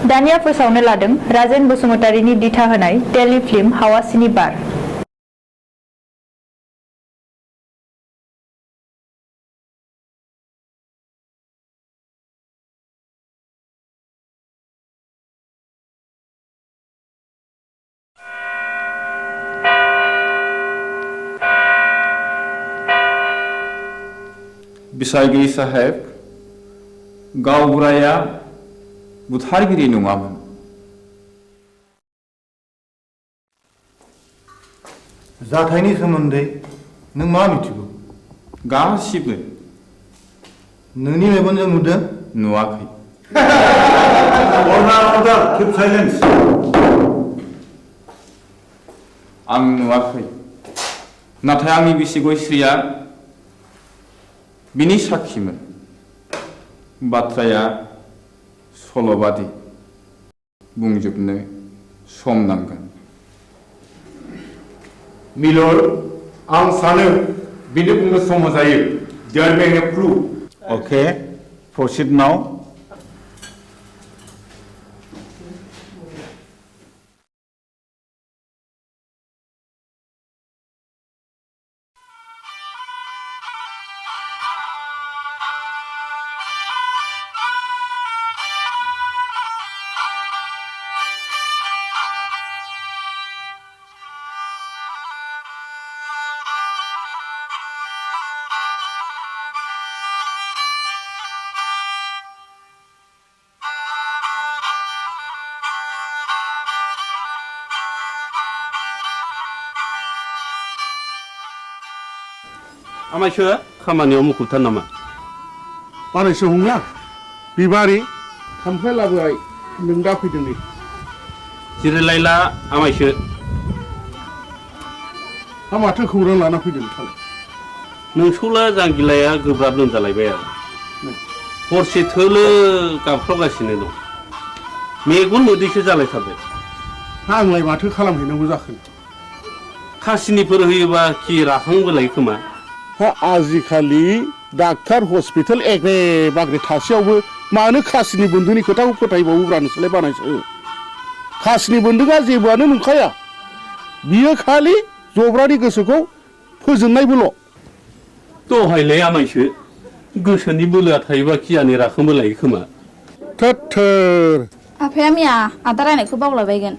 दानिया फोसावनो लादों राजेन बसुमतारीनि दिथा होनाय टेलिफिल्म हावासिनि बार। बिसायगिरि साहेब गावबुराया बुथारगिरि नङामोन। जाथायनि सोमोन्दै नों मा मिथिगौ? गासिबो। नोंनि मेगनजों नुदों? नुवाखै। Order, keep silence. आं नुवाखै, नाथाय आंनि बिसि गयस्रिया बिनि साखिमोन। बाथ्राया सल'बादि, बुंजोबनो सम नांगोन। मिलर, आं सानो बिनो बुंनो सम होजायो। There may be proof. Okay, proceed now. आमायसो खामानियाव मुखुबथार नामा? बानायसो हंला बिबारि खामफ्लाय लाबोबाय नों दा फैदों नै। जिरायलायला आमायसो। हा माथो खौरां लाना फैदों नोंथाङा? नोंसौला जांगिलाया गोब्राब लोमजालायबाय आरो हरसे थोलो गाबख्रावगासिनो दं। मेगन मोदैसो जालायथारबाय। आंलाय माथो खालामहैनांगौ जाखो? खासिनिफोर होयोबा खि राखांबोलाय खोमा। हा आजिखालि डाक्टार हस्पिटाल एग्रे बाग्रे थासेयावबो मानो खासिनि बोन्दोंनि खोथाखौ फोथायबावोब्रा नोंसोरलाय बानायसो? खासिनि बोन्दोंआ जेबोआनो नंखाया, बियो खालि जब्रानि गोसोखौ फोजोंनायबोल'। दहायलाय आमायसो गोसोनि बोलोआ थायोबा खियानो राखांबोलायो खोमा। थोर आफाया मैया आदा रायनायखौ बावलायबायगोन।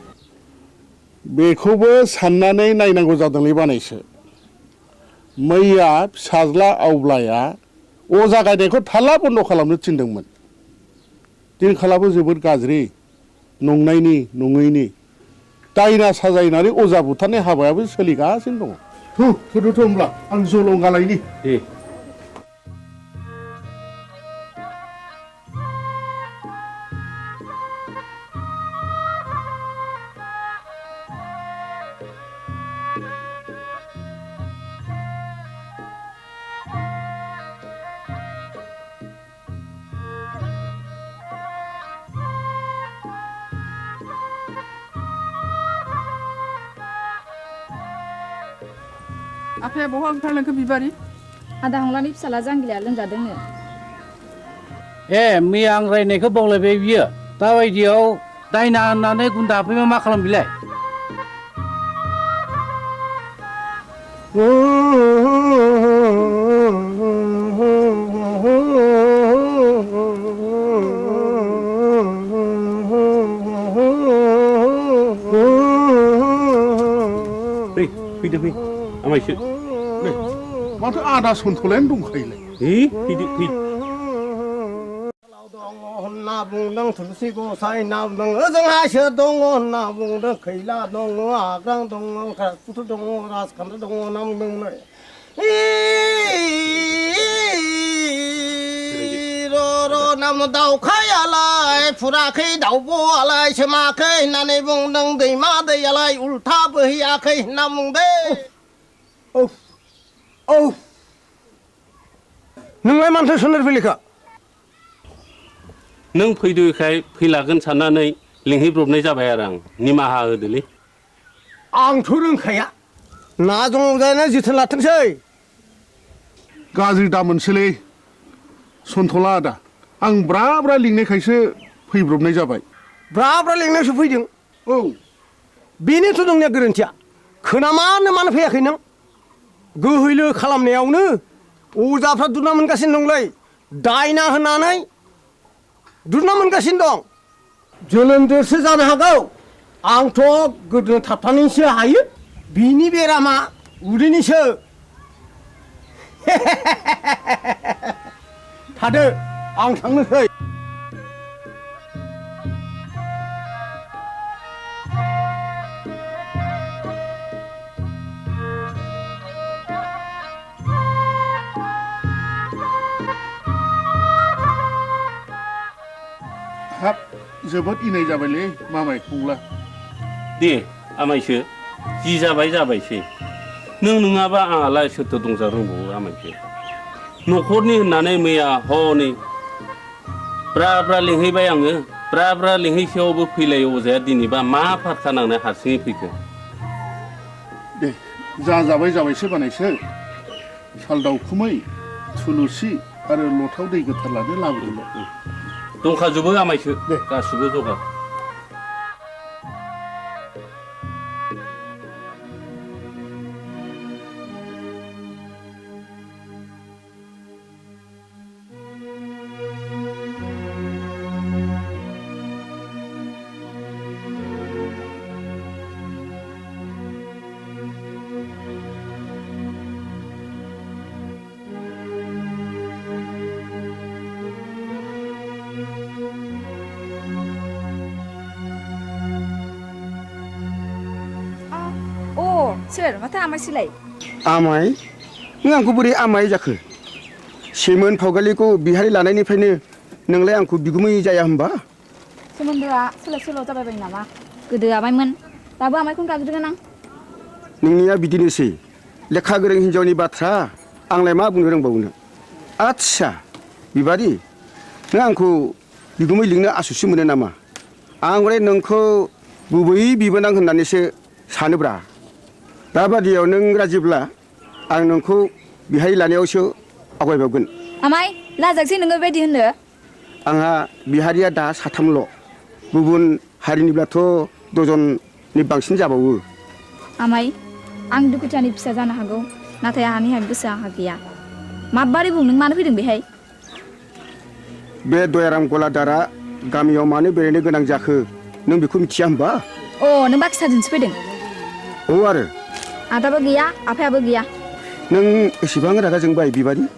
बेखौबो साननानै नायनांगौ जादोंलै बानायसो। मैया फिसाज्ला आवब्लाया अजा गायनायखौ थाल्ला बन्द खालामनो थिनदोंमोन। दिनखालाबो जोबोद गाज्रि, नंनायनि नङैनि दायना साजायनानै अजा बुथारनाय हाबायाबो सोलिगासिनो दङ। थुदोथ' होमब्ला आं जलंगालायनि। दे आफाया बहा ओंखारलांखो बिबारि? आदा हंलानि फिसाला जांगिलाया लोमजादोंनो। ए मैया आं रायनायखौ बावलायबाय बियो। दाबायदियाव दायना होननानै गुन्दा हाबफैबा मा खालाम बिलाय? फैदो फै आमायसो। माथो आदा सन्थलायानो दंखायोलाय। फैदो फै। होनना बुंदों थुलसि गसाइ होनना बुंदों ओजोंहायसो दङ होनना बुंदों खैला दङ आग्रां दङ कुथु दङ राजखान्थि दङ होनना बुंदोंमोन। र' नाम दाउखायालाय फुराखै दाउब'आलाय सोमाखै होननानै बुंदों दैमा दैयालाय उल्था बोहैयाखै होनना बुंदों। औ नोंलाय मानोथो सोलेर फैलिखा? नों फैदोखाय फैलागोन साननानै लिंहैब्रबनाय जाबाय आरो आं। निमाहा होदोलै। आंथ' रोंखाया, ना दङ जानो जोथोन लाथोंसै। गाज्रि दा मोनसैलै सन्थला आदा, आं ब्रा ब्रा लिंनायखायसो फैब्रबनाय जाबाय। ब्रा ब्रा लेंनायावसो फैदों औ बेनोथ' नोंनिया गोरोन्थिया खोनामानो फैयाखै नों गोहैलो खालामनायावनो अजाफ्रा दुना मोनगासिनो दंलै दायना होनानै दुना मोनगासिनो दं जोनोमजोंसो जानो हागौ आंथ' गोदो थाबथानानैसो हायो बिनि बेरामा उदैनिसो थादो आं थांनोसै हाब जोबोद इनाय जाबायलै मामाय खौला दे आमायसो जि जाबाय जाबायसै नों नङाबा आंहालाय सोरथो दंजा रोंबावो आमायसो न'खरनि होननानै मैया हनै ब्रा ब्रा लिंहैबाय आङो ब्रा ब्रा लिंहैसेयावबो फैलाय अजाया दिनैबा मा फारखा नांनाय हारसिङै फैखो दे जाबाय जाबायसो बानायसो साल दाउखुमै थुलुसि आरो लथाव दै गोथार लानो लाबोदोंल' दंखाजोबो आमायसो दे गासिबो जगार सोर माथो आमायसोलाय आमाय नों आंखौ बोरै आमाय जाखो सेमोन फावगालिखौ बिहारि लानायनिफ्रायनो नोंलाय आंखौ बिगुमै जाया होमबा सोमोन्दोआ सोलाय सोल' जाबाय बायो नामा गोदो आमायमोन दाबो आमायखौनो गाबज्रिगोन आं नोंनिया बिदिनोसै लेखा गोरों हिन्जावनि बाथ्रा आंलाय मा बुंनो रोंबावनो आच्छा बिबारि नों आंखौ बिगुमै लिंनो आसुसु मोनो नामा आं हले नोंखौ गुबै बिबोनां होननानैसो सानोब्रा दाबादियाव नों राजिब्ला आं नोंखौ बिहाय लानायावसो आवगायबावगोन आमाय लाजागसै नोङो बेबायदि होननो आंहा बिहारिया दा साथामल' गुबुन हारिनिब्लाथ' दजननि बांसिन जाबावो आमाय आं दुखुथियानि फिसा जानो हागौ नाथाय आंहानि गोसो आंहा गैया माबारै बुं नों मानो फैदों बेहाय बे दयाराम गलादारा गामियाव मानो बेरायनो गोनां जाखो नों बेखौ मिथिया होमबा अ नों बाक्साजोंसो फैदों औ आरो आदाबो गैया आफायाबो गैया नों एसेबां रागा जोंबाय बिबारि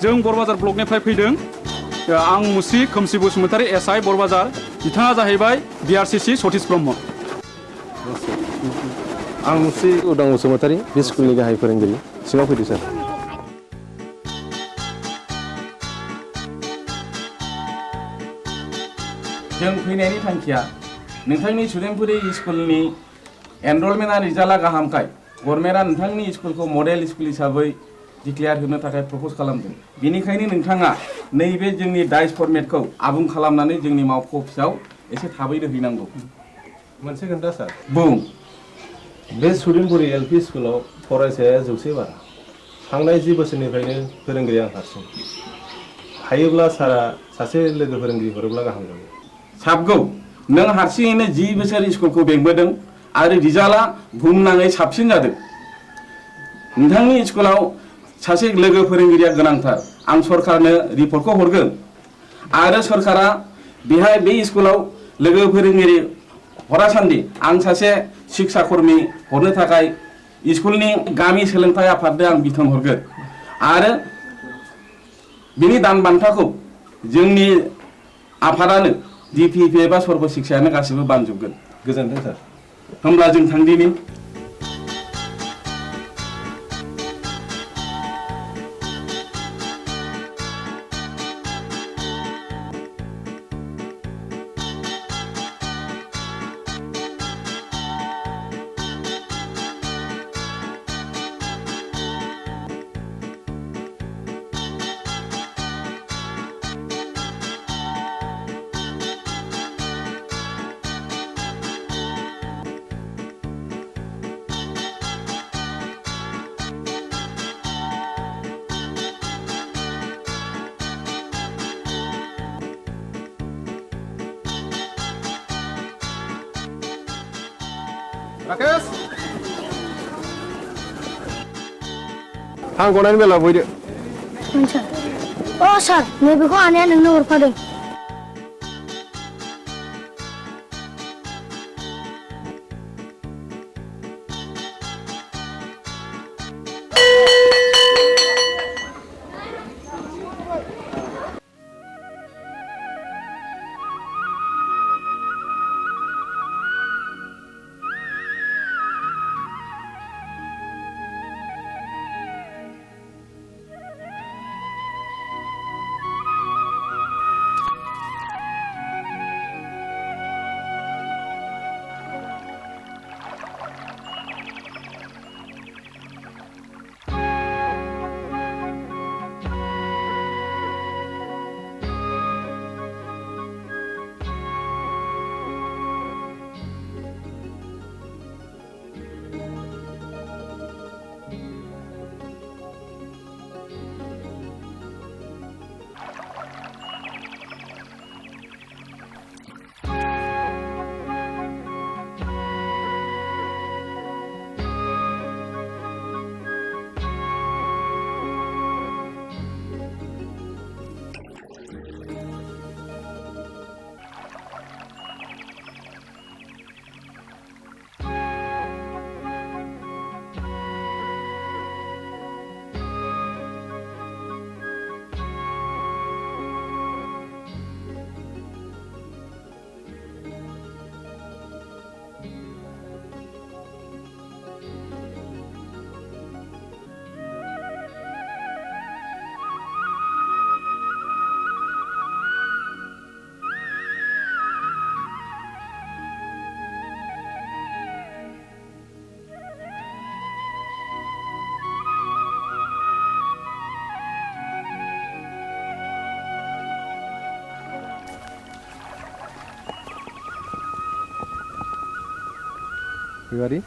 जों बरबाजार ब्लकनिफ्राय फैदों आं मुस्रि खोमसि बसुमतारी एसआइ बरबाजार बिथाङा जाहैबाय बिआरसिसि सतीश ब्रह्म आं मुस्रि उदां बसुमतारी बे स्कुलनि गाहाय फोरोंगिरि सिङाव फैदो सार जों फैनायनि थांखिया नोंथांनि स्टुडेन्टफोरनि स्कुलनि एनरलमेन्टआ रिजाल्टआ गाहामखाय गभर्नमेन्टआ नोंथांनि स्कुलखौ मडेल स्कुल हिसाबै डिक्लेयार होनो थाखाय प्रप'ज खालामदों। बेनिखायनो नोंथाङा नैबे जोंनि डाइस फर्मेटखौ आबुं खालामनानै जोंनि मावख' अफिसाव एसे थाबैनो हैनांगौ। मोनसे खोन्था सार बुं। बे स्टुडेन्टफोरनि एलपि स्कुलाव फरायसाया 100 बारा थांनाय 10 बोसोरनिफ्रायनो फोरोंगिरि आं हारसिं हायोब्ला सारा सासे लोगो फोरोंगिरि हरोब्ला गाहाम जागौ। साबगौ नों हारसिङैनो 10 बोसोर स्कुलखौ बेंबोदों आरो रिजाल्टआ बुहुमनाङै साबसिन जादों। नोंथांनि स्कुलाव सासे लोगो फोरोंगिरिया गोनांथार। आं सरकारनो रिपर्टखौ हरगोन आरो सरकारा बेहाय बे स्कुलाव लोगो फोरोंगिरि हरासान्दि आं सासे शिक्षा कर्मी हरनो थाखाय स्कुलनि गामि सोलोंथाइ आफादनो आं बिथोन हरगोन आरो बिनि दान बान्थाखौ जोंनि आफादानो डिपिपि एबा सर्ब शिक्षायानो गासिबो बानजोबगोन। गोजोन्थों सार। होमब्ला जों थांदिनि। राकेश आं गनायनि बेला बयदो। अ सार नैबेखौ आनैया नोंनो हरफादों। बिबारी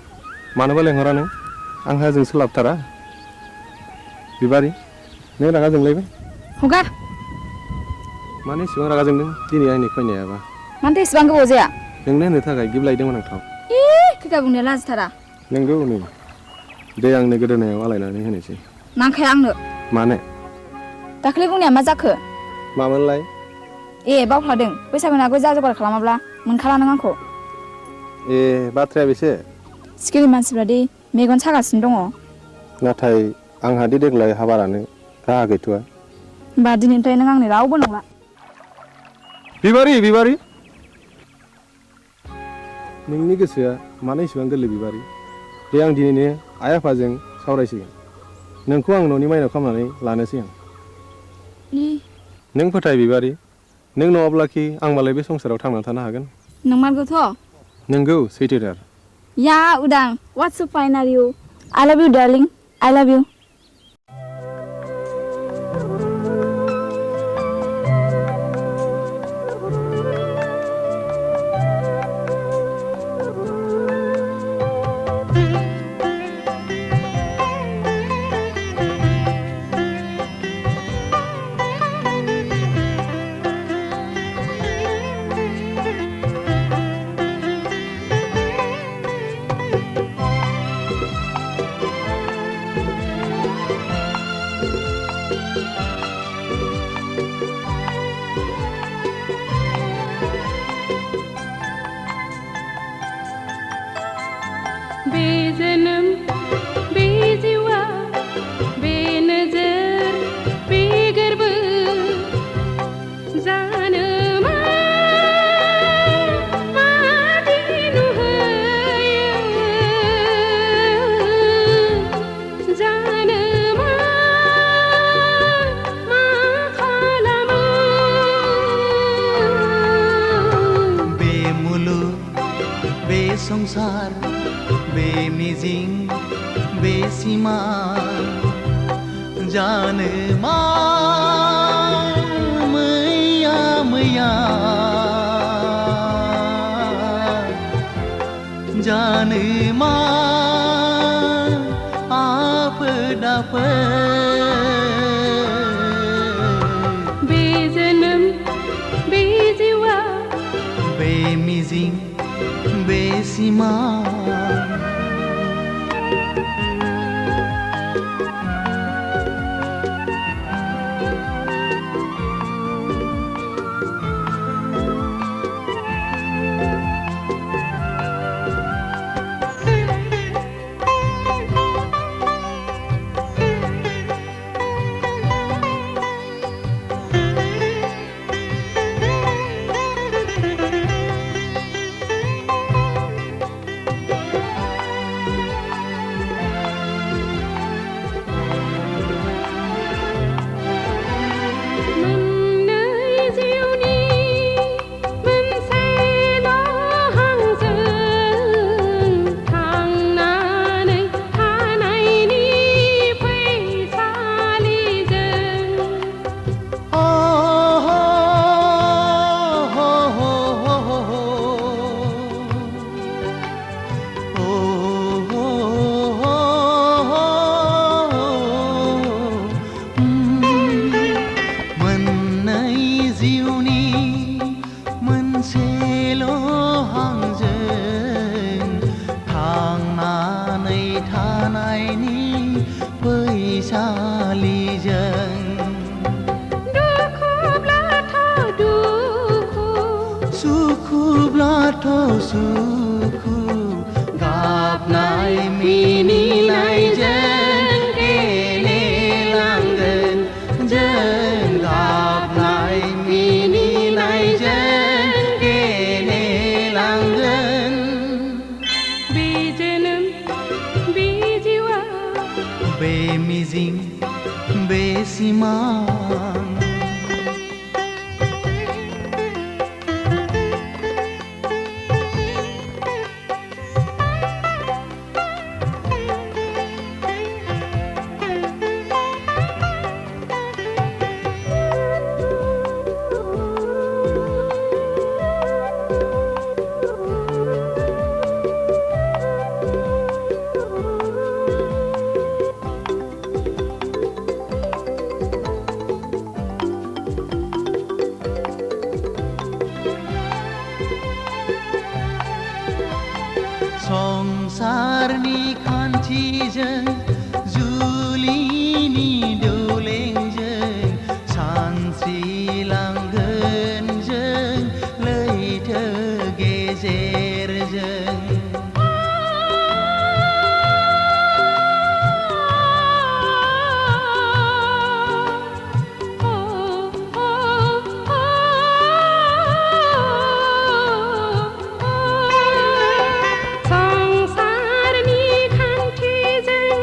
मानोबा लेंहरा नों आंहा जों सोलाबथारा। बिबारी नों रागा जोंलायबाय? हगार। मानो इसेबां रागा जोंदों दिनै आंनि फैनायाबा? मानोथो इसेबां गोबाव जाया? नोंनो होनो थाखाय गिबलायदोंमोन आं थाव। खोथा बुंनाया लाजिथारा। नोंगौ नै दे आंनो गोदोनायाव आलायनानै होनोसै। नांखाया आंनो। मानो? दाखालि बुंनाया मा जाखो? मामोनलाय? बावफ्लादों बैसागुनि आगोल जा जगार खालामाब्ला मोनखाला नों आंखौ। बाथ्राया बेसे? सिखिरि मानसिफ्रा दि मेगन सागासिनो दङ। नाथाय आंहा दि देग्लाय हाबारानो राहा गैथ'आ। होमबा दिनैनिफ्राय नों आंनि रावबो नंला। बिबारी नोंनि गोसोआ मानो इसेबां गोरलै बिबारी? दे आं दिनैनो आइ आफाजों सावरायसिगोन। नोंखौ आं न'नि माइनाव खालामनानै लानोसै आं। नों फोथाय बिबारी नों नङाब्लाखि आं मालाय बे संसाराव थांना थानो हागोन नंमारगौथ' नोंगौ सैथोथार या उदां what's so fine are you I love you darling I love you संसार बेमिजिं बेसिमा जानो मा मैया मैया जानो मा आफोद आफोद बे जोनोम बे जिउआ बे मिजिं बेसिमा सुखु गाबनाय मिनिनायजों गेलेलांगोन जों गाबनाय मिनिनायजों गेलेलांगोन बे जोनोम बे जिउआ बे मिजिं बे सिमां संसारनि खान्थिजों जुलिनि दौलेंजों सानस्रिलांगोन जों लैथो गेजेरजों संसारनि खान्थिजों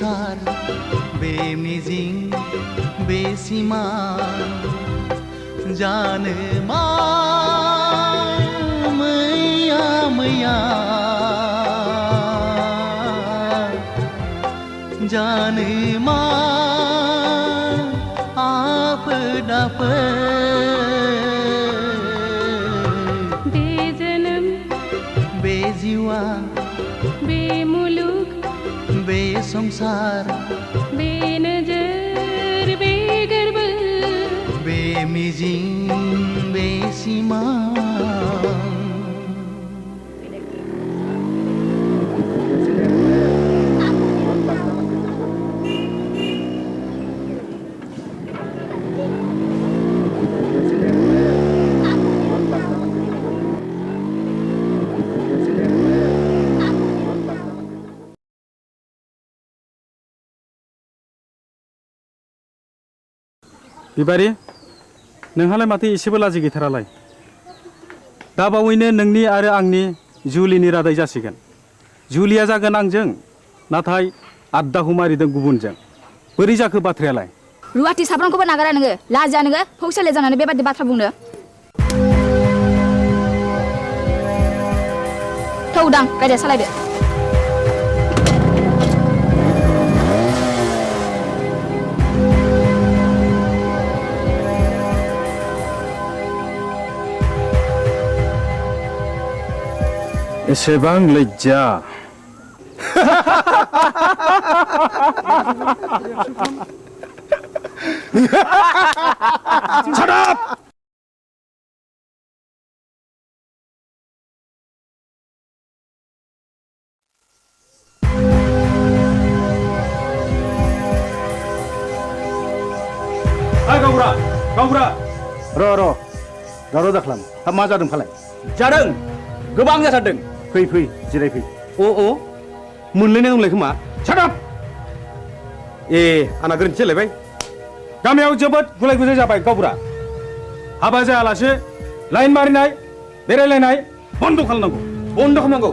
संसार बे मिजिं बे सिमा जानो मा मैया मैया जानो मा आफोद आफोद बे जोनोम बे जिउआ बे मुलुग बे संसार बे नोजोर बे गोरबो बे मिजिं बे सिमा बिबारि नोंहालाय माथो एसेबो लाजि गैथारालाय दा बावैनो नोंनि आरो आंनि जुलिनि रादाय जासिगोन जुलिया जागोन आंजों नाथाय आद्दाखौ मारिदों गुबुनजों बोरै जाखो बाथ्रायालाय रुवाथि साब्रांखौबो नागारा नोङो लाजिया नोङो फौसाले जानानै बेबादि बाथ्रा बुंनो थौ उदां गारिया सालायदो एसेबां लज्जा Shut up! Hai Gaura, Gaura. र' दावराव दाख्लाम हा मा जादों फालाय जादों गोबां जाथारदों फै जिरायफै अ मोनलायनाय दंलाय खोमा साथाब ए आंना गोरोन्थि जालायबाय गामियाव जोबोद गुलाय गुजाय जाबाय गावबुरा हाबा जायालासे लाइन मारिनाय बेरायलायनाय बन्द' खालामनांगौ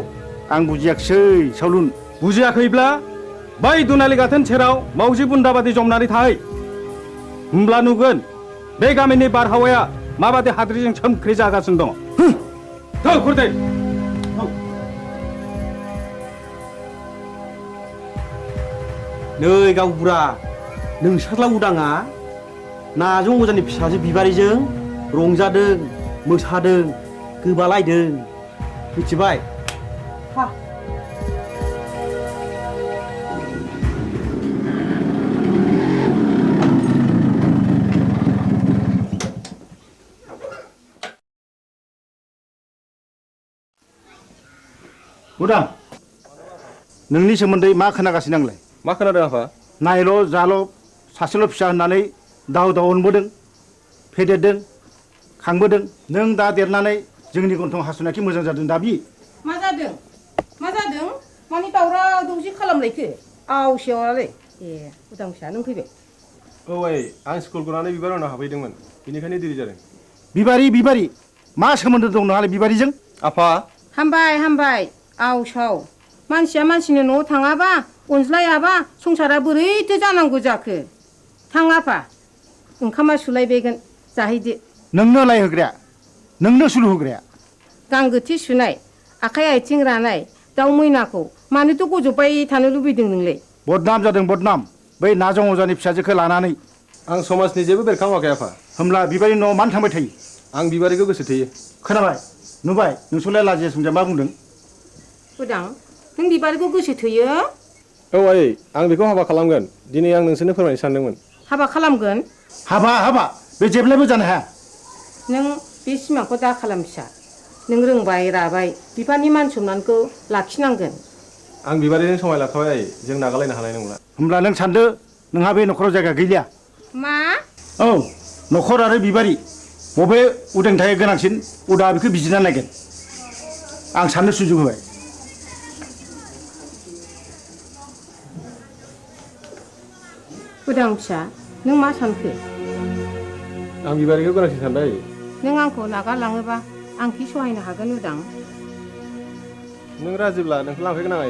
आं बुजियाखिसै सावलुन बुजियाखैब्ला बै दुनालि गाथोन सेराव मावजि बुन्दा बादि जमनानै थाहै होमब्ला नुगोन बे गामिनि बारहावाया माबादि हाद्रिजों सोमख्रि जागासिनो दङ थौ खुरदै नै गावबुरा नोंसोरला उदाङा नाजों अजानि फिसाजो बिबारिजों रंजादों मोसादों गोबालायदों मिथिबाय उदां नोंनि सोमोन्दै मा खोनागासिनो आंलाय मा खोनादों आफा नायल' जाल' सासेल' फिसा होननानै दाव अनबोदों फेदेरदों खांबोदों नों दा देरनानै जोंनि गन्थं हासुनायखि मोजां जादों दाबि मा जादों मानि दावराव दावसि खालामलायखो आवसेयावलाय ए उदां फिसा नों फैबाय औ आं स्कुल गनानै बिबार उनाव हाबहैदोंमोन बेनिखायनो देरि जादों बिबारि मा सोमोन्दो दं नोंहालाय बिबारिजों आफा हामबाय आवसाव मानसिया मानसिनि न'आव थाङाबा अनज्लायाबा संसारा बोरैथो जानांगौ जाखो थां आफा ओंखामा सुलायबायगोन जाहैदो नोंनो लायहोग्राया नोंनो सुलु होग्राया गांगोथि सुनाय आखाइ आथिं रानाय दाउ मैनाखौ मानोथ' गजबबाय थानो लुबैदों नोंलाय बदनाम जादों बदनाम बै नाजों अजानि फिसाजोखौ लानानै आं समाजनि जेबो बेरखाङाखै आफा होमब्ला बिबारि न'आव मानो थांबाय थायो आं बिबारिखौ गोसो थोयो खोनाबाय नुबाय नोंसोरलाय लाजिया सोमजिया मा बुंदों उदां नों बिबारिखौ गोसो थोयो औ आं बेखौ हाबा खालामगोन दिनै आं नोंसोरनो फोरमायनो सानदोंमोन हाबा खालामगोन हाबा बे जेब्लायबो जानो हाया नों बे सिमांखौ दा खालाम फिसा नों रोंबाय राबाय बिफानि मान सनमानखौ लाखिनांगोन आं बिबारिजों समाय लाखाबाय जों नागारलायनो हानाय नंला होमब्ला नों सानदो नोंहा बे न'खराव जायगा गैलिया मा औ न'खर आरो बिबारि बबे उदांनि गोनांसिन उदा बेखौ बिजिरना नायगोन आं साननो सुजुग होबाय उदां फिसा नों मा सानखो आं बिबारिखौ गोनांसिन सानबाय नों आंखौ नागारलाङोबा आं कि सहायनो हागोन उदां नों राजिब्ला नोंखौ लांफैगोन आं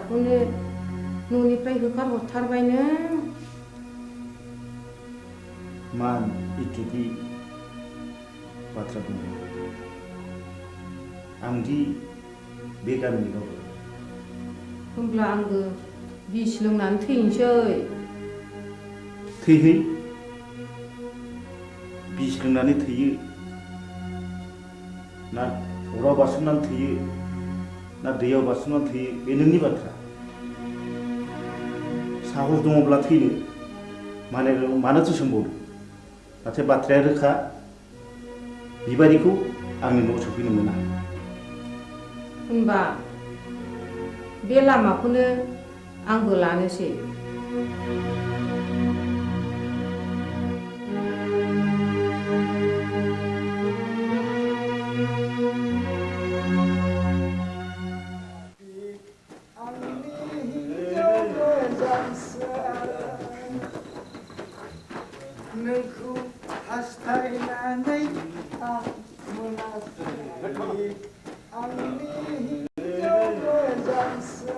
फिसाखौनो न'निफ्राय होखारहरथारबाय नों मान इत्यादि बाथ्रा बुङो आंदि बे गामिनि रावबो होमब्ला आंबो बिस लोंनानै थैनोसै थैहै बिस लोंनानै थैयो ना अराव बारसोमनानै थैयो ना दैयाव बारसोमनानै थैयो बे नोंनि बाथ्रा साहस दङब्ला थैनो मानोथो सोंबावदों नाथाय बाथ्राया रोखा बिबारिखौ आंनि न'आव सफैनो मोना होनबा बे लामाखौनो आंबो लानोसै नोंखौ हास्थायनानै आं मोनाखै आंनि हिन्जाव मोजांसो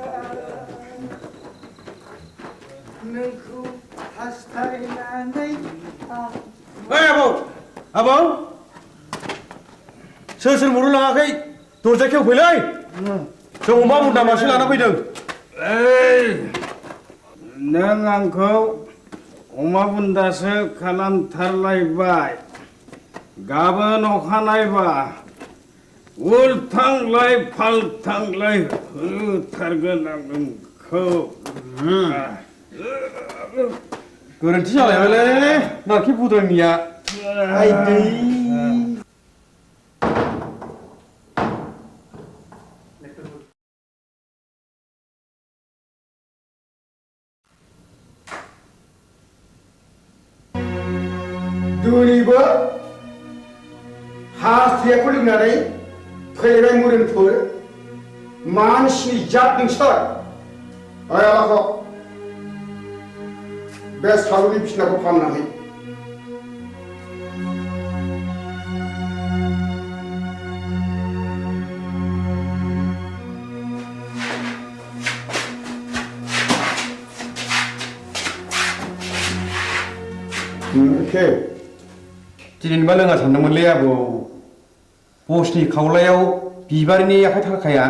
नोंखौ हास्थायनानै आं आबौ सोर मरु लाङाखै दरजा खेवफैलै जों अमा बुन्दा मासे लाना फैदों नों आंखौ अमा बुन्दासो खालामथारलायबाय गाबोन अखानायबा उल्थांलाय फाल्थांलाय होथारगोन आं नोंखौ गोरोन्थि जालायबायलै नारखि बुद्रायनिया आइदै दिनैबो हास्थायखौ लोंनानै फैबाय मुरिनफोर मानसि जात नोंसोर आयालाखौ बे सालुनि बिसिनाखौ फाननानै दिनैबा लोङा सानदोंमोनलै आबौ बसनि खावलायाव बिबारिनि आखाइ थाखाया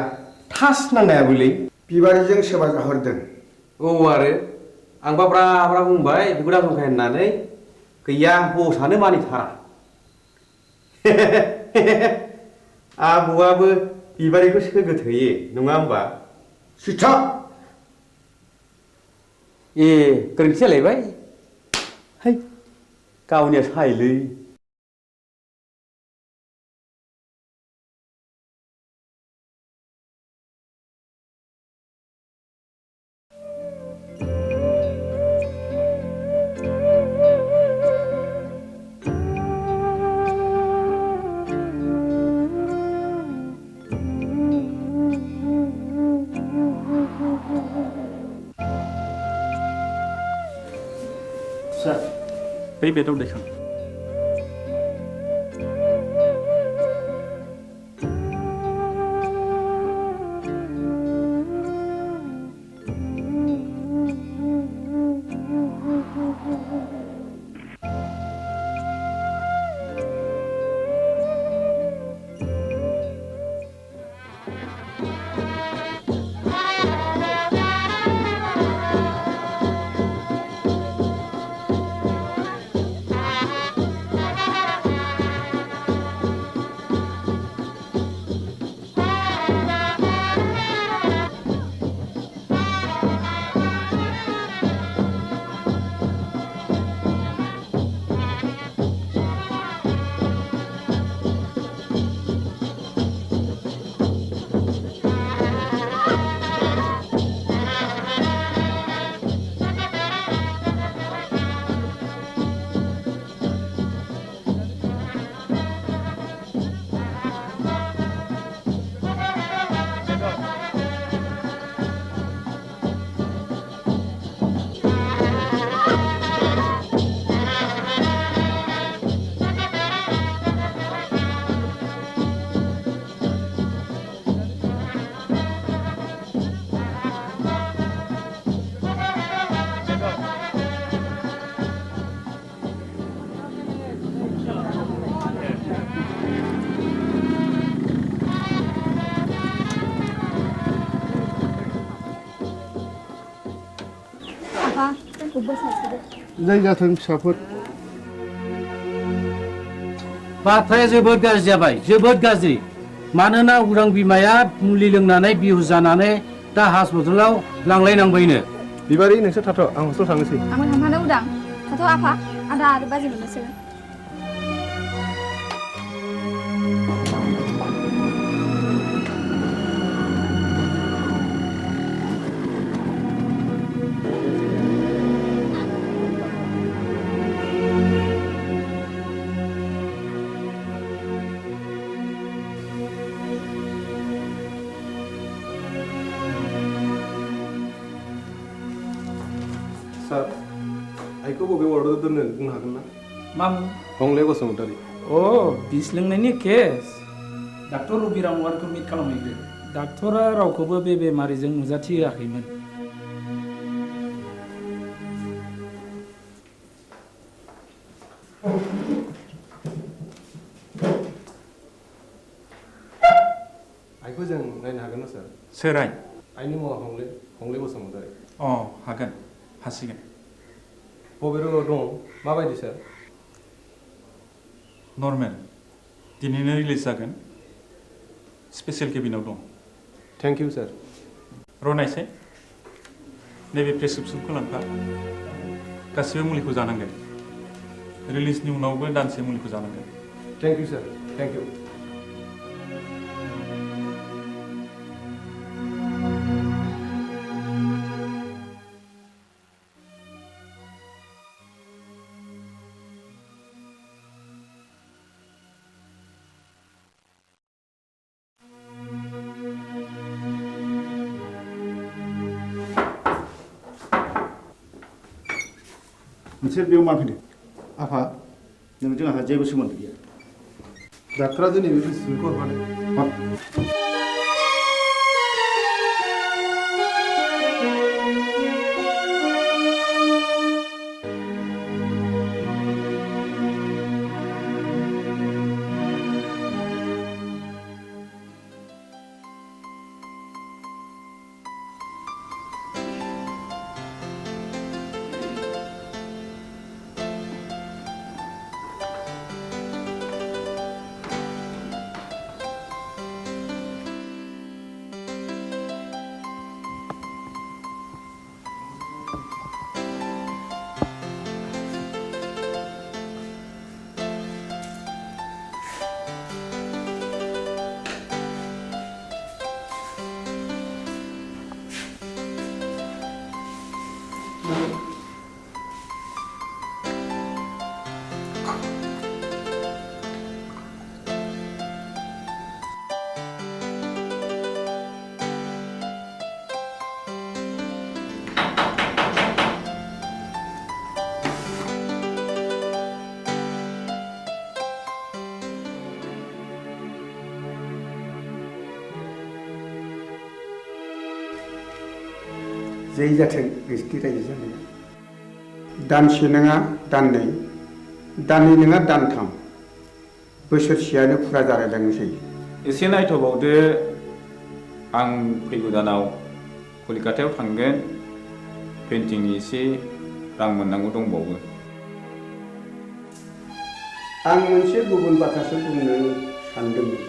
थास नांनायाबोलै बिबारिजों सोरबा जाहरदों औ आरो आंबा ब्रा ब्रा बुंबाय बेखौ दाजंखाय होननानै गैया बसआनो मानिथारा आबौआबो बिबारिखौ सोगोथोयो नङा होमबा सिथा ए गोरोन्थि जालायबाय है गावनिया सायलै बै बेदाव दैखां जाय जाथों फिसाफोर बाथ्राया जोबोद गाज्रि जाबाय जोबोद गाज्रि मानोना उरां बिमाया मुलि लोंनानै बिहु जानानै दा हस्पिटालाव लांलायनांबायनो बिबारि नोंसोर थाथ' आं हस्टेल थांनोसै आंबो थांफानो उदां थाथ' आफा आदा आरो बाजै मोननोसै सार आइखौ बबे वार्डआव दोननो बुंनो हागोन ना मामु हंले बसुमतारी बिस लोंनायनि केस डाक्टर रबिराम वार्डखौ मिट खालामहैदो डाक्टरा रावखौबो बे बेमारिजों नुजाथि होआखैमोन आइखौ जों नायनो हागोन ना सार सोर आइ आइनि मुङा हंले बसुमतारी हागोन हासिगोन बबे रोगाव दं माबायदि सार नर्मेल दिनैनो रिलिज जागोन स्पेशल केबिनाव दं थेंक इउ सार रनायसाय नैबे प्रेसक्रिप्सनखौ लांफा गासिबो मुलिखौ जानांगोन रिलिजनि उनावबो दानसे मुलिखौ जानांगोन thank you sir thank you मोनसे बेयाव मा फैदों आफा नोंजों आंहा जेबो सोमोन्दो गैया डाक्टरा दिनै बे प्रेसक्रिप्सनखौ हरफादों जै जाथों नोंसिनि रायजो जानाया दानसे नङा दाननै दाननै नङा दानथाम बोसोरसेयानो फुरा जालायलांनोसै एसे नायथ'बावदो आं फैगौ दानाव कलिकातायाव थांगोन पेन्टिंनि एसे रां मोननांगौ दंबावो आं मोनसे गुबुन बाथ्रासो बुंनो सानदोंमोन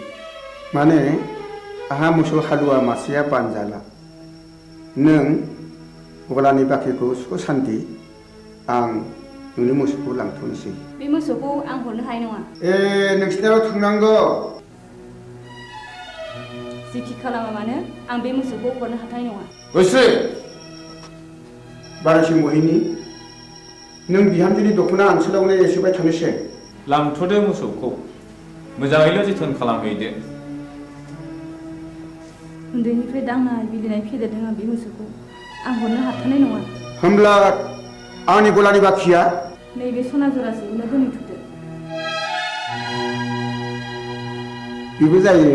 माने आहा मोसौ हालुवा मासेया बानजाला नों गलानि बाख्रिखौ सुख सान्ति आं नोंनि मोसौखौ लांथ'नोसै बे मोसौखौ आं हरनो हानाय नङा नोंसिनाव थांनांगौ जेखि खालामा मानो आं बे मोसौखौ हरनो हाथाय नङा गोसो बारासिम मोहैनि नों बिहामजोनि दख'ना ओनसोलावनो एसेबाय थानोसै लांथ'दो मोसौखौ मोजाङैल' जोथोन खालामहैदो उन्दैनिफ्राय दांनाय बिलिनाय फेदेरदों आं बे मोसौखौ आं हरनो हाथारनाय नङा होमब्ला आंनि गलानि बाखिया नैबे सना जरासेखौनो दोनहैथ'दो बेबो जायो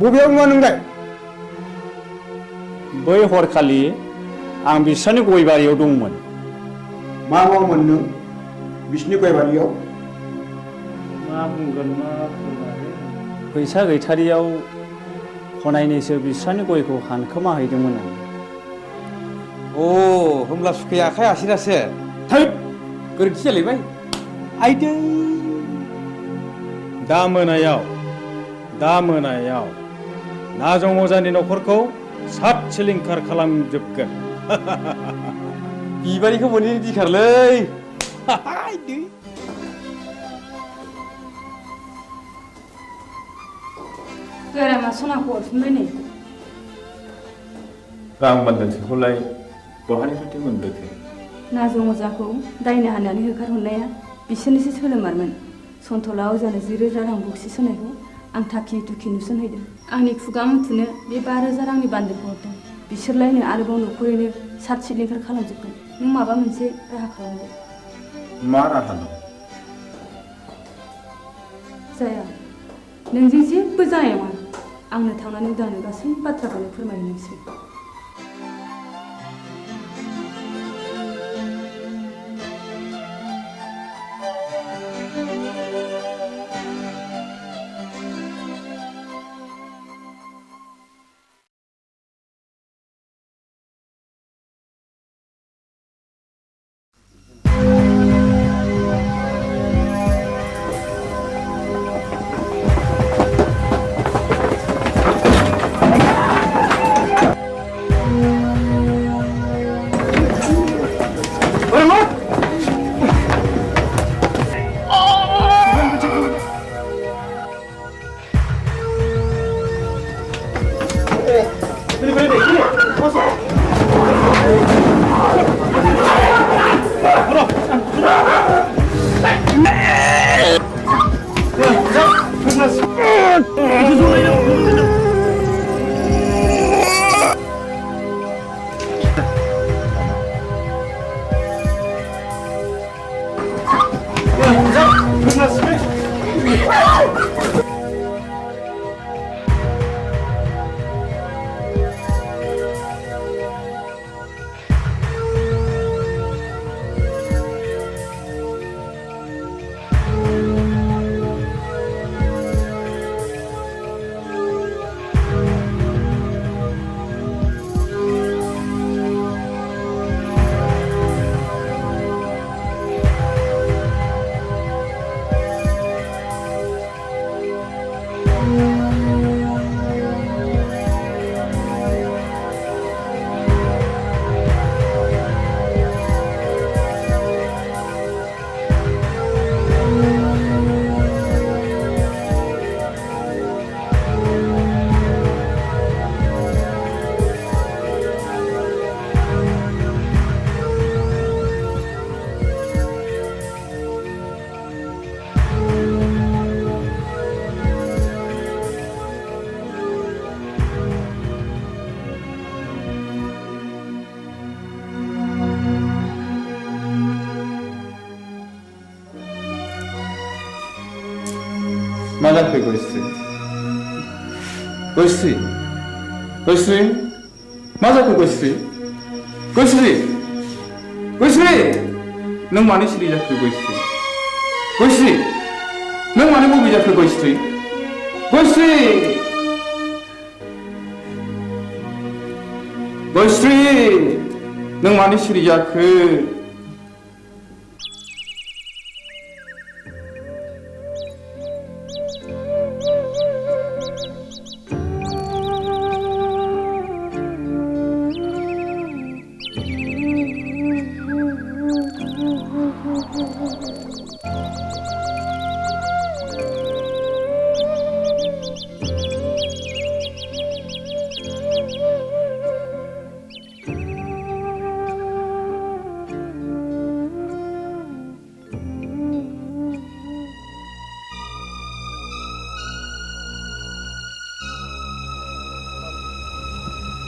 बबेयाव नुवा नोंलाय बै हरखालि आं बिसोरनि गय बारियाव दंमोन मा मावोमोन नों बिसिनि गय बारियाव मा बुंगोन मा बुंगोन फैसा गैथारियाव खनायनैसो बिस्रानि गयखौ हानखोमा हैदोंमोन आं अ होमब्ला सुखैया आखाइ आसिरासो थैद गोरोन्थि जालायबाय आइदै दा मोनायाव नाजं अजानि न'खरखौ सात सिलिंखार खालामजोबगोन बिबारिखौ मोनैनि दिखारलै गारामा सनाखौ हरफिनबाय नै रां बान्दोनसोखौलाय बहानिफ्राय मोनबोखो नाजं अजाखौ दायना हानानै होखारहरनाया बिसोरनिसो सोलोमारमोन सन्थला अजानो 10,000 रां बक्सिस होनायखौ आं थाखि दुखि नुसनहैदों आंनि खुगा मुथुनो बे 5,000 रांनि बान्दोखौ हरदों बिसोरलायनो आरोबाव न'खरैनो सात सिलिंखार खालामजोबगोन नों माबा मोनसे राहा खालामदो मा राहा दं जाया नोंजों जेबो जानाय नङा आंनो थांनानै उदांनो गासै बाथ्राखौनो फोरमायनोसै मा जाखो गयस्रि गयस्रि गयस्रि मा जाखो गयस्रि गयस्रि गयस्रि नों मानो सिरि जाखो गयस्रि गयस्रि नों मानो बबे जाखो गयस्रि गयस्रि गयस्रि नों मानो सिरि जाखो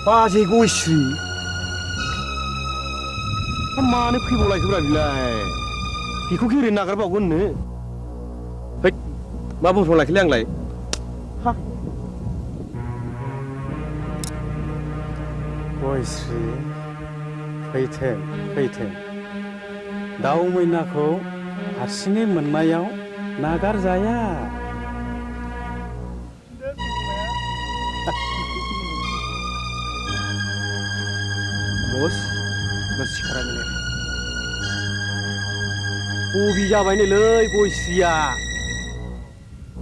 बाजै गयस्रि मानो फैबावलायखोब्रा बिलाय बेखौ गेरेनो नागारबावगोननो हैद मा बुंफ्रांलायखोलै आंलाय गयश्री फैथों फैथों दाउ मैनाखौ हारसिङै मोननायाव नागारजाया बस सिखारा मिले बबि जाबायनोलै गयश्रीया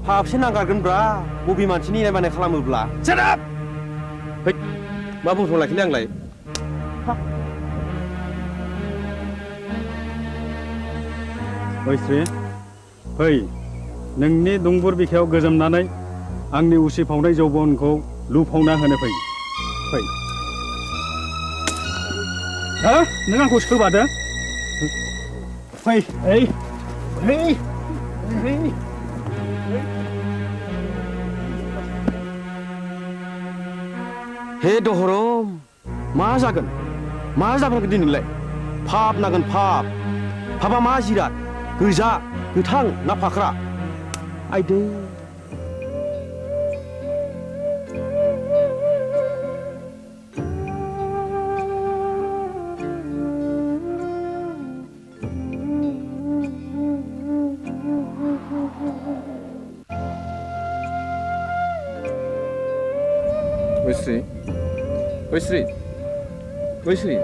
फाबसे नागारगोनब्रा बबि मानसिनि इनाय मानाय खालामोब्ला सेटआप मा बुंथों लाखिनो आंलाय गयश्री फै नोंनि दुंबुर बिखायाव गोजोमनानै आंनि उसिफावनाय जौबनखौ लुफावना होनो फै हो नों आंखौ सोबादो फै हे दहरम मा जागोन मा जागोन दिनैलाय फाब नागोन फाबा मा जिराद गोजा गोथां ना फाख्रा आइदै गयश्री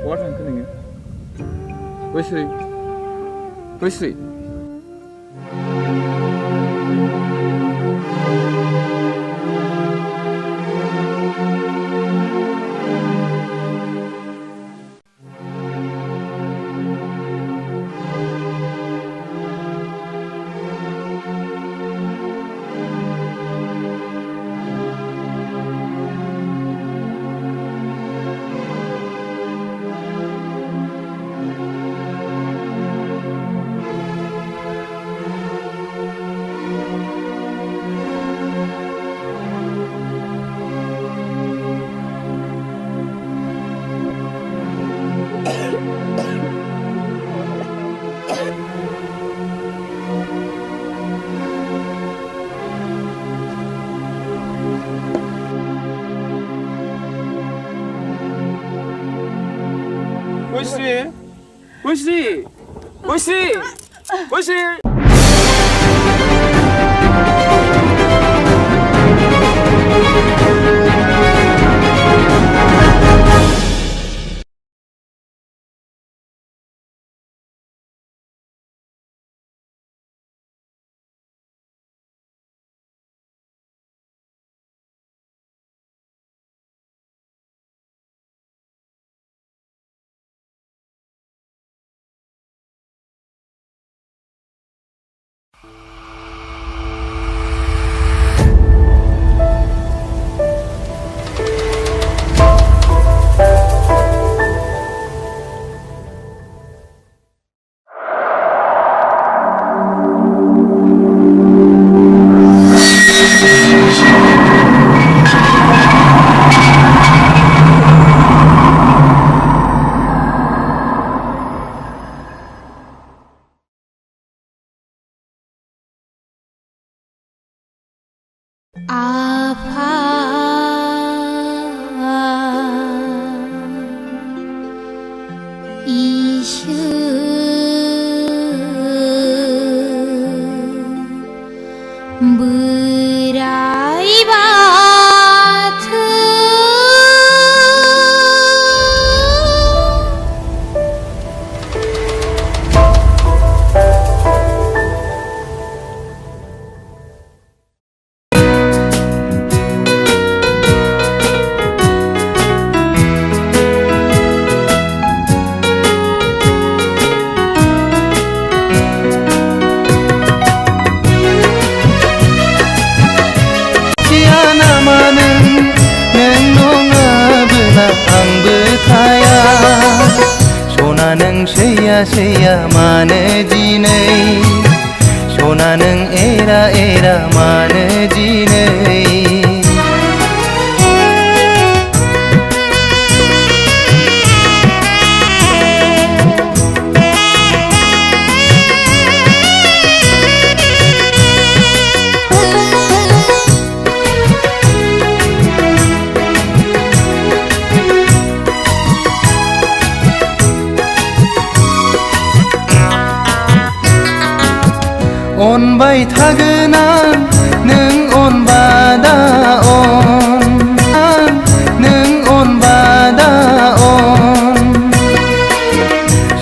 बहा थांखो नोङो गयश्री सैया मानो दिनै सना नों एरा मानो दिनै अनबाय थागोन आं नों अनबा दा अन नों अनबा दा अन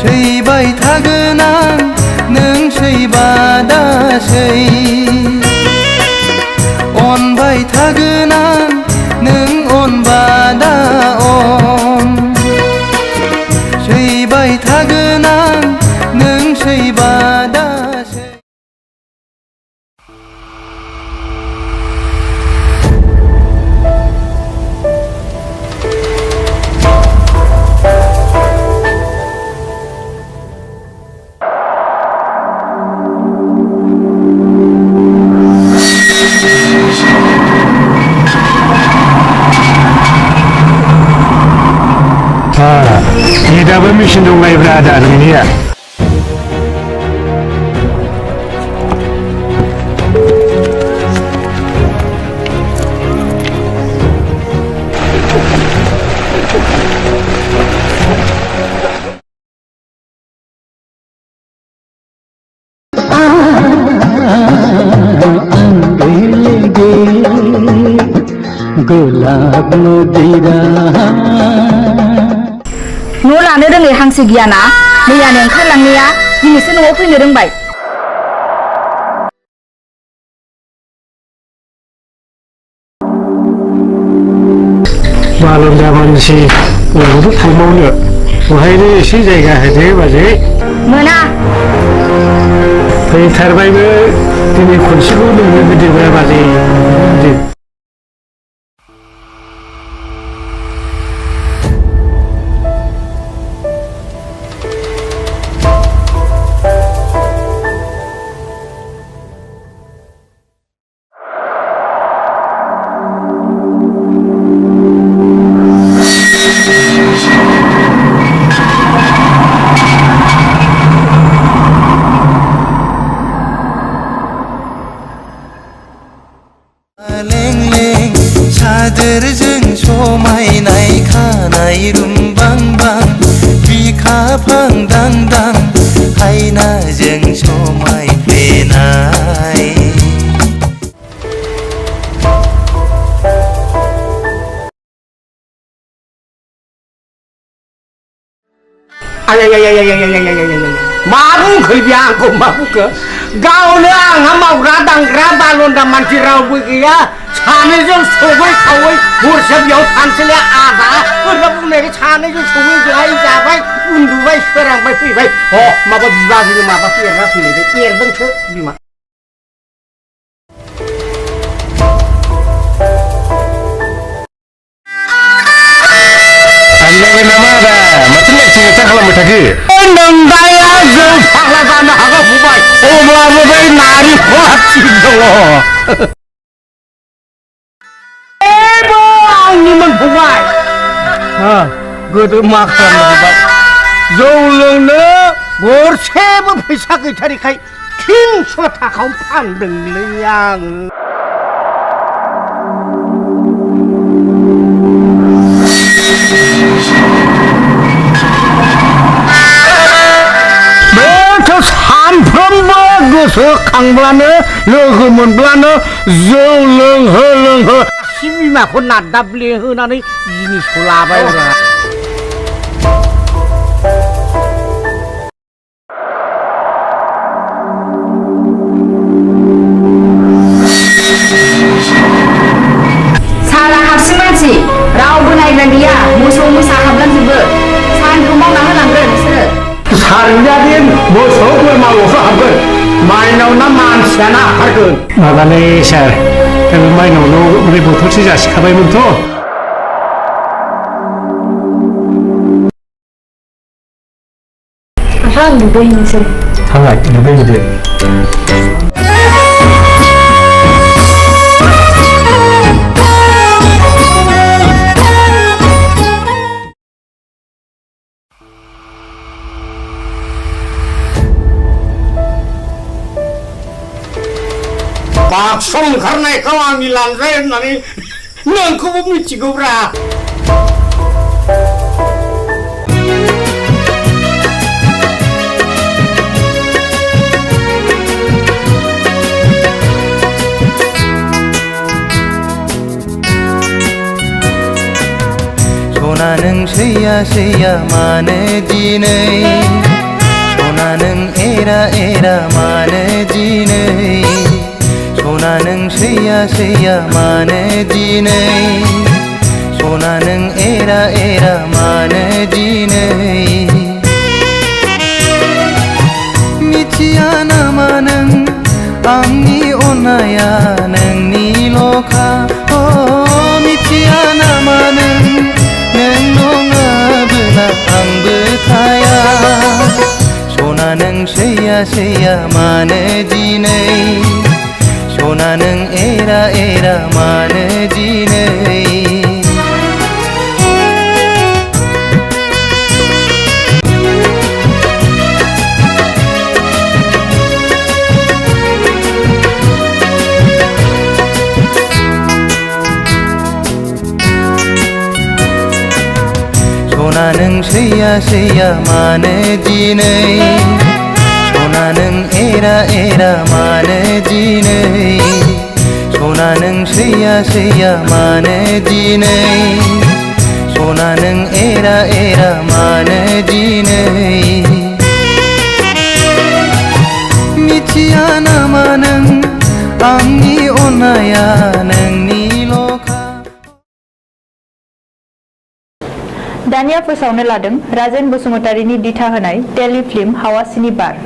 सैबाय थागोन आं नों सैबा दा सै अनबाय थागोन आं नों अनबा दा अन सैबाय थागोन आं नों सैबा दा सै दाबो मेचिन दंलायब्रा आदा नोंनिया गोलाब नदीरा न' लानो रोङै हांसो गियाना मैयानो ओंखारलांनाया दिनैसो न'आव फैनो रोंबाय बालन्दा मानसि बबेयावथ' थांबावनो बहायनो एसे जायगा होदो बाजै मोना फैथारबायबो दिनै खनसेखौ नोंनो होदोब्रा बाजै होदो सादोरजों समायनाय खानाय रुमबांबां बिखाफां दांदां हायनाजों समायफ्लेनाय मा बुंखो बे आंखौ मा बुंखो गावनो आंहा मावग्रा दांग्रा बालन्दा मानसि रावबो गैया सानैजों सबै खावै हरसे बेयाव थानोसैलाय आदा ओरैनो बुंनायखाय सानैजों सबै जाय जाबाय उन्दुबाय सोरांबाय फैबाय माबा बिबाजैनो माबा एरना फैलायबाय एरदोंसो बिमा थांजाबाय नामा आदा माथो लेक्सार खालामबाय थाखो नोंदाया जों फाग्ला जानो हागौ फंबाय अब्लाबो बै नारिखला थिग दङ आंनिमोन फंबाय गोदो मा खालामनो जौ लोंनो गरसेबो फैसा गैथारिखाय 300 थाखायाव फानदोंलै आङो सानफ्रोमबो गोसोखांब्लानो लोगो मोनब्लानो जौ लोंहो लोंहो बिमाखौ नादाब्ले होनानै जिनिसखौ लाबाय सारा हारसिं मानसि रावबो नायग्रा गैया मोसौ मोसा हाबलांजोबो सानखौ मावना होलांगोन नोंसोरो सानजादिन मोसौ बोरमाल'सो हाबगोन माइनाव ना मानसियाना हाबगोन माबालै सार माइनावनाव ओरै बथलसे जासिखाबायमोनथ' आं दुगैनोसै थांलाय दुगैहैदो बाक्सु ओंखारनायखौ आंनि लांजाय होननानै नोंखौबो मिथिगौब्रा सैया सैया मानो दिनै सना नों एरा एरा मानो दिनै सना नों सैया सैया मानो दिनै सना नों एरा एरा मानो दिनै मिथिया नामा नों आंनि अननाया नोंनिल'खा मिथिया नामा नों नङाबोला आंबो थाया सना नों सैया सैया मानो दिनै सना नों एरा एरा मानो दिनै सना नों सैया सैया मानो दिनै सना नों एरा एरा मानो दिनै सना नों सैया सैया मानो दिनै सना नों एरा एरा मानो दिनै मिथिया नामा नों आंनि अननाया नोंनिल'खा दानिया फोसावनो लादों राजेन बसुमतारीनि दिथा होनाय टेलिफिल्म हावासिनि बार।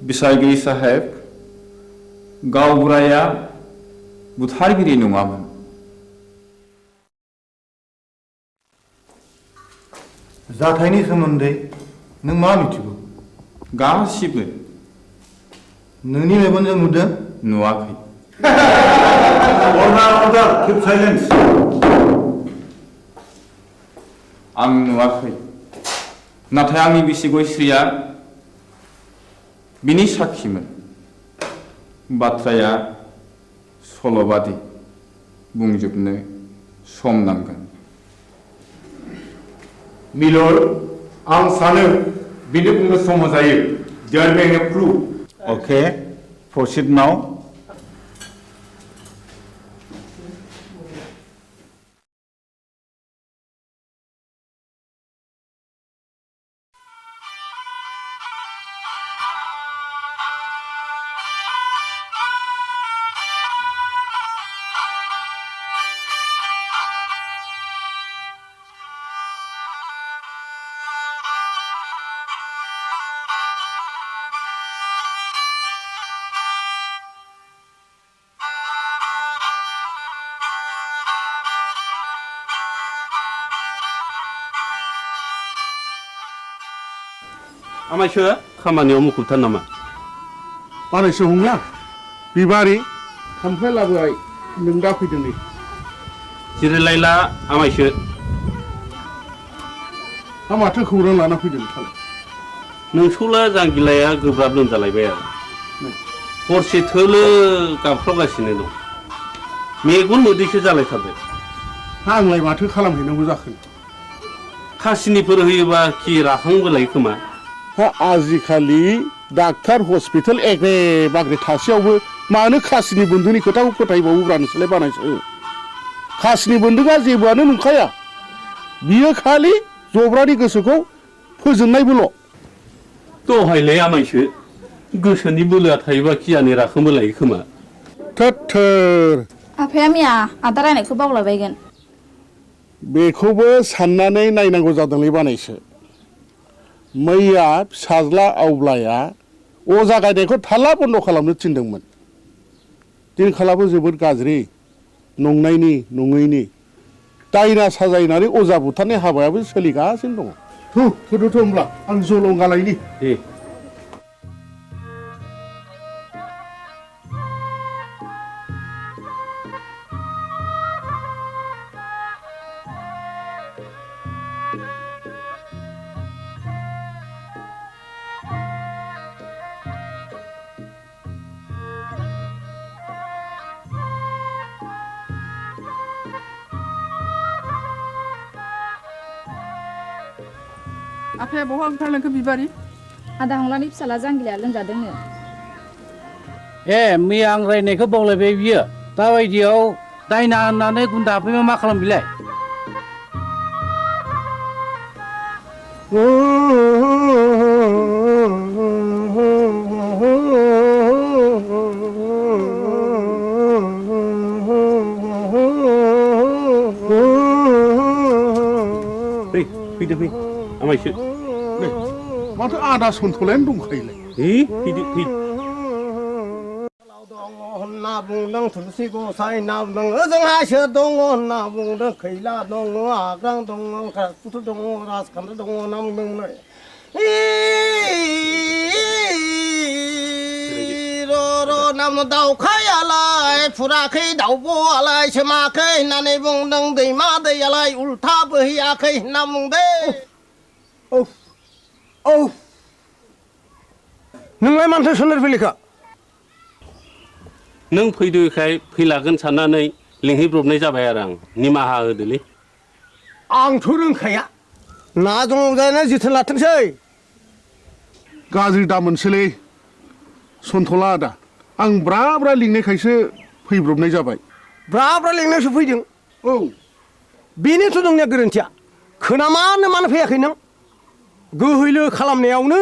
बिसायगिरि साहेब गावबुराया बुथारगिरि नङामोन जाथायनि सोमोन्दै नों मा मिथिगौ गासिबो नोंनि मेगनजों नुदों नुवाखै अर्डार कीप साइलेन्स आं नुवाखै नाथाय आंनि बिसि गयस्रिया बिनि साखिमोन बाथ्राया सल'बादि बुंजोबनो सम नांगोन मिलर आं सानो बिनो बुंनो सम जायो there be a clue okay proceed now आमायसो खामानियाव मुखुबथार नामा बानायसो हंला बिबारि खामफ्लाय लाबोबाय नों दा फैदों नै जिरायलायला आमायसो हा माथो खौरां लाना फैदों नोंथां नोंसौला जांगिलाया गोब्राब लोमजालायबाय आरो हरसे थोलो गाबख्रावगासिनो दं मेगन मोदैसो जालायथारबाय आंलाय माथो खालामहैनांगौ जाखो खासिनिफोर होयोबा खि राखांबोलाय खोमा हा आजिखालि डाक्टार हस्पिटाल एग्रे बाग्रे थासेयावबो मानो खासिनि बन्दुनि खोथाखौ फोथायबावोब्रा नोंसोरलाय बानायसो खासिनि बन्दुआ जेबोआनो नंखाया बियो खालि जब्रानि गोसोखौ फोजोननायबोल' दहायलाय आमायसो गोसोनि बोलोआ थायोबा खियानो राखांबोलायो खोमा थोर आफाया मिया आदा रायनायखौ बावलायबायगोन बेखौबो साननानै नायनांगौ जादोंलै बानायसो मैया फिसाज्ला आवब्लाया अजा गायनायखौ थाल्ला बन्द' खालामनो थिनदोंमोन दिनखालाबो जोबोद गाज्रि नंनायनि नङैनि दायना साजायनानै अजा बुथारनाय हाबायाबो सोलिगासिनो दङ थुदोथ' होमब्ला आं जलंगालायनि दे आफाया बहा ओंखारलांखो बिबारि आदा हंलानि फिसाला जांगिलाया लोमजादोंनो ए मैया आं रायनायखौ बावलायबाय बियो दाबायदियाव दायना होननानै गुन्दा हाबफैबा मा खालाम बिलाय फैदो फै आमायसो माथो आदा सन्थलायानो दंखायोलाय फैदो फै होनना बुंदों थुलसि गसाइ ना बुंदों ओजोंहायसो दङ होनना बुंदों खैला दङ आग्रां दङ राजपुत दङ राजखान्थि दङ होनना बुंदों नाम दाउखायालाय फुराखै दाउब'आलाय सोमाखै होननानै बुंदों दैमा दैयालाय उल्था बोहैयाखै होनना बुंदों नोंलाय मानोथो सोनार फैलिखा नों फैदोखाय फैलागोन साननानै लिंहैब्रबनाय जाबाय आरो आं निमाहा होदोलै आंथ' रोंखाया ना दङ जायना जोथोन लाथोंसै गाज्रि दामोनसोलै सन्थला आदा आं ब्रा ब्रा लिंनायखायसो फैब्रबनाय जाबाय ब्रा ब्रा लिंनायसो फैदों औ बेनोथ' नोंनिया गोरोन्थिया खोनामानो मानो फैयाखै नों गोहैलो खालामनायावनो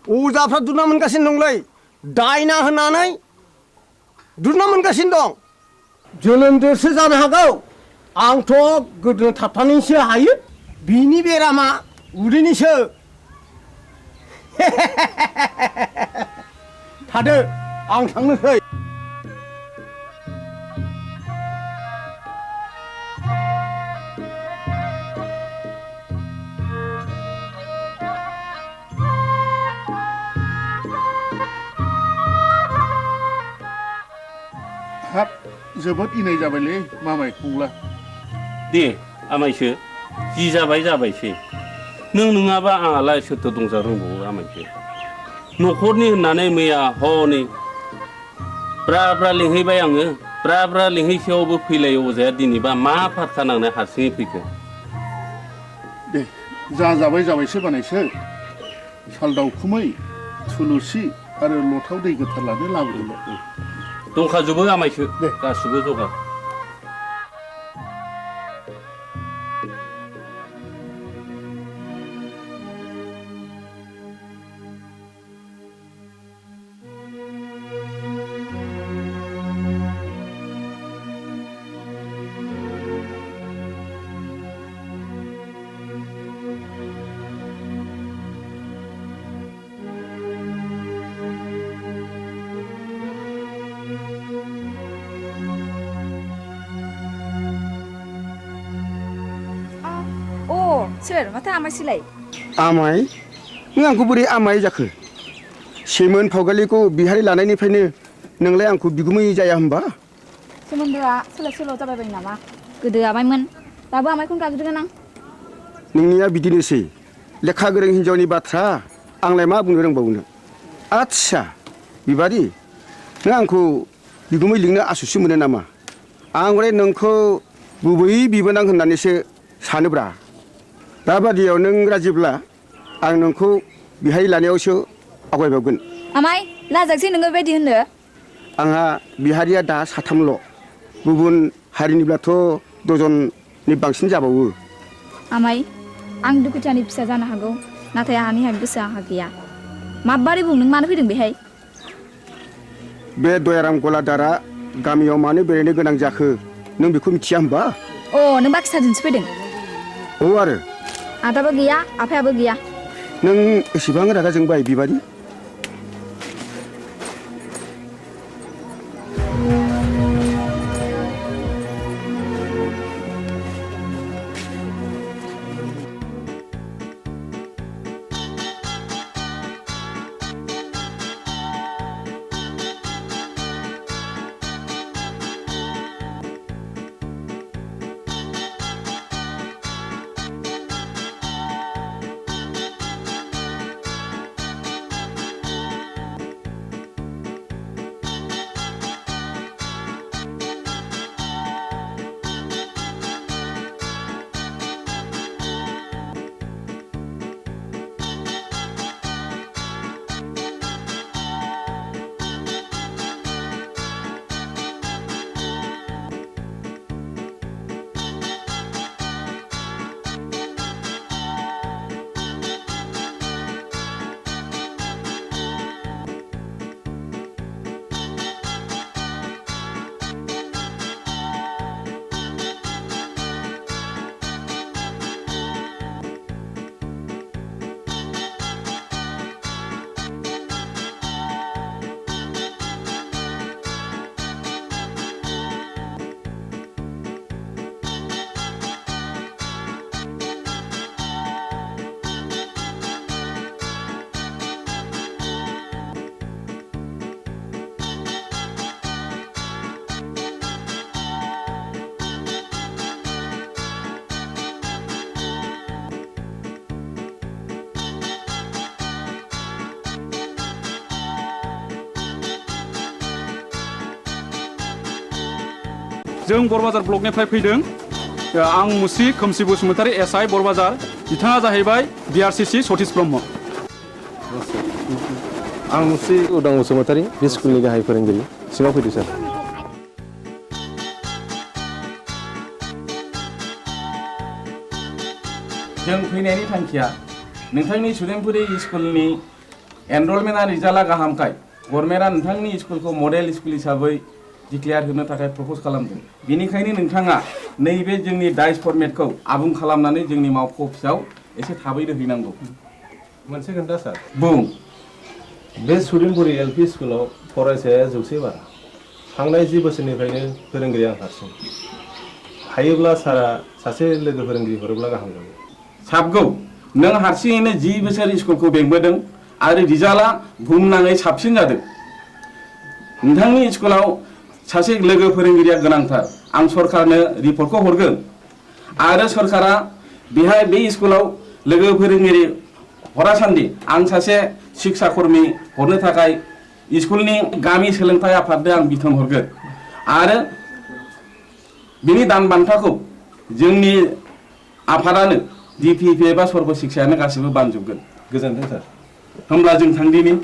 अजाफ्रा दुना मोनगासिनो दंलै दायना होननानै दुना मोनगासिनो दं जोनोमदेरसो जानो हागौ आंथ' गोदोनो थाबथानानैसो हायो बिनि बेरामा उदैनिसो थादो आं थांनोसै हाब जोबोद इनाय जाबायलै मामाय फंला दे आमायसो जि जाबाय जाबायसै नों नङाबा आंहालाय सोरथो दंजा रोंबावो आमायसो न'खरनि होननानै मैया हनै ब्रा ब्रा लिंहैबाय आङो ब्रा ब्रा लिंहैसेयावबो फैलाय अजाया दिनैबा मा फारखा नांनाय हारसिङै फैखो दे जा जाबाय जाबायसो बानायसो साल दाउखुमै थुलुसि आरो लथाव दै गोथार लानो लाबोदोंल' दंखाजोबो आमायसो गासिबो जगार सोर माथो आमायसोलाय आमाय नों आंखौ बोरै आमाय जाखो सेमोन फावगालिखौ बिहारि लानायनिफ्रायनो नोंलाय आंखौ बिगुमै जाया होनबा सोमोन्दोआ सोलाय सोल' जाबाय नामा गोदो आमायमोन दाबो आमायखौनो गाबज्रिगोन आं नोंनिया बिदिनोसै लेखा गोरों हिन्जावनि बाथ्रा आंलाय मा बुंनो रोंबावनो आच्छा बिबारि नों आंखौ बिगुमै लिंनो आसुसि मोनो नामा आं हले नोंखौ गुबै बिबोनां होननानैसो सानोब्रा दाबादियाव नों राजिब्ला आं नोंखौ बिहाय लानायावसो आवगायबावगोन आमाय लाजाकसै नोङो बेबायदि होननो आंहा बिहारिया दा साथामल' गुबुन हारिनिब्लाथ' दजननि बांसिन जाबावो आमाय आं दुखुथियानि फिसा जानो हागौ नाथाय आंहानि गोसोआ आंहा गैया माबारै बुं नों मानो फैदों बेहाय बे दयाराम गलादारा गामियाव मानो बेरायनो गोनां जाखो नों बेखौ मिथिया होनबा अ नों बाखिसाजोंसो फैदों औ आरो आदाबो गैया आफायाबो गैया नों एसेबां रागा जोंबाय बिबारि जों बरबाजार ब्लकनिफ्राय फैदों आं मुस्रि खोमसि बसुमतारी एसआइ बरबाजार बिथाङा जाहैबाय बिआरसिसि सतीश ब्रह्म आं मुस्रि उदां बसुमतारी बे स्कुलनि गाहाय फोरोंगिरि सिङाव फैदो सार जों फैनायनि थांखिया नोंथांनि सुदेमपुरि स्कुलनि एनरलमेन्टआ रिजाल्टआ गाहामखाय गभर्नमेन्टआ नोंथांनि स्कुलखौ मडेल स्कुल हिसाबै डिक्लेयार होनो थाखाय प्रप'ज खालामदों बेनिखायनो नोंथाङा नैबे जोंनि डाइस फर्मेटखौ आबुं खालामनानै जोंनि मावख' अफिसाव एसे थाबैनो हैनांगौ मोनसे खोन्था सार बुं बे सुदेमपुरि एलपि स्कुलाव फरायसाया 100 बारा थांनाय 10 बोसोरनिफ्रायनो फोरोंगिरि आं हारसिं हायोब्ला सारा सासे लोगो फोरोंगिरि हरोब्ला गाहाम जागौ साबगौ नों हारसिङैनो 10 बोसोर स्कुलखौ बेंबोदों आरो रिजाल्टआ बुहुमनाङै साबसिन जादों नोंथांनि स्कुलाव सासे लोगो फोरोंगिरिया गोनांथार आं सरकारनो रिपर्टखौ हरगोन आरो सरकारा बेहाय बे स्कुलाव लोगो फोरोंगिरि हरासान्दि आं सासे शिक्षा कर्मी हरनो थाखाय स्कुलनि गामि सोलोंथाय आफादनो आं बिथोन हरगोन आरो बिनि दान बान्थाखौ जोंनि आफादानो डिपिपि एबा सर्ब शिक्षायानो गासिबो बानजोबगोन गोजोन्थों सार होमब्ला जों थांदिनि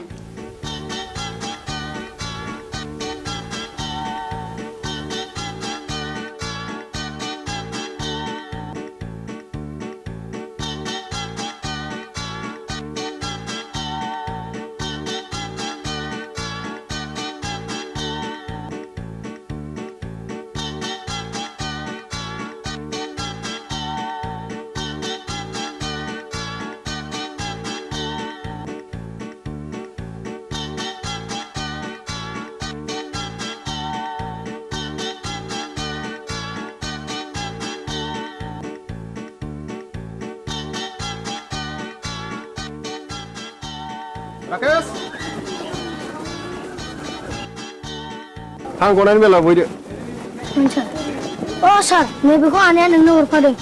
राकेश थां गनायनि बेलायाव बयदो अ सार नैबेखौ आनैया नोंनो हरफादों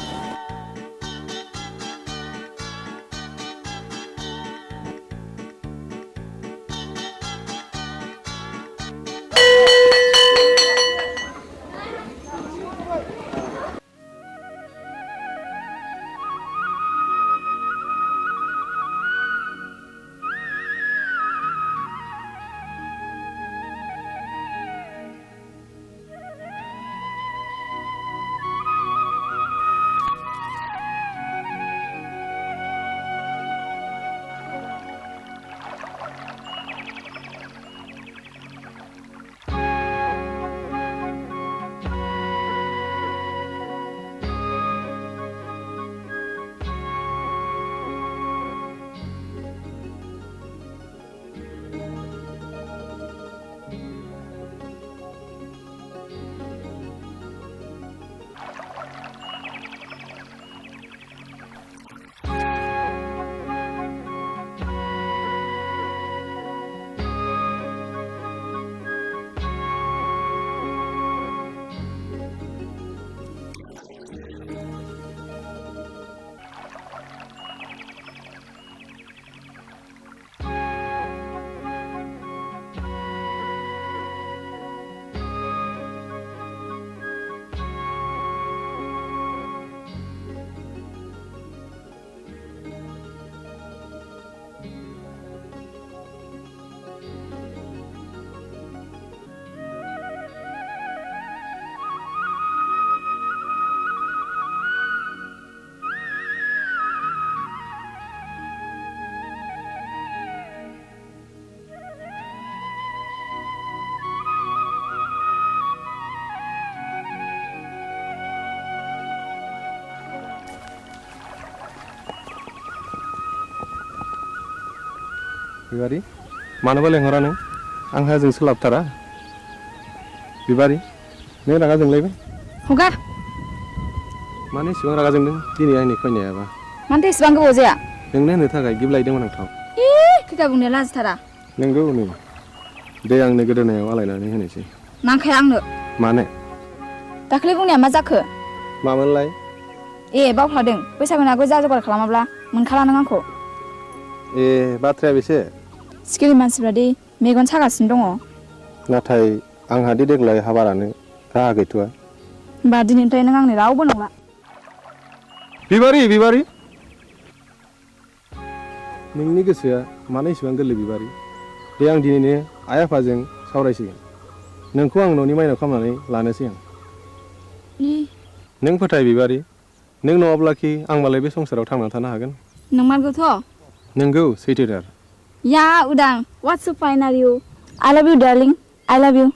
बिबारी मानोबा लेंहरा नों आंहा जों सोलाबथारा बिबारी नों रागा जोंलायबाय हगार मानो इसेबां रागा जोंदों दिनै आंनि फैनायाबा मानोथो इसेबां गोबाव जाया नोंनो होनो थाखाय गिफ्ट लायदोंमोन आं थाव खैथा बुंनाया लाजिथारा नंगौ नै दे आंनो गोदोनायाव आलायनानै होनोसै नांखाया आंनो मानो दाखालि बुंनाया मा जाखो मामोनलाय ए बावफ्लादों बैसागुनि आगोल जा जगार खालामाब्ला मोनखाला नों आंखौ ए बाथ्राया बेसे सिखिरि मानसिफ्रा दि मेगन सागासिनो दङ नाथाय आंहा दि देग्लाय हाबा लानो राहा गैथ'आ होमबा दिनैनिफ्राय नों आंनि रावबो नंला बिबारि नोंनि गोसोआ मानो इसेबां गोरलै बिबारि दे आं दिनैनो आइ आफाजों सावरायसिगोन नोंखौ आं न'नि माइनाव खालामनानै लानोसै आं नों फोथाय बिबारि नों नङाब्लाखि आं मालाय बे संसाराव थांना थानो हागोन नंमारगौथ' नोंगौ सैथोथार या उदां what's so fine are you I love you darling I love you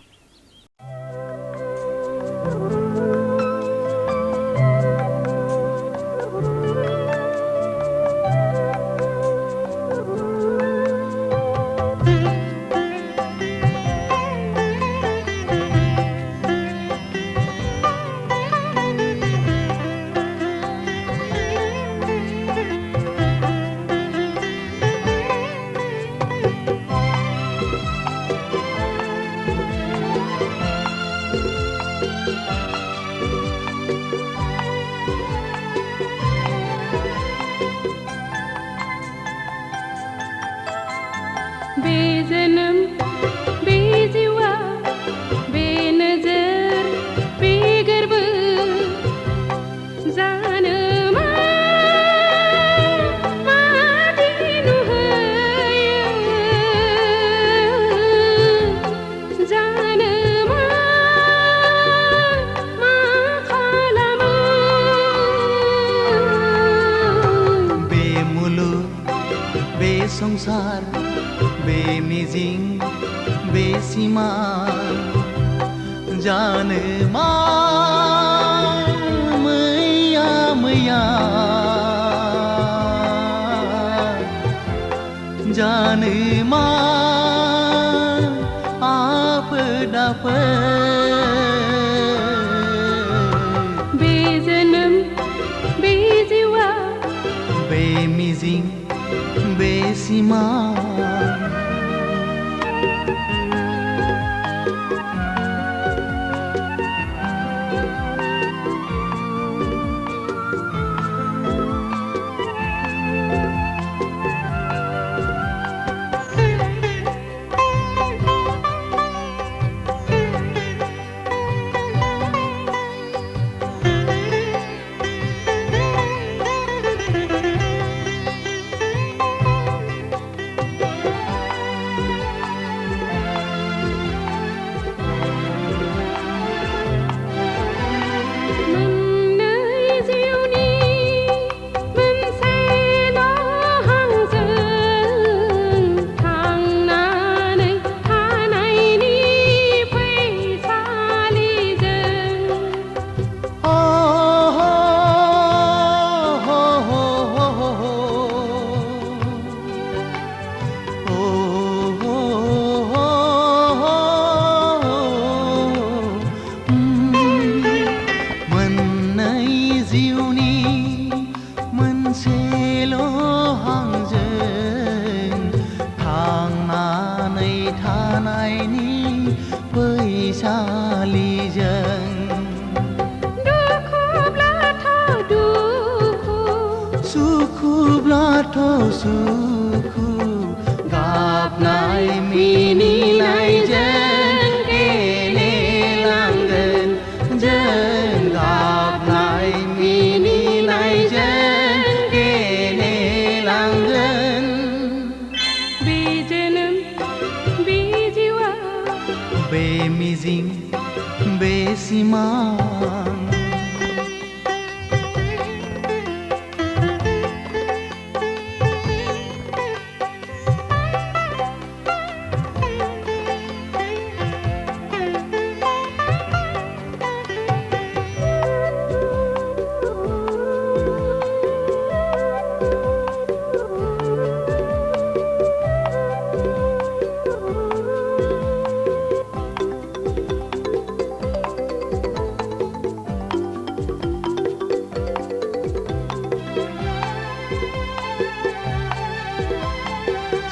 संसार बे मिजिं बे सिमा जानो मा मैया मैया जानो मा आफोद बे जोनोम बे जिउआ बे मिजिं बे सिमा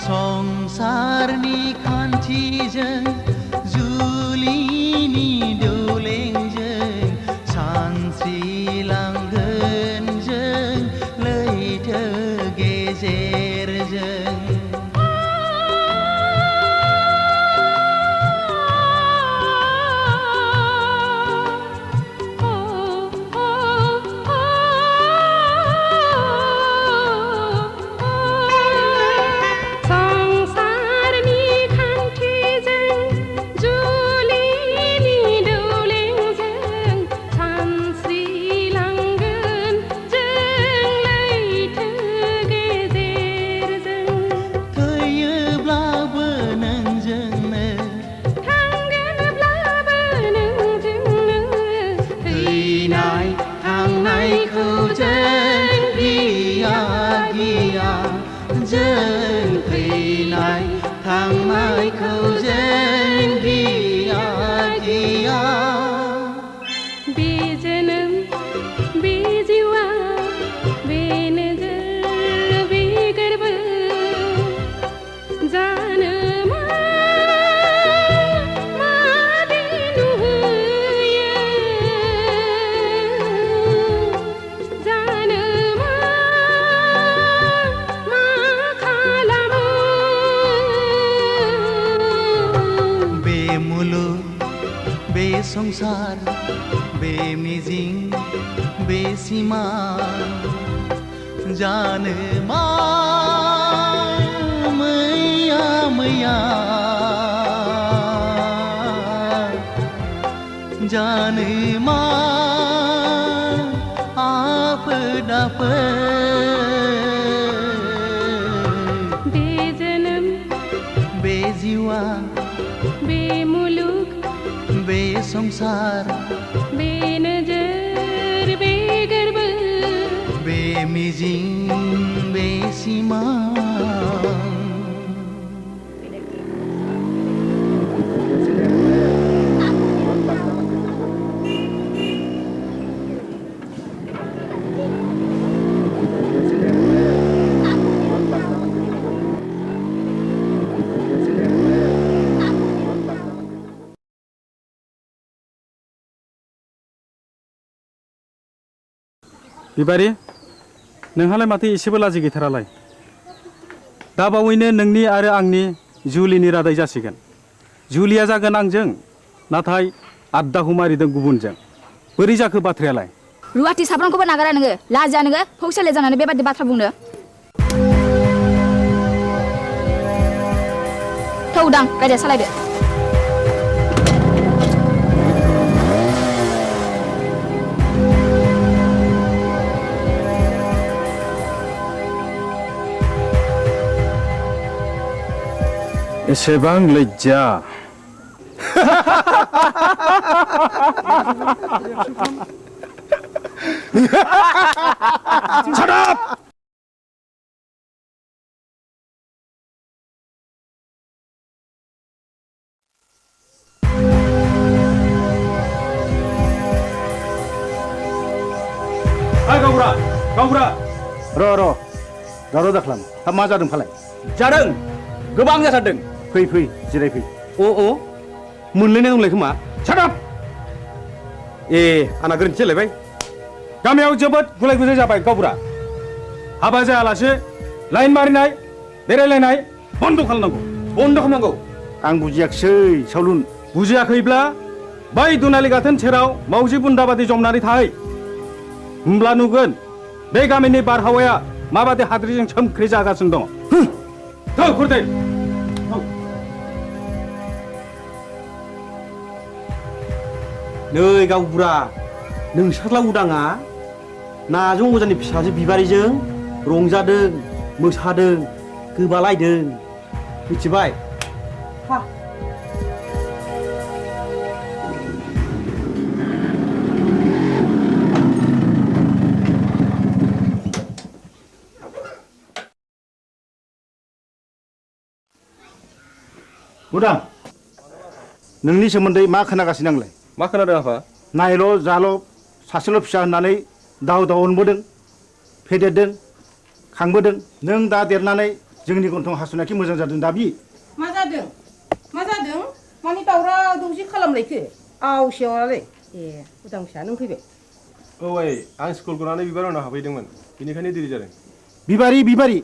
संसारनि खान्थिजों जुलिनि दौलेंजों सानस्रिलांगोन जों लैथो गेजेरजों थांनायखौ जों गिया गिया बे जोनोम बे जिउआ बे नोगोर बे गोरबो जानो मादि नुहोयो जानो मा खालामो बे मुलुग बे संसार बे मिजिं बे सिमा जानो मा मैया मैया जानो मा आफोद आफोद बे जोनोम बे जिउआ बे मुलुग बे संसार बे नोजोर बे गोरबो बे मिजिं बे सिमा बिबारि नोंहालाय माथो एसेबो लाजि गैथारालाय दा बावैनो नोंनि आरो आंनि जुलिनि रादाय जासिगोन जुलिया जागोन आंजों नाथाय आद्दाखौ मारिदों गुबुनजों बोरै जाखो बाथ्रायालाय रुवाथि साब्रांखौबो नागारा नोङो लाजिया नोङो फौसाले जानानै बेबादि बाथ्रा बुंनो थौ दां गारिया सालायदो एसेबां लज्जा Shut up! Hai गावबुरा गावबुरा र' दावराव दाख्लाम हा मा जादों फालाय जादों गोबां जाथारदों फै फै जिरायफै अ मोनलायनाय दंलाय खोमा Shut up! ए आंना गोरोन्थि जालायबाय गामियाव जोबोद गुलाय गुजाय जाबाय गावबुरा हाबा जायालासे लाइन मारिनाय बेरायलायनाय बन्द खालामनांगौ आं बुजियाखिसै सावलुन बुजियाखैब्ला बै दुनालि गाथोन सेराव मावजि बुन्दाबादि जमनानै थाहै होमब्ला नुगोन बे गामिनि बारहावाया माबादि हाद्रिजों सोमख्रि जागासिनो दङ थौ खुरदै नै गावबुरा नोंसोरला उदाङा नाजों अजानि फिसाजो बिबारिजों रंजादों मोसादों गोबालायदों मिथिबाय उदां नोंनि सोमोन्दै मा खोनागासिनो आंलाय मा खोनादों आफा नायल' जाल' सासेल' फिसा होननानै दाव दाव अनबोदों फेदेरदों खांबोदों नों दा देरनानै जोंनि गन्थं हासुनायखि मोजां जादों दाबि मा जादों मानि दावराव दावसि खालामलायखो आवसेवालाय ए उदां फिसा नों फैबाय औ आं स्कुल गनानै बिबार उनाव हाबहैदोंमोन बेनिखायनो देरि जादों बिबारि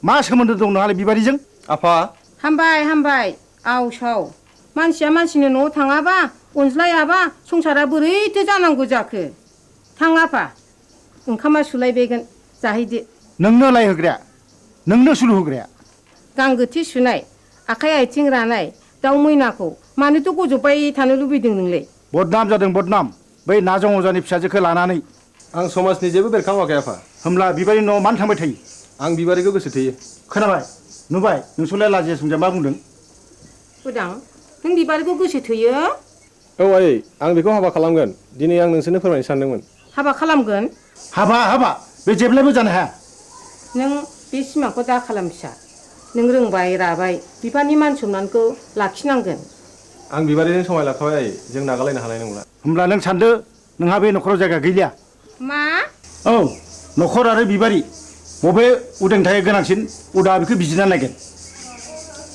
मा सोमोन्दो दं नोंहालाय बिबारिजों आफा हामबाय आवसाव मानसिया मानसिनि न'आव थाङाबा अनज्लायाबा संसारा बोरैथो जानांगौ जाखो थां आफा ओंखामा सुलायबायगोन जाहैदो नोंनो लायहोग्राया नोंनो सुलु होग्राया गांगोथि सुनाय आखाइ आथिं रानाय दाउ मैनाखौ मानोथ' गजबबाय थानो लुबैदों नोंलाय बदनाम जादों बदनाम बै नाजों अजानि फिसाजोखौ लानानै आं समाजनि जेबो बेरखाङाखै आफा होमब्ला बिबारि न'आव मानो थांबाय थायो आं बिबारिखौ गोसो थोयो खोनाबाय नुबाय नोंसोरलाय लाजिया सोंजा मा बुंदों उदां नों बिबारिखौ गोसो थोयो औ आं बेखौ हाबा खालामगोन दिनै आं नोंसोरनो फोरमायनो सानदोंमोन हाबा खालामगोन हाबा बे जेब्लायबो जानो हाया नों बे सिमांखौ दा खालाम फिसा नों रोंबाय राबाय बिफानि मान सनमानखौ लाखिनांगोन आं बिबारिजों समाय लाखाबाय आयै जों नागारलायनो हानाय नंला होमब्ला नों सानदो नोंहा बे न'खराव जायगा गैलिया मा औ न'खर आरो बिबारि बबे उदांथाया गोनांसिन उदा बेखौ बिजिरना नायगोन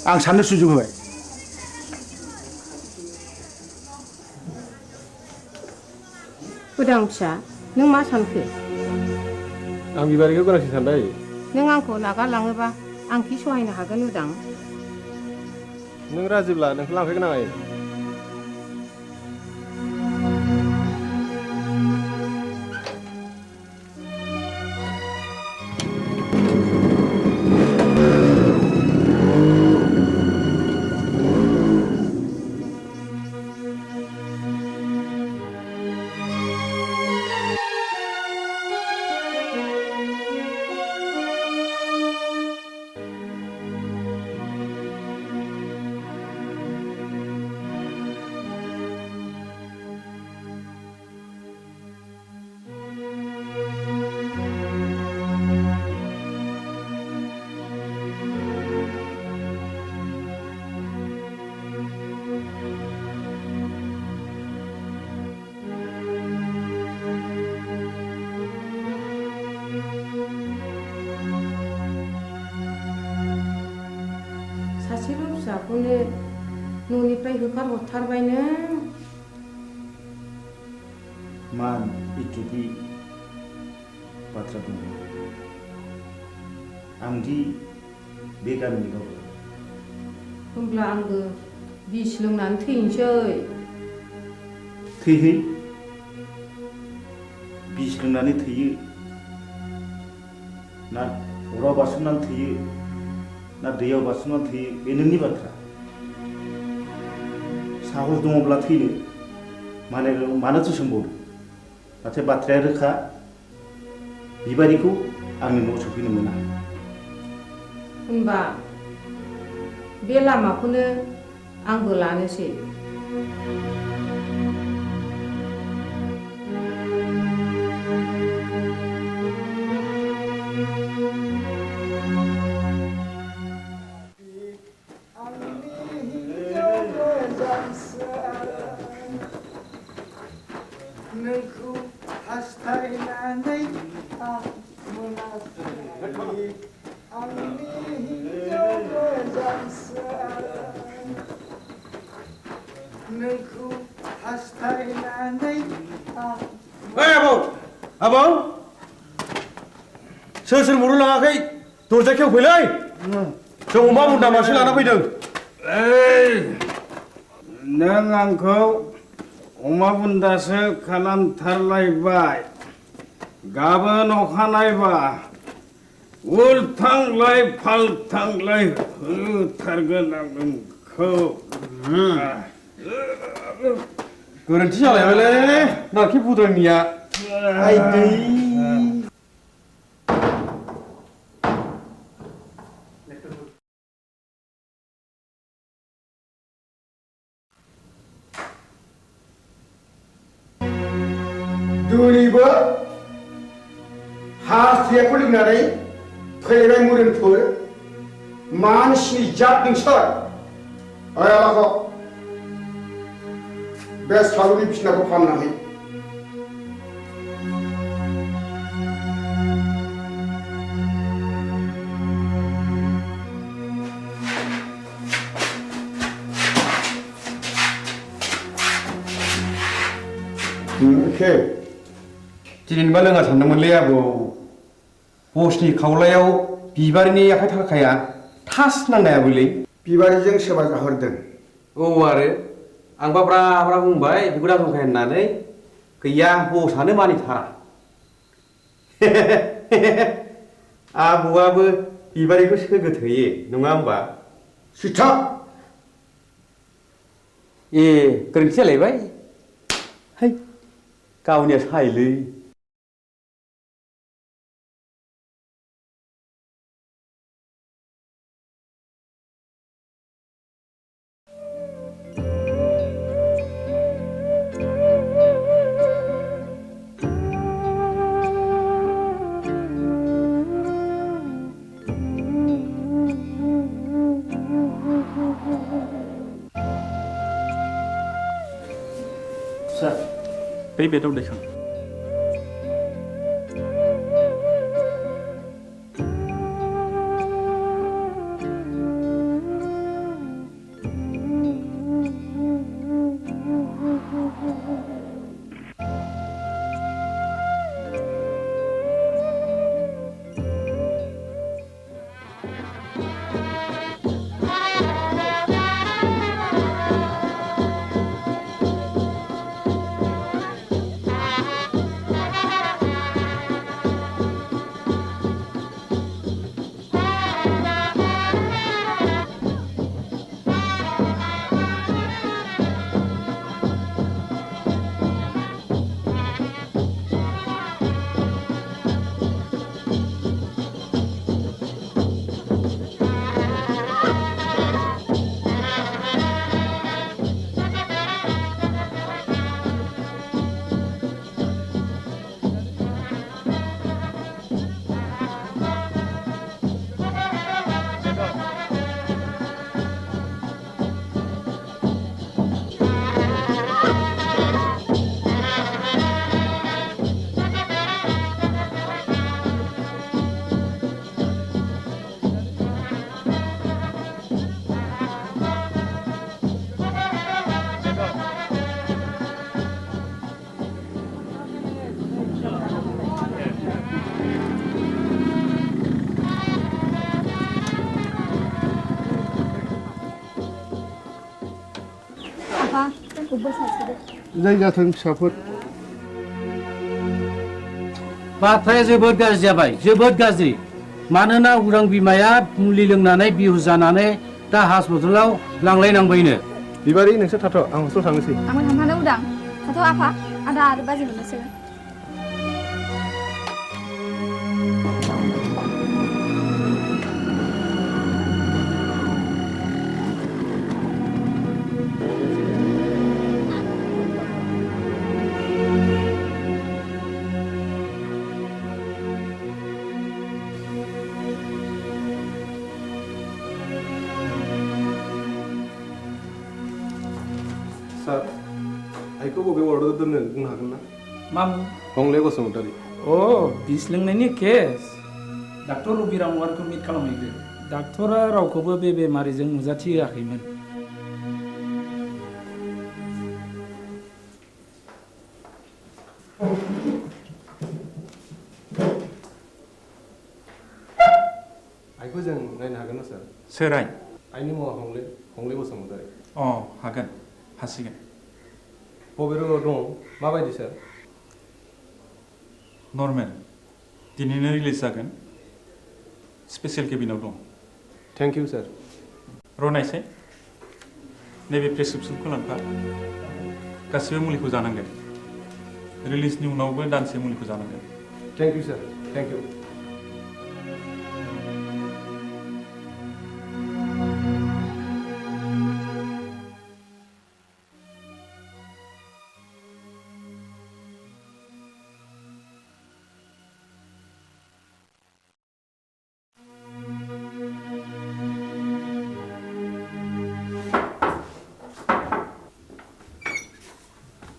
आं साननो सुजुग होबाय उदां फिसा नों मा सानखो आं बिबारिखौ गोनांसिन सानबाय नों आंखौ नागारलाङोबा आं कि सहायनो हागोन उदां नों राजिब्ला नोंखौ लांफैगोन आं आयै सासेल' फिसाखौनो न'निफ्राय होखारहरथारबाय नों मान इटुबि बाथ्रा दङ आंदि बे गामिनि रावबो होमब्ला आंबो बिस लोंनानै थैनोसै थैहै बिस लोंनानै थैयो ना अराव बारसोमनानै थैयो ना दैयाव बारसोमनानै थैयो बे नोंनि बाथ्रा साहस दङब्ला थैनो मानोथो सोंबावदो नाथाय बाथ्राया रोखा बिबारिखौ आंनि न'आव सफैनो मोना होनबा बे लामाखौनो आंबो लानोसै आबौ सोर मरु लाङाखै दरजा खेवफैलै जों अमा बुन्दा मासे लाना फैदों नों आंखौ अमा बुन्दासो खालामथारलायबाय गाबोन अखानायबा उल्थांलाय फाल्थांलाय होथारगोन आं नोंखौ गोरोन्थि जालायबायलै नाखि बुद्रायनिया आइदै दिनैबो हास्थायाखौ लोंनानै फैबाय मोदोमफोर मानसिनि जात नोंसोर आयालाखौ बे सालुनि बिसिनाखौ फाहामनानै दिनैबा लोङा सानदोंमोनलै आबौ बसनि खावलायाव बिबारिनि आखाइ थाखाया थास नांनायाबोलै बिबारिजों सोरबा जाहरदों औ आरो आंबा ब्रा ब्रा बुंबाय बेखौ दाजंखाय होननानै गैया बसआनो मानिथारा आबौआबो बिबारिखौ सोगोथोयो नङा होमबा सिथा ए गोरोन्थि जालायबाय है गावनिया सायलै सार बै बेदाव दैखां जायगाथों फिसाफोर बाथ्राया जोबोद गाज्रि जाबाय जोबोद गाज्रि मानोना उरां बिमाया मुलि लोंनानै बिहु जानानै दा हस्पिटालाव लांलायनांबायनो बिबारि नोंसोर थाथ' आं हस्टेलाव थांनोसै आंबो थांफानो उदां थाथ' आफा आदा आरो बाजै मोननोसै सार आइखौ बबे वार्डआव दोननो बुंनो हागोन ना मामु हंले बसुमतारी अ बिस लोंनायनि केस डाक्टर रबिराम वारखौ मिट खालामहैदो डाक्टरा रावखौबो बे बेमारिजों नुजाथि होआखैमोन आइखौ जों नायनो हागोन ना सार सोर आइ आइनि मुङा हंले बसुमतारी अ हागोन हासिगोन बबे रोगाव दं माबायदि सार नर्मेल दिनैनो रिलिज जागोन स्पेसियेल केबिनाव दं थेंक इउ सार रनायसाय नैबे प्रेसक्रिप्सनखौ लांफा गासिबो मुलिखौ जानांगोन रिलिजनि उनावबो दानसे मुलिखौ जानांगोन thank you sir thank you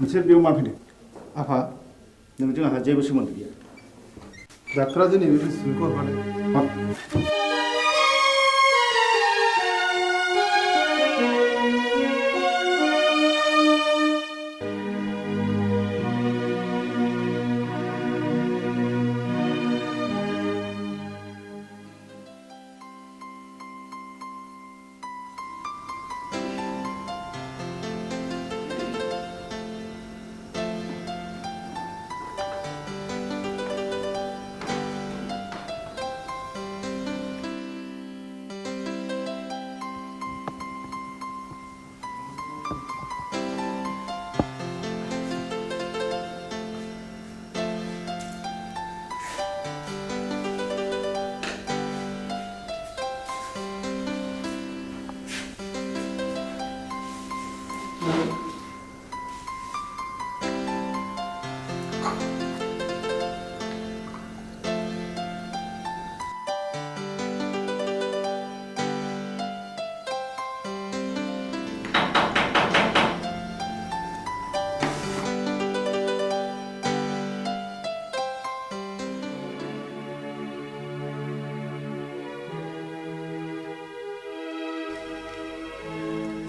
नोंसोर बेयाव मा फैदों आफा नोंजों आंहा जेबो सोमोन्दो गैया डाक्टरा दिनै बे प्रेसक्रिप्सनखौ हरफादों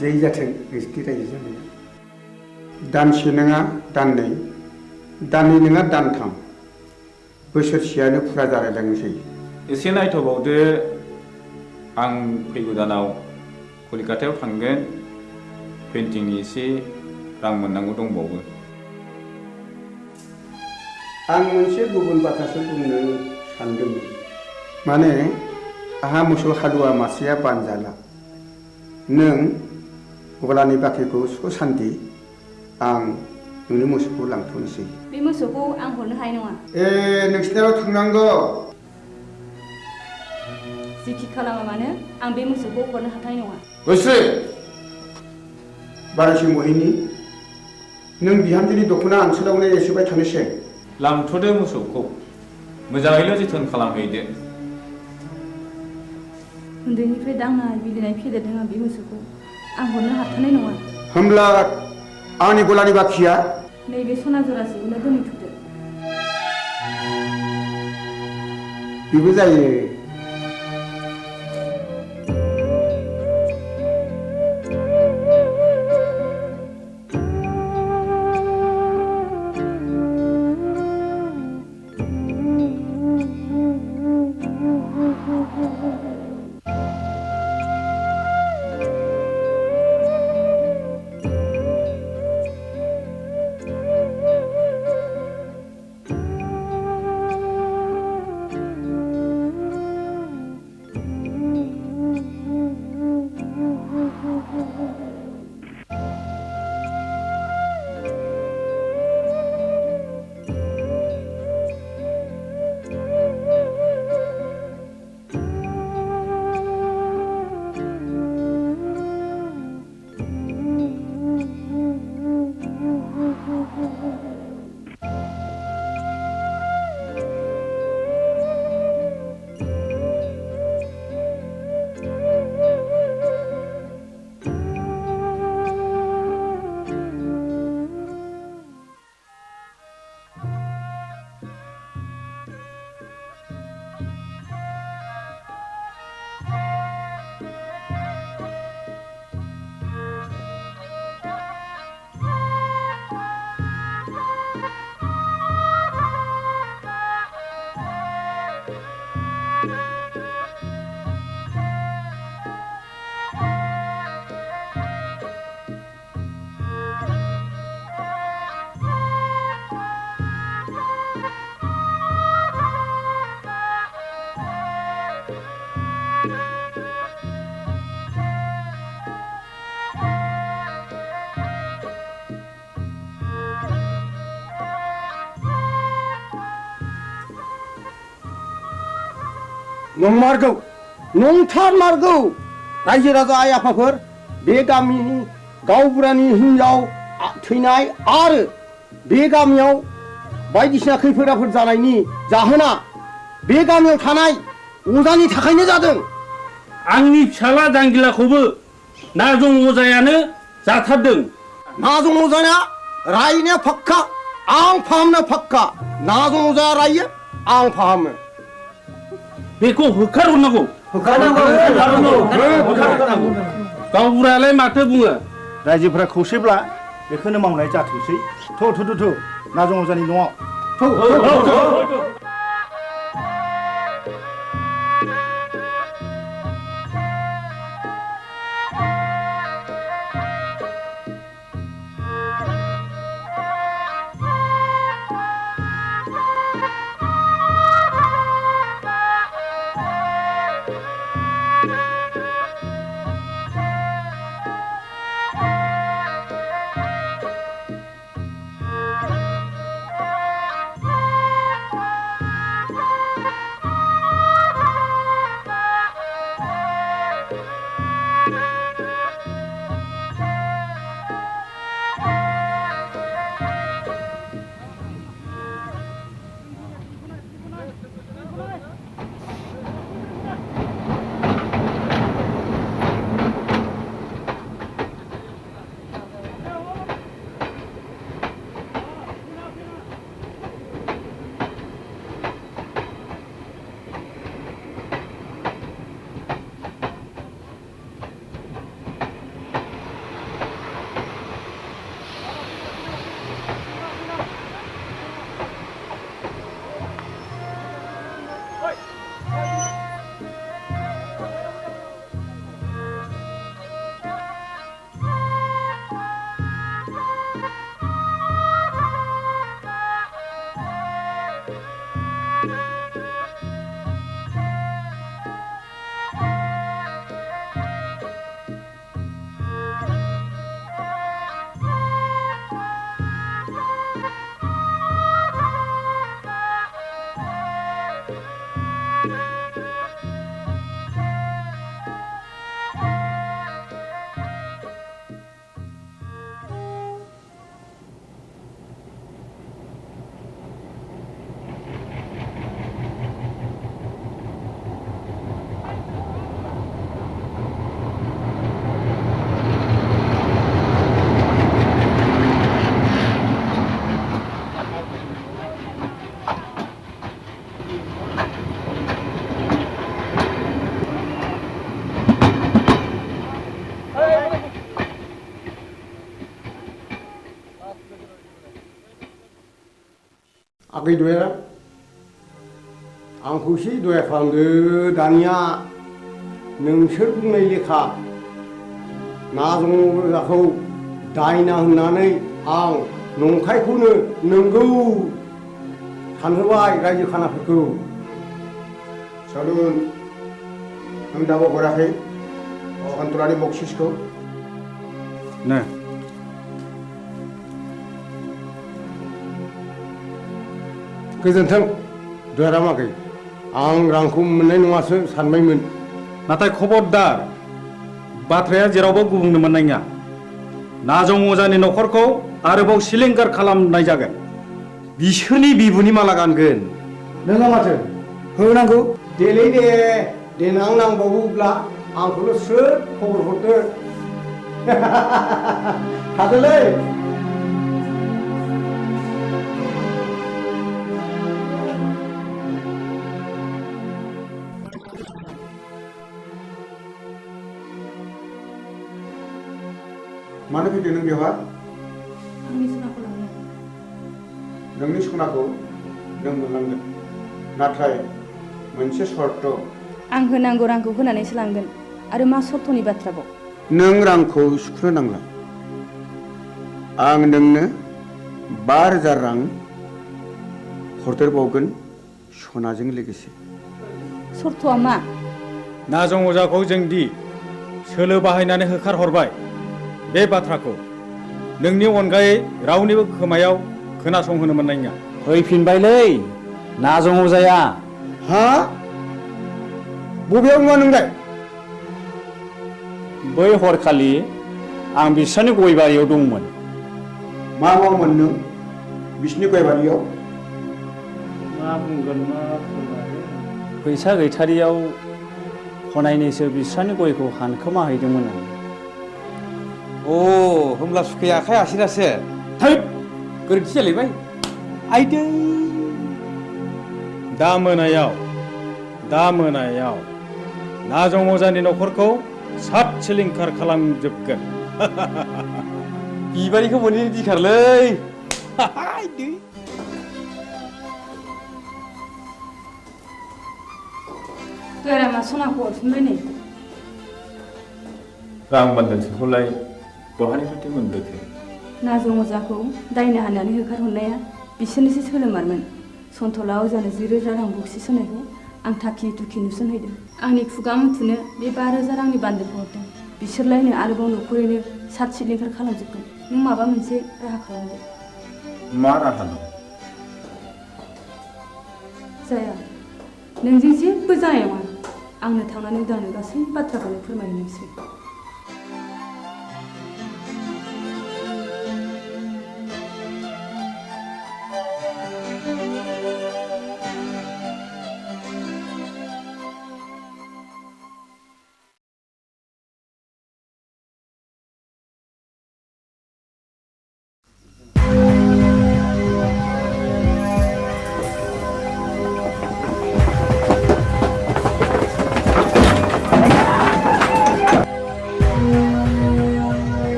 जै जाथों नोंसिनि रायजो जानाया दानसे नङा दाननै दाननै नङा दानथाम बोसोरसेयानो फुरा जालायलांनोसै एसे नायथ'बावदो आं फैगौ दानाव कलिकातायाव थांगोन पेन्टिंनि एसे रां मोननांगौ दंबावो आं मोनसे गुबुन बाथ्रासो बुंनो सानदोंमोन माने आहा मोसौ हालुवा मासेया बानजाला नों गलानि बाख्रिखौ सुख सान्ति आं नोंनि मोसौखौ लांथ'नोसै बे मोसौखौ आं हरनो हानाय नङा नोंसिनाव थांनांगौ जिखि खालामा मानो आं बे मोसौखौ हरनो हाथाय नङा गोसो बारासि महिनी नों बिहामजोनि दख'ना ओनसोलावनो एसेबाय थानोसै लांथ'दो मोसौखौ मोजाङैल' जोथोन खालामहैदो उन्दैनिफ्राय दांनाय बिलिनाय फेदेरदों आं बे मोसौखौ आं हरनो हाथारनाय नङा होमब्ला आंनि गलानि बाखिया नैबे सना जरासेखौनो दोनैथ'दो बेबो जायो नंमारगौ नंथारमारगौ रायजो राजा आइ आफाफोर बे गामिनि गावबुरानि हिनजाव थैनाय आरो बे गामियाव बायदिसिना खैफोद आफोद जानायनि जाहोना बे गामियाव थानाय अजानि थाखायनो जादों आंनि फिसाला जांगिलाखौबो नाजं अजायानो जाथारदों नाजं अजाया रायनाया फाक्का आं फाहामनो फाक्का नाजं अजाया रायो आं फाहामो बेखौ होखारहरनांगौ गावबुरायालाय माथो बुङो रायजोफोरा खौसेब्ला बेखौनो मावनाय जाथोंसै थ' नाजं अजानि न'आव आगै दया आंखौ एसे दया खालामदो दानिया नोंसोर बुंनाय लेखा नाजंजाखौ दायना होननानै आं नंखायखौनो नंगौ सानहोबाय रायजो खानाफोरखौ सादुन आं दाबो हराखै खान्थरानि बक्सिसखौ नो गोजोन्थों दयारामाखै आं रांखौ मोननाय नङासो सानबायमोन नाथाय खबरदार बाथ्राया जेरावबो गुबुंनो मोननाय नङा नाजं अजानि न'खरखौ आरोबाव सिलिंखार खालामनाय जागोन बिसोरनि बिबुनि माला गानगोन नोंहा माथो होनांगौ देलै दे देनां नांबावोब्ला आंखौल' स्रोद खबर हरदो थादोलै मानो फैदों नों बेवहाय आंनि सनाखौ लांनो नोंनि सनाखौ नों मोनलांगोन नाथाय मोनसे सर्त आं होनांगौ रांखौ होनानैसो लांगोन आरो मा सर्तनि बाथ्राबाव नों रांखौ सुख'नो नांला आं नोंनो 5,000 रां हरदेरबावगोन सनाजों लोगोसे सर्तआ मा नाजं अजाखौ जोंदि सोलो बाहायनानै होखारहरबाय बे बाथ्राखौ नोंनि अनगायै रावनिबो खोमायाव खोनासंहोनो मोननाय नङा फैफिनबायलै नाजं अजाया हा बबेयाव नङा नोंलाय बै हरखालि आं बिसोरनि गय बारियाव दंमोन मा मावोमोन नों बिसिनि गय बारियाव मा बुंगोन मा फैसा गैथारियाव हनायनैसो बिस्रानि गयखौ हानखोमा हैदोंमोन आं अ होमब्ला सुखाया आखाइ आसिरासो थै गोरोन्थि जालायबाय आइदै दा मोनायाव नाजं अजानि न'खरखौ सात सिलिंखार खालामजोबगोन बिबारिखौ मोनैनि दिखारलै दयारामा सनाखौ हरफिनबाय नै रां बान्दानसेखौलाय बहानिफ्रायथो मोनबोखो नाजं अजाखौ दायना होनानै होखारहरनाया बिसोरनिसो सोलोमारमोन सन्थला अजानो 10,000 रां बक्सिस होनायखौ आं थाखि दुखि नुसनहैदों आंनि खुगा मुथुनो बे 5,000 रांनि बान्दोखौ हरदों बिसोरलायनो आरोबाव न'खरैनो सात सिलिंखार खालामजोबगोन नों माबा मोनसे राहा खालामदो मा राहा दं जाया नोंजों जेबो जानाय नङा आंनो थांनानै उदांनो गासै बाथ्राखौनो फोरमायनोसै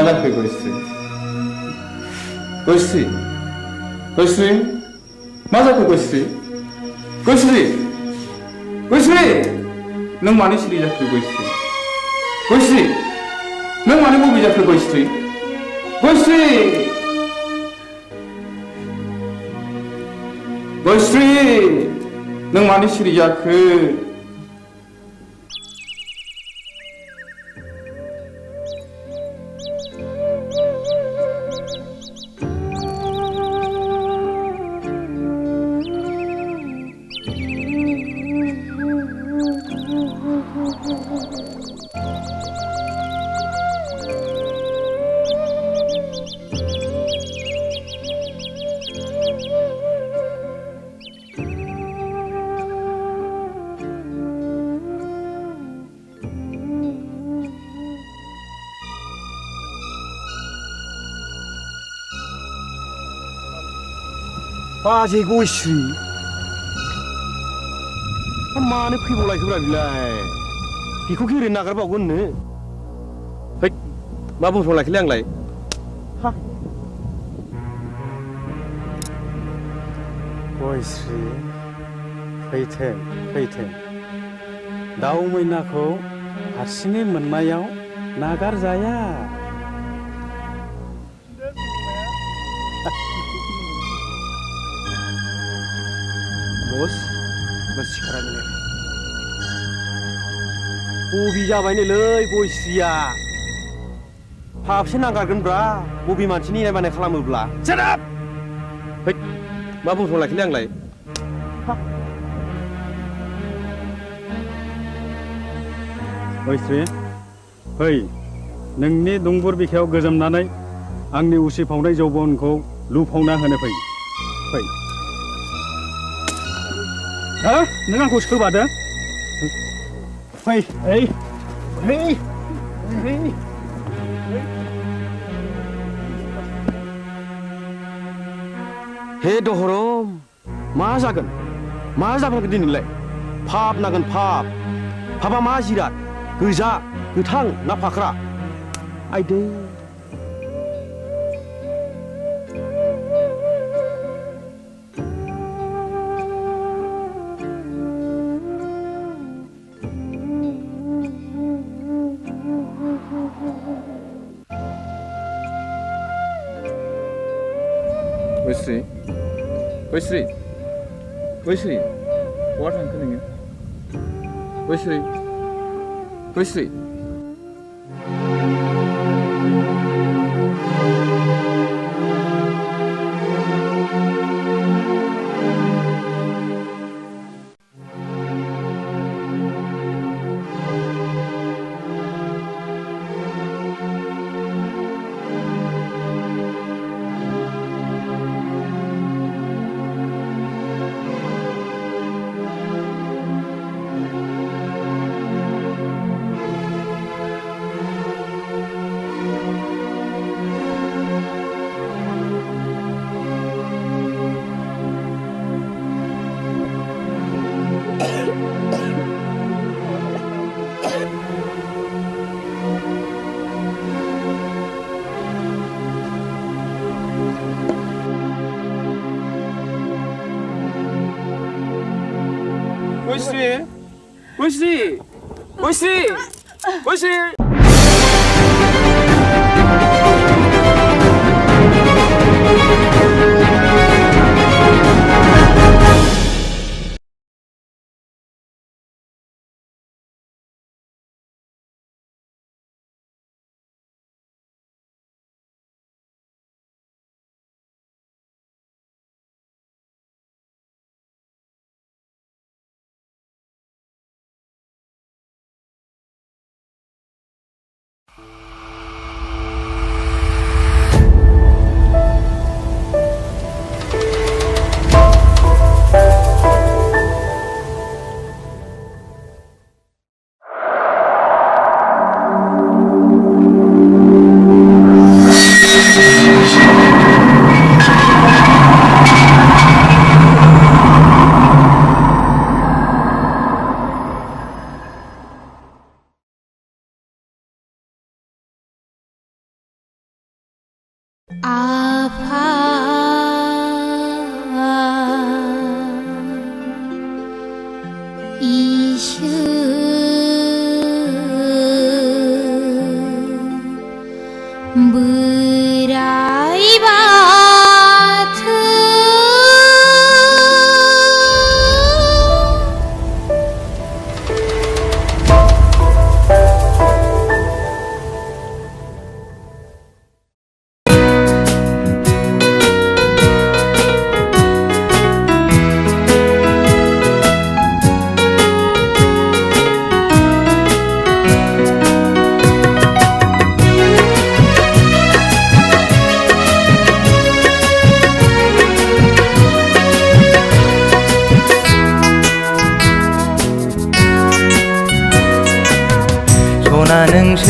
मा जाखो गयस्रि गयस्रि गयस्रि मा जाखो गयस्रि गयस्रि गयस्रि नों मानो सिरि जाखो गयस्रि गयस्रि नों मानो बबे जाखो गयस्रि गयस्रि गयस्रि नों मानो सिरि जाखो बाजै गयस्रि मानो फैबावलायखोब्रा बिलाय बेखौ ओरैनो नागारबावगोननो है मा बुंफ्रांलायखोलै आंलाय गयस्रि फैथों दाउ मैनाखौ हारसिङै मोननायाव नागारजाया बस सिखारा मिलायबाय बबे जाबायनोलै गयस्रिया फाबसे नांगारगोनब्रा बबे मानसिनि इनाय बानाय खालामोब्ला जानाब है मा बुंफ्रांलायखोलै आंलाय गयस्रि फै नोंनि दुंबुर बिखायाव गोजोमनानै आंनि उसिफावनाय जौबनखौ लुफावना होनो फै हो नों आंखौ सोबादों फै हे दहरम मा जागोन मा जागोन दिनैलाय फाब नागोन फाबा मा जिराद गोजा गोथां ना फाख्रा आइदै गयस्रि बहा थांखो नोङो गयस्रि गयस्रि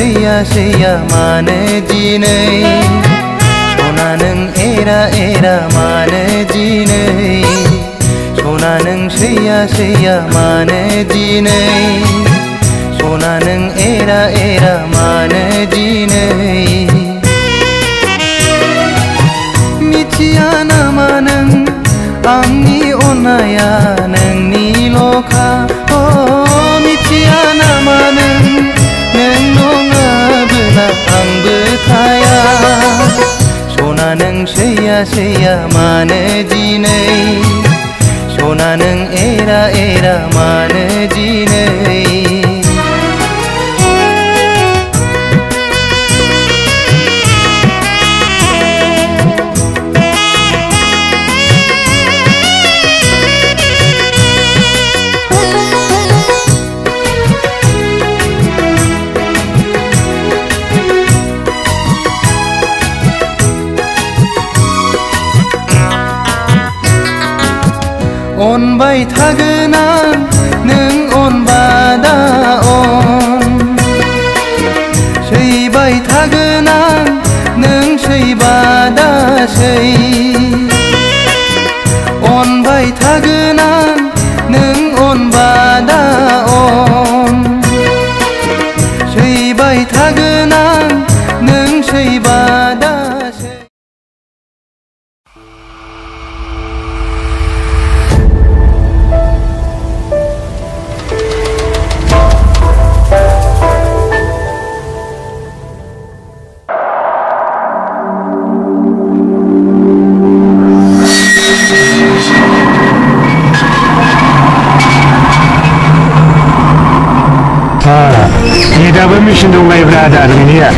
सैया सैया मानो दिनै सना नों एरा एरा मानो दिनै सना नों सैया सैया मानो दिनै सना नों एरा एरा मानो दिनै मिथिया नामा नों आंनि अननाया नोंनिल'खा मिथिया नामा नों नङाबोला आंबो थाया सना नों सैया सैया मानो दिनै सना नों एरा एरा मानो दिनै अनबाय थागोन आं नों अनबादा अन सैबाय थागोन आं नों सैबादा सै अनबाय थागोन आं नों अनबादा अन सैबाय थागोन आं नों सैबादा सै दाबो मेचिन दंलायब्रा आदा नोंनिया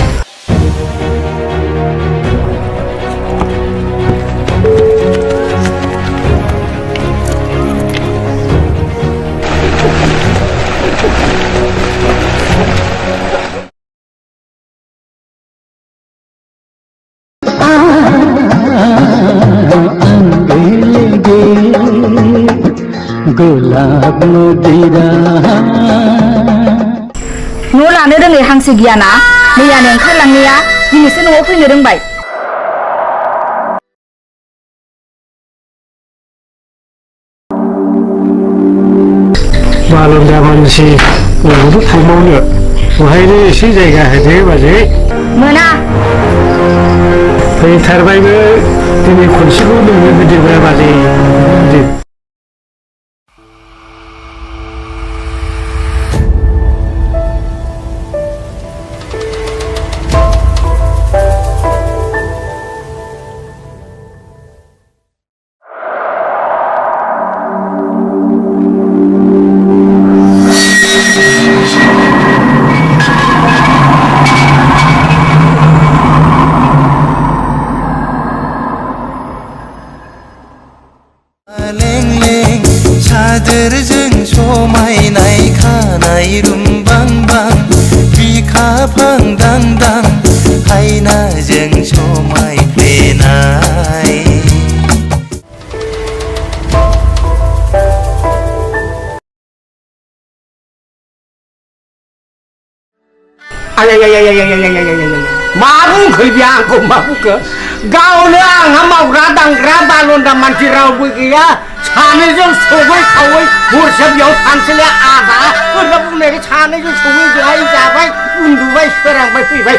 गलाब नदीरा न' लानो रोङै हांसो गियाना मैयानो ओंखारलांनाया दिनैसो न'आव फैनो रोंबाय बालन्दा मानसि न'आवथ' थांबावनो बहायनो एसे जायगा होदो बाजै मोना फैथारबायबो दिनै खनसेखौ नोंनो होदोब्रा बाजै होदो सादोरजों समायनाय खानाय रुमबांबां बिखाफां दांदां हायनाजों समायफ्लेनाय मा बुंखो बे आंखौ मा बुंखो गावनो आंहा मावग्रा दांग्रा बालन्दा मानसि रावबो गैया सानैजों सङै खावै हरसे बेयाव थानोसैलाय आदा ओरैनो बुंनायखाय सानैजों सङै जायै जाबाय उन्दुबाय सोरांबाय फैबाय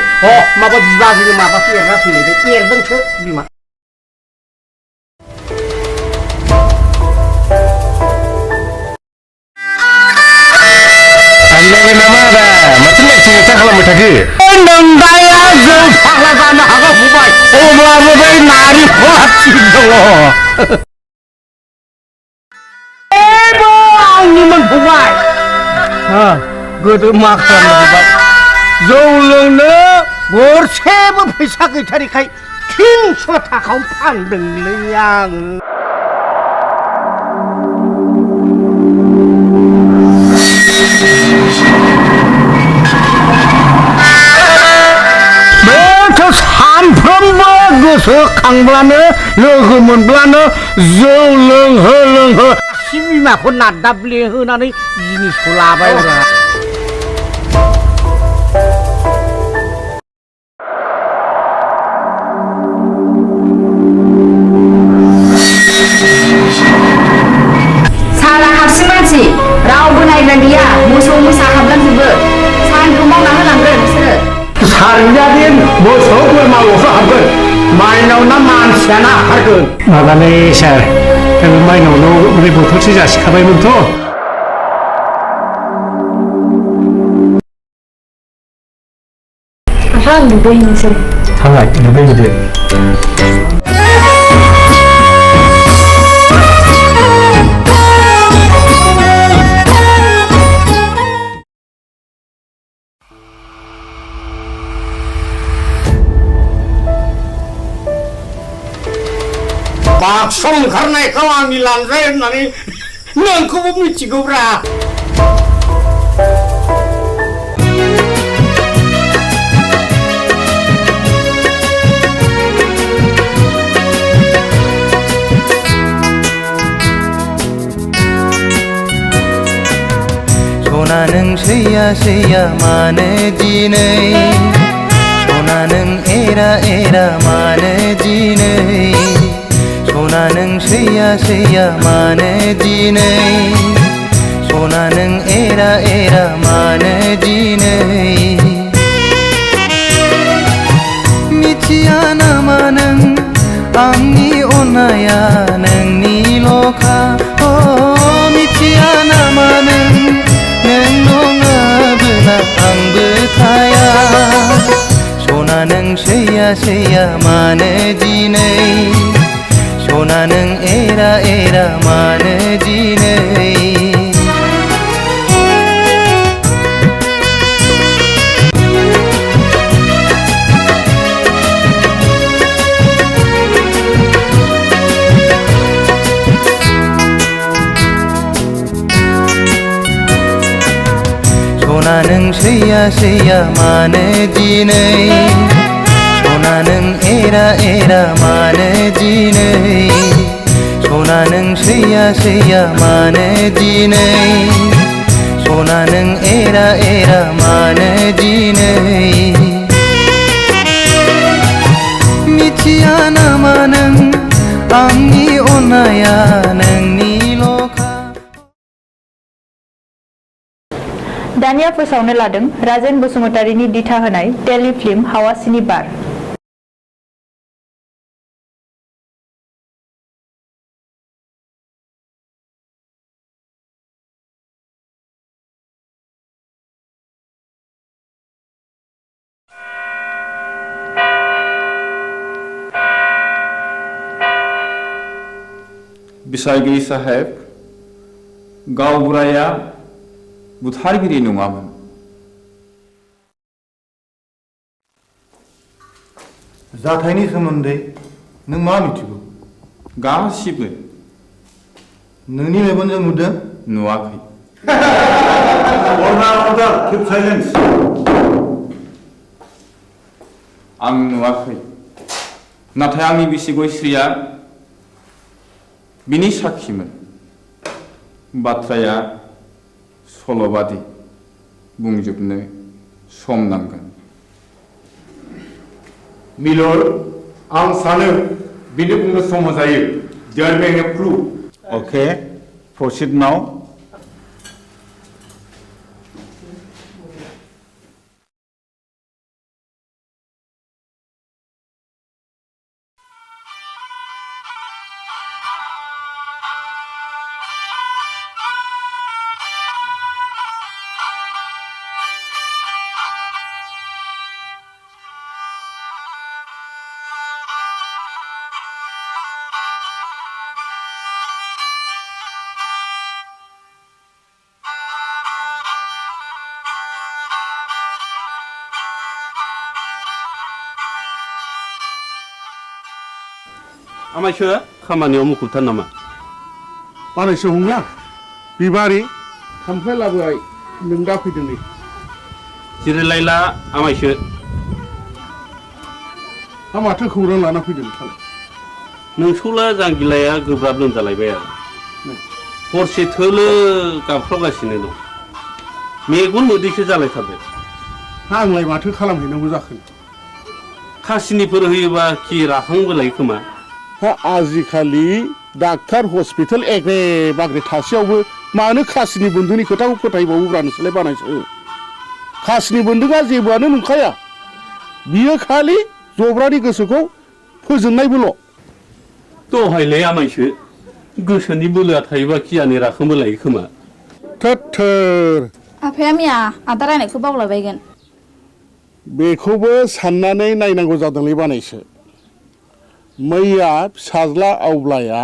माबा बिबाजैनो माबासो एरना फैलायबाय एरदोंसो बिमा थांलायबाय नामा आदा माथो लेक्टिं लेक्टां खालामबाय थाखो नोंदाया जौ फाग्ला जानो हागौ फंबाय अब्लाबो बै नारेंखला थिग दङ आंनिमोन फंबाय गोदो मा खालामनो जौ लोंनो गरसेबो फैसा गैथारिखाय 300 थाखायाव फानदोंलै आङो सानफ्रोमबो गोसोखांब्लानो लोगो मोनब्लानो जौ लोंहो लोंहो बिमाखौ नादाब्ले होनानै जिनिसखौ लाबाय दानियादि मोसौ बोरमाल'सो हाबगोन माइनाव ना मानसियानो हाबथारगोन माबालै सार माइनावनाव ओरै बथलसे जासिखाबायमोनथ' आहा दुगैनोसै थांबाय दुगैहैदो बाक्साव ओंखारनायखौ आंनि लांजाय होननानै नोंखौबो मिथिगौब्रा सना नों सैया सैया मानो दिनै सना नों एरा एरा मानो दिनै सना नों सैया सैया मानो दिनै सना नों एरा एरा मानो दिनै मिथिया नामा नों आंनि अननाया नोंनिल'खा मिथिया नामा नों नङाबोला आंबो थाया सना नों सैया सैया मानो दिनै सना नों एरा एरा मानो दिनै सना नों सैया सैया मानो दिनै सना नों एरा एरा मानो दिनै सना नों सैया सैया मानो दिनै सना नों एरा एरा मानो दिनै मिथिया नामा नों आंनि अननाया नोंनिल'खा दानिया फोसावनो लादों राजेन बसुमतारीनि दिथा होनाय टेलिफिल्म हावासिनि बार बिसायगिरि साहेब गावबुराया बुथारगिरि नङामोन जाथायनि सोमोन्दै नों मा मिथिगौ गासिबो नोंनि मेगनजों नुदों नुवाखै आं नुवाखै नाथाय आंनि बिसि गयस्रिया बिनि साखिमोन बाथ्राया सल'बादि बुंजोबनो सम नांगोन मिलर आं सानो बिनि बुंनो सम जायो there be A proof okay proceed now आमायसो खामानियाव मुखुबथार नामा बानायसो हंला बिबारि खामफ्लाय लाबोबाय नों दा फैदों नै जिरायलायला आमायसो माथो खौरां लाना फैदों नोंथाङा नोंसौला जांगिलाया गोब्राब लोमजालायबाय आरो हरसे थोलो गाबख्रावगासिनो दं मेगन मोदैसो जालायथारबाय आंलाय माथो खालामहैनांगौ जाखो खासिनिफोर होयोबा खि राखांबोलाय खोमा आजिखालि डाक्टार हस्पिटाल एग्रे बाग्रे थासेयावबो मानो खासिनि बन्दुनि खोथाखौ फोथायबावोब्रा नोंसोरलाय बानायसो खासिनि बन्दुआ जेबोआनो नंखाया बियो खालि जब्रानि गोसोखौ फोजोंनायबोल'। दहायलाय आमायसो गोसोनि बोलोआ थायोबा खियानि राखोमबो लायो खोमा। थोर आफाया मैया आदा रायनायखौ बावलायबायगोन। बेखौबो साननानै नायनांगौ जादोंलै बानायसो। मैया फिसाज्ला आवब्लाया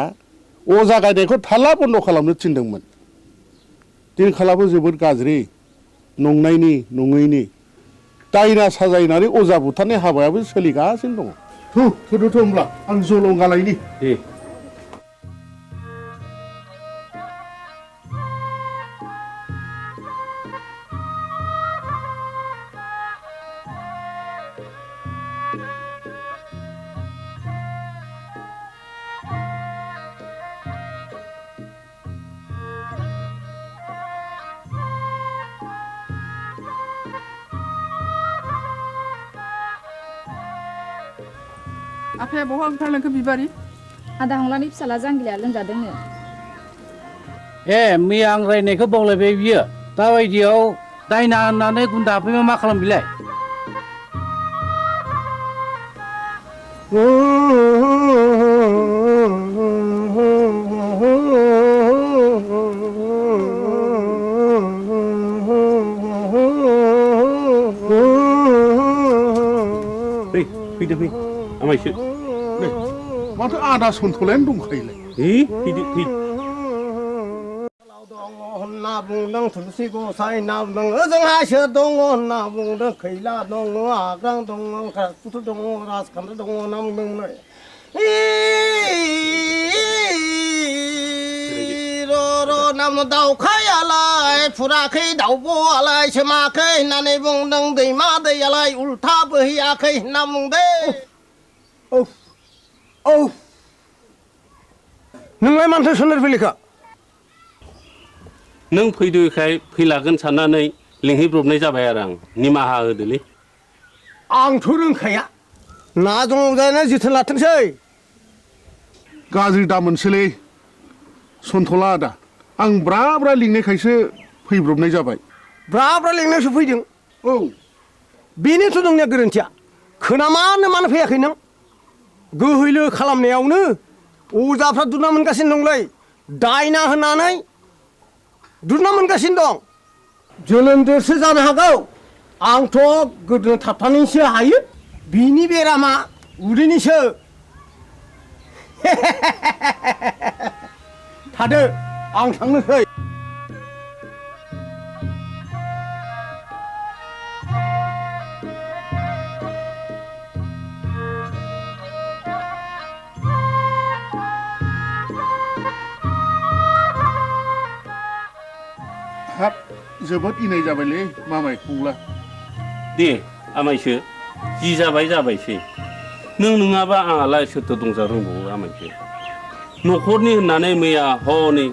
अजा गायनायखौ थाल्ला बन्द खालामनो थिनदोंमोन। दिनखालाबो जोबोद गाज्रि, नंनायनि नङैनि दायना साजायनानै अजा बुथारनाय हाबायाबो सोलिगासिनो दङ। होदोथ' होमब्ला आं जलंगालायनि। दे आफाया बहा ओंखारलांखो बिबारि? आदा हंलानि फिसाला जांगिलाया लोमजादोंनो। ए मैया आं रायनायखौ बावलायबाय बियो। दाबायदियाव दायना होननानै गुन्दा हाबफैबा मा खालाम बिलाय? फैदो फै आमायसो। माथो आदा सन्थलायानो दंखायोलाय। फैदो फै। होनना बुंदों थुलसि गसाइ होनना बुंदों ओजोंहायसो दङ होनना बुंदों खैला दङ आग्रां दङ कुथु दङ राजखान्थि दङ होनना बुंदोंमोन। र' नाम दाउखायालाय फुराखै दाउब'आलाय सोमाखै होननानै बुंदों दैमा दैयालाय उल्था बोहैयाखै होनना बुंदों। औ नोंलाय मानोथो सोनार फैलिखा? नों फैदोखाय फैलागोन साननानै लिंहैब्रबनाय जाबाय आरो आं। निमाहा होदोलै। आंथ' रोंखाया ना दङ जानो जोथोन लाथोंसै। गाज्रि दा मोनसैलै सन्थला आदा, आं ब्रा ब्रा लिंनायखायसो फैब्रबनाय जाबाय। ब्रा ब्रा लिंनायसो फैदों? औ बेनोथ' नोंनिया गोरोन्थिया। खोनामानो मानो फैयाखै नों? गोहैलो खालामनायावनो अजाफ्रा दुना मोनगासिनो दंलै। दायना होनानै दुना मोनगासिनो दं। जोलोमजोंसो जानो हागौ। आंथ' गोदो थाबथानैसो हायो। बिनि बेरामा उदैनिसो। थादो आं थांनोसै। हाब जोबोद इनाय जाबायलै मामाय फंला। दे आमायसो जि जाबाय जाबायसै। नों नङाबा आंहालाय सोरथो दंजा रोंबावो आमायसो। न'खरनि होननानै मैया हनै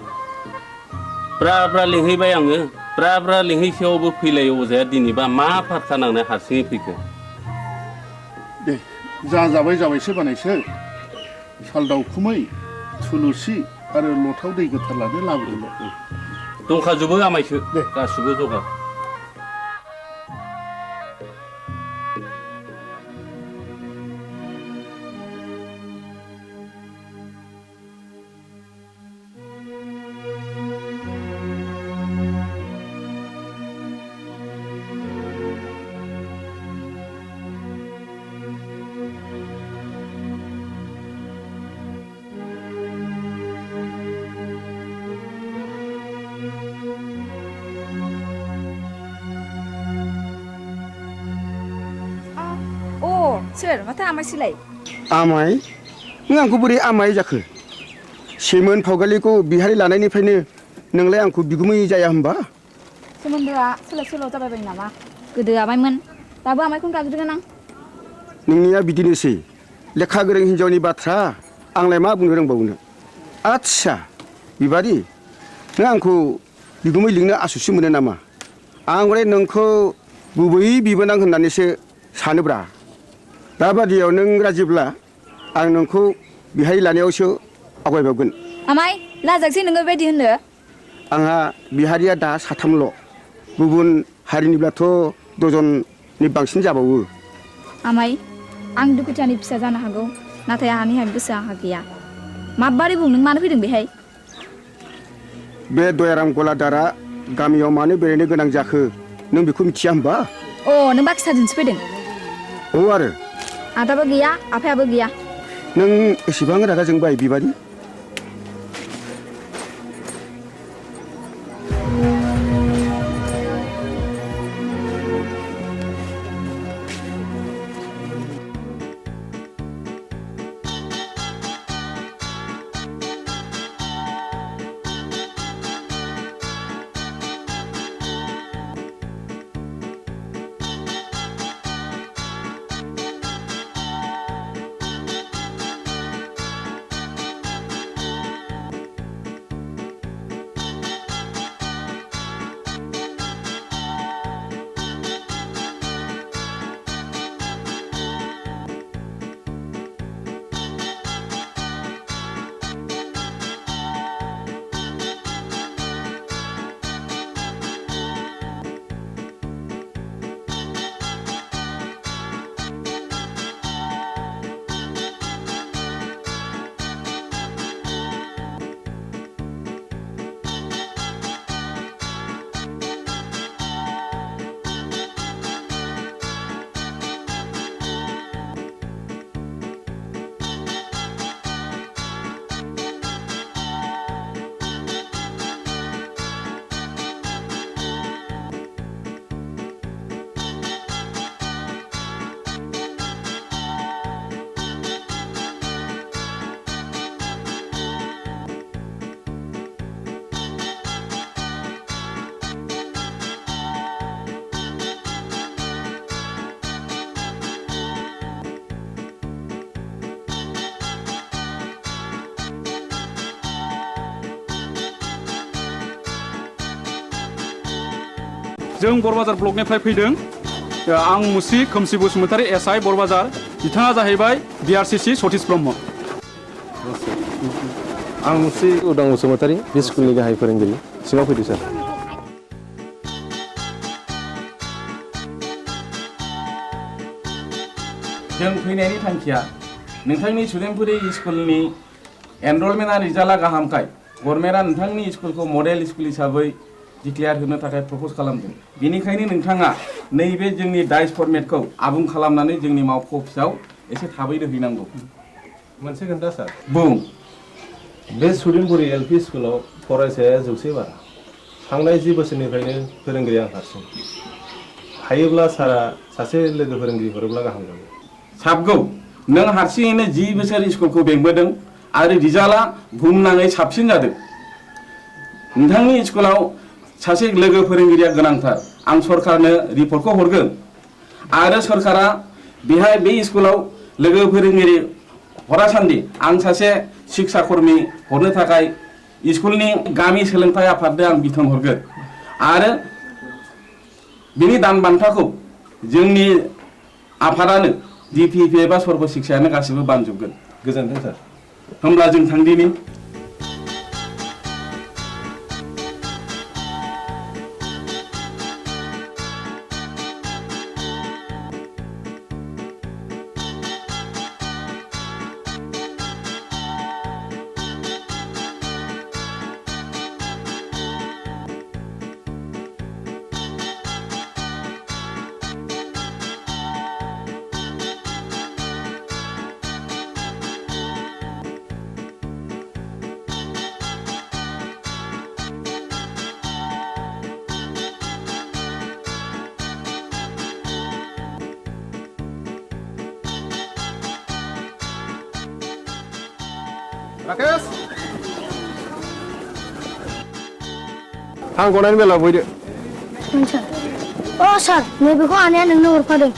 ब्रा ब्रा लिंहैबाय आङो। ब्रा ब्रा लिंहैसेयावबो फैलायो अजाया दिनैबा मा फारखा नांनाय हारसिङै फैखो? दे जाबाय जाबायसो बानायसो। साल दाउखुमै थुलुसि आरो लथाव दै गोथार लानो लाबोदोंल'। दंखाजोबो आमायसो गासिबो जगार। सोर माथो आमायसोलाय? आमाय? नों आंखौ बोरै आमाय जाखो? सेमोन फावगालिखौ बिहारि लानायनिफ्रायनो नोंलाय आंखौ बिगुमै जाया होनबा? सोमोन्दोआ सोलाय सोल' जाबाय नामा? गोदो आमायमोन, दाबो आमायखौनो गाबज्रिगोन आं। नोंनिया बिदिनोसै। लेखा गोरों हिन्जावनि बाथ्रा आंलाय मा बुंनो रोंबावनो। आच्छा बिबारि, नों आंखौ बिगुमै लिंनो आसुसु मोनो नामा? आं हले नोंखौ गुबै बिबोनां होननानैसो सानोब्रा। दाबादियाव नों राजिब्ला आं नोंखौ बिहाय लानायावसो आवगायबावगोन। आमाय लाजागसै नोङो बेबायदि होननो। आंहा बिहारिया दा साथामल'। गुबुन हारिनिब्लाथ' दजननि बांसिन जाबावो। आमाय आं दुखुथियानि फिसा जानो हागौ नाथाय आहानि गोसो आंहा गैया माबारै बुं नों मानो फैदों बेहाय बे दयाराम गलादारा गामियाव मानो बेरायनो गोनां जाखो नों बेखौ मिथिया होमबा अ नों बाक्साजोंसो फैदों औ आरो आदाबो गैया आफायाबो गैया नों एसेबां रागा जोंबाय बिबारि जों बरबाजार ब्लकनिफ्राय फैदों आं मुस्रि खोमसि बसुमतारी एसआइ बरबाजार बिथाङा जाहैबाय बिआरसिसि सतीश ब्रह्म आं मुस्रि उदां बसुमतारी बे स्कुलनि गाहाय फोरोंगिरि सिङाव फैदो सार जों फैनायनि थांखिया नोंथांनि सुदेमपुरि स्कुलनि एनरलमेन्टआ रिजाल्टआ गाहामखाय गभर्नमेन्टआ नोंथांनि स्कुलखौ मडेल स्कुल हिसाबै डिक्लेयार होनो थाखाय प्रप'ज खालामदों बेनिखायनो नोंथाङा नैबे जोंनि डाइस फर्मेटखौ आबुं खालामनानै जोंनि मावख' अफिसाव एसे थाबैनो हैनांगौ मोनसे खोन्था सार बुं बे सुदेमपुरि एलपि स्कुलाव फरायसाया 100 बारा थांनाय 10 बोसोरनिफ्रायनो फोरोंगिरि आं हारसिं हायोब्ला सारा सासे लोगो फोरोंगिरि हरोब्ला गाहाम जागौ साबगौ नों हारसिङैनो 10 बोसोर स्कुलखौ बेंबोदों आरो रिजाल्टआ बुहुमनाङै साबसिन जादों नोंथांनि स्कुलाव सासे लोगो फोरोंगिरिया गोनांथार आं सरकारनो रिपर्टखौ हरगोन आरो सरकारा बेहाय बे स्कुलाव लोगो फोरोंगिरि हरासान्दि आं सासे शिक्षा कर्मी हरनो थाखाय स्कुलनि गामि सोलोंथाय आफादनो आं बिथोन हरगोन आरो बिनि दान बान्थाखौ जोंनि आफादानो डिपिपि एबा सर्ब शिक्षायानो गासिबो बानजोबगोन गोजोन्थों सार होमब्ला जों थांदिनि राकेश आं गनायनि बेलायाव फैदो सार अ सार नैबेखौ आनैया नोंनो हरफादों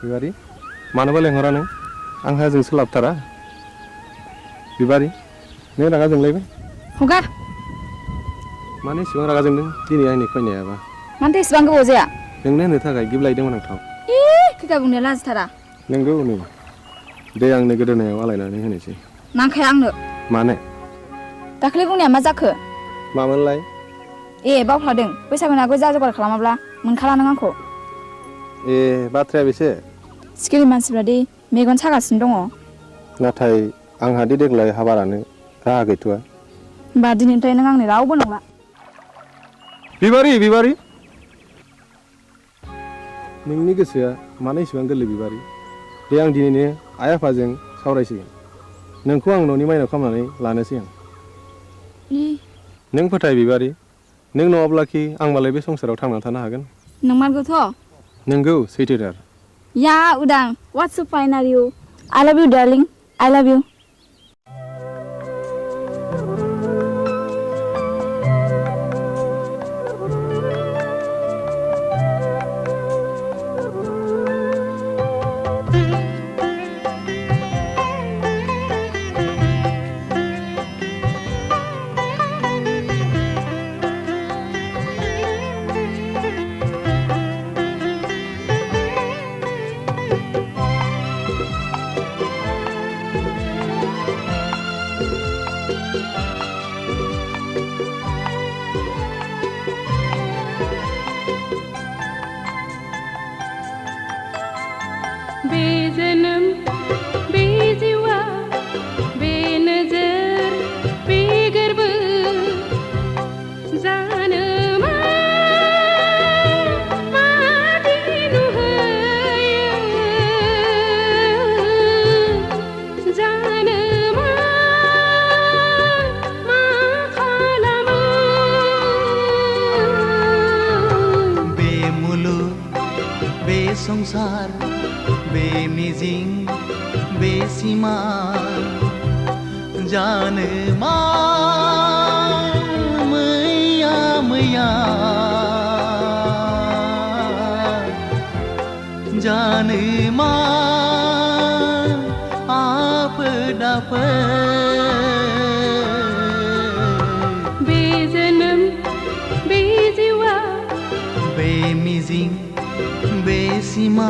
बिबारि मानोबा लेंहरा नों आंहा जों सोलाबथारा बिबारि नों रागा जोंलायबाय हगार मानो इसेबां रागा जोंदों दिनै आंनि फैनायाबा मानोथो इसेबां गोबाव जाया नोंनो होनो थाखाय गिबलायदोंमोन आं थाव खैखा बुंनो लाजिथारा नोंगौ नै दे आंनो गोदोनायाव आलायनानै होनोसै नांखाया आंनो मानो दाखालि बुंनाया मा जाखो मामोनलाय ए बावफ्लादों बैसागुनि आगोल जा जगार खालामाब्ला मोनखाला नों आंखौ ए बाथ्राया बेसे सिखिरि मानसिफ्रा दि मेगन सागासिनो दङ नाथाय आंहा दि देग्लाय हाबारानो राहा गैथ'आ होमबा दिनैनिफ्राय नों आंनि रावबो नंला बिबारि बिबारि नोंनि गोसोआ मानो इसेबां गोरलै बिबारि दे आं दिनैनो आइ आफाजों सावरायसिगोन नोंखौ आं न'नि माइनाव खालामनानै लानोसै आं नों फोथाय बिबारि नों नङाब्लाखि आं मालाय बे संसाराव थांनानै थानो हागोन नंमारगौथ' नोंगौ सैथोथार या उदां what's so fine are you I love you darling I love you संसार बे मिजिं बे सिमा जानो मा मैया मैया जानो मा आफोद आफोद बे जोनोम बे जिउआ बे मिजिं बेसिमा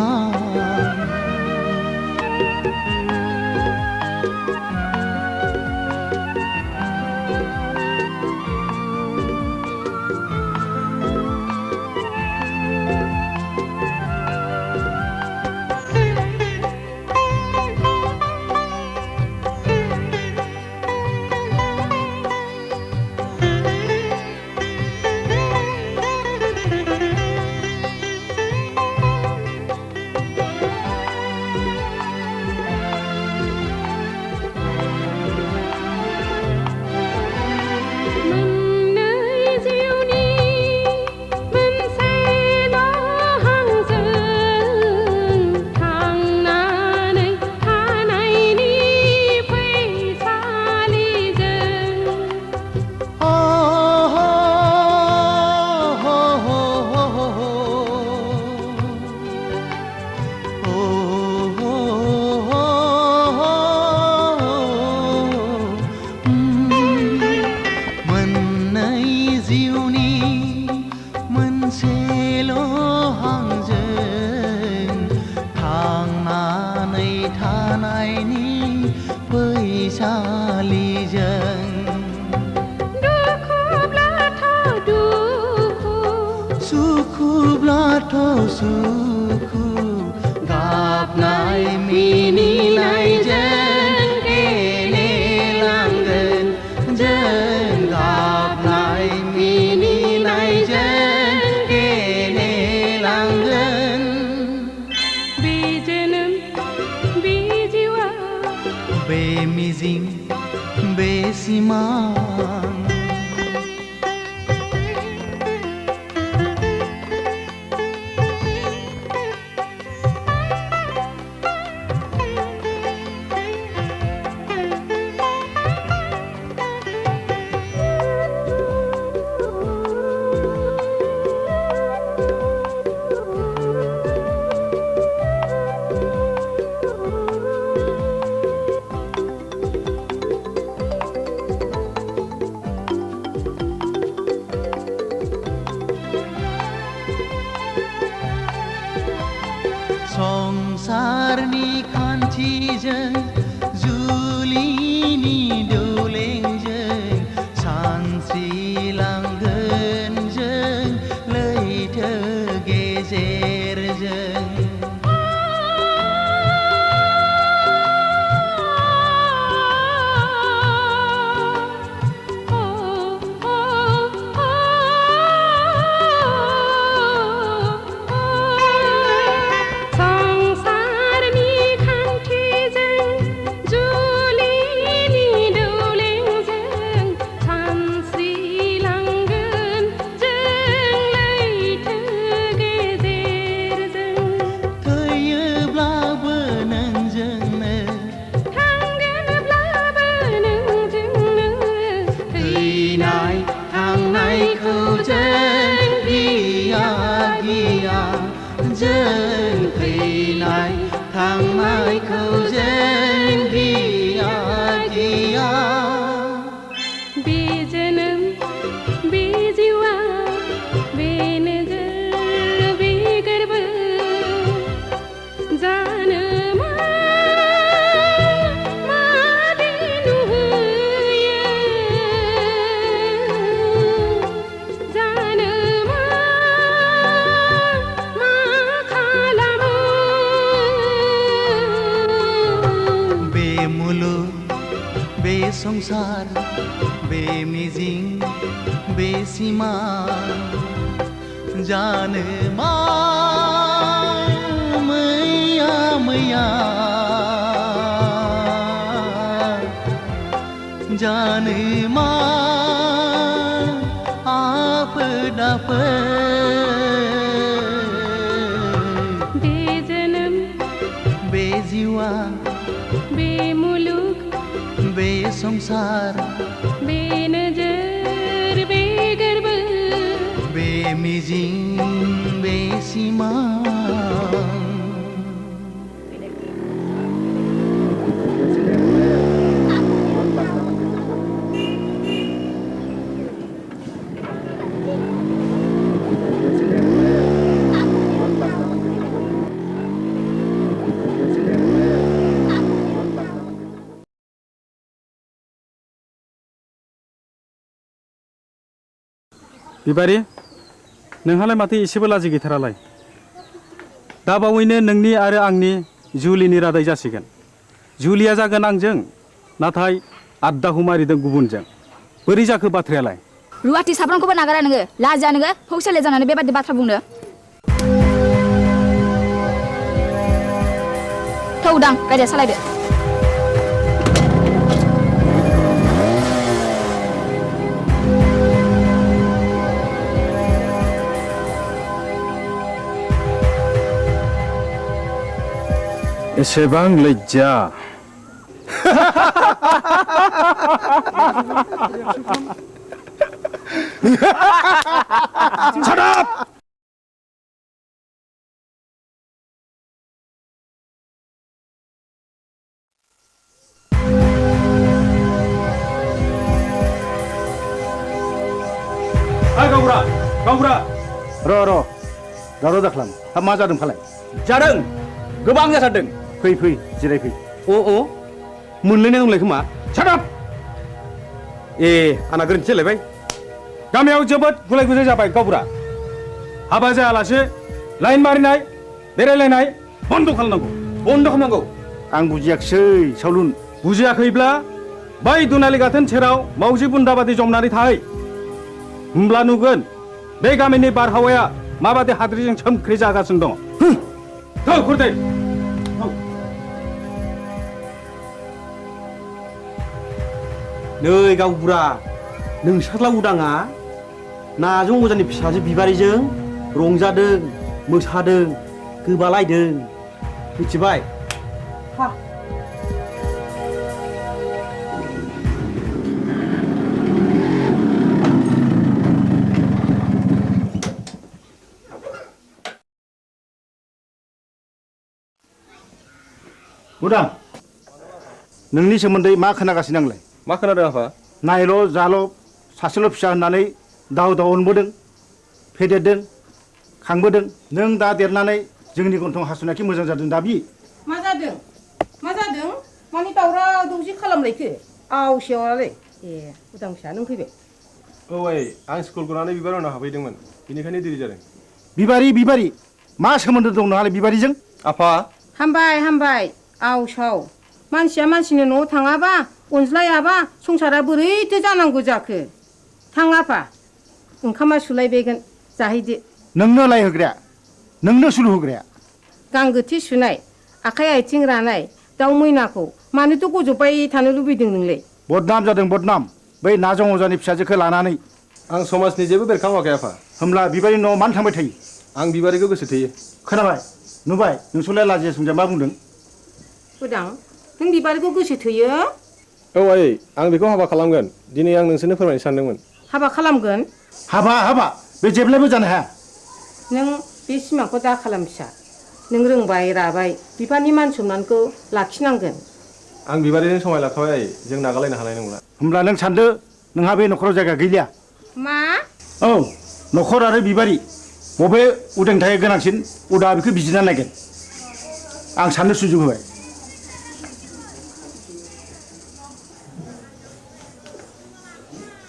संसारनि खान्थिजों जुलिनि दौलेंजों सानस्रिलांगोन जों लैथो गेजेरजों संसार बे मिजिं बे सिमा जानो मा मैया मैया जानो मा आफोद आफोद बे जोनोम बे जिउआ बे मुलुग बे संसार बे नोजोर बे गोरबो बे मिजिं बे सिमा बिबारि नोंहालाय माथो एसेबो लाजि गैथारालाय दा बावैनो नोंनि आरो आंनि जुलिनि रादाय जासिगोन जुलिया जागोन आंजों नाथाय आद्दाखौ मारिदों गुबुनजों बोरै जाखो बाथ्रायालाय रुवाथि साब्रांखौबो नागारा नोङो लाजिया नोङो हौसेले जानानै बेबादि बाथ्रा बुंनो थौ उदां गारिया सालायदो एसेबां लज्जा Shut up! गावबुरा गावबुरा र' दावराव दाख्लाम हा मा जादों फालाय जादों गोबां जाथारदों फै फै जिरायफै अ मोनलायनाय दंलाय खोमा साथाब ए आंना गोरोन्थि जालायबाय गामियाव जोबोद गुलाय गुजाय जाबाय गावबुरा हाबा जायालासे लाइन मारिनाय बेरायलायनाय बन्द' खालामनांगौ आं बुजियाखिसै सावलुन बुजियाखैब्ला बै दुनालि गाथोन सेराव मावजि बुन्दा बादि जमनानै थाहै होमब्ला नुगोन बे गामिनि बारहावाया माबादि हाद्रिजों सोमख्रि जागासिनो दङ थौ खुरदै नै गावबुरा नोंसोरला उदाङा नाजों अजानि फिसाजो बिबारिजों रंजादों मोसादों गोबालायदों मिथिबाय उदां नोंनि सोमोन्दै मा खोनागासिनो आंलाय मा खोनादों आफा नायल' जाल' सासेल' फिसा होननानै दाव अनबोदों फेदेरदों खांबोदों नों दा देरनानै जोंनि गन्थं हासुनायखि मोजां जादों दाबि मा जादों मा जादों माने दावराव दावसि खालामलायखो आवसेयावलाय ए उदां फिसा नों फैबाय औ आइ आं स्कुल गनानै बिबार उनाव हाबहैदोंमोन बेनिखायनो देरि जादों बिबारि मा सोमोन्दो दं नोंहालाय बिबारिजों आफा हामबाय आवसाव मानसिया मानसिनि न'आव थाङाबा अनज्लायाबा संसारा बोरैथो जानांगौ जाखो थां आफा ओंखामा सुलायबायगोन जाहैदो नोंनो लायहोग्राया नोंनो सुलु होग्राया गांगोथि सुनाय आखाइ आथिं रानाय दाउ मैनाखौ मानोथ' गजबबाय थानो लुबैदों नोंलाय बदनाम जादों बदनाम बै नाजं अजानि फिसाजोखौ लानानै आं समाजनि जेबो बेरखाङाखै आफा होमब्ला बिबारि न'आव मानो थांबाय थायो आं बिबारिखौ गोसो थोयो खोनाबाय नुबाय नोंसोरलाय लाजिया सोमजिया मा बुंदों उदां नों बिबारिखौ गोसो थोयो औ आइ आं बेखौ हाबा खालामगोन दिनै आं नोंसोरनो फोरमायनो सानदोंमोन हाबा खालामगोन हाबा बे जेब्लायबो जानो हाया नों बे सिमांखौ दा खालाम फिसा नों रोंबाय राबाय बिफानि मान सनमानखौ लाखिनांगोन आं बिबारिजों समाय लाखाबाय आइ जों नागारलायनो हानाय नंला होमब्ला नों सानदो नोंहा बे न'खराव जायगा गैलिया मा औ न'खर आरो बिबारि बबे उदेंथाया गोनांसिन उदा बेखौ बिजिरना नायगोन आं साननो सुजुग होबाय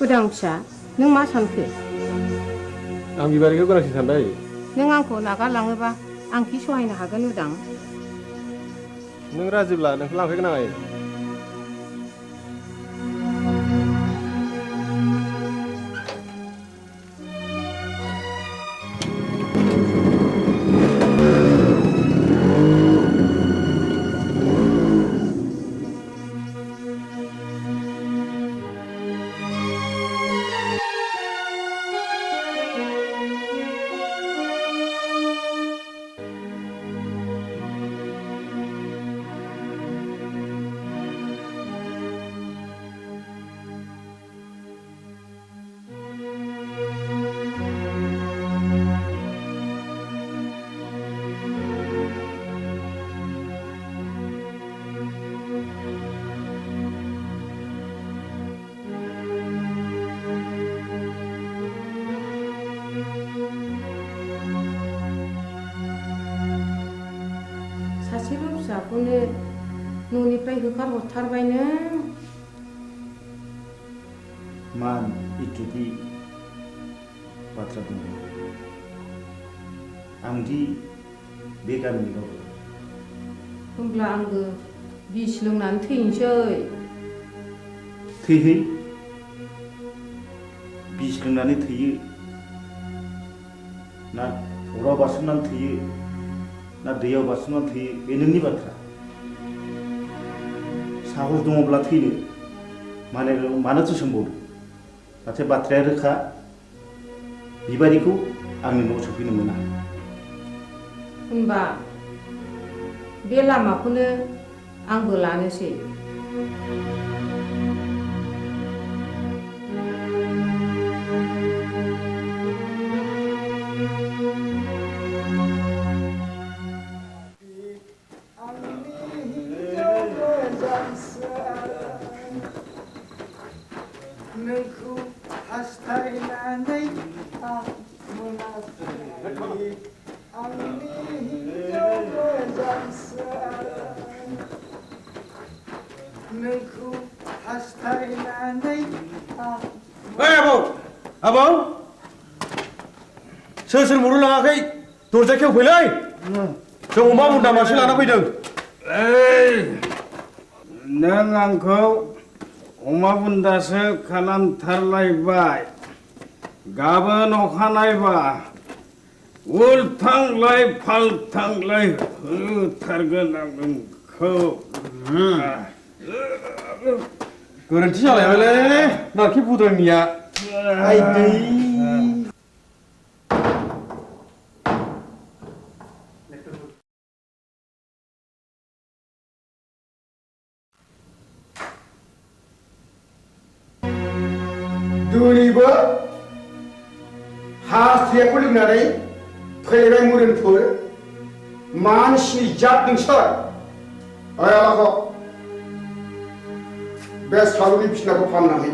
उदां फिसा नों मा सानखो आं बिबारिखौ गोनांसिन सानबाय नों आंखौ नागारलाङोबा आं कि सहायनो हागोन उदां नों राजिब्ला नोंखौ लांफैगोन आं आइ सासेल' फिसाखौनो न'निफ्राय होखारहरथारबाय नों मान इटुदि बाथ्रा दङ आंदि बे गामिनि रावबो होमब्ला आंबो बिस लोंनानै थैनोसै थैहै बिस लोंनानै थैयो ना अराव बारसोमनानै थैयो ना दैयाव बारसोमनानै थैयो बे नोंनि बाथ्रा साहस दङब्ला थैनो मानोथो सोंबावदों नाथाय बाथ्राया रोखा बिबारिखौ आंनि न'आव सफैनो मोना होनबा बे लामाखौनो आंबो लानोसै नोंखौ हास्थायनानै आं मोनाखै आंनि हिन्जाव मोजांसो नोंखौ हास्थायनानै आं आबौ सोर मरु लाङाखै दरजा खेवफैलै जों अमा बुन्दा मासे लाना फैदों नों आंखौ अमा बुन्दासो खालामथारलायबाय गाबोन अखानायबा उल्थांलाय फाल्थांलाय होथारगोन आं नोंखौ गोरोन्थि जालायबायलै नारखि बुद्रायनिया आइदै दिनैबो हास्थायखौ लोंनानै फैबाय मुरिनफोर मानसि जात नोंसोर आयालाखौ बे सालुनि फिनाखौ फाननानै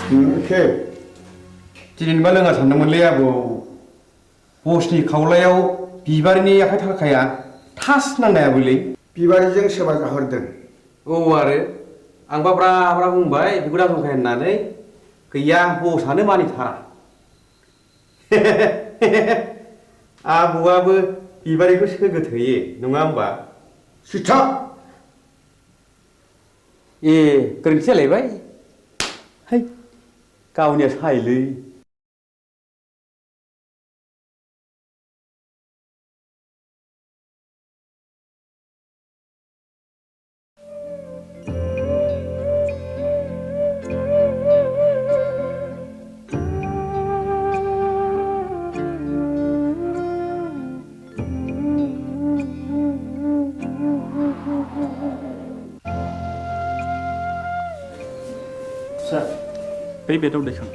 के दिनैबा लोङा सानदोंमोनलै आबौ बसनि खावलायाव बिबारिनि आखाइ थाखाया थास नांनायाबोलै बिबारिजों सोरबा जाहरदों औ आरो आंबा ब्रा ब्रा बुंबाय बेखौ दाजंखाय होननानै गैया बसआनो मानिथारा आबौआबो बिबारिखौ सोगोथोयो नङा होमबा सिथा ए गोरोन्थि जालायबाय है गावनिया सायलै बै बेदाव दैखां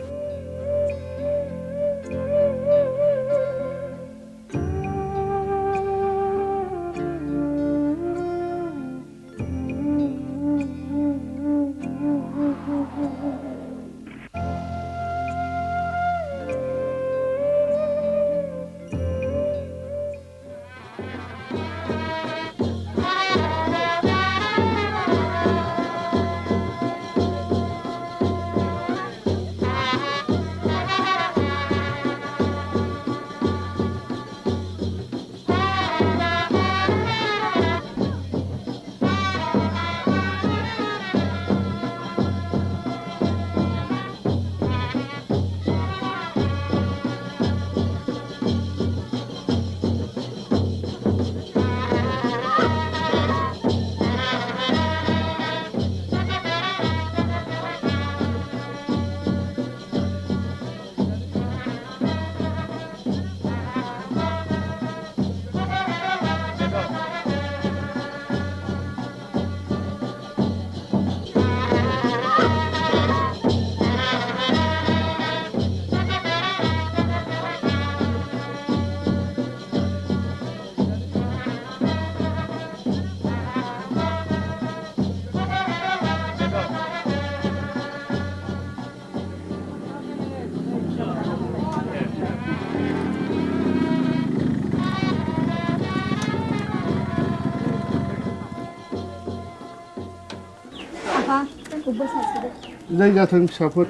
जाय जाथों फिसाफोर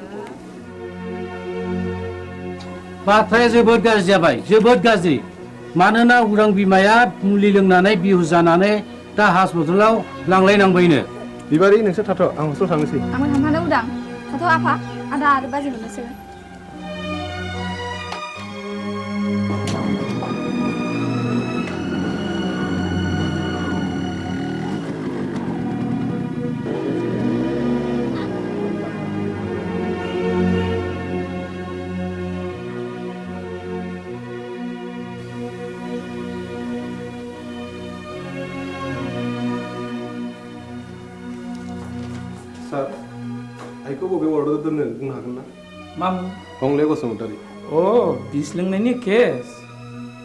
बाथ्राया जोबोद गाज्रि जाबाय जोबोद गाज्रि मानोना उरां बिमाया मुलि लोंनानै बिहुस जानानै दा हस्पिटालाव लांलायनांबायनो बिबारि नोंसोर थाथ' आं हस्टेलाव थांनोसै आंबो थांफानो उदां थाथ' आफा आदा आरो बाजै मोननोसै सार आइखौ बबे वार्डआव दोननो बुंनो हागोन ना मामु हंले बसुमतारी अ बिस लोंनायनि केस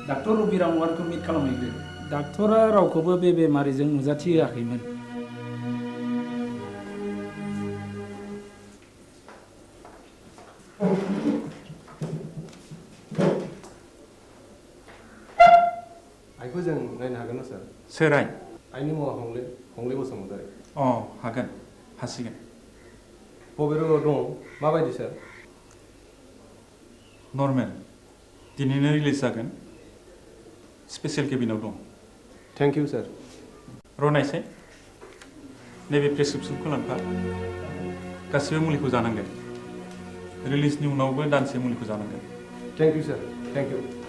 डाक्टर रबिराम वारखौ मिट खालामहैग्रो डाक्टरा रावखौबो बे बेमारिजों नुजाथिहोआखैमोन आइखौ जों नायनो हागोन ना सार सोर आइ आइनि मुङा हंले बसुमतारी अ हागोन हासिगोन बबे रोगाव दं माबायदि सार नर्मेल दिनैनो रिलिज जागोन स्पेसियेल केबिनाव दं थेंक इउ सार रनायसाय नैबे प्रेसक्रिप्सनखौ लांफा गासिबो मुलिखौ जानांगोन रिलिजनि उनावबो दानसे मुलिखौ जानांगोन thank you sir thank you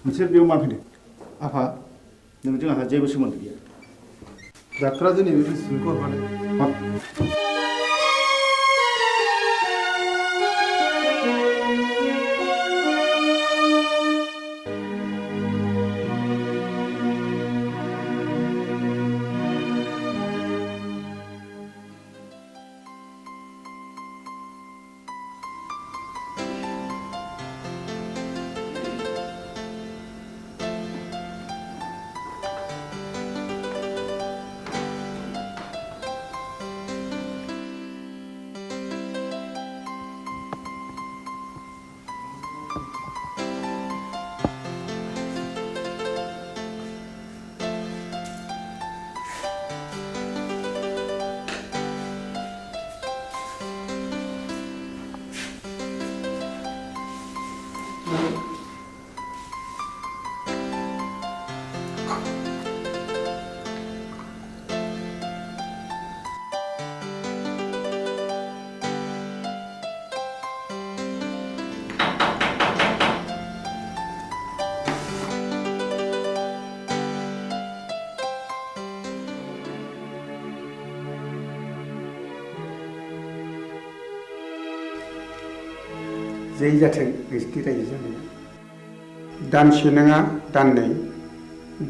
नोंसोर बेयाव मा फैदों आफा नोंजों आंहा जेबो सोमोन्दो गैया डाक्टरा दिनै बे प्रेसक्रिप्सनखौ हरफादों जै जाथों नोंसिनि रायजो जानाया दानसे नङा दाननै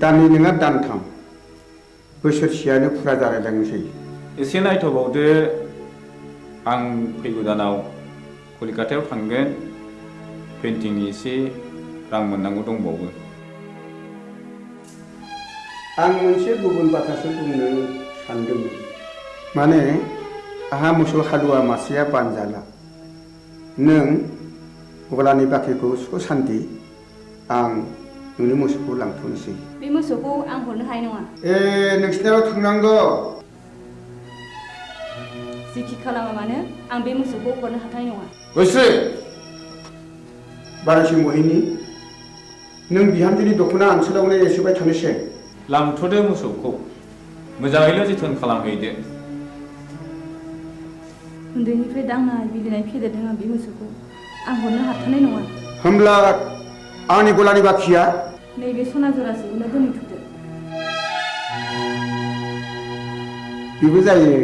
दाननै नङा दानथाम बोसोरसेयानो फुरा जालायलांनोसै एसे नायथ'बावदो आं फैगौ दानाव कलिकातायाव थांगोन पेन्टिंनि एसे रां मोननांगौ दंबावो आं मोनसे गुबुन बाथ्रासो बुंनो सानदोंमोन माने आहा मोसौ हालुवा मासेया बानजाला नों गलानि बाख्रिखौ सुख सान्ति आं नोंनि मोसौखौ लांथ'नोसै बे मोसौखौ आं हरनो हानाय नङा नोंसिनाव थांनांगौ जिखि खालामा मानो आं बे मोसौखौ हरनो हाथाय नङा बोसोर बारासि महिनी नों बिहामजोनि दख'ना ओनसोलावनो एसेबाय थानोसै लांथ'दो मोसौखौ मोजाङैल' जोथोन खालामहैदो उन्दैनिफ्राय दांनाय बिलिनाय फेदेरदों आं बे मोसौखौ आं हरनो हाथारनाय नङा होमब्ला आंनि गलानि बाखिया नैबे सना जरासेखौनो दोनथ'दो बेबो जायो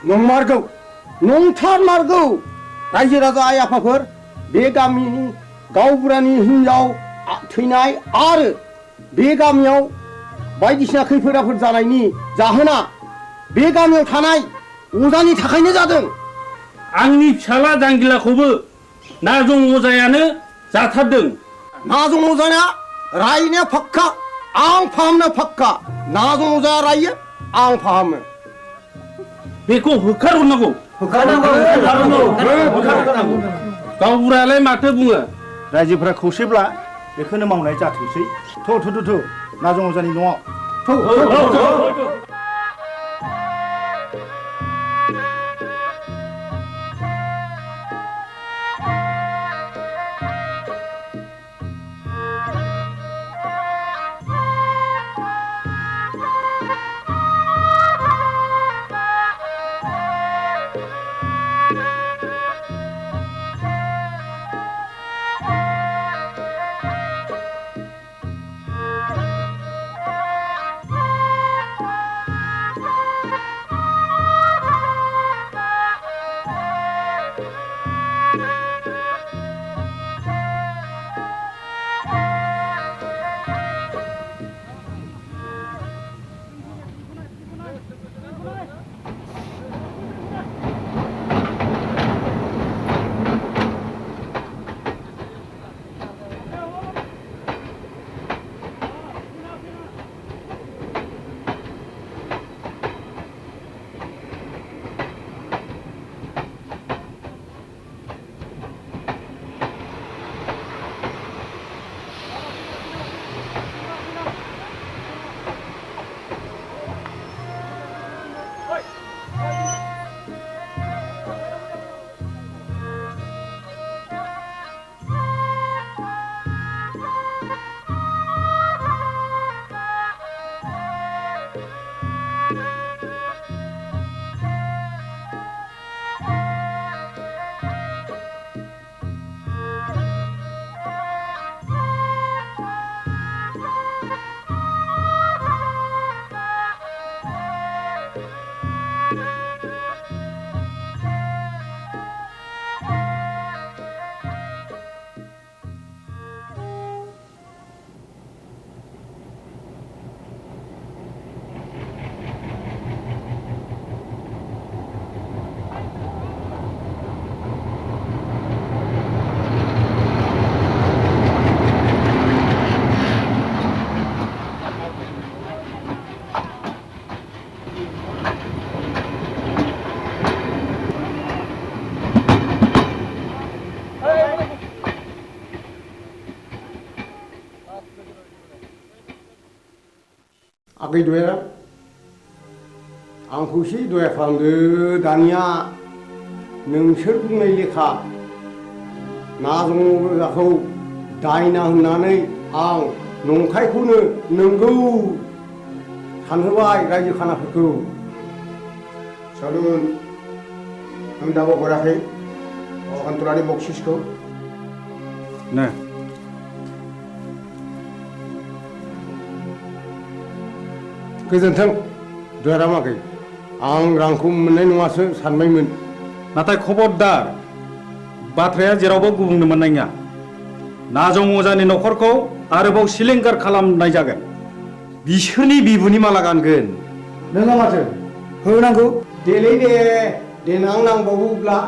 नंमारगौ नंथारमारगौ रायजो राजा आइ आफाफोर बे गामिनि गावबुरानि हिनजाव थैनाय आरो बे गामियाव बायदिसिना खैफोद आफोद जानायनि जाहोना बे गामियाव थानाय अजानि थाखायनो जादों आंनि फिसाला जांगिलाखौबो नाजं अजायानो जाथारदों नाजं अजाया रायनाया फाक्का आं फाहामनो फाक्का नाजं अजाया रायो आं फाहामो बेखौ होखारहरनांगौ गावबुरायालाय माथो बुङो रायजोफोरा खौसेब्ला बेखौनो मावनाय जाथोंसै थ' नाजं अजानि न'आव आगै दया आंखौ एसे दया खालामदो दानिया नोंसोर बुंनाय लेखा नाजंगखौ दायना होननानै आं नंखायखौनो नंगौ सानहोबाय रायजो खानाफोरखौ सालुन नों दाबो हराखै सान्थरानि बक्सिसखौ नो गोजोन्थों दयारामागै आं रांखौ मोननाय नङासो सानबायमोन नाथाय खबरदार बाथ्राया जेरावबो गुबुंनो मोननाय नङा नाजं अजानि न'खरखौ आरोबाव सिलिंखार खालामनाय जागोन बिसोरनि बिबुनि माला गानगोन नोङा माथो होनांगौ देलै दे देनां नांबावोब्ला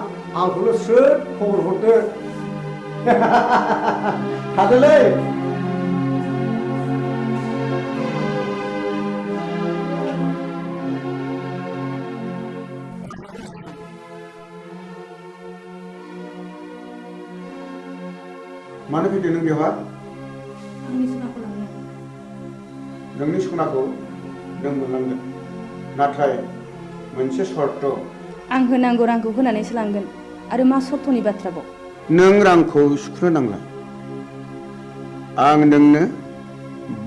आंखौल' स्रोद खबर हरदो थादोलै मानो फैदों नों बेवहाय आंनि सनाखौ लांनो नोंनि सनाखौ नों मोनलांगोन नाथाय मोनसे सर्त आं होनांगौ रांखौ होनानैसो लांगोन आरो मा सर्तनि बाथ्राबाव नों रांखौ सुख'नो नांला आं नोंनो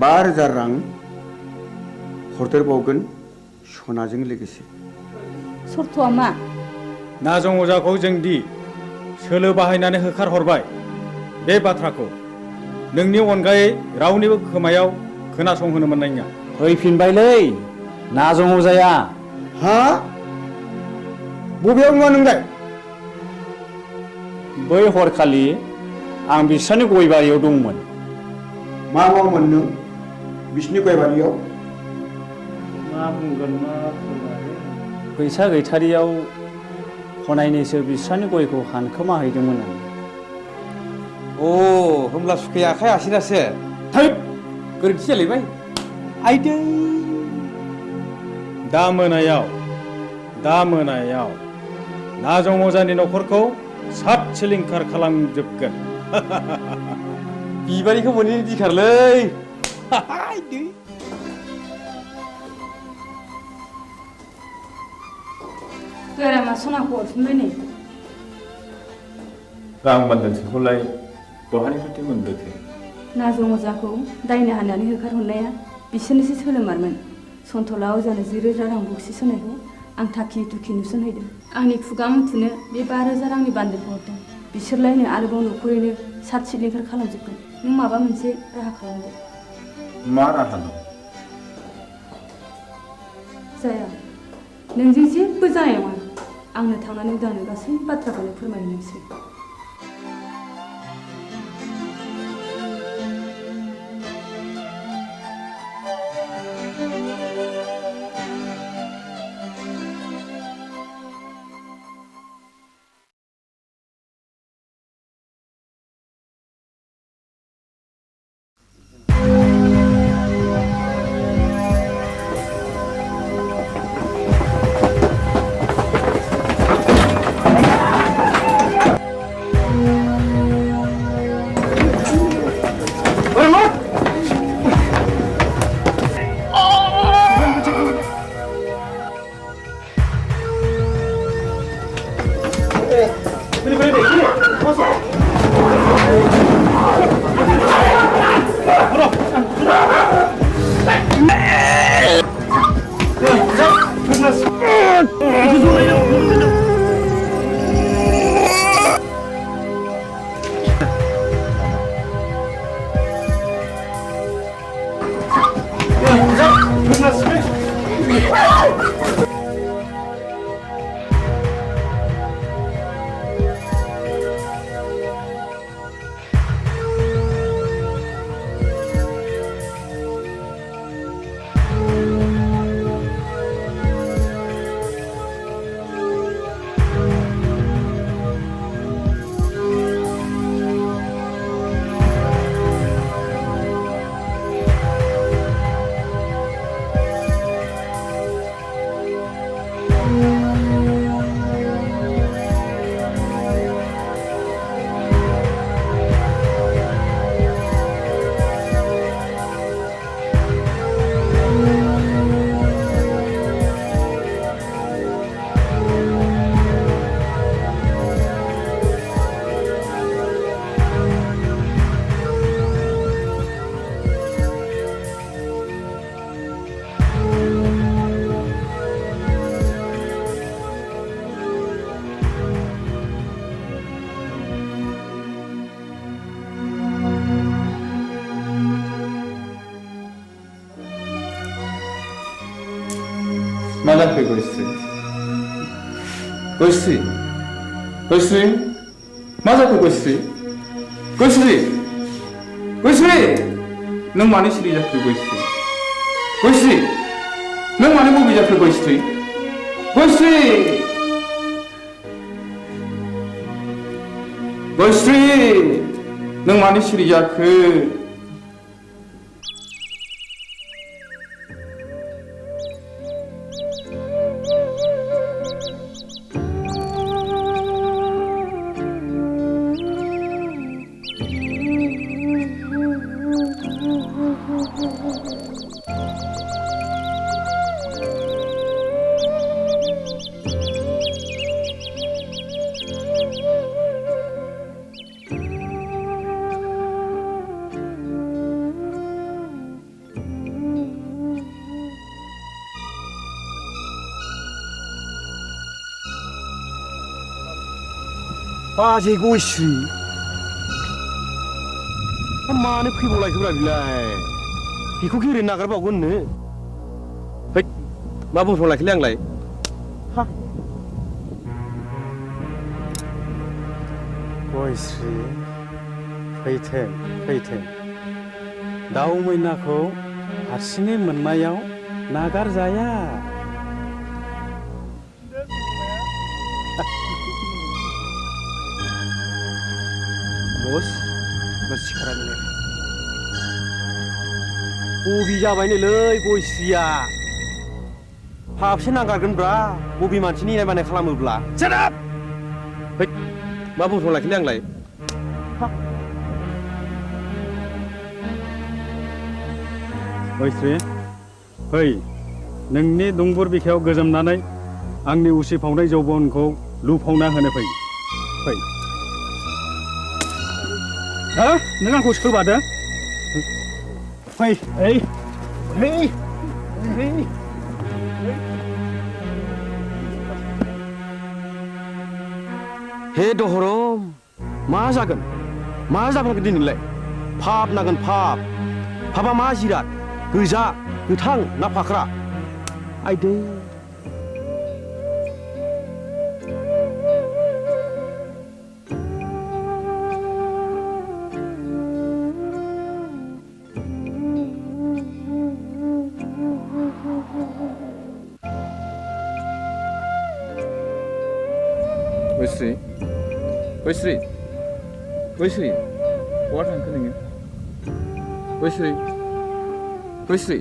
5,000 रां हरदेरबावगोन सनाजों लोगोसे सर्तआ मा नाजं अजाखौ जोंदि सोलो बाहायनानै होखारहरबाय बे बाथ्राखौ नोंनि अनगायै रावनिबो खोमायाव खोनासंहोनो मोननाय नङा फैफिनबायलै नाजं अजाया हा बबेयाव नङा नोंलाय बै हरखालि आं बिसोरनि गयबारियाव दंमोन मा मावोमोन नों बिसिनि गयबारियाव मा बुंगोन मा फैसा गैथारियाव हनायनैसो बिस्रानि गयखौ हानखोमा हैदोंमोन आं अ होमब्ला सुखै आखाइ आसिनासो थैद गोरोन्थि जालायबाय आइदै दा मोनायाव नाजं अजानि न'खरखौ सात सिलिंखार खालामजोबगोन बिबारिखौ मोनैनि दिखारलै दयारामा सनाखौ हरफिनबाय नै रां बान्दानसेखौलाय बहानिफ्राय मोनबोखो नाजं अजाखौ दायना होनानै होखारहरनाया बिसोरनिसो सोलोमारमोन सन्थला अजानो 10,000 रां बक्सिस होनायखौ आं थाखि दुखि नुसनहैदों आंनि खुगा मुथुनो बे 5,000 रांनि बान्दोलखौ हरदों बिसोरलायनो आरोबाव न'खरैनो सात सिलिंखार खालामजोबगोन नों माबा मोनसे राहा खालामदो मा राहा दं जाया नोंजों जेबो जानाय नङा आंनो थांनानै उदांनो गासै बाथ्राखौनो फोरमायनोसै मा जाखो गयस्रि गयस्रि गयस्रि मा जाखो गयस्रि गयस्रि गयस्रि नों मानो सिरि जाखो गयस्रि गयस्रि नों मानो बबे जाखो गयस्रि गयस्रि गयस्रि नों मानो सिरि जाखो बाजै गयस्रि मानो फैबावलायखोब्रा बिलाय बेखौ गेरेनो नागारबावगोननो है मा बुंफ्रांलायखोलै आंलाय गयस्रि फैथों फैथों दाउ मैनाखौ हारसिङै मोननायाव नागारजाया बस सिखारा मिलायबाय बबे जाबायनोलै गयस्रिया हाबसे नागारगोनब्रा बबे मानसिनि इनाय मानाय खालामोब्ला जानाब है मा बुंफ्रांलायखोलै आंलाय गयस्रि फै नोंनि दुंबुर बिखायाव गोजोमनानै आंनि उसिफावनाय जौबनखौ लुफावना होनो फै फै नों आंखौ सोबादो फै ओइ हे दहरम मा जागोन मा जागोन दिनैलाय फाप नागोन फापा मा जिराद गोजा गोथां ना फाख्रा आइदै गयस्रि गयस्रि गयस्रि बहा थांखो नोङो गयस्रि गयस्रि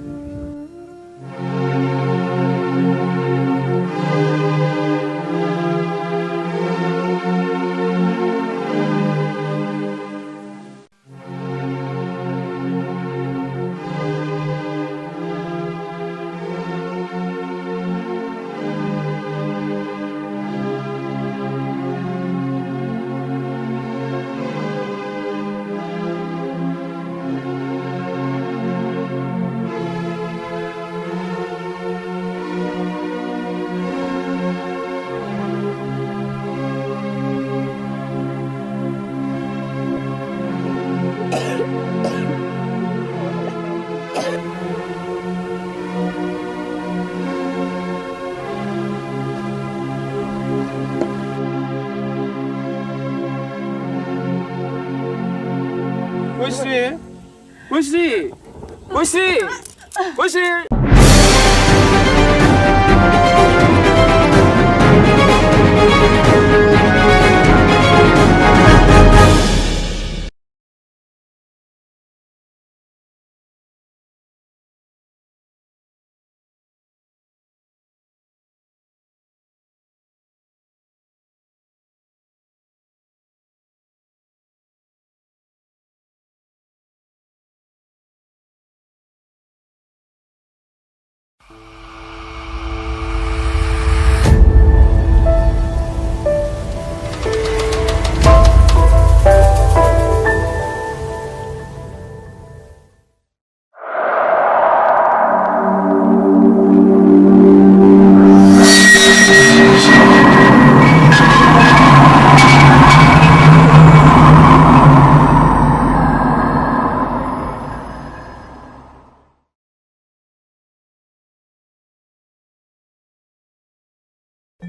गयस्रि गयस्रि गयस्रि गयस्रि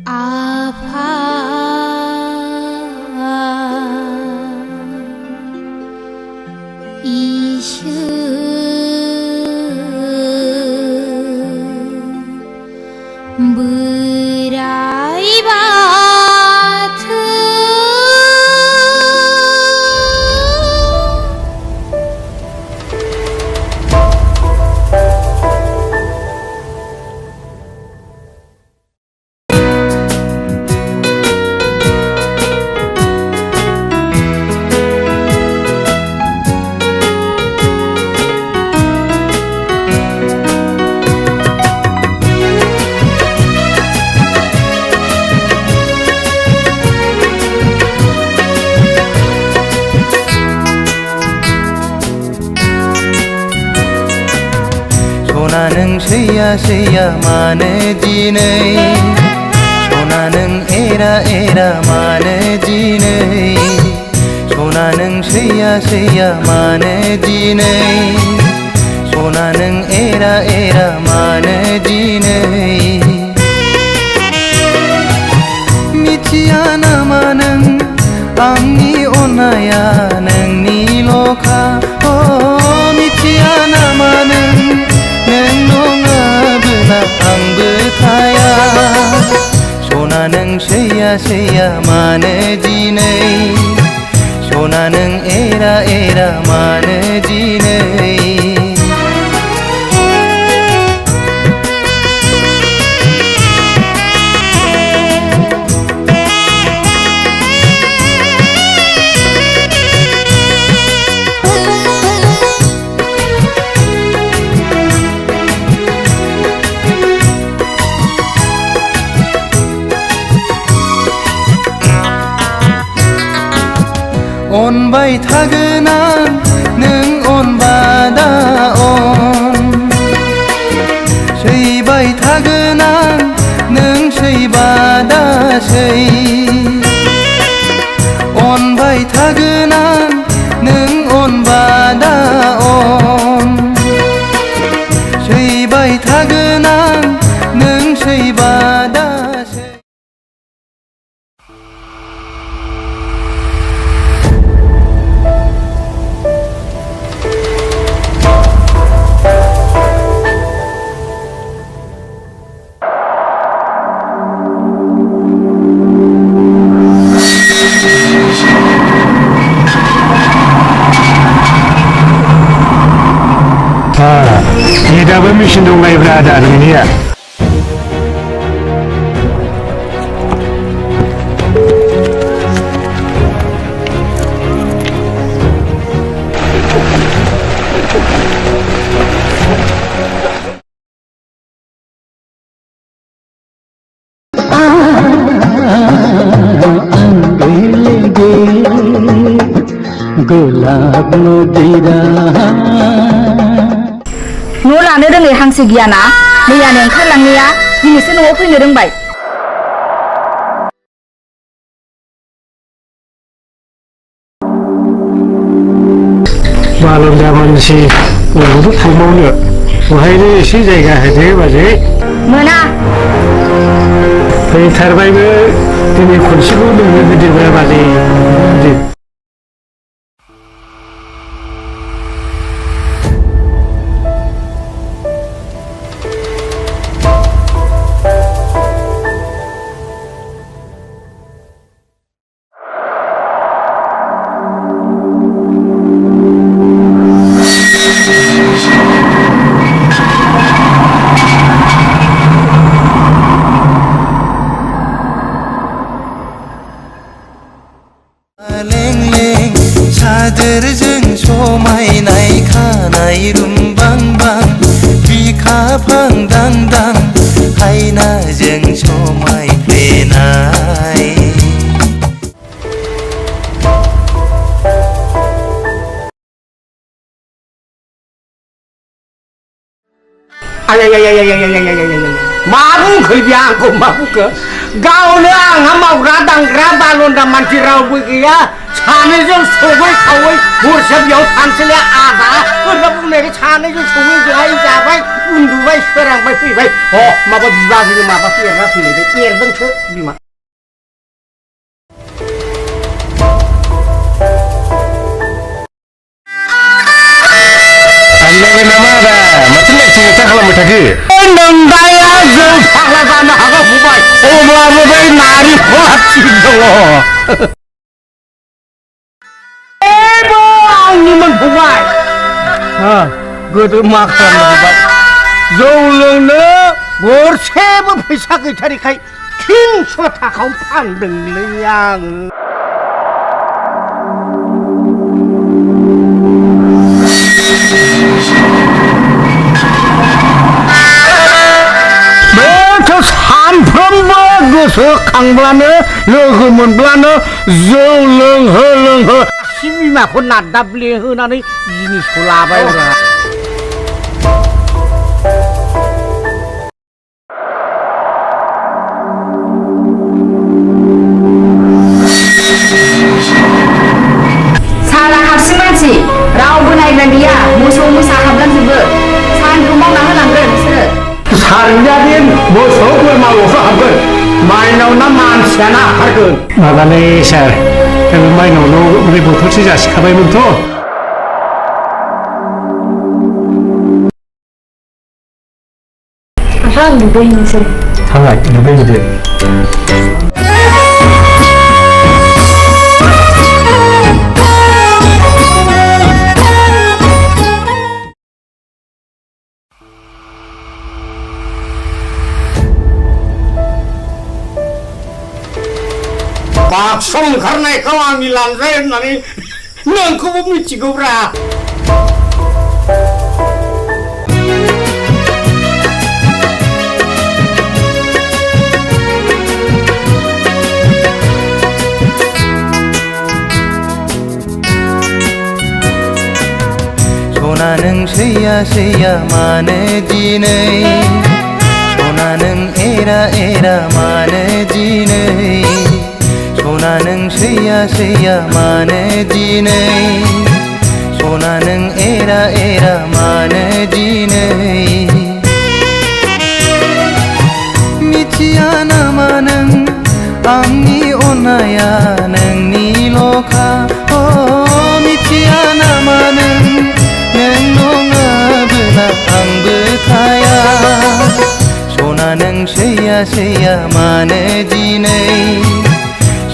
आफा इसोर बोराइ बाथौ सना नों सैया सैया मानो दिनै सना नों एरा एरा मानो दिनै सना नों सैया सैया मानो दिनै सना नों एरा एरा मानो दिनै मिथिया नामा नों आंनि अननाया नोंनिल'खा मिथिया नामा नों नङाबोला आंबो थाया सना नों सैया सैया मानो दिनै सना नों एरा एरा मानो दिनै अनबाय थागोन आं नों अनबादा अन सैबाय थागोन आं नों सैबादा सै अनबाय थागोन आं नों अनबादा अन सैबाय थागोन आं नों सैबादा दाबो मेचिन दंलायब्रा आदा नोंनिया गोलाब नदीरा न' लानो रोङै हांसो गियाना मैयानो ओंखारलांनाया दिनैसो न'आव फैनो रोंबाय बालन्दा मानसि बबेयावथ' थांबावनो बहायनो एसे जायगा होदो बाजै मोना फैथारबायबो दिनै खनसेखौ लोंनो होदोब्रा बाजै सादोरजों समायनाय खानाय रुमबांबां बिखा फांदांदां हायनाजों समायफ्लेनाय मा बुंखो बिया आंखौ मा बुंखो गावनो आंहा मावग्रा दांग्रा बालन्दा मानसि रावबो गैया सानैजों सबै खावै हरसे बेयाव थानोसैलाय आदा होनना बुंनायखाय सानैजों सबै जाबाय उन्दुबाय सोरांबाय फैबाय ह माबा बिबाजैनो माबासो एरना फैलायबाय एरदोंसो बिमा थांलायबाय नामा आदा माथो लेक्सार खालामबाय थाखो नोंदाया जों फाग्ला जानो हागौ फंबाय अब्लाबो बै नारेंखला थिग दङ एबो आंनिमोन फंबाय गोदो मा खालामनो जौ लोंनो गरसेबो फैसा गैथारिखाय 300 थाखायाव फानदोंलै आङो सानफ्रोमबो गोसोखांब्लानो लोगो मोनब्लानो जौ लोंहो लोंहो बिमाखौ नादाब्ले होनानै जिनिसखौ लाबाय सारा हारसिं मानसि रावबो नायग्रा गैया मोसौ मोसा हाबलांजोबो सानखौ मावना होनांगोन बिसोरो सारजादिन मोसौ बोरमाल'सो हाबगोन माइनाव ना मानसियाना हाबगोन माबालै सार जोङो माइनावनाव ओरै बथलसे जासिखाबायमोनथ' आं दुगैनोसै थांलाय दुगैहैदो बाक्सा ओंखारनायखौ आंनि लांजाय होननानै नोंखौबो मिथिगौब्रा सना नों सैया सैया मानो दिनै सना नों एरा एरा मानो दिनै सना नों सैया सैया मानो दिनै सना नों एरा एरा मानो दिनै मिथिया नामा नों आंनि अननाया नोंनिल'खा मिथिया नामा नों नङाबोला आंबो थाया सना नों सैया सैया मानो दिनै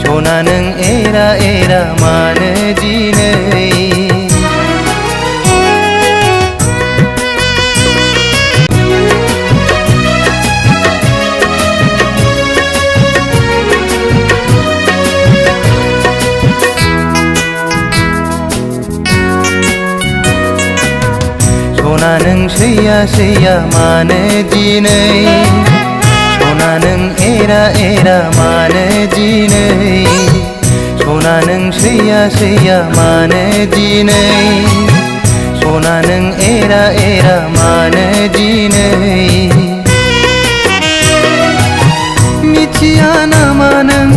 सना नों एरा एरा मानो दिनै सना नों सैया सैया मानो दिनै सना नों एरा एरा मानो दिनै सना नों सैया सैया मानो दिनै सना नों एरा एरा मानो दिनै मिथिया नामा नों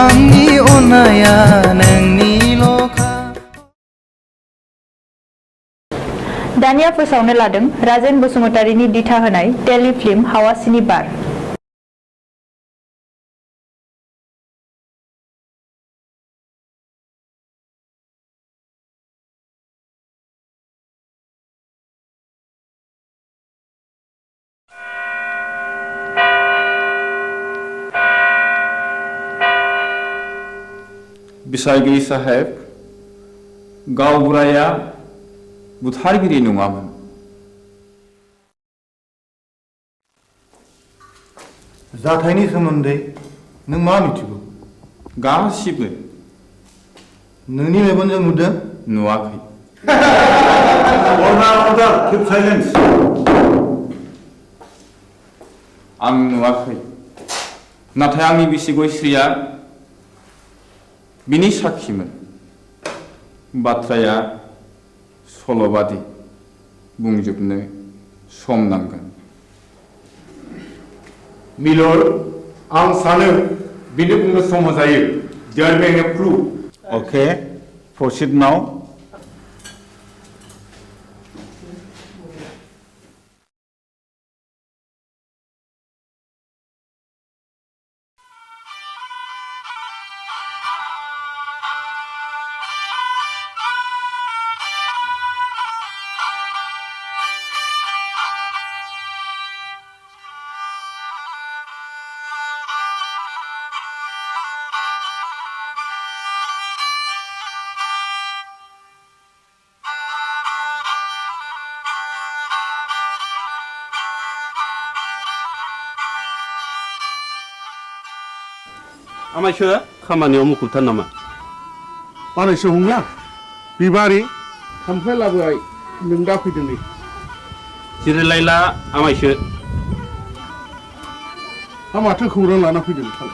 आंनि अननाया नोंनिल'खा दानिया फोसावनो लादों राजेन बसुमतारीनि दिथा होनाय टेलिफिल्म हावासिनि बार बिसायगिरि साहेब गावबुराया बुथारगिरि नङामोन जाथायनि सोमोन्दै नों मा मिथिगौ गासिबो नोंनि मेगनजों नुदों नुवाखै आं नुवाखै नाथाय आंनि बिसि गयस्रिया बिनि साखिमोन बाथ्राया सल'बादि बुंजोबनो सम नांगोन मिलर आं सानो बिनो बुंनो सम जायो there be a proof okay proceed now आमायसो खामानियाव मुखुबथार नामा बानायसो हंला बिबारि खामफ्लाय लाबोबाय नों दा फैदों नै जिरायलायला आमायसो माथो खौरां लाना फैदों नोंथां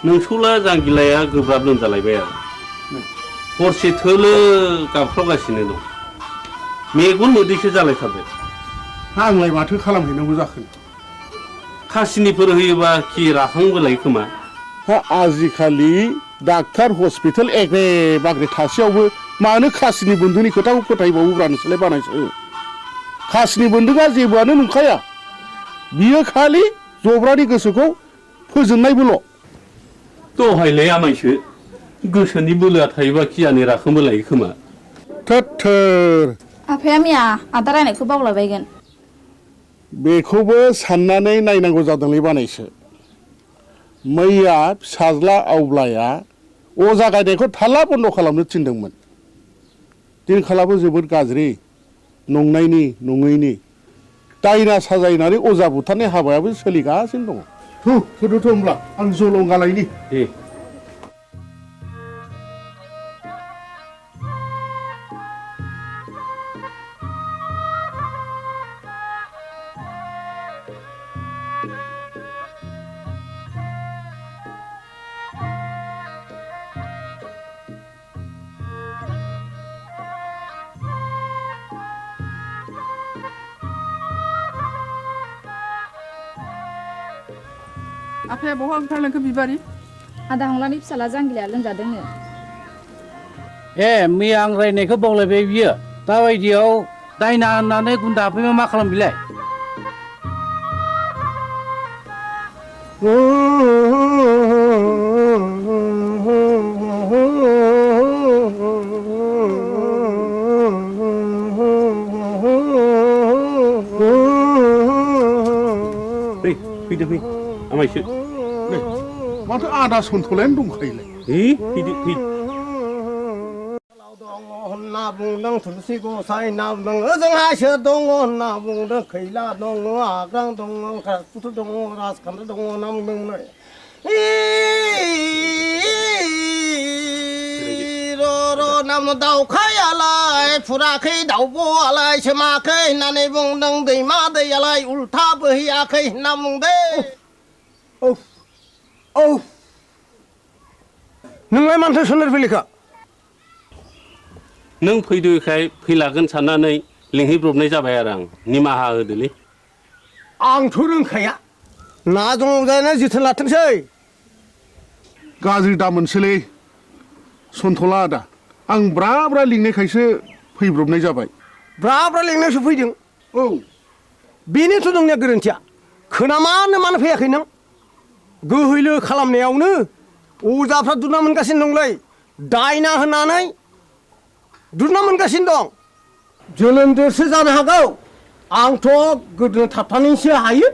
नोंसौला जांगिलाया गोब्राब लोमजालायबाय आरो हरसे थोलो गाबख्रावगासिनो दं मेगन मोदैसो जालायथारबाय आंलाय माथो खालामहैनांगौ जाखो खासिनिफोर होयोबा खि राखांबोलाय खोमा आजिखालि डाक्टार हस्पिटाल एग्रे बाग्रे थासेयावबो मानो खासिनि बन्धुनि खोथाखौ फोथायबावोब्रा नोंसोरलाय बानायसो खासिनि बन्धुआ जेबोआनो नंखाया बियो खालि जब्रानि गोसोखौ फोजोननायबोल' दहायलाय आमायसो गोसोनि बोलोआ थायोबा खियानो राखांबोलायो खोमा थोर आफाया मैया आदा रायनायखौ बावलायबायगोन बेखौबो साननानै नायनांगौ जादोंलै बानायसो मैया फिसाज्ला आवब्लाया अजा गायनायखौ थाला बन्द' खालामनो थिनदोंमोन दिनखालाबो जोबोद गाज्रि नंनायनि नङैनि दायना साजायनानै अजा बुथारनाय हाबायाबो सोलिगासिनो दङ थुदोथ' होमब्ला आं जलंगालायनि दे आफाया बहा ओंखारलांखो बिबारि आदा हंलानि फिसाला जांगिलाया लोमजादोंनो ए मैया आं रायनायखौ बावलायबाय बियो दाबायदियाव दायना होननानै गुन्दा हाबफैबा मा खालाम बिलाय फैदो फै आमायसो माथो आदा सन्थलायानो दंखायोलाय फैदो फै होनना बुंदों थुलसि गसाइ होनना बुंदों ओजोंहायसो दङ होनना बुंदों खैला दङ आग्रां दङ राजपुत दङ राजखान्थि दङ होनना बुंदों नाम दाउखायालाय फुराखै दाउब'आलाय सोमाखै होननानै बुंदों दैमा दैयालाय उल्था बोहैयाखै होनना बुंदों नोंलाय मानोथो सोनार फैलिखा नों फैदोखाय फैलागोन साननानै लिंहैब्रबनाय जाबाय आरो आं निमाहा होदोलै आंथ' रोंखाया ना दंजायना जोथोन लाथोंसै गाज्रि दामोनसोलै सन्थला आदा आं ब्रा ब्रा लिंनायखायसो फैब्रबनाय जाबाय ब्रा ब्रा लिंनायसो फैदों बेनोथ' नोंनिया गोरोन्थिया खोनामानो मानो फैयाखै नों गोहैलो खालामनायावनो अजाफ्रा दुना मोनगासिनो दंलै दायना होननानै दुना मोनगासिनो दं जोलोमदेरसो जानो हागौ आंथ' गोदोना थाबथानानैसो हायो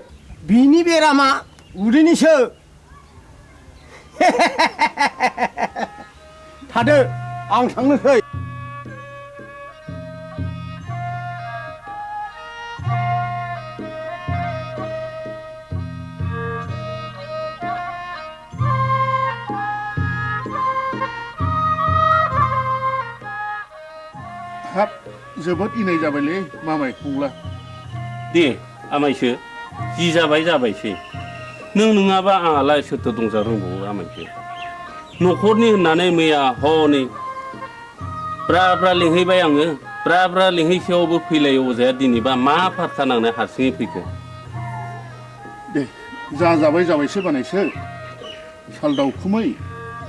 बिनि बेरामा उदैनिसो थादो आं थांनोसै हाब जोबोद इनाय जाबायलै मामाय फंला दे आमायसो जि जाबाय जाबायसै नों नङाबा आंहालाय सोरथो दंजा रोंबावो आमायसो न'खरनि होननानै मैया हनै ब्रा ब्रा लिंहैबाय आङो ब्रा ब्रा लिंहैसेयावबो फैलाय अजाया दिनैबा मा फारखा नांनाय हारसिङै फैखो दे जाबाय जाबायसो बानायसो साल दाउखुमै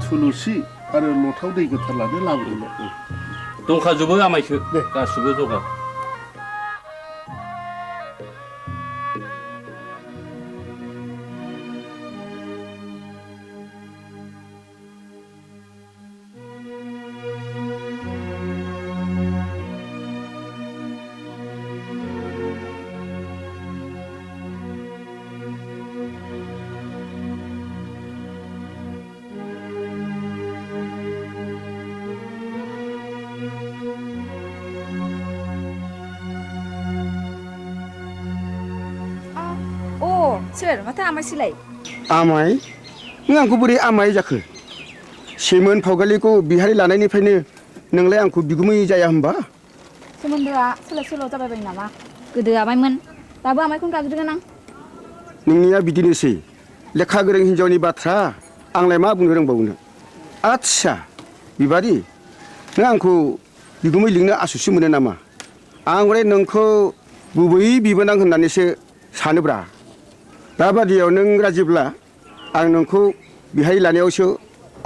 थुलुसि आरो लथाव दै गोथार लानो लाबोदोंल' दंखाजोबो आमायसो गासिबो जगार सोर माथो आमायसोलाय आमाय नों आंखौ बोरै आमाय जाखो सेमोन फावगालिखौ बिहारि लानायनिफ्रायनो नोंलाय आंखौ बिगुमै जाया होनबा सोमोन्दोआ सोलाय सोल' जाबाय बायो नामा गोदो आमायमोन दाबो आमायखौनो गाबज्रिगोन आं नोंनिया बिदिनोसै लेखा गोरों हिन्जावनि बाथ्रा आंलाय मा बुंनो रोंबावनो आच्छा बिबारि नों आंखौ बिगुमै लिंनो आसुसि मोनो नामा आं हले नोंखौ गुबै बिबोनां होननानैसो सानोब्रा दाबादियाव नों राजिब्ला आं नोंखौ बिहाय लानायावसो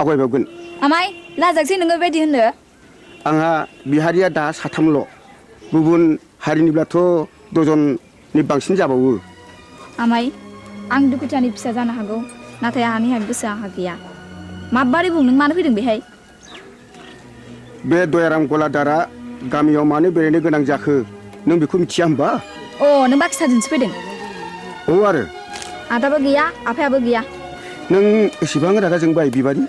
आवगायबावगोन आमाय लाजाकसै नोङो बेबायदि होननो आंहा बिहारिया दा साथामल' गुबुन हारिनिब्लाथ' दजननि बांसिन जाबावो आमाय आं दुखुथियानि फिसा जानो हागौ नाथाय आंहानि गोसोआ आंहा गैया माबारै बुं नों मानो फैदों बेहाय बे दयाराम गलादारा गामियाव मानो बेरायनो गोनां जाखो नों बेखौ मिथिया होनबा अ नों बाखि साजोंसो फैदों औ आरो आदाबो गैया आफायाबो गैया नों एसेबां रागा जोंबाय बिबारि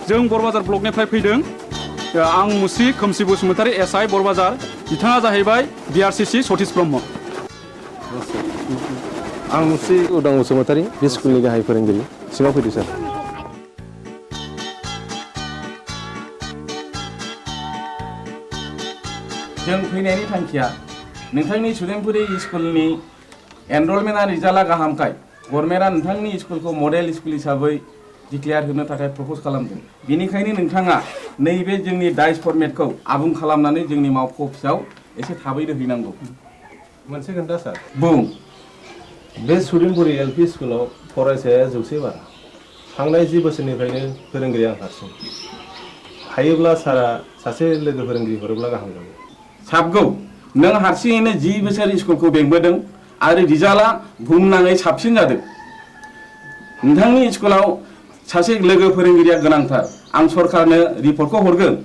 जों बरबाजार ब्लकनिफ्राय फैदों आं मुस्रि खोमसि बसुमतारी एसआइ बरबाजार बिथाङा जाहैबाय बिआरसिसि सतीश ब्रह्म आं मुस्रि उदां बसुमतारी बे स्कुलनि गाहाय फोरोंगिरि सिङाव फैदो सार जों फैनायनि थांखिया नोंथांनि सुदेमपुरि स्कुलनि एनरलमेन्टआ रिजाल्टआ गाहामखाय गभर्नमेन्टआ नोंथांनि स्कुलखौ मडेल स्कुल हिसाबै डिक्लेयार होनो थाखाय प्रप'ज खालामदों बेनिखायनो नोंथाङा नैबे जोंनि डाइस फर्मेटखौ आबुं खालामनानै जोंनि मावख' अफिसाव एसे थाबैनो हैनांगौ मोनसे खोन्था सार बुं बे सुदेमपुरि एलपि स्कुलाव फरायसाया 100 बारा थांनाय 10 बोसोरनिफ्रायनो फोरोंगिरि आं हारसिं हायोब्ला सारा सासे लोगो फोरोंगिरि हरोब्ला गाहाम जागौ साबगौ नों हारसिङैनो 10 बोसोर स्कुलखौ बेंबोदों आरो रिजाल्टआ बुहुमनाङै साबसिन जादों नोंथांनि स्कुलाव सासे लोगो फोरोंगिरिया गोनांथार आं सरकारनो रिपर्टखौ हरगोन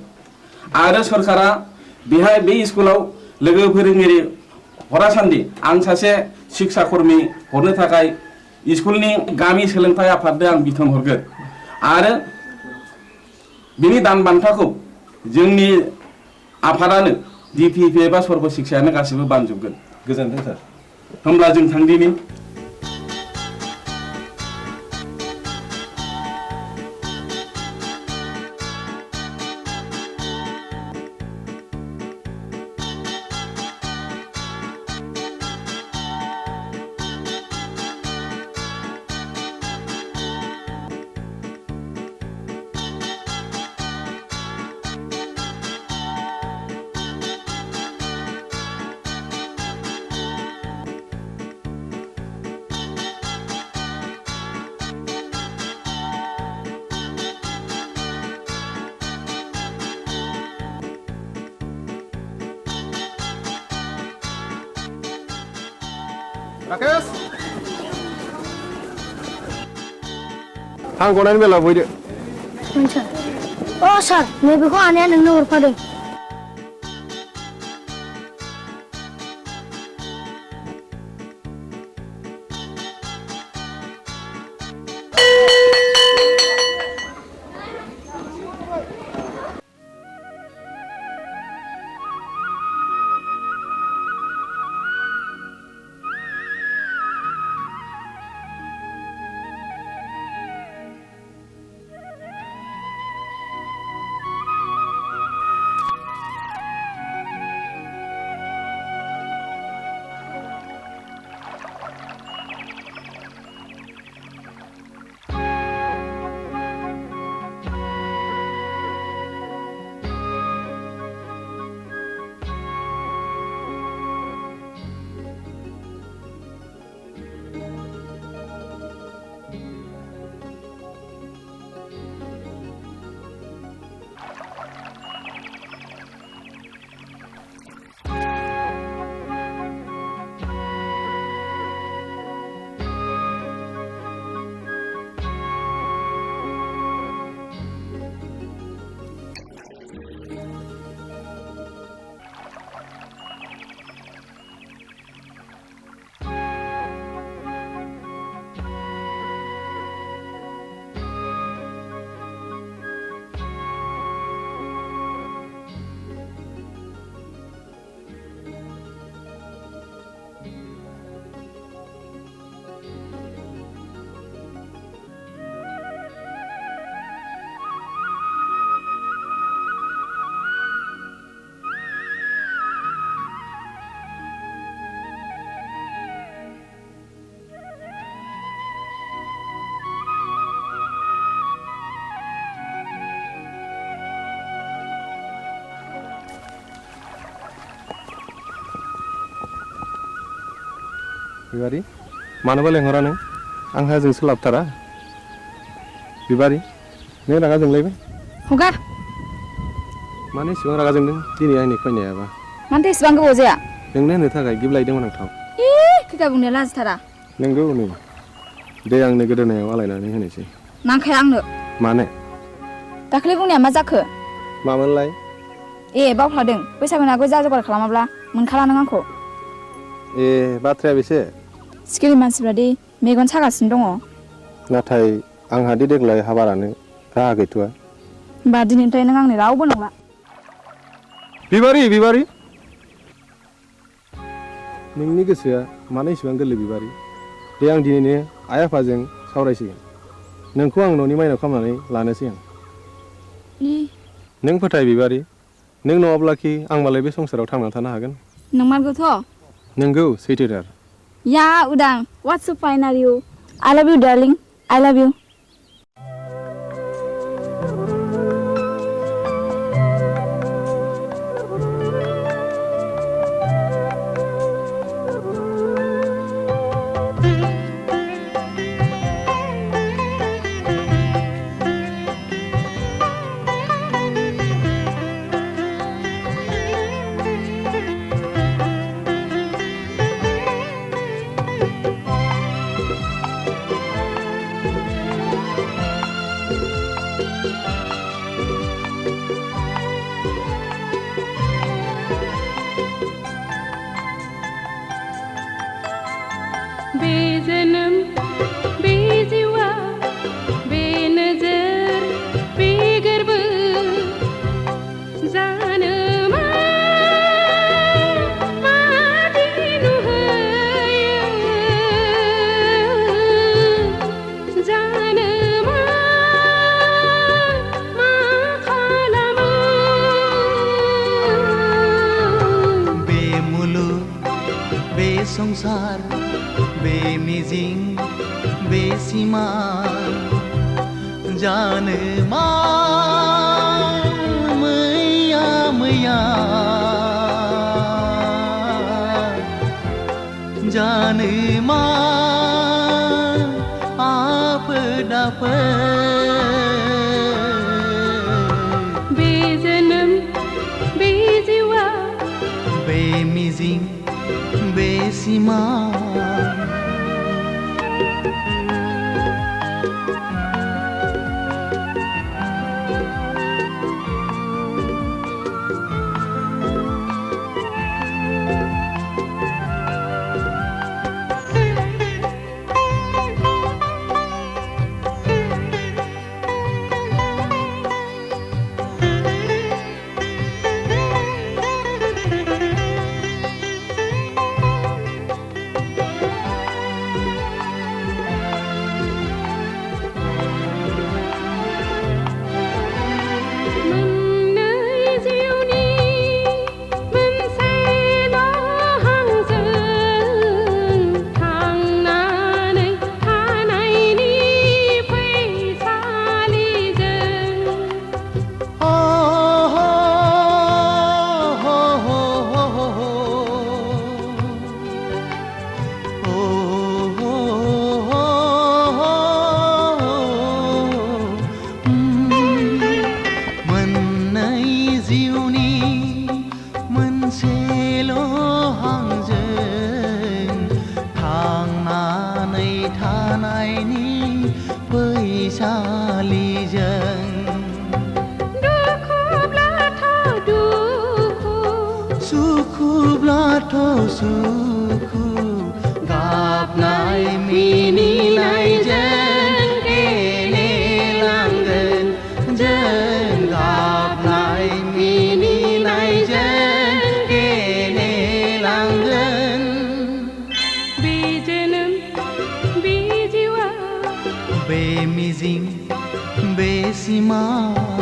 आरो सरकारा बेहाय बे स्कुलाव लोगो फोरोंगिरि हरासान्दि आं सासे शिक्षा कर्मी हरनो थाखाय स्कुलनि गामि सोलोंथाय आफादनो आं बिथोन हरगोन आरो बिनि दान बान्थाखौ जोंनि आफादानो डिपिपि एबा सर्ब शिक्षायानो गासिबो बानजोबगोन गोजोनथों सार होमब्ला जों थांदिनि राकेश आं गनायनि बेला बयदो सार अ सार नैबेखौ आनैया नोंनो हरफादों बिबारी मानोबा लेंहरा नों आंहा जों सोलाबथारा बिबारी नों रागा जोंलायबाय हगार मानो इसेबां रागा जोंदों दिनै आंनि फैनायाबा मानोथो इसेबां गोबाव जाया नोंनो होनो थाखाय गिफ्ट लायदोंमोन आं थाव खैथा बुंनाया लाजिथारा नोंगौ नै दे आंनो गोदोनायाव आलायनानै होनोसै नांखाया आंनो मानो दाखालि बुंनाया मा जाखो मामोनलाय ए बावफ्लादों बैसागुनि आगोल जा जगार खालामाब्ला मोनखाला नों आंखौ ए बाथ्राया बेसे सिखिरि मानसिफ्रा दि मेगन सागासिनो दङ नाथाय आंहा दि देग्लाय हाबारानो राहा गैथ'आ होमबा दिनैनिफ्राय नों आंनि रावबो नंला बिबारी बिबारी नोंनि गोसोआ मानो इसेबां गोरलै बिबारी दे आं दिनैनो आइ आफाजों सावरायसिगोन नोंखौ आं न'नि माइनाव खालामनानै लानोसै आं नों फोथाय बिबारी नों नङाब्लाखि आं मालाय बे संसाराव थांना थानो हागोन नंमारगौथ' नोंगौ सैथोथार या उदां what's so fine are you I love you darling I love you बेजनम बेजिवा बेनजर बेगर्ब जानो मादिनु होयो जानो मा खालामो बे मुलुग बे संसार बे मिजिं बे सिमा जानो मा मैया मैया जानो मा आफोद बे जोनोम बे जिउआ बे मिजिं बे सिमा फैसालिजों सुखुब्लाथ' सुखु गाबनाय मिनिनायजों गेलेलांगोन जों गाबनाय मिनिनायजों गेलेलांगोन बे जोनोम बे जिउआ बे मिजिं बे सिमां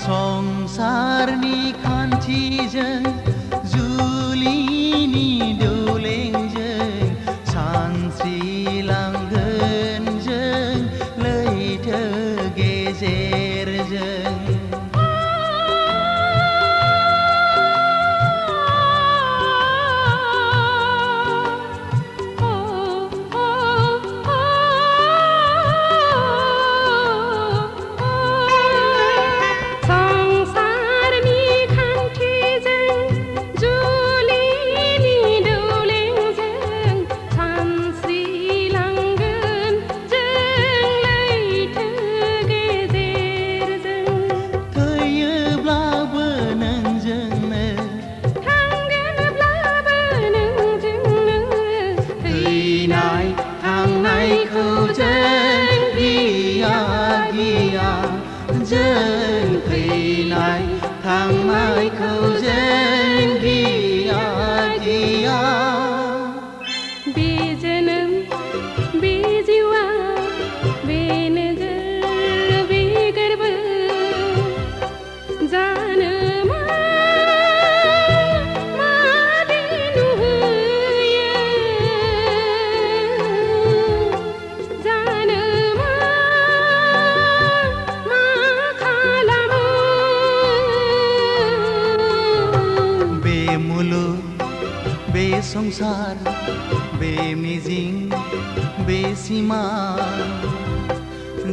संसारनि खान्थिजों जुलिनि दौलेंजों सानस्रिलांगोन जों लैथो गेजेरजों संसार बे मिजिं बे सिमां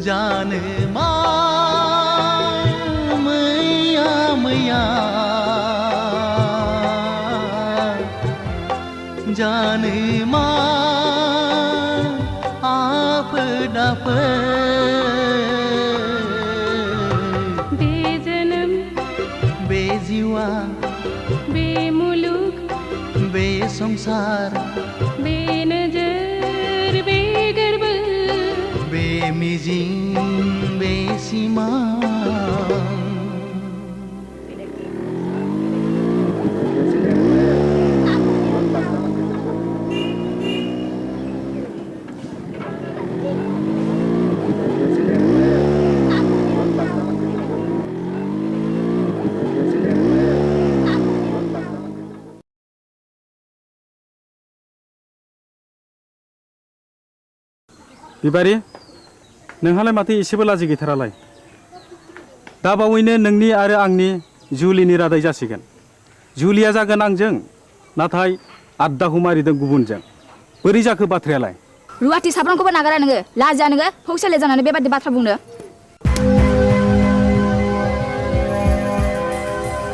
जानो मा मैया मैया जानो मा आफोद आफोद बे जोनोम बे जिउआ बे मुलुग बे संसार बे नोजोर बे गोरबो बे मिजिं बे सिमां बिबारि नोंहालाय माथो एसेबो लाजि गैथारालाय दा बावैनो नोंनि आरो आंनि जुलिनि रादाय जासिगोन जुलिया जागोन आंजों नाथाय आद्दाखौ मारिदों गुबुनजों बोरै जाखो बाथ्रायालाय रुवाथि साब्रांखौबो नागारा नोङो लाजिया नोङो फौसाले जानानै बेबादि बाथ्रा बुंनो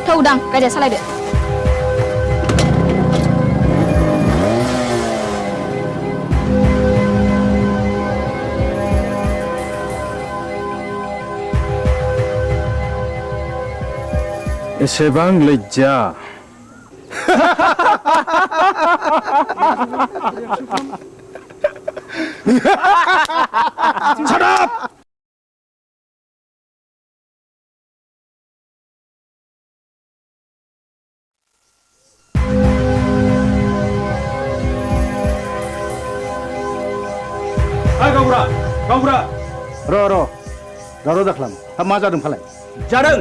थौ दां गारिया सालायदो एसेबां लज्जा Shut up! गावबुरा र' दावराव दाख्लाम हा मा जादों फालाय जादों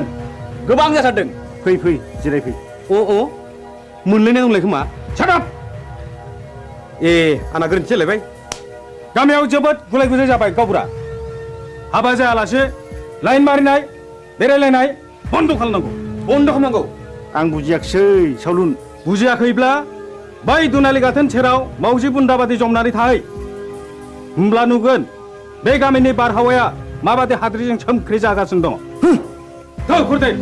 गोबां जाथारदों फै जिरायफै मोनलायनाय दंलाय खोमा Shut up! आंना गोरोन्थि जालायबाय गामियाव जोबोद गुलाय गुजाय जाबाय गावबुरा हाबा जायालासे लाइन मारिनाय बेरायलायनाय बन्द खालामनांगौ आं बुजियाखिसै सावलुन बुजियाखैब्ला बै दुनालि गाथोन सेराव मावजि बुन्दाबादि जमनानै थाहै होमब्ला नुगोन बे गामिनि बारहावाया माबादि हाद्रिजों सोमख्रि जागासिनो दङ खुरदै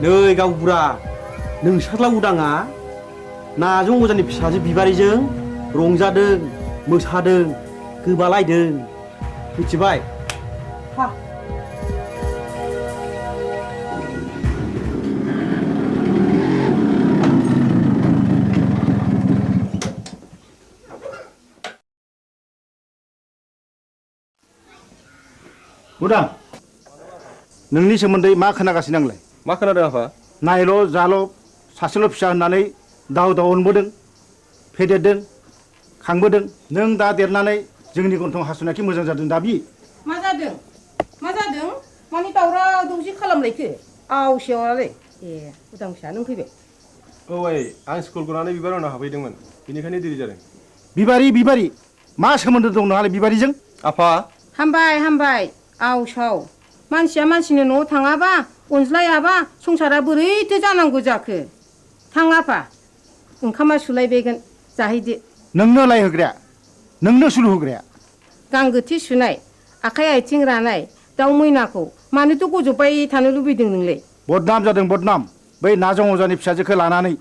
नै गावबुरा नोंसोरला उदाङा नाजों अजानि फिसाजो बिबारिजों रंजादों मोसादों गोबालायदों मिथिबाय उदां नोंनि सोमोन्दै मा खोनागासिनो आंलाय मा खोनादों आफा नायल' जाल' सासेल' फिसा होननानै दाव दाव अनबोदों फेदेरदों खांबोदों नों दा देरनानै जोंनि गन्थं हासुनायखि मोजां जादों दाबि मा जादों मानि दावराव दावसि खालामलायखो आवसेवालाय उदां फिसा नों फैबाय औ आइ आं स्कुल गनानै बिबार उनाव हाबहैदोंमोन बेनिखायनो देरि जादों बिबारि मा सोमोन्दो दं नोंहालाय बिबारिजों आफा हामबाय आवसाव मानसिया मानसिनि न'आव थाङाबा अनज्लायाबा संसारा बोरैथो जानांगौ जाखो थाङाफा ओंखामा सुलायबायगोन जाहैदो नोंनो लायहोग्राया नोंनो सुलु होग्राया गांगोथि सुनाय आखाइ आथिं रानाय दाउ मैनाखौ मानोथ' गजबबाय थानो लुबैदों नोंलाय बदनाम जादों बदनाम बै नाजों अजानि फिसाजोखौ लानानै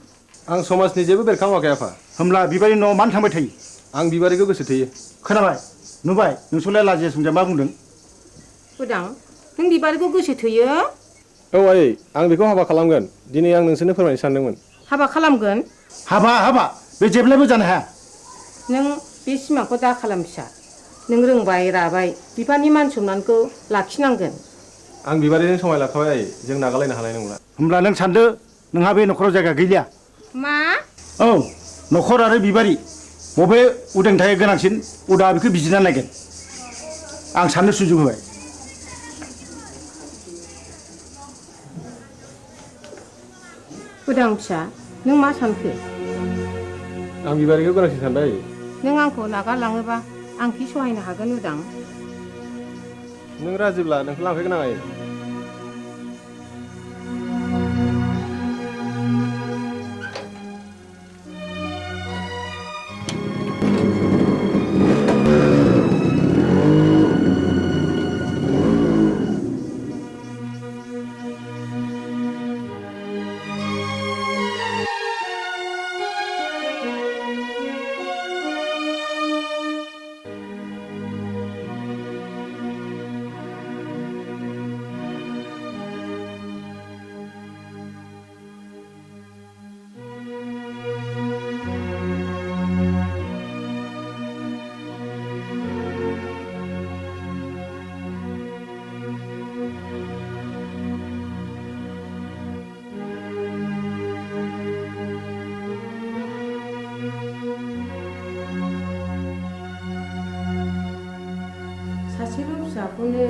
आं समाजनि जेबो बेरखांवाखै आफा होमब्ला बिबारि न'आव मानो थांबाय थायो आं बिबारिखौ गोसो थोयो खोनाबाय नुबाय नोंसोरलाय लाजिया सोंजा मा बुंदों उदां नों बिबारिखौ गोसो थोयो औ आइ आं बेखौ हाबा खालामगोन दिनै आं नोंसोरनो फोरमायनो सानदोंमोन हाबा खालामगोन हाबा बे जेब्लायबो जानो हाया नों बे सिमांखौ दा खालाम फिसा नों रोंबाय राबाय बिफानि मान सनमानखौ लाखिनांगोन आं बिबारिजों समाय लाखाबाय आइ जों नागारलायनो हानाय नंला होमब्ला नों सानदो नोंहा बे न'खराव जायगा गैलिया मा औ न'खर आरो बिबारि बबे उदांथाया गोनांसिन उदा बेखौ बिजिरना नायगोन आं साननो सुजुग होबाय उदां फिसा नों मा सानखो आं बिबारिखौ गोनांसिन सानबाय नों आंखौ नागारलाङोबा आं कि सहायनो हागोन उदां नों राजिब्ला नोंखौ लांफैगोन आं आइ सासेल' फिसाखौनो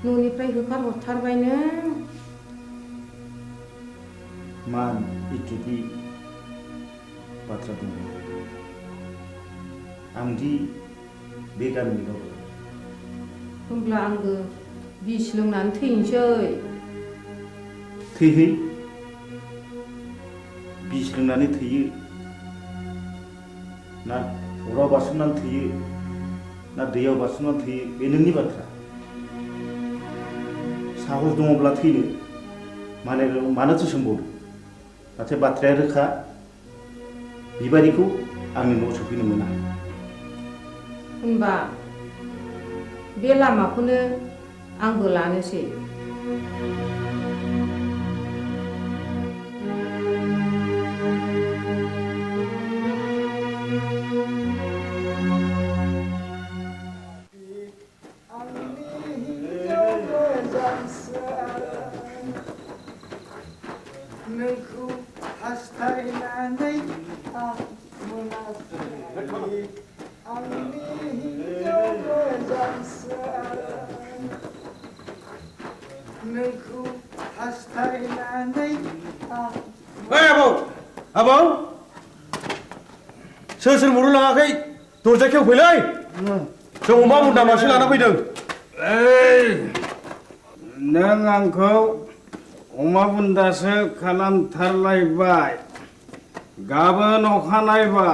न'निफ्राय होखारहरथारबाय नों मान इथुबि बाथ्रा दङ आंदि बे गामिनि रावबो होमब्ला आंबो बिस लोंनानै थैनोसै थैहै बिस लोंनानै थैयो ना अराव बारसोमनानै थैयो ना दैयाव बारसोमनानै थैयो बे नोंनि बाथ्रा साहस दङब्ला थैनो मानोथो सोंबावदों नाथाय बाथ्राया रोखा बिबारिखौ आंनि न'आव सफैनो मोना होनबा बे लामाखौनो आंबो लानोसै नोंखौ हास्थायनानै आं मोनाखै आंनि हिन्जाव मोजांसो नोंखौ हास्थायनानै ओइ आबौ सोर मरु लाङाखै दरजा खेवफैलै जों अमा बुन्दा मासे लाना फैदों नों आंखौ अमा बुन्दासो खालामथारलायबाय गाबोन अखानायबा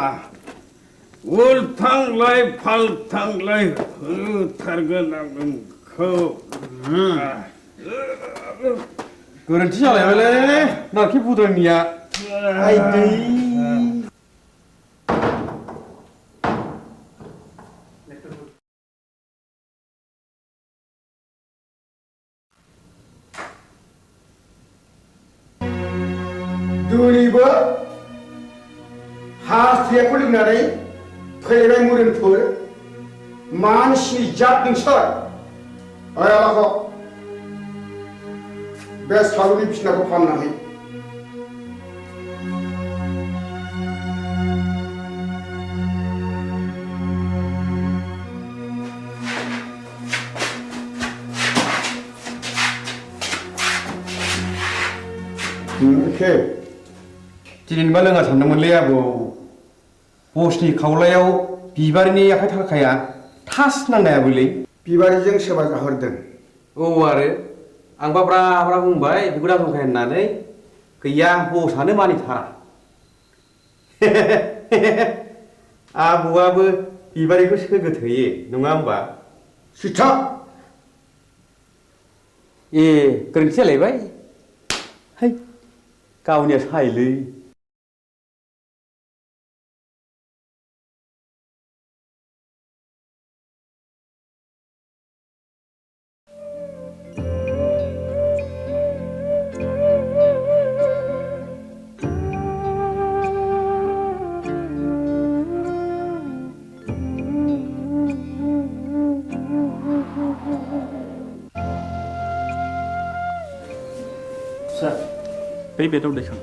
उल्थांलाय फाल्थांलाय होथारगोन आं नोंखौ गोरोन्थि जालायबायलै नारखि बुद्रायनिया आइदै दिनैबो हास्थायखौ लोंनानै फैबाय मोदोमफोर मानसिनि जात नोंसोर ओइ आलाखौ बे सालुनि बिसिनाखौ फाननानै दिनैबा लोङा सानदोंमोनलै आबौ बसनि खावलायाव बिबारिनि आखाइ थाखाया थास नांनायाबोलै बिबारिजों सोरबा जाहरदों औ आरो आंबा ब्रा ब्रा बुंबाय बेखौ दाजंखाय होननानै गैया बसआनो मानिथारा आबौआबो बिबारिखौ सोगोथोयो नङा होमबा सिथा ए गोरोन्थि जालायबाय है गावनिया सायलै बै बेदाव दैखां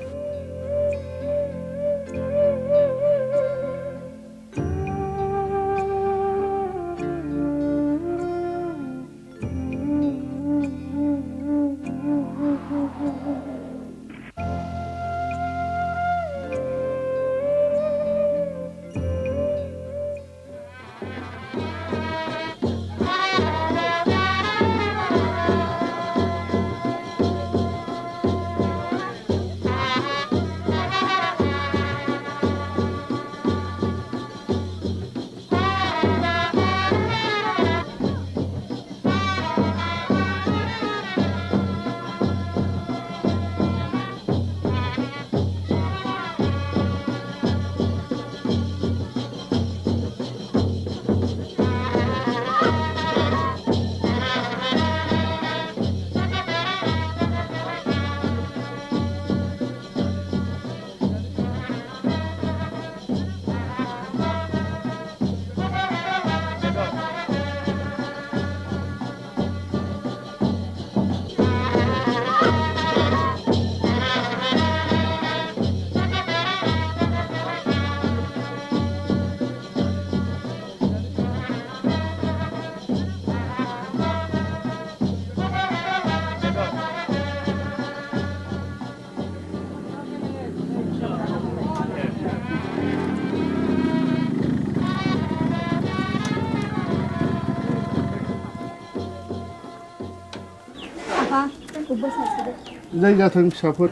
जायगाथों फिसाफोर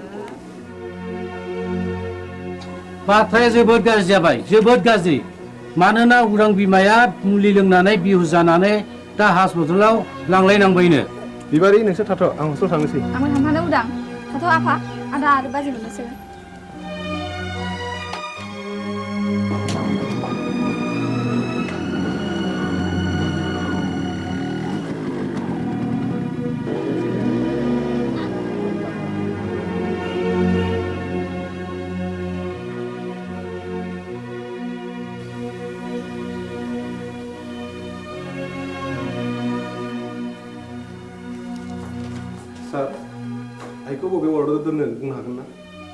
बाथ्राया जोबोद गाज्रि जाबाय जोबोद गाज्रि मानोना उरां बिमाया मुलि लोंनानै बिहु जानानै दा हस्पिटालाव लांलायनांबायनो बिबारि नोंसोर थाथ' आं हस्टेलाव थांनोसै आंबो थांफानो उदां थाथ' आफा आदा आरो बाजै मोननोसै सार आइखौ बबे वार्डआव दोननो बुंनो हागोन ना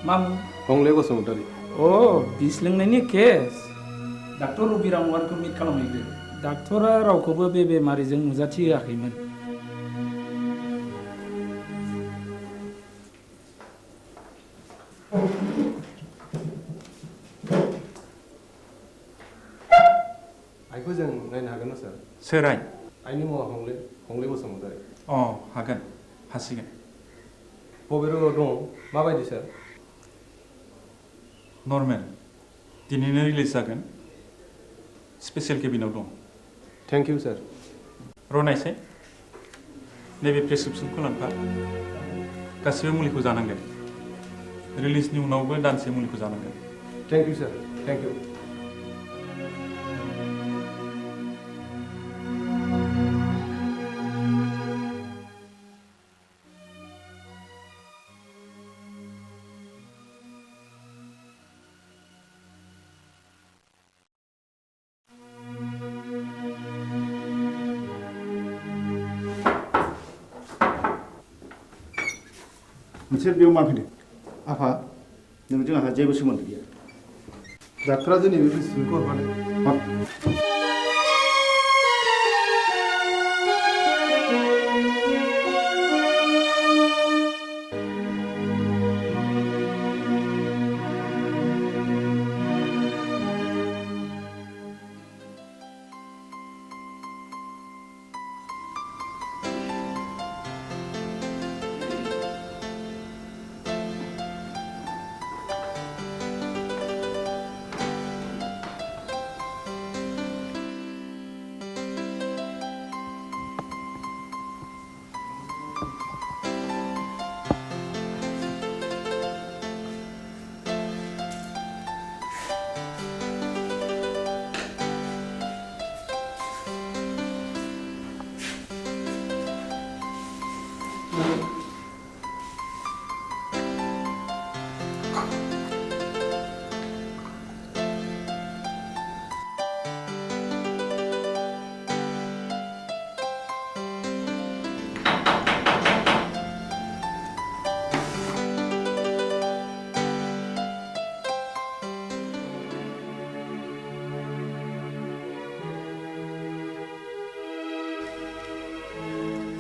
मामु हंले बसुमतारी अ बिस लोंनायनि केस डाक्टर रबिराम वानखौ मिट खालामहैदो डाक्टरा रावखौबो बे बेमारिजों नुजाथि होआखैमोन आइखौ जों नायनो हागोन ना सार? सोर आइ? आइनि मुङा हंले बसुमतारी। हागोन हासिगोन। बबे रोगाव दं माबायदि सार? नर्मेल दिनैनो रिलिज जागोन। स्पेसियेल केबिनाव दं। थेंक इउ सार। रनायसाय नैबे प्रेसक्रिप्सनखौ लांफा। गासिबो मुलिखौ जानांगोन। रिलिजनि उनावबो दानसे मुलिखौ जानांगोन। Thank you sir. Thank you. नोंसोर बेयाव मा फैदों? आफा नोंजों आंहा जेबो सोमोन्दो गैया। डाक्टरा दिनै बे प्रेसक्रिप्सनखौ हरफादों।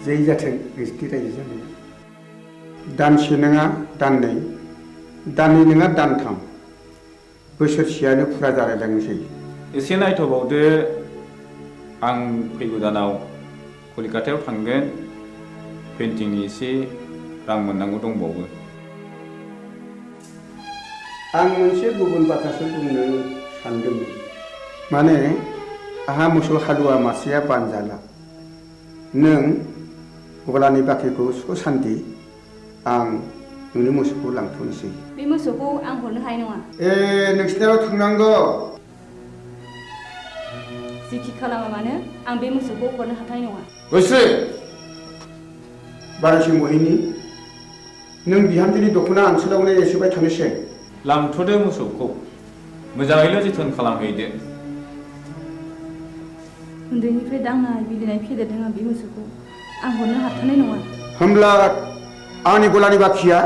जै जाथों नोंसिनि रायजो जानाया। दानसे नङा दाननै, दाननै नङा दानथाम, बोसोरसेयानो फुरा जालायलांनोसै। एसे नायथ'बावदो। आं फैगौ दानाव कलिकातायाव थांगोन। पेन्टिंनि एसे रां मोननांगौ दंबावो। आं मोनसे गुबुन बाथ्रासो बुंनो सानदोंमोन। माने आहा मोसौ हालुवा मासेया बानजाला। नों गलानि बाख्रिखौ सुख सान्ति आं नोंनि मोसौखौ लांथ'नोसै। बे मोसौखौ आं हरनो हानाय नङा। नोंसिनाव थांनांगौ। जिखि खालामा मानो आं बे मोसौखौ हरनो हाथाय नङा। गोसो बारासि महिनी नों बिहामजोनि दख'ना ओनसोलावनो एसेबाय थानोसै। लांथ'दो मोसौखौ मोजाङैल' जोथोन खालामहैदो। उन्दैनिफ्राय दांनाय बिलिनाय फेदेरदों आं बे मोसौखौ आं हरनो हाथारनाय नङा। होमब्ला आंनि गलानि बाखिया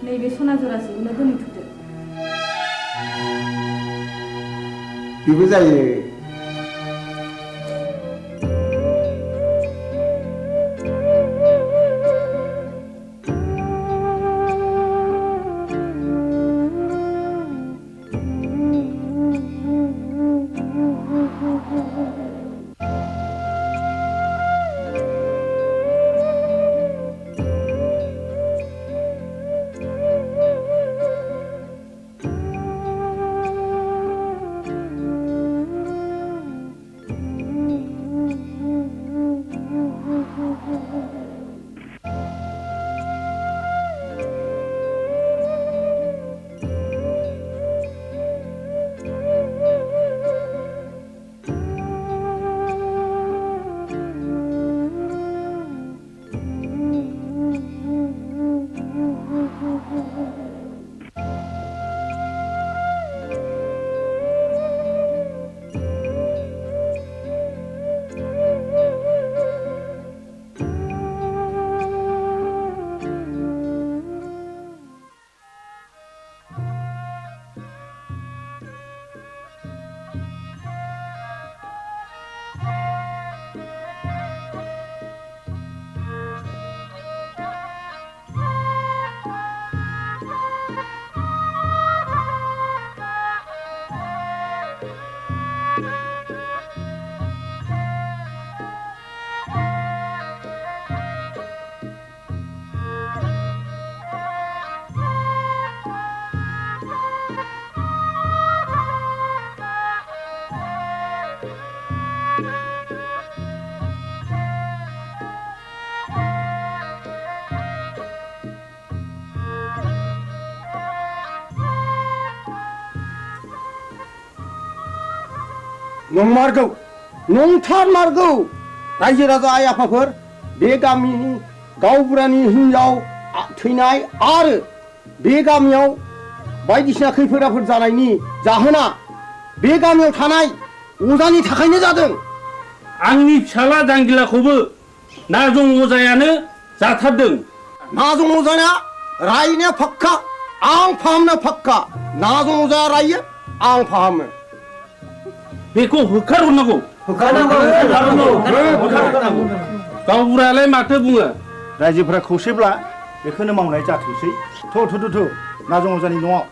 नैबे सना जरासेखौनो दोनथ'दो। बेबो जायो। नंमारगौ नंथारमारगौ रायजो राजा आइ आफाफोर बे गामिनि गावबुरानि हिनजाव थैनाय आरो बे गामियाव बायदिसिना खैफोद आफोद जानायनि जाहोना बे गामियाव थानाय अजानि थाखायनो जादों। आंनि फिसाला जांगिलाखौबो नाजं अजायानो जाथारदों। नाजं अजाया रायनाया फाक्का आं फाहामनो फाक्का नाजं अजाया रायो आं फाहामो बेखौ होखारहरनांगौ। गावबुरायालाय माथो बुङो? रायजोफोरा खौसेब्ला बेखौनो मावनाय जाथोंसै। थ' नाजं अजानि न'आव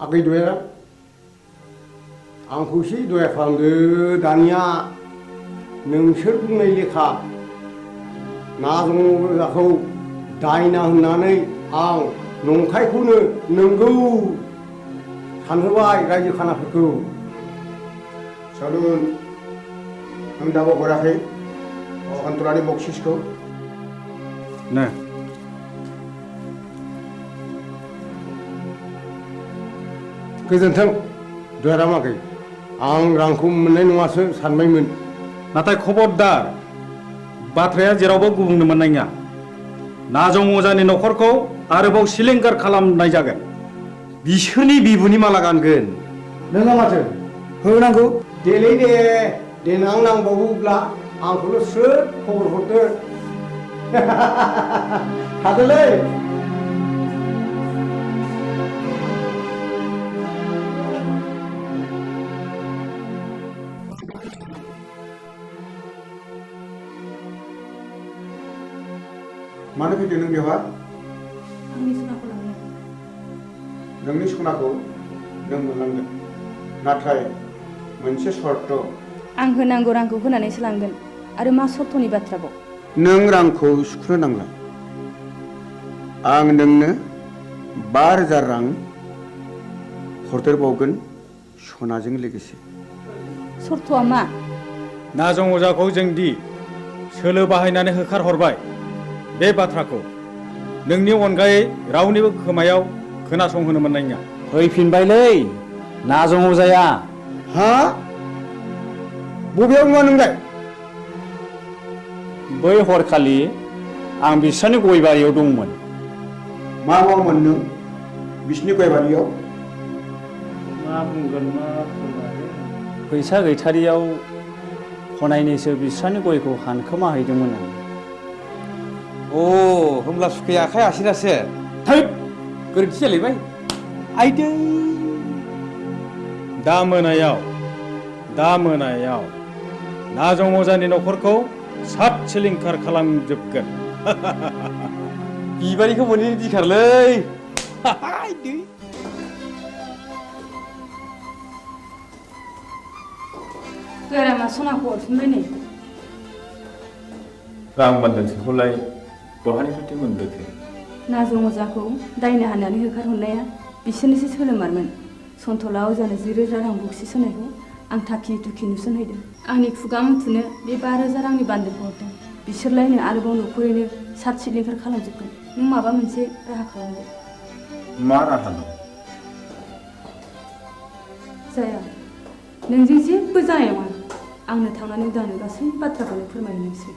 आगै दया आंखौ एसे दया खालामदो दानिया नोंसोर बुंनाय लेखा नाजं अजाखौ दायना होननानै आं नंखायखौनो नंगौ सानहोबाय रायजो खानाफोरखौ। सादुन आं दाबो हराखै सान्थरानि बक्सिसखौ नो गोजोन्थों दयारामाखै आं रांखौ मोननाय नङासो सानबायमोन। नाथाय खबरदार बाथ्राया जेरावबो गुबुंनो मोननाय नङा। नाजं अजानि न'खरखौ आरोबाव सिलिंखार खालामनाय जागोन। बिसोरनि बिबुनि माला गानगोन। नोंहा माथो होनांगौ देलै दे देनां नांबावोब्ला आंखौल' स्रोद खबर हरदो थादोलै। मानो फैदों नों बेवहाय? आंनि सनाखौ लांनो। नोंनि सनाखौ नों मोनलांगोन नाथाय मोनसे सर्त। आं होनांगौ रांखौ होनानैसो लांगोन आरो मा सर्तनि बाथ्राबाव? नों रांखौ सुख'नो नांला। आं नोंनो 5000 रां हरदेरबावगोन सनाजों लोगोसे। सर्तआ मा? नाजं अजाखौ जों दि सोलो बाहायनानै होखारहरबाय बे बाथ्राखौ नोंनि अनगायै रावनिबो खोमायाव खोनासंहोनो मोननाय नङा। फैफिनबायलै नाजं अजाया। हा बबेयाव नुवा नोंलाय बै हरखालि आं बिसोरनि गय बारियाव दंमोन मा मावोमोन नों बिसिनि गय बारियाव मा बुंगोन मा फैसा गैथारियाव खनायनैसो बिस्रानि गयखौ हानखोमा हैदोंमोन आं अ होमब्ला सुखाया आखाइ आसिरासो थै गोरोन्थि जालायबाय आइदै दा मोनायाव नाजं अजानि न'खरखौ सात सिलिंखार खालामजोबगोन बिबारिखौ मोनैनि दिखारलै गारामा सनाखौ हरफिनबाय नै रां बान्दानसेखौलाय बहानिफ्रायथो मोनबोखो नाजं अजाखौ दायना हाननानै होखारहरनाया बिसोरनिसो सोलोमारमोन सन्थला अजानो 10,000 रां बक्सिस होनायखौ आं थाखि थुखि नुसनहैदों आंनि खुगा मुथुनो बे 5,000 रांनि बान्दोखौ हरदों बिसोरलायनो आरोबाव न'खरैनो सात सिलिंखार खालामजोबगोन नों माबा मोनसे राहा खालामदो मा राहा दं जाया नोंजों जेबो जानाय नङा आंनो थांनानै उदांनो गासै बाथ्राखौनो फोरमायनोसै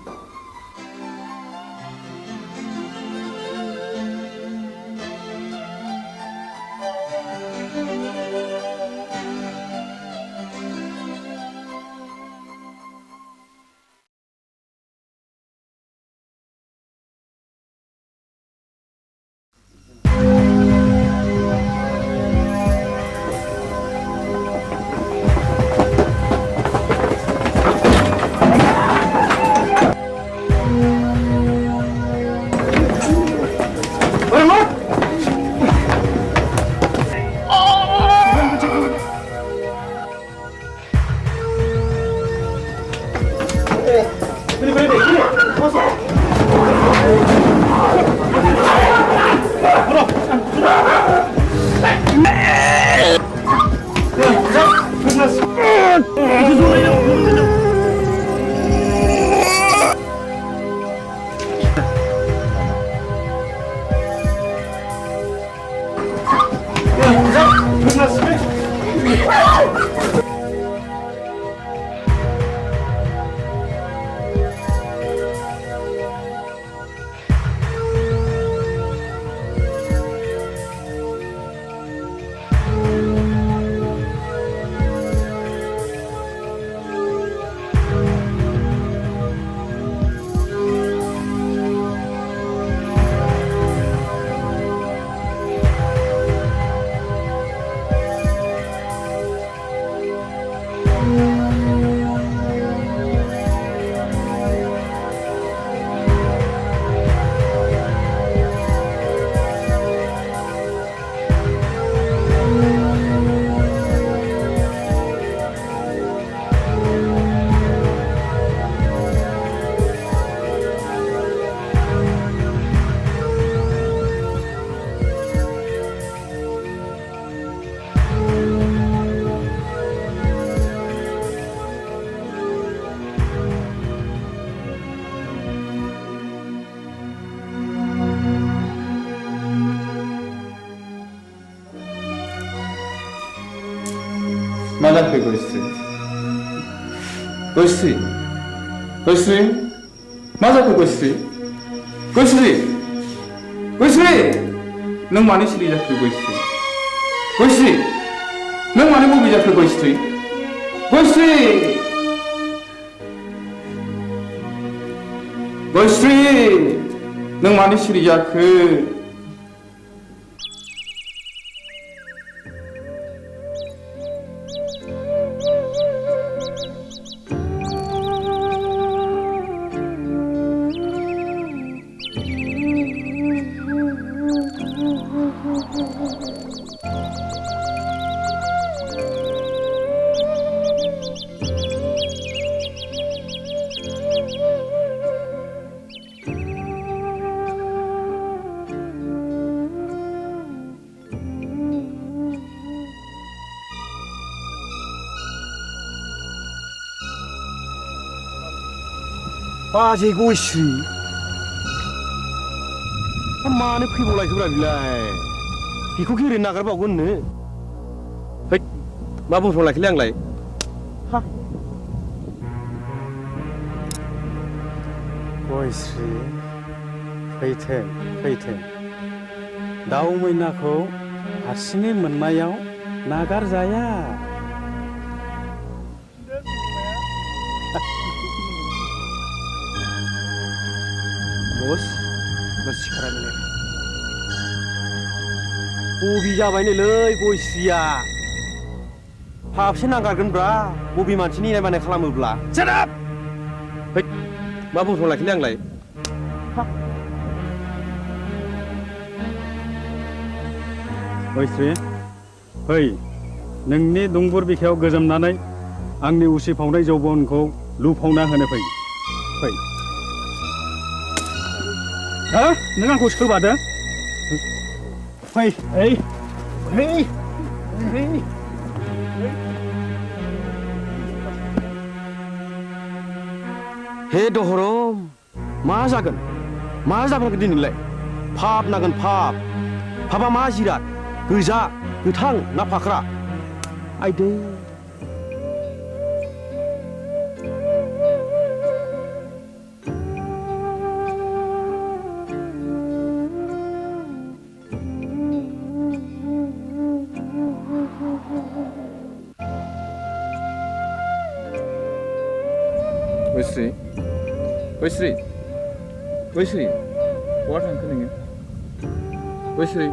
मा जाखो गयस्रि मा जाखो गयस्रि नों मानो सिरि जाखो गयस्रि नों मानो बबे जाखो गयस्रि नों मानो सिरि जाखो बाजै गयस्रि मानो फैबावलायखोब्रा बिलाय बेखौ ओरैनो नागारबावगोननो है मा बुंफ्रांलायखोलै आंलाय गयस्रि फैथों दाउ मैनाखौ हारसिङै मोननायाव नागारजाया। बस सिखारा मिलाय बबि जाबायनोलै गयस्रिया हाबसे नांगारगोनब्रा बबि मानसिनि इनाय मानाय खालामोब्ला। जानाब मा बुंथ'लाखिनो आंलाय गयस्रि फै नोंनि दुंबुर बिखायाव गोजोमनानै आंनि उसिफावनाय जौबनखौ लुफावना होनो फै। हो नों आंखौ सोबादों फै हे दहरम मा जागोन दिनैलाय फाप नागोन फापा मा जिराद गोजा गोथां ना फाख्रा आइदै गयस्रि बहा थांखो नोङो गयस्रि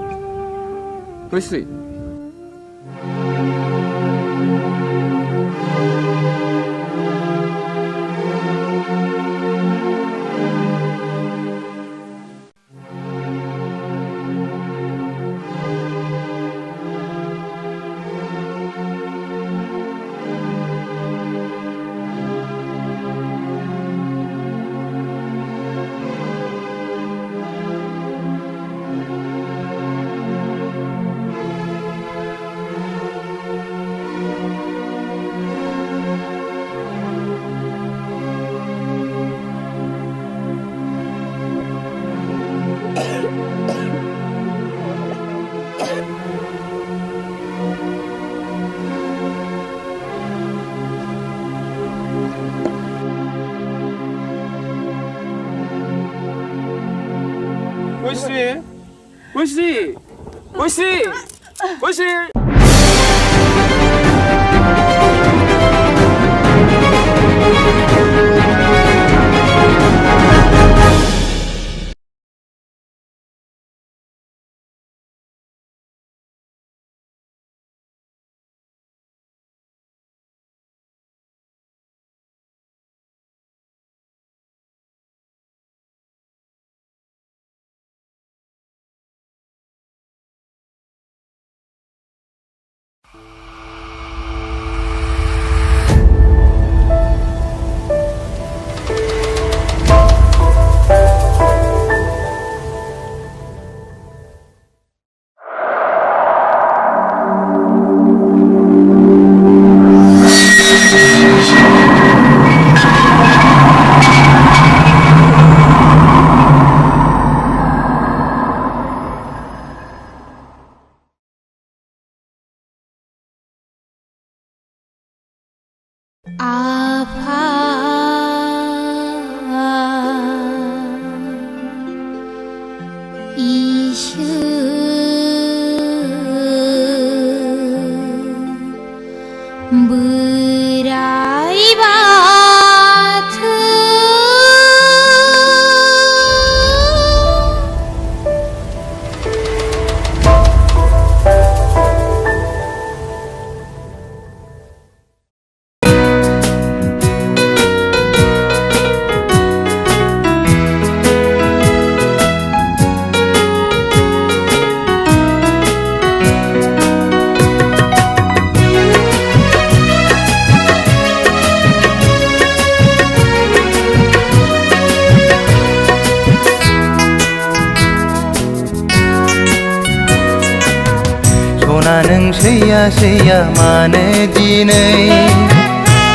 सैया मानो दिनै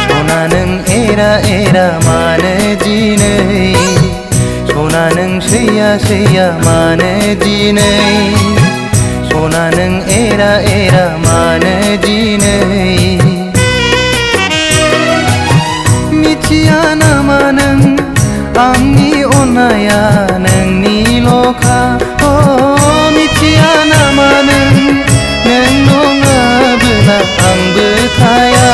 सना नों एरा मानो दिनै सना नों सैया मानो दिनै सना नों एरा मानो दिनै मिथिया नामा नों आंनि बिमाया नोंनिल'खा मिथिया नामा नों नङाबोला आंबो थाया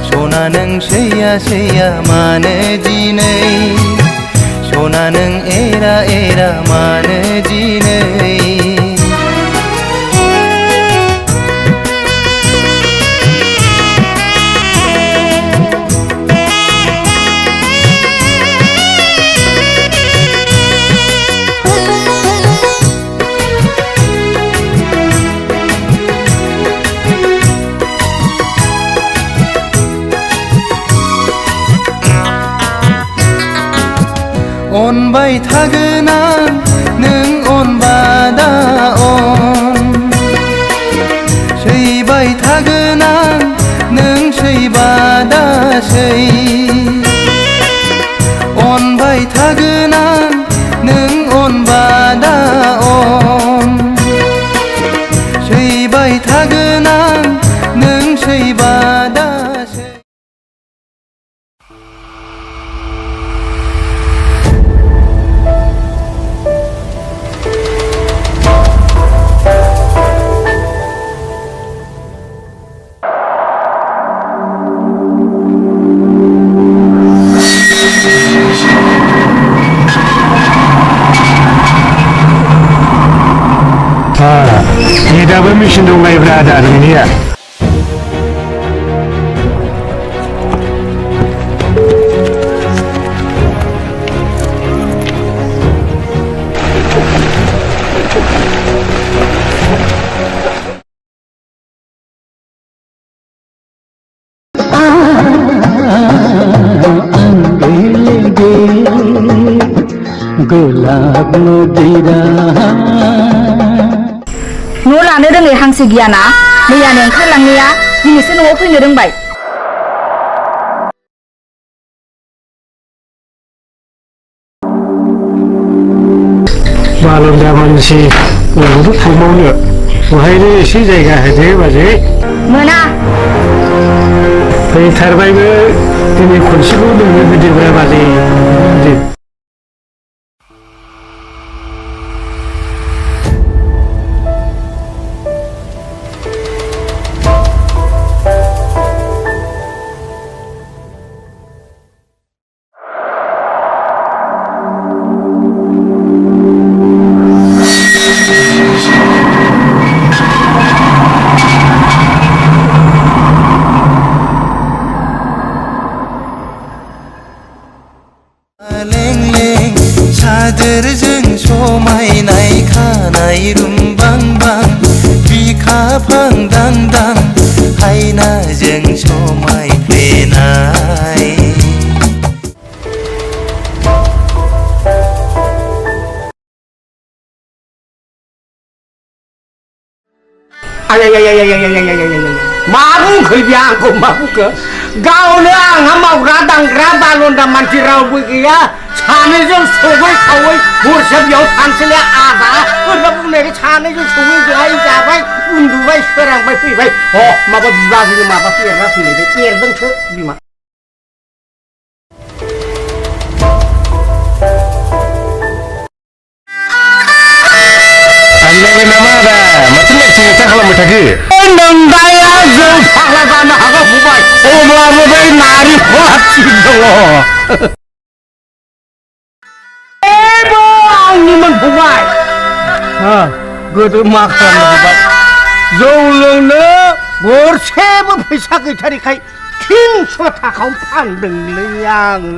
सना नों सैया मानो दिनै सना नों एरा मानो दिनै अनबाय थागोन आं नों अनबादा अन सैबाय थागोन आं नों सैबादा सै अनबाय थागोन आं नों अनबादा अन सैबाय थागोन आं नों सैबादा सै दाबो मेचिन दंलायब्रा आदा नोंनिया गोलाब नगिरा न' लानो रोङै हांसो गियाना मैयानो ओंखारलांनाया दिनैसो न'आव फैनो रोंबाय बालन्दा मानसि न'आवथ' थांबावनो बहायनो एसे जायगा होदो बाजै मोना फैथारबायबो दिनै खनसेखौ नोंनो होदोब्रा बाजै सादोरजों समायनाय खानाय रुमबांबां बिखाफां दांदां हायनाजों समायफ्लेनाय मा बुंखो बे आंखौ मा बुंखो गावनो आंहा मावग्रा दांग्रा बालन्दा मानसि रावबो गैया सानैजों सौबै खावै हरसे बेयाव थानोसैलाय आदा बोरैबा बुंनायखाय सानैजों सौबै जाबाय जाबाय उन्दुबाय सोरांबाय फैबाय माबा बिबाजैनो माबासो एरना फैलायबाय एरदोंसो बिमा थांलायबाय नामा आदा माथो लेक्सार खालामबाय थाखो नोंदाया जौ फाग्ला जानो हागौ फंबाय अब्लाबो बै नारेंखला थिग दङ आंनिमोन फंबाय गोदो मा खालामनो फंबाय जौ लोंनो गरसेबो फैसा गैथारिखाय 300 थाखायाव फानदोंलै आङो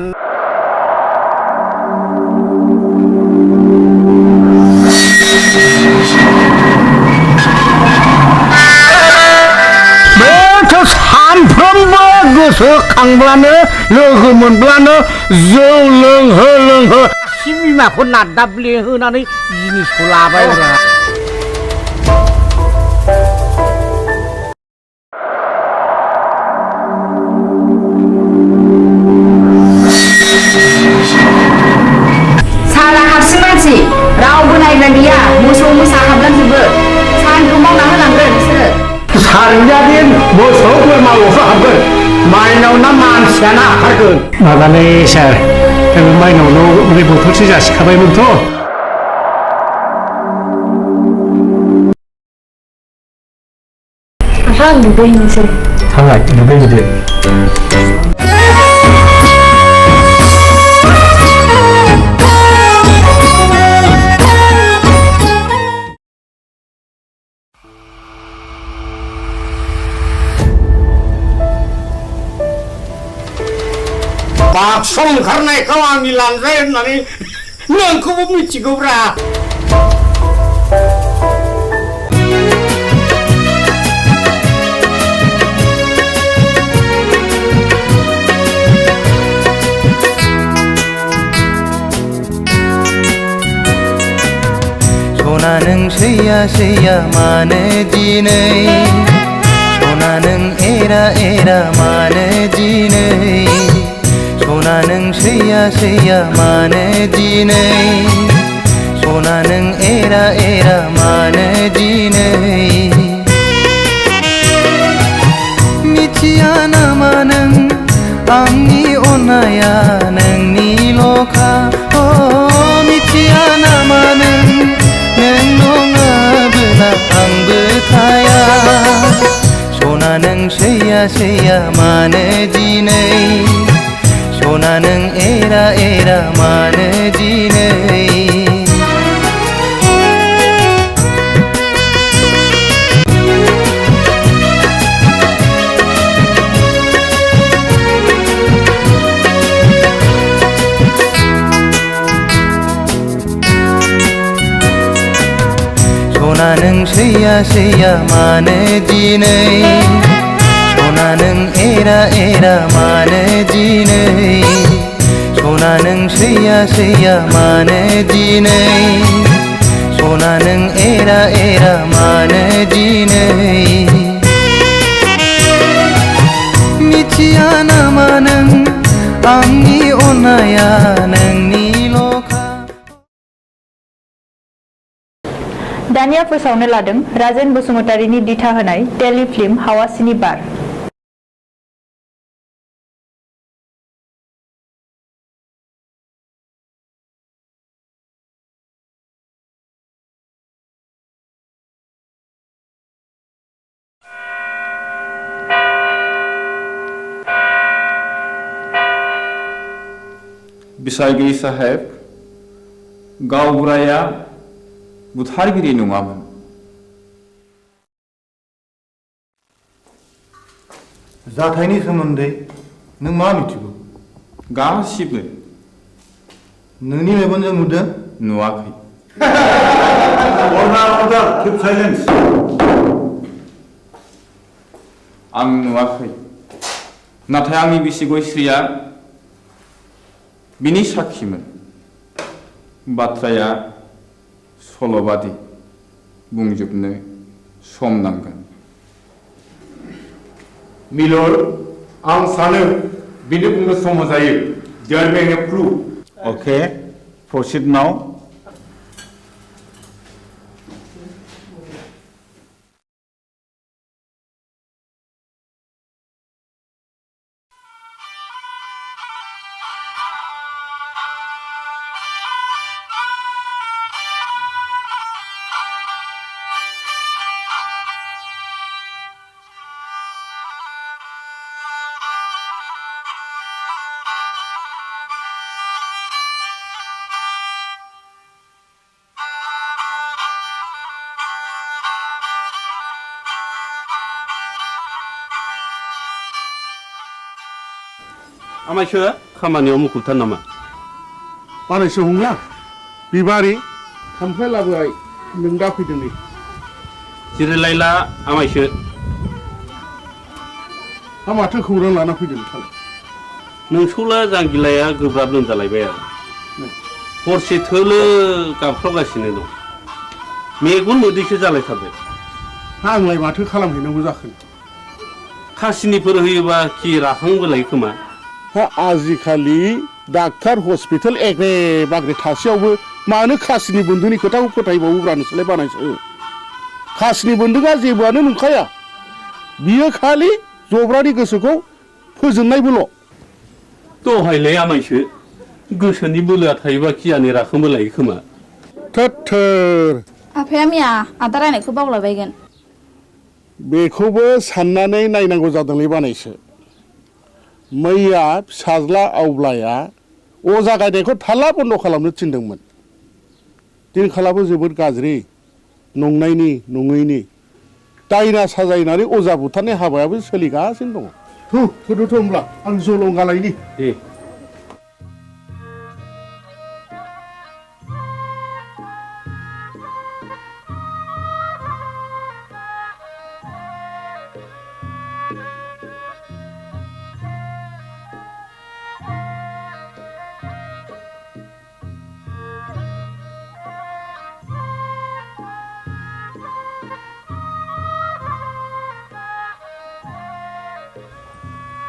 सानफ्रोमबो गोसोखांब्लानो लोगो मोनब्लानो जौ लोंहो बिमाखौ नादाब्ले होनानै जिनिसखौ लाबाय साला हारसिं मानसि रावबो नायग्रा गैया मोसौ मोसा हाबलांजोबो सानखौ मावना होलांगोन नोंसोरो सारजादिन मोसौ बोरमाल'सो हाबगोन माइनाव ना मानसियानो हाबथारगोन माबालै सार माइनावनाव हनै बथलसे जासिखाबायमोनथ'। आहा दुगैनोसै। थांबाय दुगैहैदो। बाक्सा ओंखारनायखौ आंनि लांजाय होननानै नोंखौबो मिथिगौब्रा। सना नों सैया सैया मानो दिनै सना नों एरा एरा मानो दिनै सना नों सैया सैया मानो दिनै सना नों एरा एरा मानो दिनै मिथिया नामा नों आंनि अननाया नोंनिल'खा मिथिया नामा नों नङाबोला आंबो थाया सना नों सैया सैया मानो दिनै सना नों एरा एरा मानो दिनै सना नों सैया सैया मानो दिनै सना नों एरा एरा मानो दिनै सना नों सैया सैया मानो दिनै सना नों एरा एरा मानो दिनै मिथिया नामा नों आंनि अननाया नोंनिल'खा। दानिया फोसावनो लादों राजेन बसुमतारीनि दिथा होनाय टेलिफिल्म हावासिनि बार। बिसायगिरि साहेब गावबुराया बुथारगिरि नङामोन। जाथायनि सोमोन्दै नों मा मिथिगौ? गासिबो। नोंनि मेगनजों नुदों? नुवाखै। अर्डार किप साइलेन्स। आं नुवाखै नाथाय आंनि बिसि गयस्रिया बिनि साखिमोन। बाथ्राया सल'बादि बुंजोबनो सम नांगोन। मिलर आं सानो बिनो बुंनो सम जायो। There be a proof. Okay proceed now. आमायसो खामानियाव मुखुबथार नामा? बानायसो हंला बिबारि खामफ्लाय लाबोबाय नों दा फैदों नै। जिरायलायला आमायसो। माथो खौरां लाना फैदों नोंथाङा? नोंसौला जांगिलाया गोब्राब लोमजालायबाय आरो हरसे थोलो गाबख्रावगासिनो दं। मेगन मोदैसो जालायथारबाय। आंलाय माथो खालामहैनांगौ जाखो? खासिनिफोर होयोबा खि राखांबोलाय खोमा। आजिखालि डाक्टार हस्पिटाल एग्रे बाग्रे थासेयावबो मानो खासिनि बन्दुनि खोथाखौ फोथायबावोब्रा नोंसोरलाय बानायसो? खासिनि बन्दुकआ जेबोआनो नंखाया। बियो खालि जब्रानि गोसोखौ फोजोननायबोल'। दहायलाय आमायसो गोसोनि बोलोआ थायोबा खियानि राखोमबो लायो खोमा थोर आफाया मैया आदा रायनायखौ बावलायबायगोन बेखौबो साननानै नायनांगौ जादोंलै बानायसो मैया फिसाज्ला आवब्लाया अजा गायनायखौ थाल्ला बन्द खालामनो थिनदोंमोन दिनखालाबो जोबोद गाज्रि नंनायनि नङैनि दायना साजायनानै अजा बुथारनाय हाबायाबो सोलिगासिनो दङ होदोथ' होमब्ला आं जलंगालायनि दे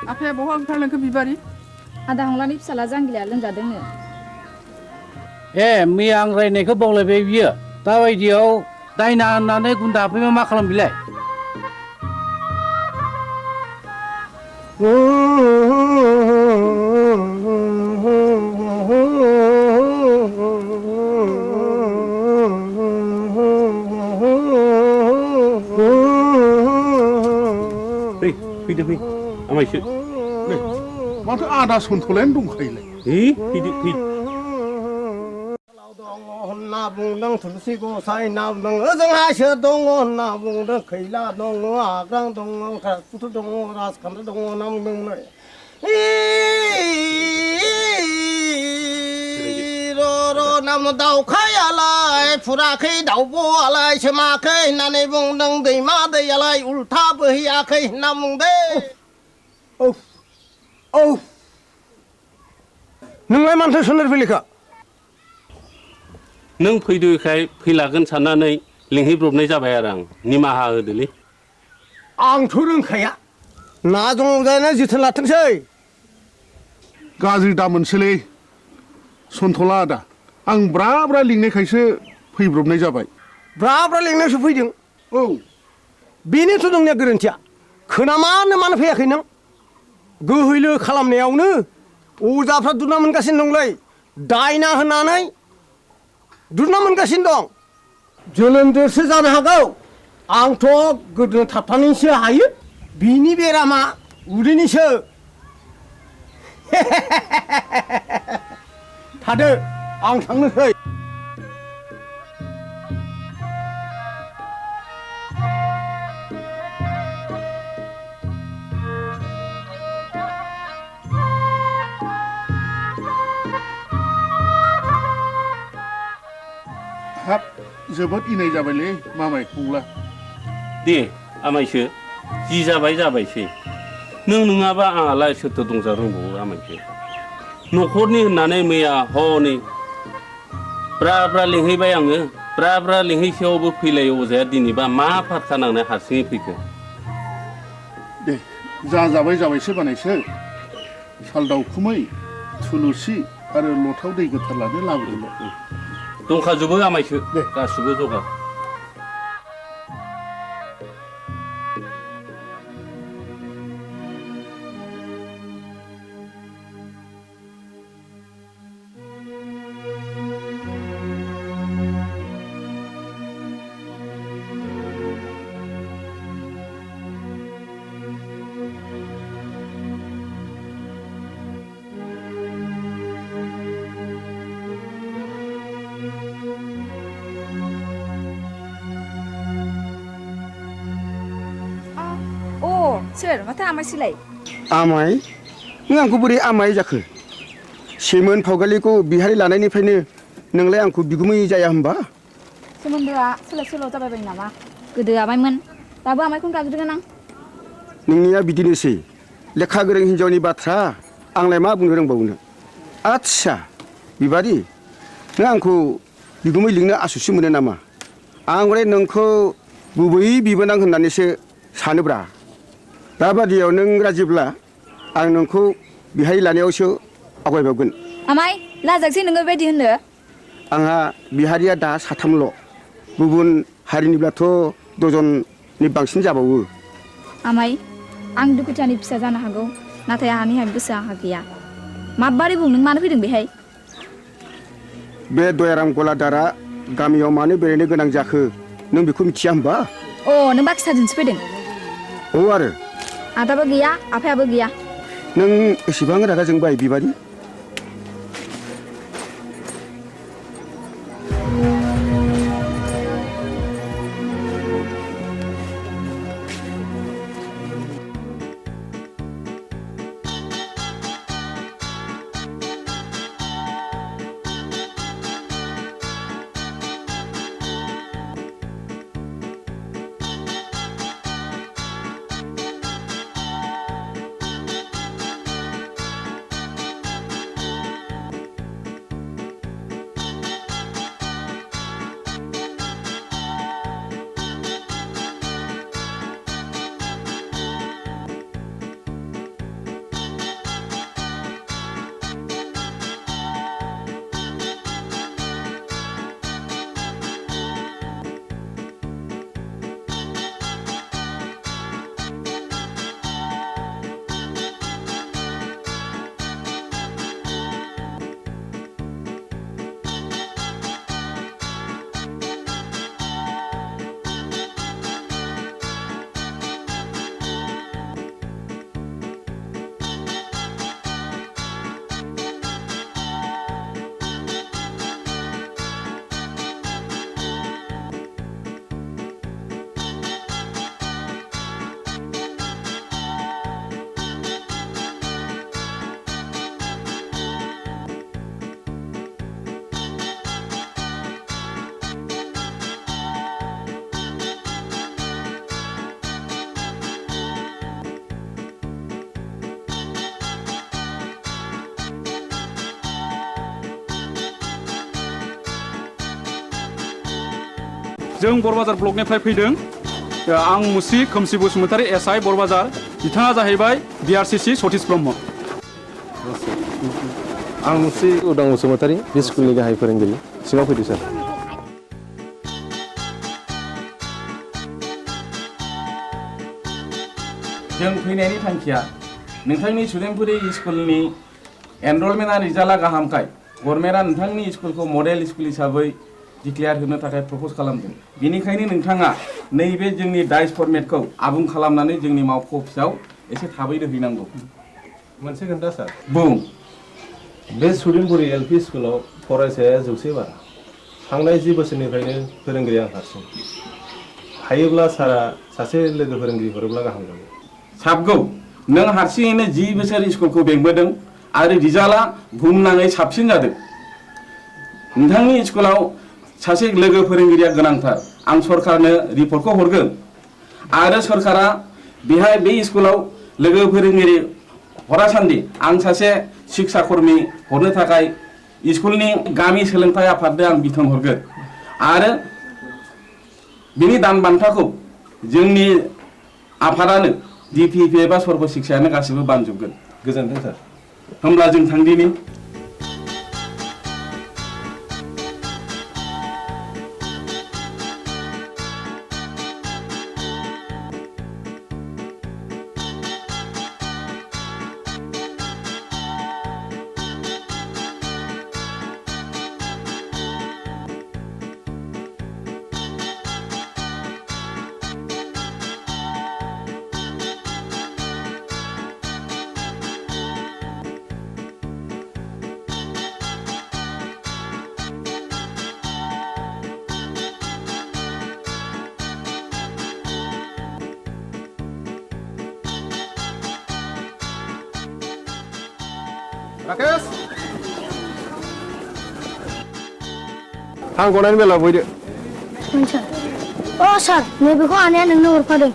आफाया बहा ओंखारलांखो बिबारि आदा हंलानि फिसाला जांगिलाया लोमजादोंनो मैया आं रायनायखौ बावलायबाय बियो दाबायदियाव दायना होननानै गुन्दा हाबफैबा मा खालाम बिलाय फैदो फै आमायसो माथो आदा सन्थलायानो दंखायोलाय फैदो फै होनना बुंदों थुलसि गसाइ होनना बुंदों ओजोंहायसो दङ होनना बुंदों खैला दङ आग्रां दङ खारकुथु दङ राजखान्थि दङ होनना बुंदोंमोन र' नाम दाउखायालाय फुराखै दाउब'आलाय सोमाखै होननानै बुंदों दैमा दैयालाय उल्था बोहैयाखै होनना बुंदों औ नोंलाय मानोथो सोलेर फैलिखा नों फैदोखाय फैलागोन साननानै लिंहैब्रबनाय जाबाय आरो आं निमाहा होदोलै आंथ' रोंखाया ना दङ जानो जोथोन लाथोंसै गाज्रि दामोनसोलै सन्थला आदा आं ब्रा ब्रा लिंनायखायसो फैब्रबनाय जाबाय ब्रा ब्रा लिंनायसो फैदों औ बेनोथ' नोंनिया गोरोन्थिया खोनामानो मानो फैयाखै नों गोहैलो खालामनायावनो अजाफ्रा दुना मोनगासिनो दंलै दायना होनानै दुना मोनगासिनो दं जोलोमजोंसो जानो हागौ आंथ' गोदो थाबथानैसो हायो बिनि बेरामा उदैनिसो थादो आं थांनोसै हाब जोबोद इनाय जाबायलै मामाय खौला दे आमायसो जि जाबाय जाबायसै नों नङाबा आंहालाय सोरथो दंजा रोंबावो आमायसो न'खरनि होननानै मैया हनै ब्रा ब्रा लिंहैबाय आङो ब्रा ब्रा लिंहैसेयावबो फैलायो अजाया दिनैबा मा फारखा नांनाय हारसिङै फैखो दे जाबाय जाबायसो बानायसो साल दाउखुमै थुलुसि आरो लथाव दै गोथार लानो लाबोदोंल' दंखाजोबो आमायसो गासिबो जगार सोर माथो आमायसोलाय आमाय नों आंखौ बोरै आमाय जाखो सेमोन फावगालिखौ बिहारि लानायनिफ्रायनो नोंलाय आंखौ बिगुमै जाया होनबा सोमोन्दोआ सोलाय सोल' जाबाय नामा गोदो आमायमोन दाबो आमायखौनो गाबज्रिगोन आं नोंनिया बिदिनोसै लेखा गोरों हिन्जावनि बाथ्रा आंलाय मा बुंनो रोंबावनो आच्छा बिबारि नों आंखौ बिगुमै लिंनो आसुसु मोनो नामा आं हले नोंखौ गुबै बिबोनां होननानैसो सानोब्रा दाबादियाव नों राजिब्ला आं नोंखौ बिहाय लानायावसो आवगायबावगोन आमाय लाजागसै नोङो बेबायदि होननो आंहा बिहारिया दा साथामल' गुबुन हारिनिब्लाथ' दजननि बांसिन जाबावो आमाय आं दुखुथियानि फिसा जानो हागौ नाथाय आंहानि गोसोआ आंहा गैया माबारै बुं नों मानो फैदों बेहाय बे दयाराम गलादारा गामियाव मानो बेरायनो गोनां जाखो नों बेखौ मिथिया होमबा? अ नों बाक्साजोंसो फैदों? औ आरो आदाबो गैया आफायाबो गैया। नों एसेबां रागा जोंबाय बिबारि? जों बरबाजार ब्लकनिफ्राय फैदों। आं मुस्रि खोमसि बसुमतारी एसआइ बरबाजार, बिथाङा जाहैबाय बिआरसिसि सतीश ब्रह्म। आं मुस्रि उदां बसुमतारी, बे स्कुलनि गाहाय फोरोंगिरि। सिङाव फैदो सार। जों फैनायनि थांखिया नोंथांनि सुदेमपुरि स्कुलनि एनरलमेन्टआ रिजाल्टआ गाहामखाय गभर्नमेन्टआ नोंथांनि स्कुलखौ मडेल स्कुल हिसाबै डिक्लेयार होनो थाखाय प्रप'ज खालामदों। बेनिखायनो नोंथाङा नैबे जोंनि डाइस फर्मेटखौ आबुं खालामनानै जोंनि मावख' अफिसाव एसे थाबैनो हैनांगौ। मोनसे खोन्था सार। बुं। बे सुदेमपुरि एलपि स्कुलाव फरायसाया 100 बारा। थांनाय 10 बोसोरनिफ्रायनो फोरोंगिरि आं हारसिं। हायोब्ला सारा सासे लोगो फोरोंगिरि हरोब्ला गाहाम जागौ। साबगौ। नों हारसिङैनो 10 बोसोर स्कुलखौ बेंबोदों आरो रिजाल्टआ बुहुमनाङै साबसिन जादों। नोंथांनि स्कुलाव सासे लोगो फोरोंगिरिया गोनांथार। आं सरकारनो रिपर्टखौ हरगोन आरो सरकारा बेहाय बे स्कुलाव लोगो फोरोंगिरि हरासान्दि आं सासे शिक्षा कर्मी हरनो थाखाय स्कुलनि गामि सोलोंथाइ आफादनो आं बिथोन हरगोन आरो बिनि दान बान्थाखौ जोंनि आफादानो डिपिपि एबा सर्ब शिक्षायानो गासिबो बानजोबगोन। गोजोन्थों सार। होमब्ला जों थांदिनि। राकेश आं गनायनि बेलायाव फैदो। अ सार नैबेखौ आनैया नोंनो हरफादों।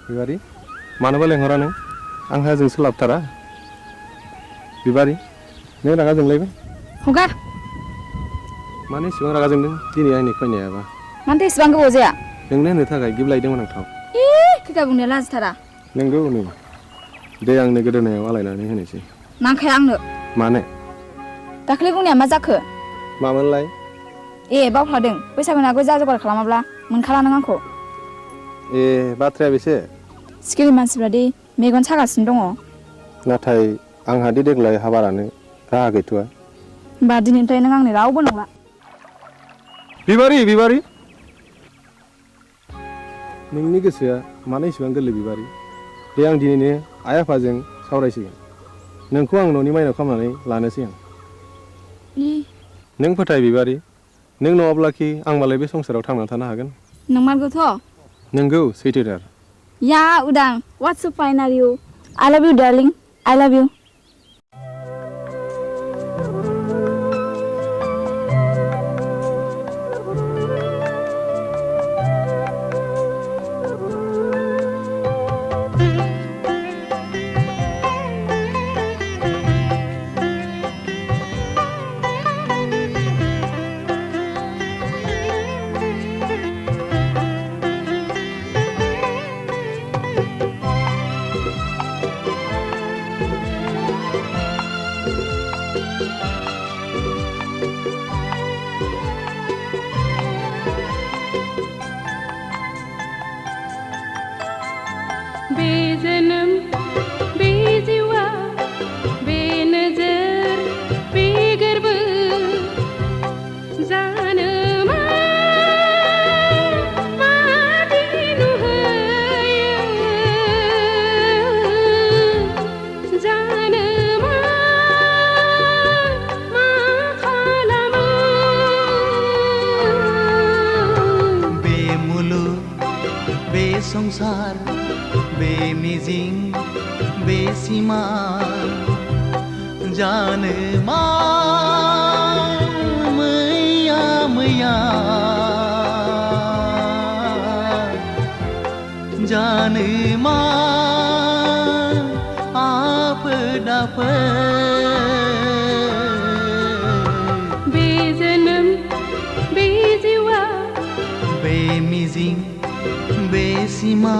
बिबारि मानोबा लेंहरा नों आंहा जों सोलाबथारा बिबारि नों रागा जोंलायबाय हगार मानो इसेबां रागा जोंदों दिनै आंनि फैनायाबा मानोथो इसेबां गोबाव जाया नोंनो होनो थाखाय गिबलायदोंमोन आं थाव खैखा बुंनाया लाजिथारा नंगौ नै दे आंनो गोदोनायाव आलायनानै होनोसै नांखाया आंनो मानो दाख्लै बुंनाया मा जाखो मामोनलाय ए बावफ्लादों बैसागुनि आगोल जा जगार खालामाब्ला मोनखाला नों आंखौ ए बाथ्राया बेसे सिखिरि मानसिफ्रा दि मेगन सागासिनो दङ नाथाय आंहा दि देग्लाय हाबारानो राहा गैथ'आ होमबा दिनैनिफ्राय नों आंनि रावबो नंला बिबारि बिबारि नोंनि गोसोआ मानो इसेबां गोरलै बिबारि दे आं दिनैनो आइ आफाजों सावरायसिगोन नोंखौ आं न'नि माइनाव खालामनानै लानोसै आं नों फोथाय बिबारि नों नङाब्लाखि आं मालाय बे संसाराव थांनानै थानो हागोन नंमारगौथ' नोंगौ सैथोथार या उदां what's so fine are you I love you darling I love you संसार बे मिजिं बे सिमा जानो मा मैया मैया जानो मा आफोद आफोद बे जोनोम बे जिउआ बे मिजिं बेसिमा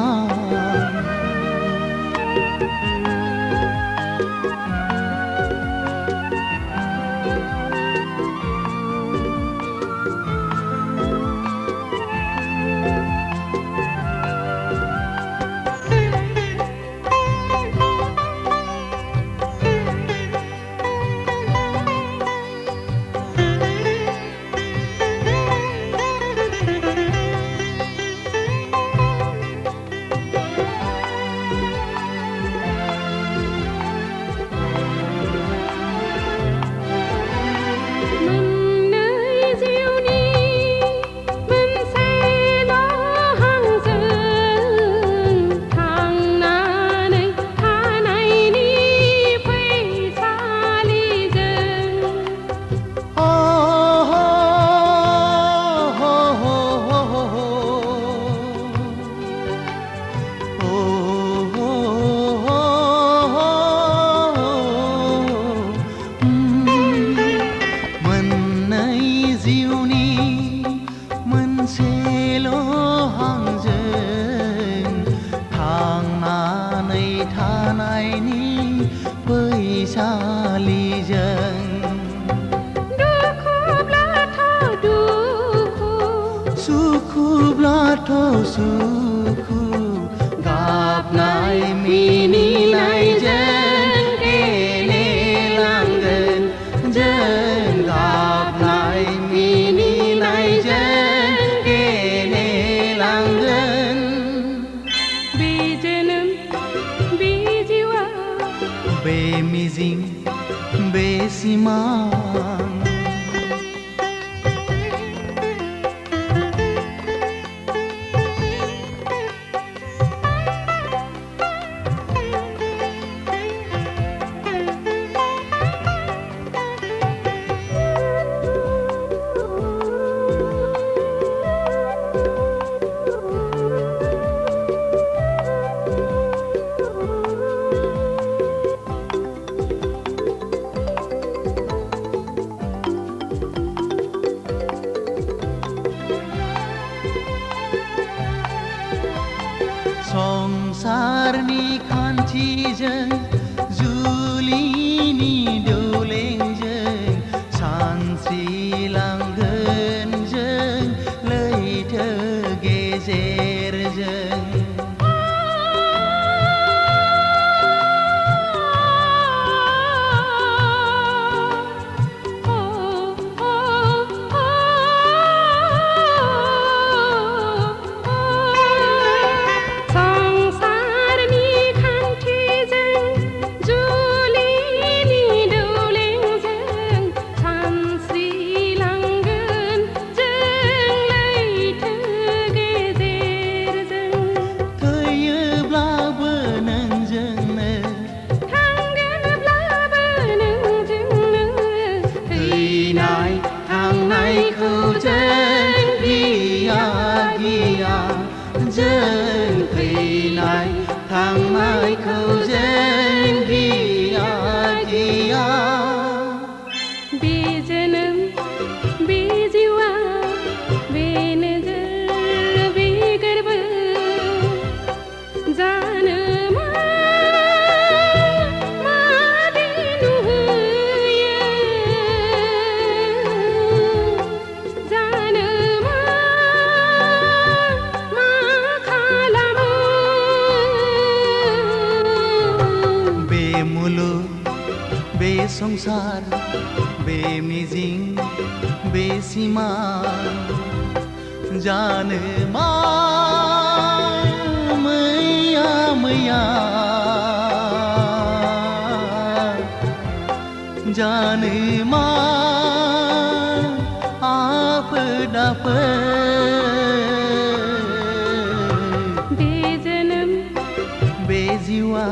संसारनि खान्थिजों जुलिनि दौलेंजों सानस्रिलांगोन जों लैथो गेजेरजों संसार बे मिजिं बे सिमा जानो मा मैया मैया जानो मा आफोद आफोद बे जोनोम बे जिउआ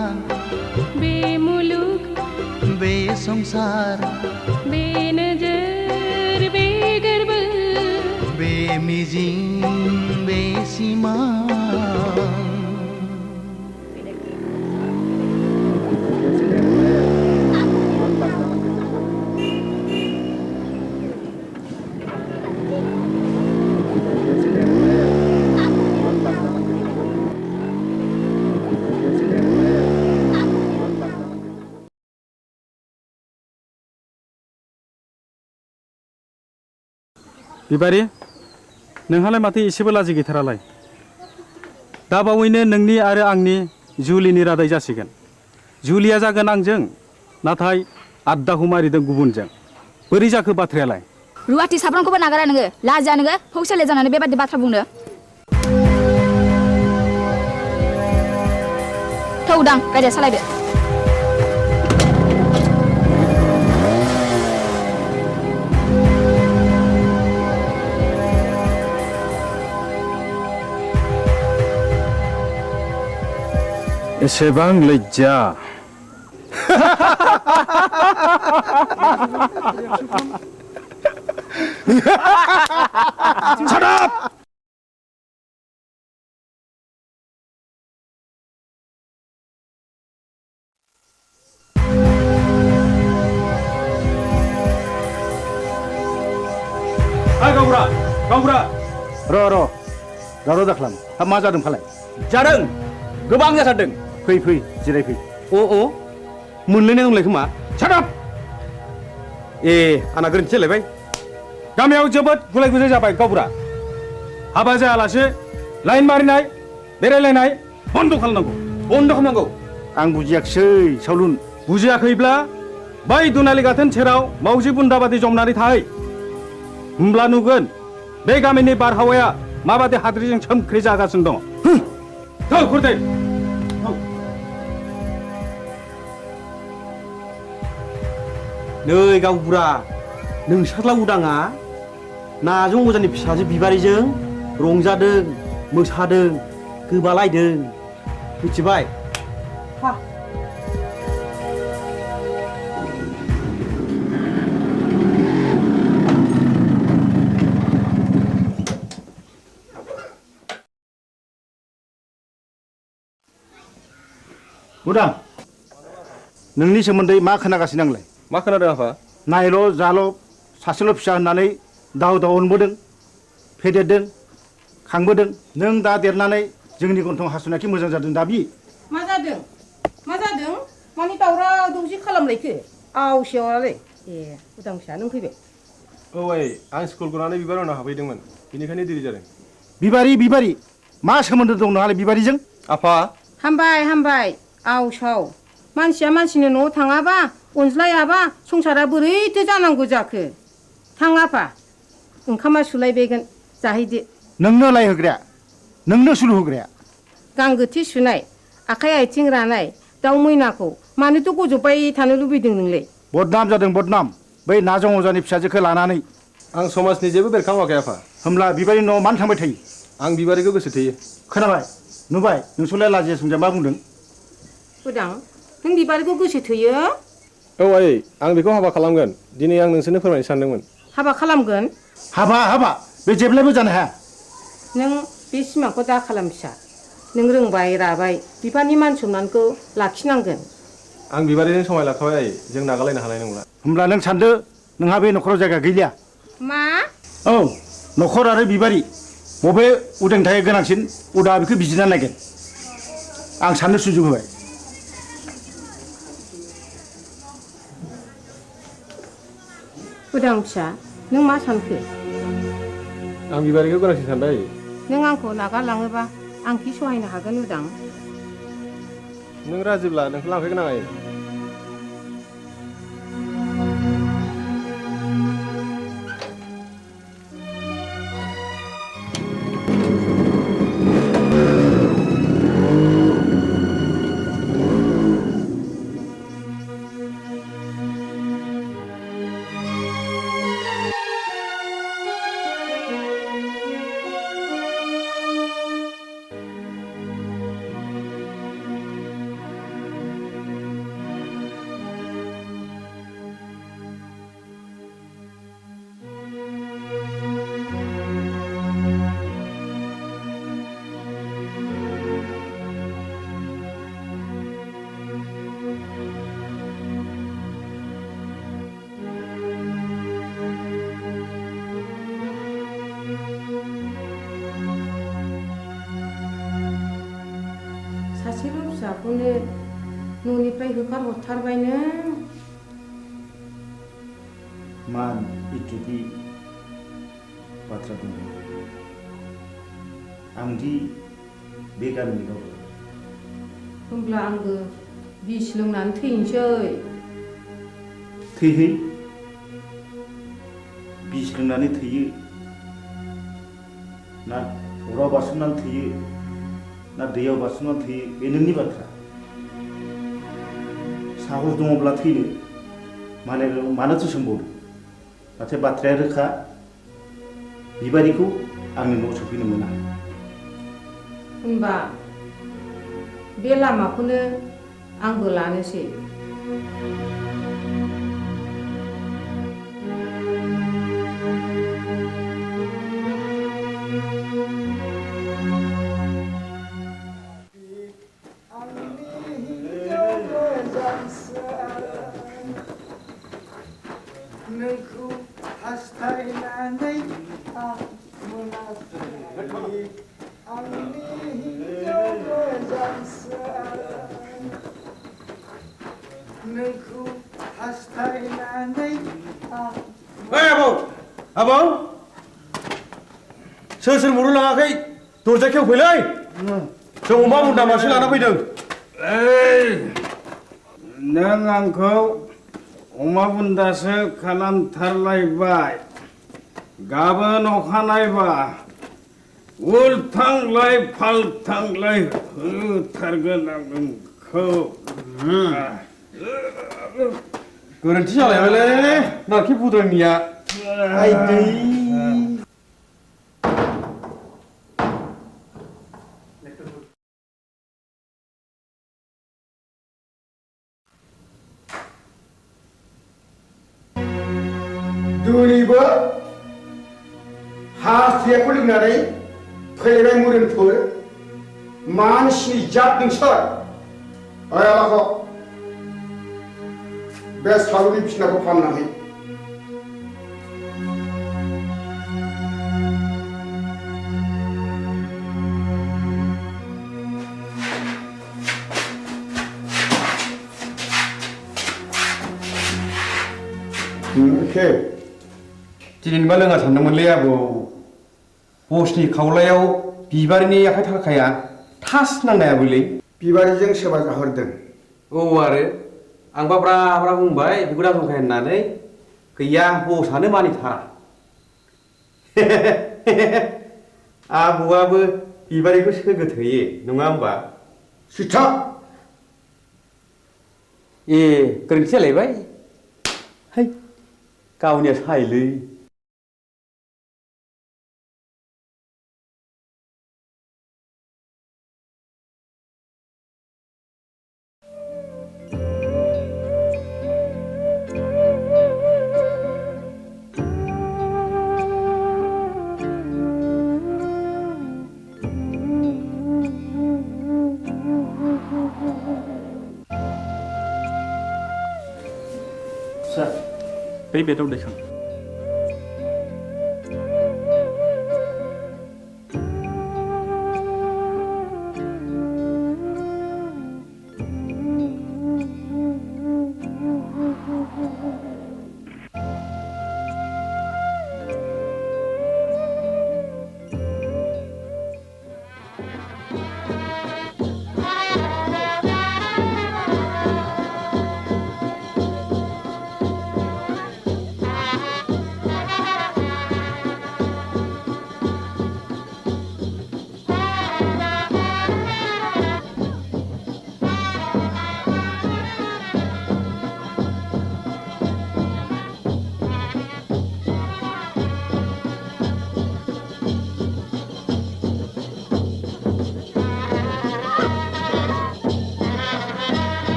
बे मुलुग बे संसार बे नोजोर बे गोरबो बे मिजिं बे सिमा बिबारि नोंहालाय माथो एसेबो लाजि गैथारालाय दा बावैनो नोंनि आरो आंनि जुलिनि रादाय जासिगोन जुलिया जागोन आंजों नाथाय आद्दाखौ मारिदों गुबुनजों बोरै जाखो बाथ्रायालाय रुवाथि साब्रांखौबो नागारा नोङो लाजिया नोङो फौसाले जानानै बेबादि बाथ्रा बुंनो थौ उदां गारिया सालायदो एसेबां लज्जा Shut up! Hai Gaura, Gaura. र' दावराव दाख्लाम हा मा जादों फालाय जादों गोबां जाथारदों फै फै जिरायफै अ मोनलायनाय दंलाय खोमा सादाब ए आंना गोरोन्थि जालायबाय गामियाव जोबोद गुलाय गुजाय जाबाय गावबुरा हाबा जायालासे लाइन मारिनाय बेरायलायनाय बन्द' खालामनांगौ आं बुजियाखिसै सावलुन बुजियाखैब्ला बै दुनालि गाथोन सेराव मावजि बुन्दा बादि जमनानै थाहै होमब्ला नुगोन बे गामिनि बारहावाया माबादि हाद्रिजों सोमख्रि जागासिनो दं थौ खुरदै नै गावबुरा नोंसोरला उदाङा नाजों अजानि फिसाजो बिबारिजों रंजादों मोसादों गोबालायदों मिथिबाय उदां नोंनि सोमोन्दै मा खोनागासिनो आंलाय मा खोनादों आफा नायल' जाल' सासेल' फिसा होननानै दाव दाव अनबोदों फेदेरदों खांबोदों नों दा देरनानै जोंनि गन्थं हास'नायखि मोजां जादों दाबि मा जादों मा जादों मानि दावराव दावसि खालामलायखो आवसेवालाय ए उदां फिसा नों फैबाय औ आइ आं स्कुल गनानै बिबार उनाव हाबहैदोंमोन बेनिखायनो देरि जादों बिबारि मा सोमोन्दो दं नोंहालाय बिबारिजों आफा हामबाय आवसाव मानसिया मानसिनि न'आव थाङाबा अनज्लायाबा संसारा बोरैथो जानांगौ जाखो थां आफा ओंखामा सुलायबायगोन जाहैदो नोंनो लायहोग्राया नोंनो सुलु होग्राया गांगोथि सुनाय आखाइ आथिं रानाय दाउ मैनाखौ मानोथ' गजबबाय थानो लुबैदों नोंलाय बदनाम जादों बदनाम बै नाजं अजानि फिसाजोखौ लानानै आं समाजनि जेबो बेरखाङाखै आफा होमब्ला बिबारि न'आव मानो थांबाय थायो आं बिबारिखौ गोसो थोयो खोनाबाय नुबाय नोंसोरलाय लाजिया सोमजिया मा बुंदों उदां नों बिबारिखौ गोसो थोयो औ आइ आं बेखौ हाबा खालामगोन दिनै आं नोंसोरनो फोरमायनो सानदोंमोन हाबा खालामगोन हाबा बे जेब्लायबो जानो हाया नों बे सिमांखौ दा खालाम फिसा नों रोंबाय राबाय बिफानि मान सन्मानखौ लाखिनांगोन आं बिबारिजों समाय लाखाबाय आइ जों नागारलायनो हानाय नंला होमब्ला नों सानदो नोंहा बे न'खराव जायगा गैलिया मा औ न'खर आरो बिबारि बबे उदेंथाया गोनांसिन उदा बेखौ बिजिरना नायगोन आं साननो सुजुग होबाय उदां फिसा नों मा सानखो आं बिबारिखौ गोनांसिन सानबाय नों आंखौ नागारलाङोबा आं कि सहायनो हागोन उदां नों राजिब्ला नोंखौ लांफैगोन आं आइ सासेल' फिसाखौनो न'निफ्राय होखारहरथारबाय नों मान इत्यादि बाथ्रा दङ आंदि बे गामिनि राव होमब्ला आंबो बिस लोंनानै थैनोसै थैहै बिस लोंनानै थैयो ना अराव बारसोमनानै थैयो ना दैयाव बारसोमनानै थैयो बे नोंनि बाथ्रा साहस दङब्ला थैनो मानोथो सोंबावदों नाथाय बाथ्राया रोखा बिबारिखौ आंनि न'आव सफैनो मोना होनबा बे लामाखौनो आंबो लानोसै नोंखौ हास्थायनानै आं मोनाखै आंनि हिन्जाव मोजांसो नोंखौ हास्थायनानै आं आबौ सोर मरु लाङाखै दरजा खेवफैलै जों अमा बुन्दा मासे लाना फैदों नों आंखौ अमा बुन्दासो खालामथारलायबाय गाबोन अखानायबा उल्थांलाय फाल्थांलाय होथारगोन आं नोंखौ गोरोन्थि जालायबायलै नारखि बुद्रायनिया आइदै दिनैबो हास्थायखौ लोंनानै फैबाय मुरिनफोर मानसि जात नोंसोर आयालाखौ बे सालुनि फिसिनायखौ फाननानै एखे दिनैबा लोङा सानदोंमोनलै आबौ बसनि खावलायाव बिबारिनि आखाइ थाखाया थास नांनायाबोलै बिबारिजों सोरबा जाहरदों औ आरो आंबा ब्रा ब्रा बुंबाय बेखौ दाजंखाय होननानै गैया बसआनो मानिथारा आबौआबो बिबारिखौ सोगोथोयो नङा होमबा सिथा ए गोरोन्थि जालायबाय है गावनिया सायलै Sir, बै बेदाव दैखां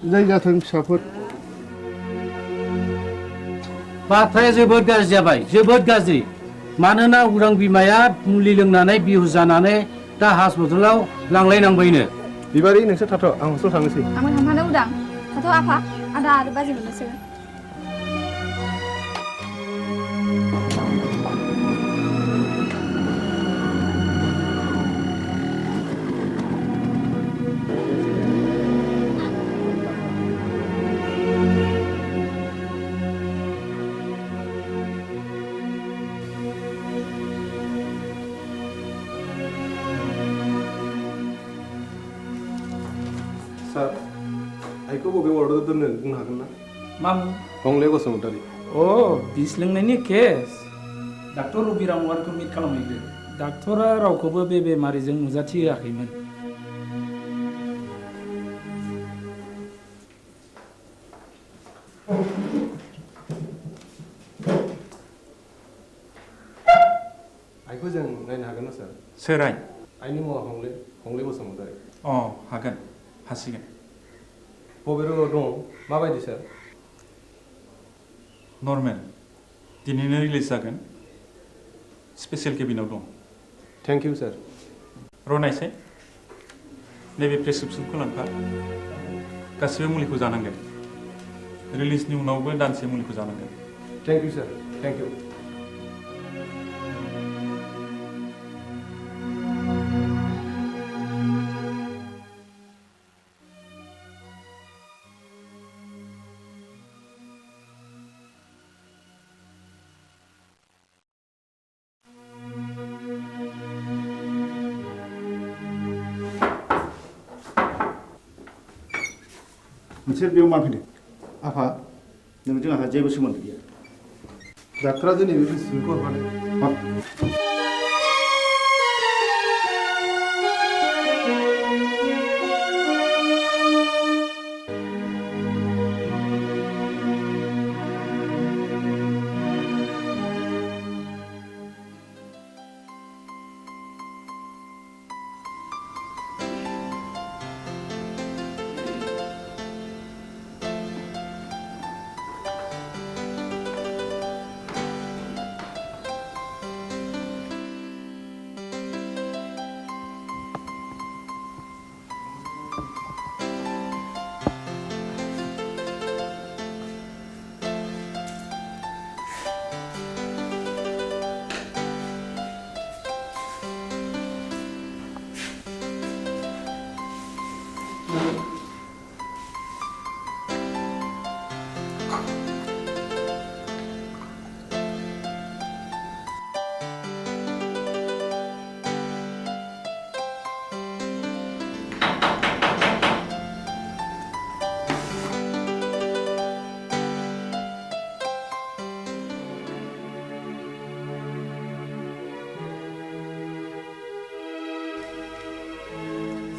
जाय जाथों फिसाफोर बाथ्राया जोबोद गाज्रि जाबाय जोबोद गाज्रि मानोना उरां बिमाया मुलि लोंनानै बिहुस जानानै दा हस्पिटालाव लांलायनांबायनो बिबारि नोंसोर थाथ' आं हस्टेल थांनोसै आंबो थांफानो उदां थाथ' आफा आदा आरो बाजै मोननोसै सार आइखौ बबे वार्डआव दोननो बुंनो हागोन ना मामु हंले बसुमतारी अ बिस लोंनायनि केस डाक्टर रबिराम वारखौ मिट खालामहैदो डाक्टरा रावखौबो बे बेमारिजों नुजाथि होआखैमोन आइखौ जों नायनो हागोन ना सार सोर आइ आइनि मुङा हंले बसुमतारी अ हागोन हासिगोन बबे रोगाव दं माबायदि सार नर्मेल दिनैनो रिलिज जागोन स्पेसियेल केबिनाव दं थेंक इउ सार रनायसाय नैबे प्रेसक्रिप्सनखौ लांफा गासिबो मुलिखौ जानांगोन रिलिजनि उनावबो दानसे मुलिखौ जानांगोन thank you sir thank you नोंसोर बेयाव मा फैदों आफा नोंजों आंहा जेबो सोमोन्दो गैया डाक्टरा दिनै बे प्रेसक्रिप्सनखौ हरफादों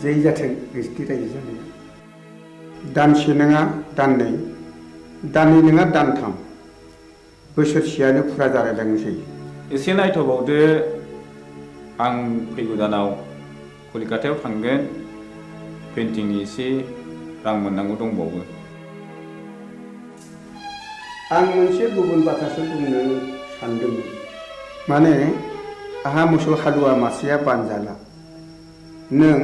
जै जाथों नोंसिनि रायजो जानाया दानसे नङा दाननै दाननै नङा दानथाम बोसोरसेयानो फुरा जालायलांनोसै एसे नायथ'बावदो आं फैगौ दानाव कलिकातायाव थांगोन पेन्टिंनि एसे रां मोननांगौ दंबावो आं मोनसे गुबुन बाथ्रासो बुंनो सानदोंमोन माने आहा मोसौ हालुवा मासेया बानजाला नों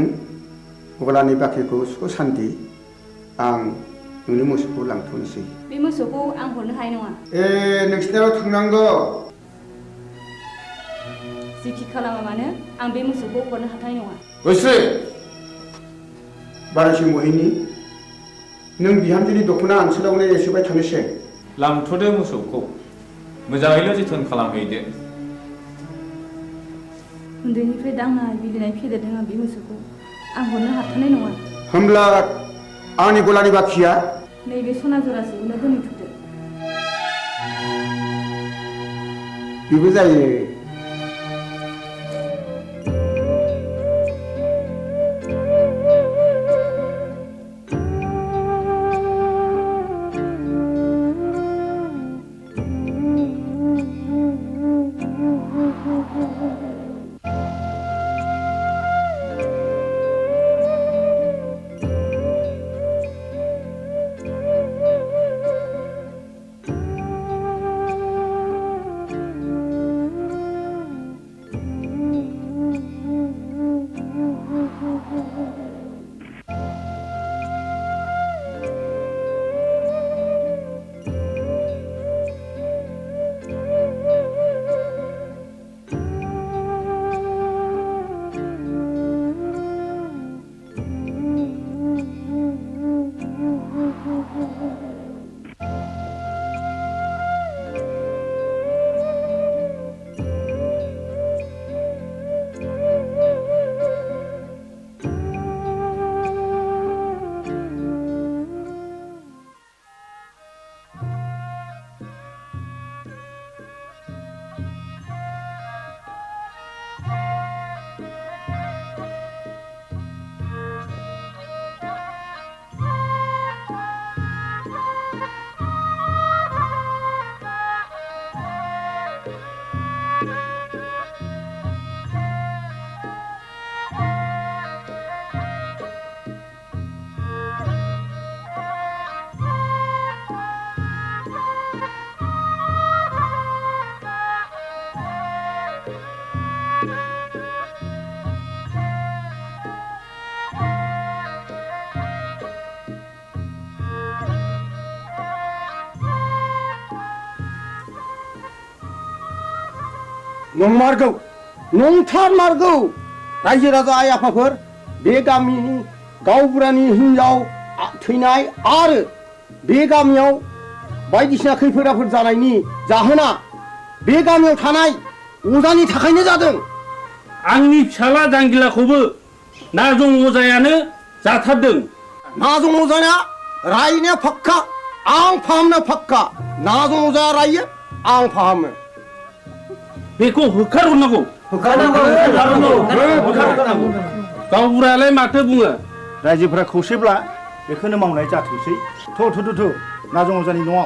गलानि बाख्रिखौ सुख सान्ति आं नोंनि मोसौखौ लांथ'नोसै बे मोसौखौ आं हरनो हानाय नङा नोंसिनाव थांनांगौ जिखि खालामा मानो आं बे मोसौखौ हरनो हाथाय नङा बोस्रि बारासि महिनी नों बिहामजोनि दख'ना ओनसोलावनो एसेबाय थानोसै लांथ'दो मोसौखौ मोजाङैल' जोथोन खालामहैदो उन्दैनिफ्राय दांनाय बिलिनाय फेदेरदों आं बे मोसौखौ आं हरनो हाथारनाय नङा होमब्ला आंनि गलानि बाखिया नैबे सना जरासेखौनो दोनथ'दो बेबो जायो नंमारगौ नंथारमारगौ रायजो राजा आइ आफाफोर बे गामिनि गावबुरानि हिनजाव थैनाय आरो बे गामियाव बायदिसिना खैफोद आफोद जानायनि जाहोना बे गामियाव थानाय अजानि थाखायनो जादों आंनि फिसाला जांगिलाखौबो नाजं अजायानो जाथारदों नाजं अजाया रायनाया फाक्का आं फाहामनो फाक्का नाजं अजाया रायो आं फाहामो बेखौ होखारहरनांगौ गावबुरायालाय माथो बुङो रायजोफोरा खौसेब्ला बेखौनो मावनाय जाथोंसै थ' नाजं अजानि न'आव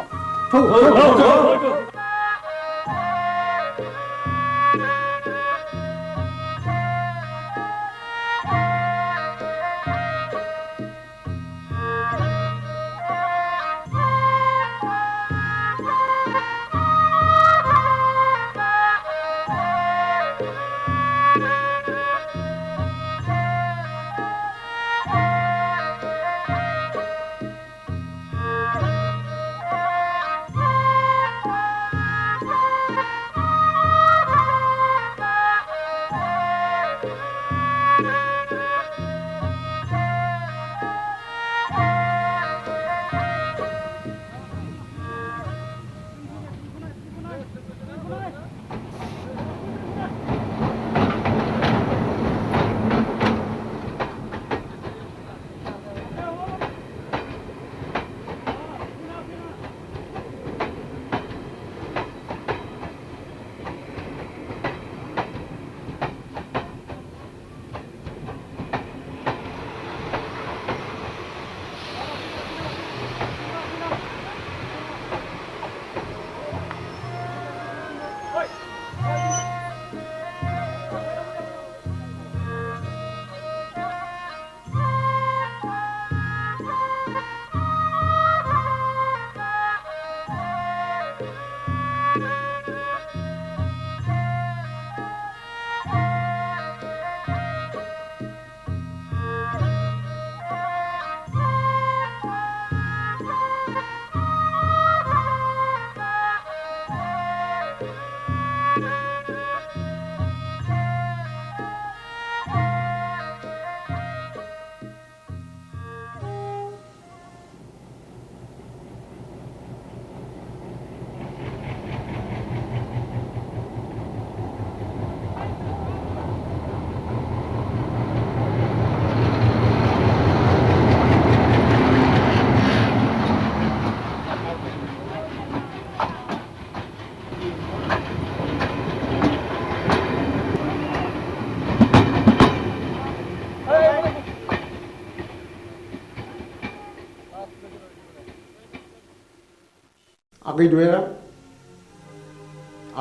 आगै दया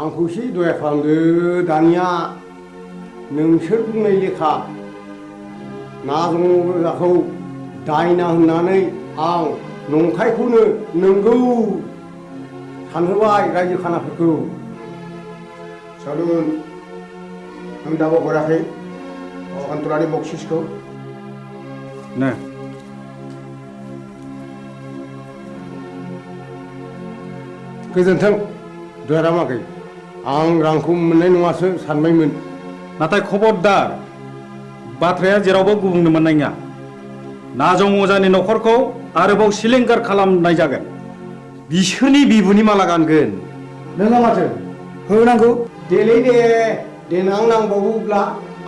आंखौ एसे दया खालामदो दानिया नोंसोर बुंनाय लेखा नाजंजाखौ दायना होननानै आं नंखायखौनो नंगौ सानहोबाय रायजो खानाफोरखौ सालुन नों दाबो हराखै सान्थरानि बक्सिसखौ नो गोजोन्थों दयारामागै आं रांखौ मोननाय नङासो सानबायमोन नाथाय खबरदार बाथ्राया जेरावबो गुबुंनो मोननाय नङा नाजं अजानि न'खरखौ आरोबाव सिलिंखार खालामनाय जागोन बिसोरनि बिबुनि माला गानगोन नोङा माथो होनांगौ देलै दे देनां नांबावोब्ला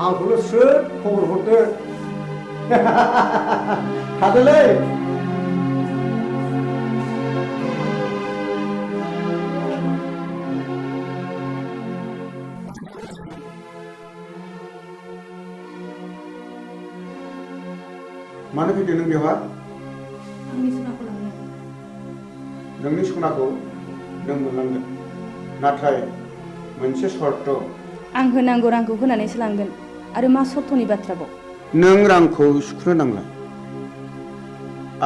आंखौल' स्रोद खबर हरदो थादोलै मानो फैदों नों बेवहाय आंनि सनाखौ लांनो नोंनि सनाखौ नों मोनलांगोन नाथाय मोनसे सर्त आं होनांगौ रांखौ होनानैसो लांगोन आरो मा सर्तनि बाथ्राबाव नों रांखौ सुख'नो नांला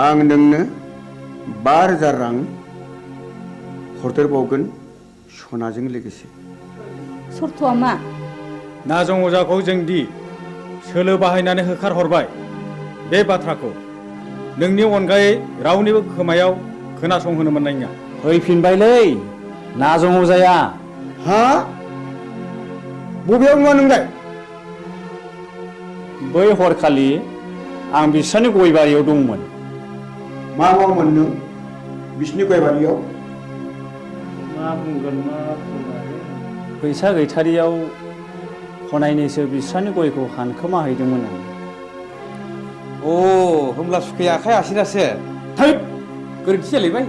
आं नोंनो 5,000 रां हरदेरबावगोन सनाजों लोगोसे सर्तआ मा नाजं अजाखौ जोंदि सोलो बाहायनानै होखारहरबाय बे बाथ्राखौ नोंनि अनगायै रावनिबो खोमायाव खोनासंहोनो मोननाय नङा फैफिनबायलै नाजं अजाया हा बबेयाव नुवा नोंलाय बै हरखालि आं बिस्रानि गय बारियाव दंमोन मा मावोमोन नों बिसिनि गय बारियाव मा बुंगोन मा बुंगोन फैसा गैथारियाव खनायनैसो बिस्रानि गयखौ हानखोमा हैदोंमोन आं अ होमब्ला सुखाया आखाइ आसिनासो थैद गोरोन्थि जालायबाय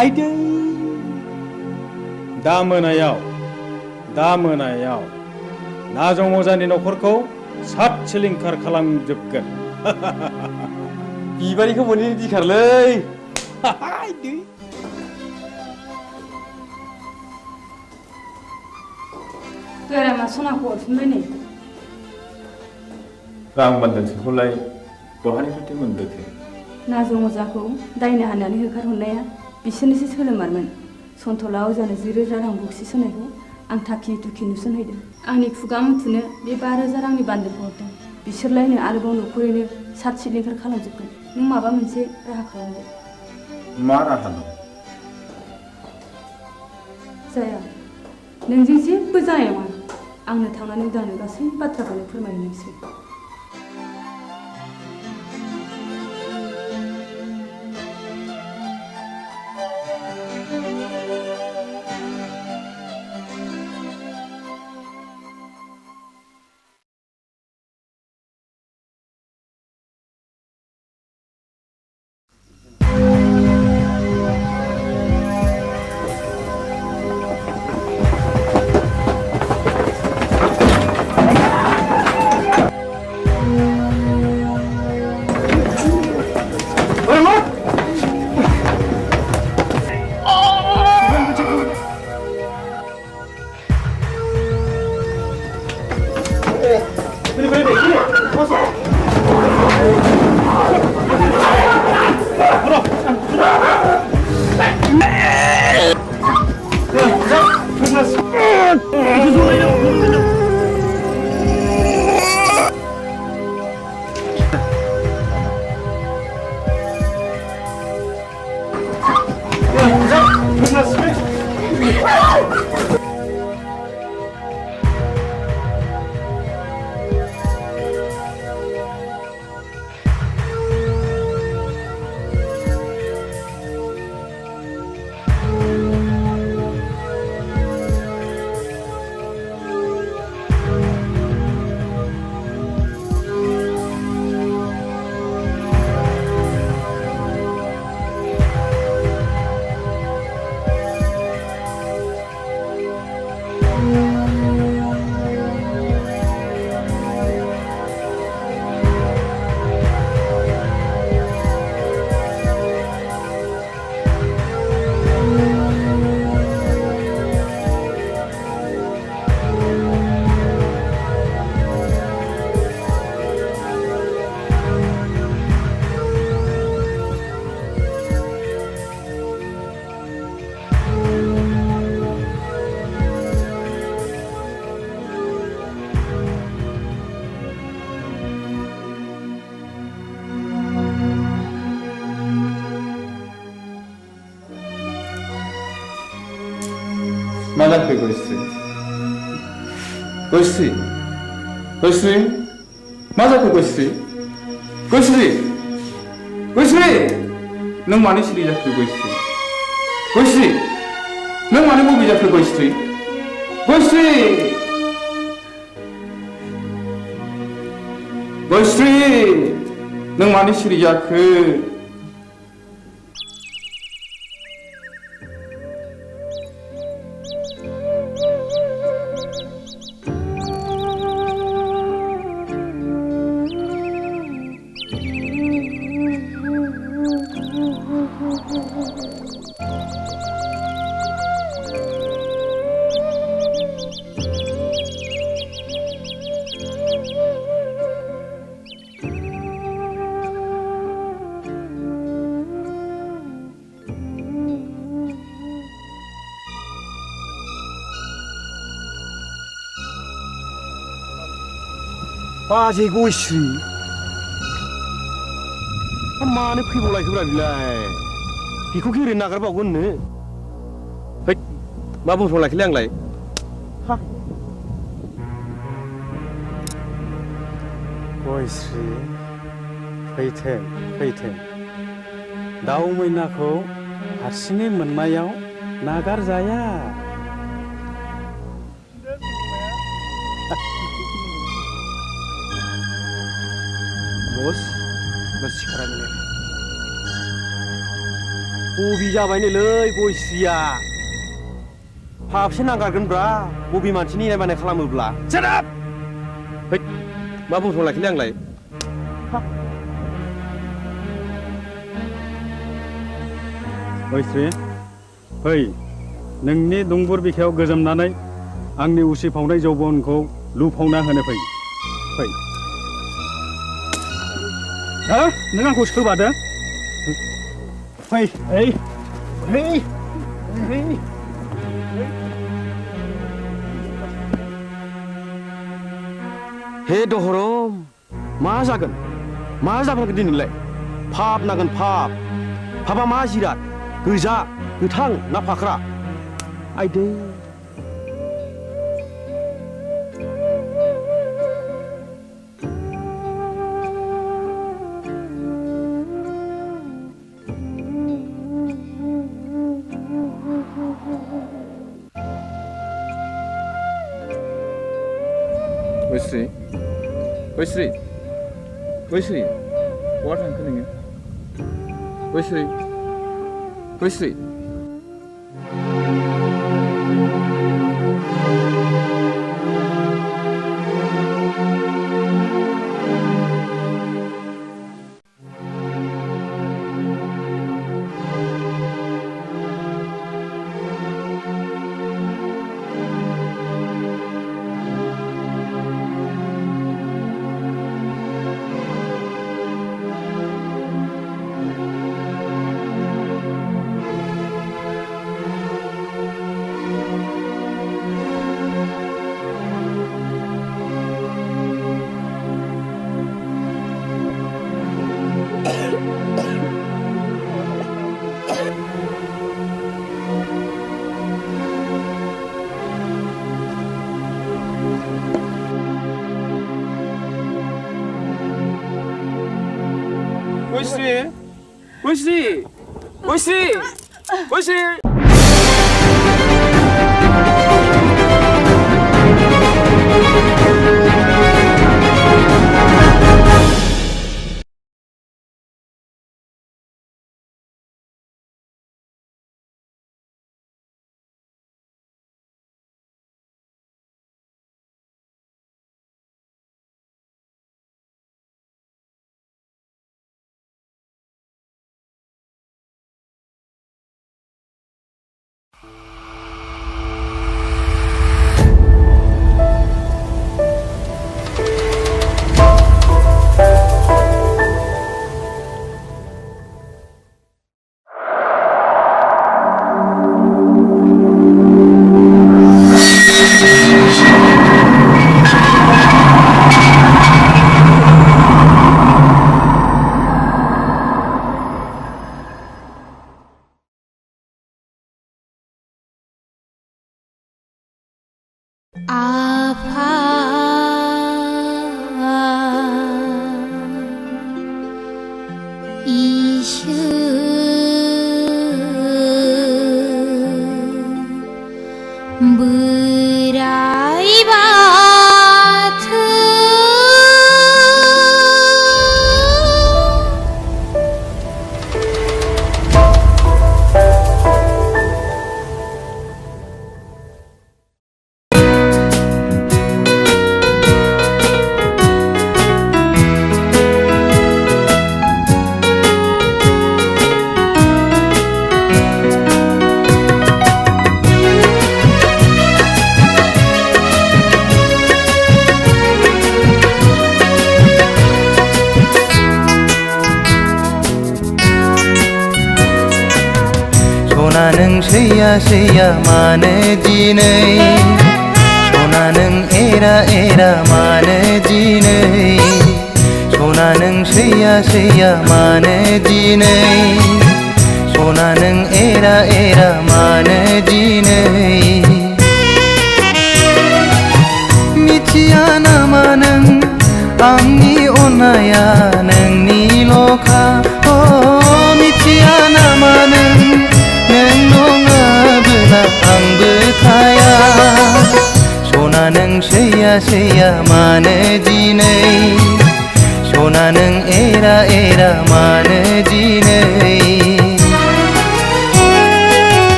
आइदै दा मोनायाव नाजं अजानि न'खरखौ सात सिलिंखार खालामजोबगोन बिबारिखौ मोनैनि दिखारलै दयारामा सनाखौ हरफिनबाय नै रां बान्दानसेखौलाय बहानिफ्राय मोनबोखो नाजं अजाखौ दायना होनानै होखारहरनाया बिसोरनिसो सोलोमारमोन सन्थला अजानो 10,000 रां बक्सिस होनायखौ आं थाखि दुखि नुसनहैदों आंनि खुगा मुथुनो बे 5,000 रांनि बान्दोलखौ हरदों बिसोरलायनो आरोबाव न'खरैनो सात सिलिंखार खालामजोबगोन नों माबा मोनसे राहा खालामदो मा राहा दं जाया नोंजों जेबो जानाय नङा आंनो थांनानै उदांनो गासै बाथ्राखौनो फोरमायहैनोसै मा जाखो गयस्रि गयस्रि गयस्रि मा जाखो गयस्रि गयस्रि गयस्रि नों मानो सिरि जाखो गयस्रि गयस्रि नों मानो बबे जाखो गयस्रि गयस्रि गयस्रि नों मानो सिरि जाखो बाजै गयस्रि मानो फैबावलायखोब्रा बिलाय बेखौ गेरेनो नागारबावगोननो है मा बुंफ्रावलायखोलै आंलाय गयस्रि फैथों दाउ मैनाखौ हारसिङै मोननायाव नागारजाया बस सिखारा मिलायबाय बबे जाबायनोलै गयस्रिया फाबसे नांगारगोनब्रा बबे मानसिनि इनाय मानाय खालामोब्ला जानाब है मा बुंफ्रावलायखोलै आंलाय गयस्रि फै नोंनि दुंबुर बिखायाव गोजोमनानै आंनि उसिफावनाय जौबनखौ लुफावना होनो फै नों आंखौ सोबादो फै हे दहरम मा जागोन दिनैलाय फाब नांगोन फाबा मा जिराद गोजा गोथां ना फाख्रा आइदै गयस्रि बहा थांखो नोङो गयस्रि गयस्रि सैया सैया मानो दिनै सना नों एरा एरा मानो दिनै सना नों सैया सैया मानो दिनै सना नों एरा एरा मानो दिनै मिथिया नामा नों आंनि अननाया नोंनिल'खा मिथिया नामा नों नङाबोला आंबो थाया सना नों सैया सैया मानो दिनै सना नों एरा एरा मानो दिनै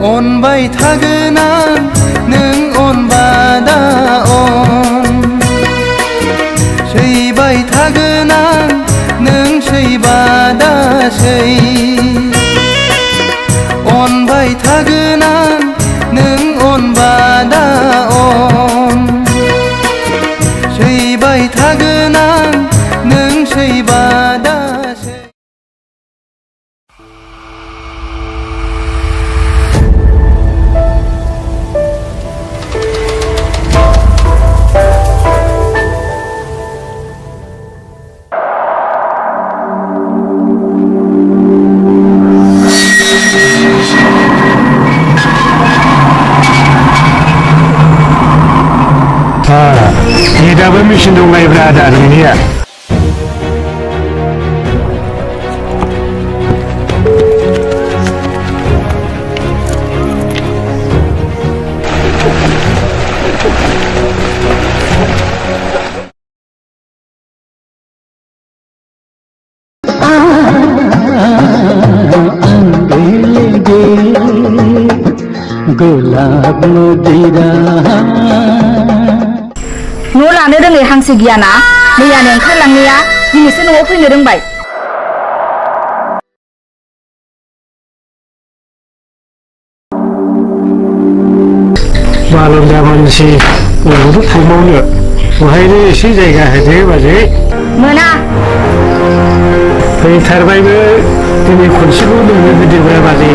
अनबाय थागोन आं नों अनबादा अन सैबाय थागोन आं नों सैबादा सै अनबाय थागोन आं नों अनबादा अन सैबाय थागोन आं नों सैबादा दाबो मेचिन दंलायब्रा आदा नोंनिया गुलाब मदिरा न' लानो रोङै हांसो गियाना मैयानो ओंखारलांनाया दिनैसो न'आव फैनो रोंबाय बालन्दा मानसि बयबो थांबावनो बहायनो एसे जायगा होदो बाजै मोना फैथारबायबो दिनै खनसेबो नोंनो होदोब्रा बाजै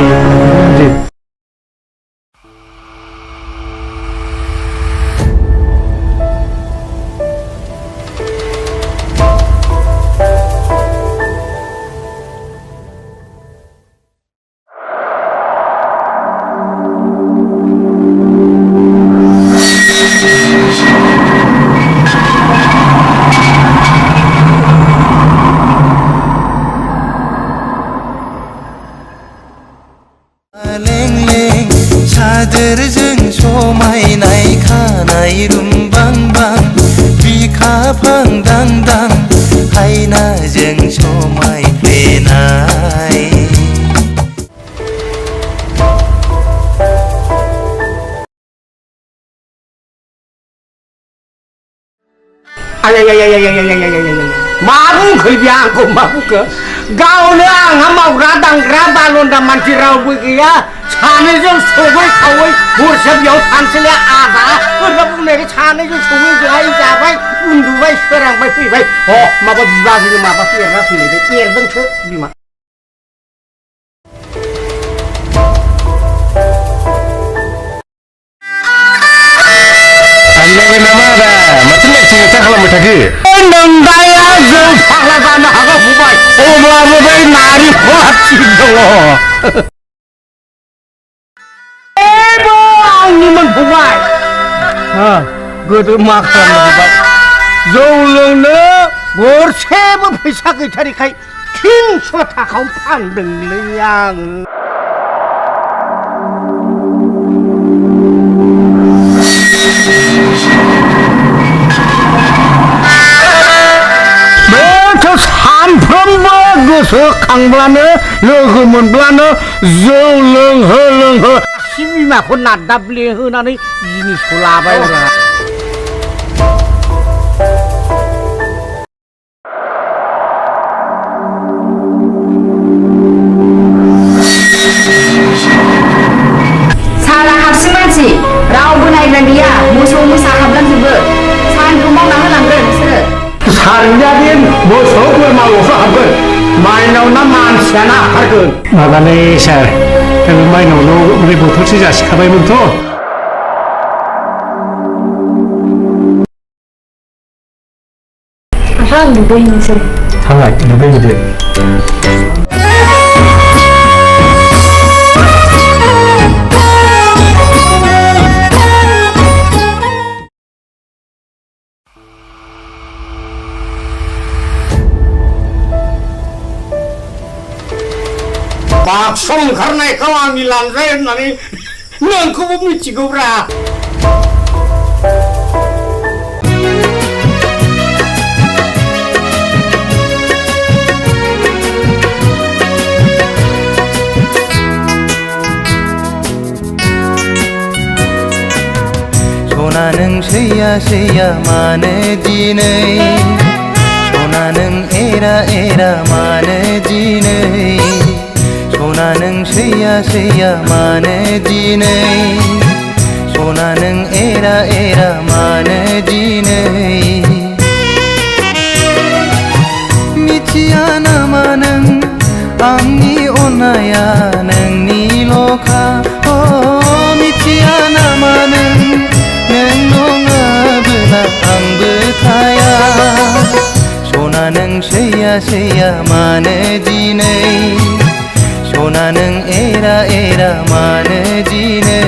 सादोरजों समायनाय खानाय रुमबांबां बिखा फांदांदां हायनाजों समायफ्लेनाय मा बुंखो बे आंखौ मा बुंखो गावनो आंहा मावग्रा दांग्रा बालन्दा मानसि रावबो गैया सानैजों सबै खावै हरसे बेयाव थानोसैलाय आदा ओरैनो बुंनायखाय सानैजों सबै जाय जाबाय उन्दुबाय सोरांबाय फैबाय माबा बिबाजैनो माबा एरना फैलायबाय एरदोंसो बिमा थांलायबाय नामा आदा माथो लेक्सार खालामबाय थाखो नोंदाया जों फाग्ला जानो हागौ फंबाय अब्लाबो बै नारेंखला थिग दङ आंनिमोन फंबाय गोदो मा खालामनो जौ लोंनो गरसेबो फैसा गैथारिखाय 300 थाखायाव फानदोंलै आङो सानफ्रोमबो गोसोखांब्लानो लोगो मोनब्लानो जौ लोंहो लोंहो बिमाखौ नादाब्ले होनानै जिनिसखौ लाबाय जाना हाखारगोन माबालै सार जों माइनावल' ओरै बथलसो जासिखाबायमोनथ' आं दुगैनोसै थांलाय दुगैहैदो बाक्सा ओंखारनायखौ आंनि लांजाय होननानै नोंखौबो मिथिगौब्रा सना नों सैया सैया मानो दिनै सना नों एरा एरा मानो दिनै सना नों सैया सैया मानो दिनै सना नों एरा एरा मानो दिनै मिथिया नामा नों आंनि अननाया नोंनिल'खा मिथिया नामा नों नङाबोला आंबो थाया सना नों सैया सैया मानो दिनै सना नों एरा एरा मानो दिनै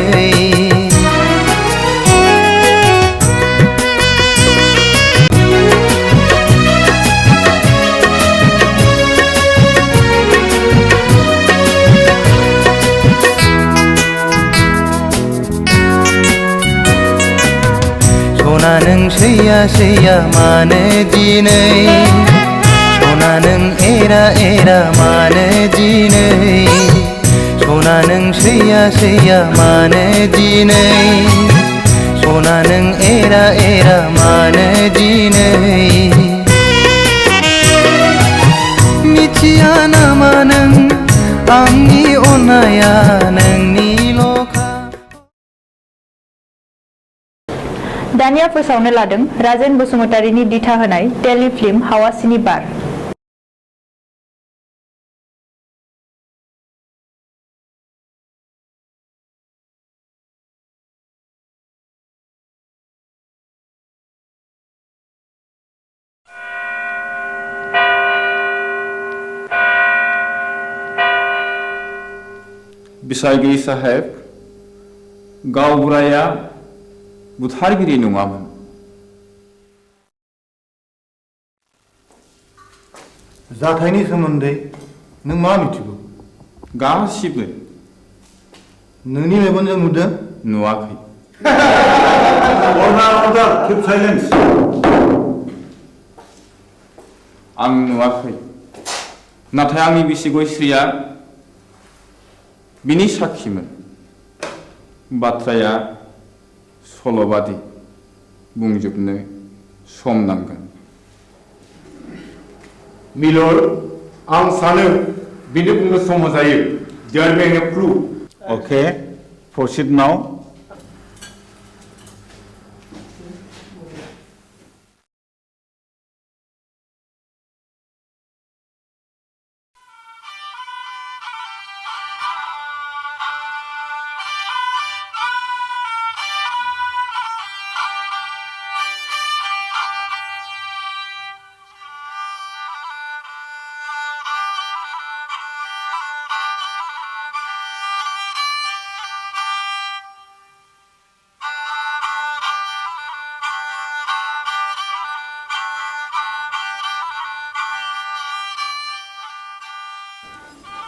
सना नों सैया सैया मानो दिनै सना नों एरा एरा मानो दिनै सना नों सैया सैया मानो दिनै सना नों एरा एरा मानो दिनै मिथिया नामा नों आंनि अननाया नोंनिल'खा दानिया फोसावनो लादों राजेन बसुमतारीनि दिथा होनाय टेलिफिल्म हावासिनि बार बिसायगिरि साहेब गावबुराया बुथारगिरि नङामोन जाथायनि सोमोन्दै नों मा मिथिगौ गासिबो नोंनि मेगनजों नुदों नुवाखै अर्डार किप साइलेन्स आं नुवाखै नाथाय आंनि बिसिगय श्रीया बिनि साखिमोन बाथ्राया सल'बादि बुंजोबनो सम नांगोन मिलर आं सानो बिनो बुंनो सम जायो there be a clue okay proceed now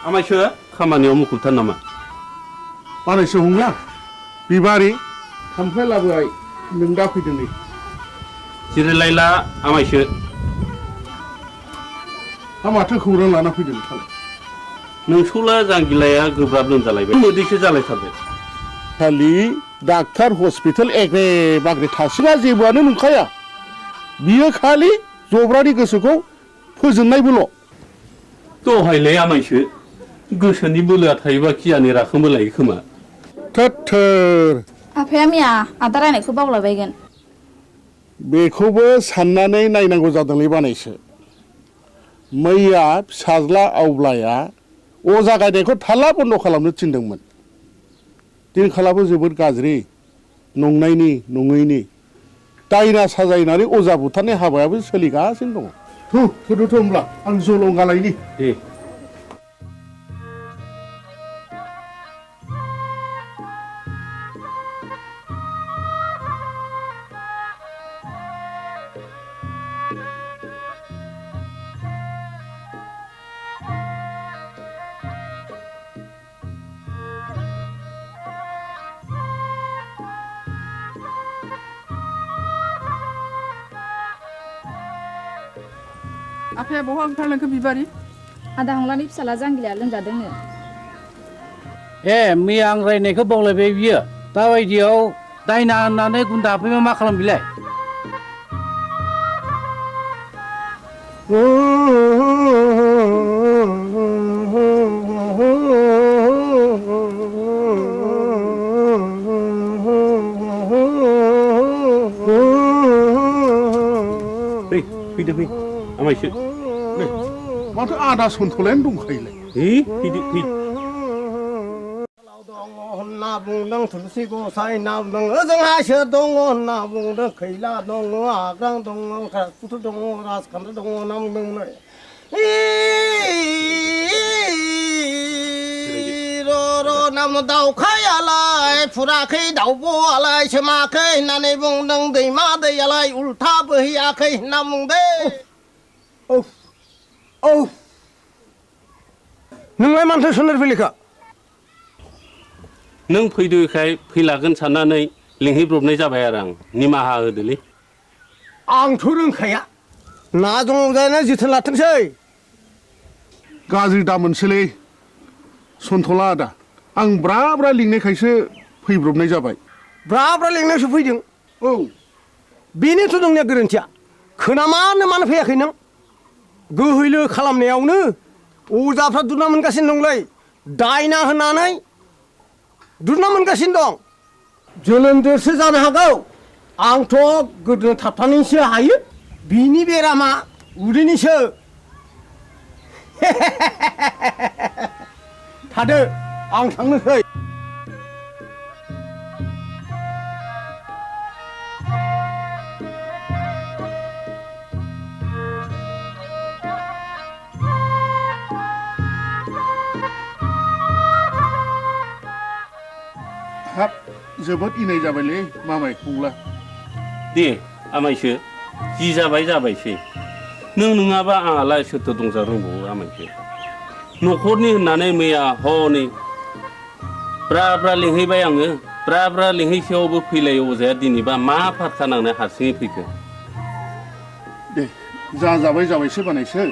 आमायसो खामानियाव मुखुबथार नामा बानायसो हंला बिबारि खामफ्लाय लाबोबाय नों दा फैदों नै जिरायलायला आमायसो हा माथो खौरां लाना फैदों नोंथां नोंसौला जांगिलाया गोब्राब लोमजालायबाय मोदैसो जालायथारबाय खालि डाक्टार हस्पिटाल एग्रे बाग्रे थासिबा जेबोआनो नंखाया बियो खालि जब्रानि गोसोखौ फोजोननायबोल' दहायलाय आमायसो गोसोनि बोलोआ थायोबा खियानि राखोमबो लायो खोमा थोर आफाया मैया आदा रायनायखौ बावलायबायगोन बेखौबो साननानै नायनांगौ जादोंलै बानायसो मैया फिसाज्ला आवब्लाया अजा गायनायखौ थाल्ला बन्द खालामनो थिनदोंमोन दिनखालाबो जोबोद गाज्रि नंनायनि नङैनि दायना साजायनानै अजा बुथारनाय हाबायाबो सोलिगासिनो दङ थुदोथ' होमब्ला आं जलंगालायनि दे आफाया बहा ओंखारलांखो बिबारि आदा हंलानि फिसाला जांगिलाया लोमजादोंनो ए मैया आं रायनायखौ बावलायबाय बियो दाबायदियाव दायना होननानै गुन्दा हाबफैबा मा खालाम बिलाय फैदो फै आमायसो माथो आदा सन्थलायानो दंखायोलाय फैदो फै होनना बुंदों थुलसि गसाइ होनना बुंदों ओजोंहायसो दङ होनना बुंदों खैला दङ आग्रां दङ राजपुत दङ राजखान्थि दङ होनना बुंदोंमोन र' नाम दाउखायालाय फुराखै दाउब'आलाय सोमाखै होननानै बुंदों दैमा दैयालाय उल्था बोहैयाखै होनना बुंदों औ नोंलाय मानोथो सोलोर फैलिखा नों फैदोखाय फैलागोन साननानै लिंहैब्रबनाय जाबाय आरो आं निमाहा होदोलै आंथ' रोंखाया ना दङ जानो जोथोन लाथोंसै गाज्रि दामोनसोलै सन्थला आदा आं ब्रा ब्रा लिंनायखायसो फैब्रबनाय जाबाय ब्रा ब्रा लिंनायसो फैदों औ बेनोथ' नोंनिया गोरोन्थिया खोनामानो मानो फैयाखै नों गोहैलो खालामनायावनो अजाफ्रा दुना मोनगासिनो दंलै दायना होनानै दुना मोनगासिनो दं जोलोमजोंसो जानो हागौ आंथ' गोदो थाबथानैसो हायो बिनि बेरामा उदैनिसो थादो आं थांनोसै हाब जोबोद इनाय जाबायलै मामाय फंला दे आमायसो जि जाबाय जाबायसै नों नङाबा आंहालाय सोरथो दंजा रोंबावो आमायसो न'खरनि होननानै मैया हनै ब्रा ब्रा लिंहैबाय आङो ब्रा ब्रा लिंहैसेयावबो फैलाय अजाया दिनैबा मा फारखा नांनाय हारसिङै फैखो दे जा जाबाय जाबायसो बानायसो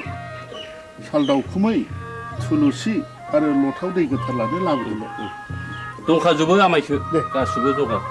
साल दाउखुमै थुलुसि आरो लथाव दै गोथार लानो लाबोदोंमोन दंखाजोबो आमायसो गासिबो जगार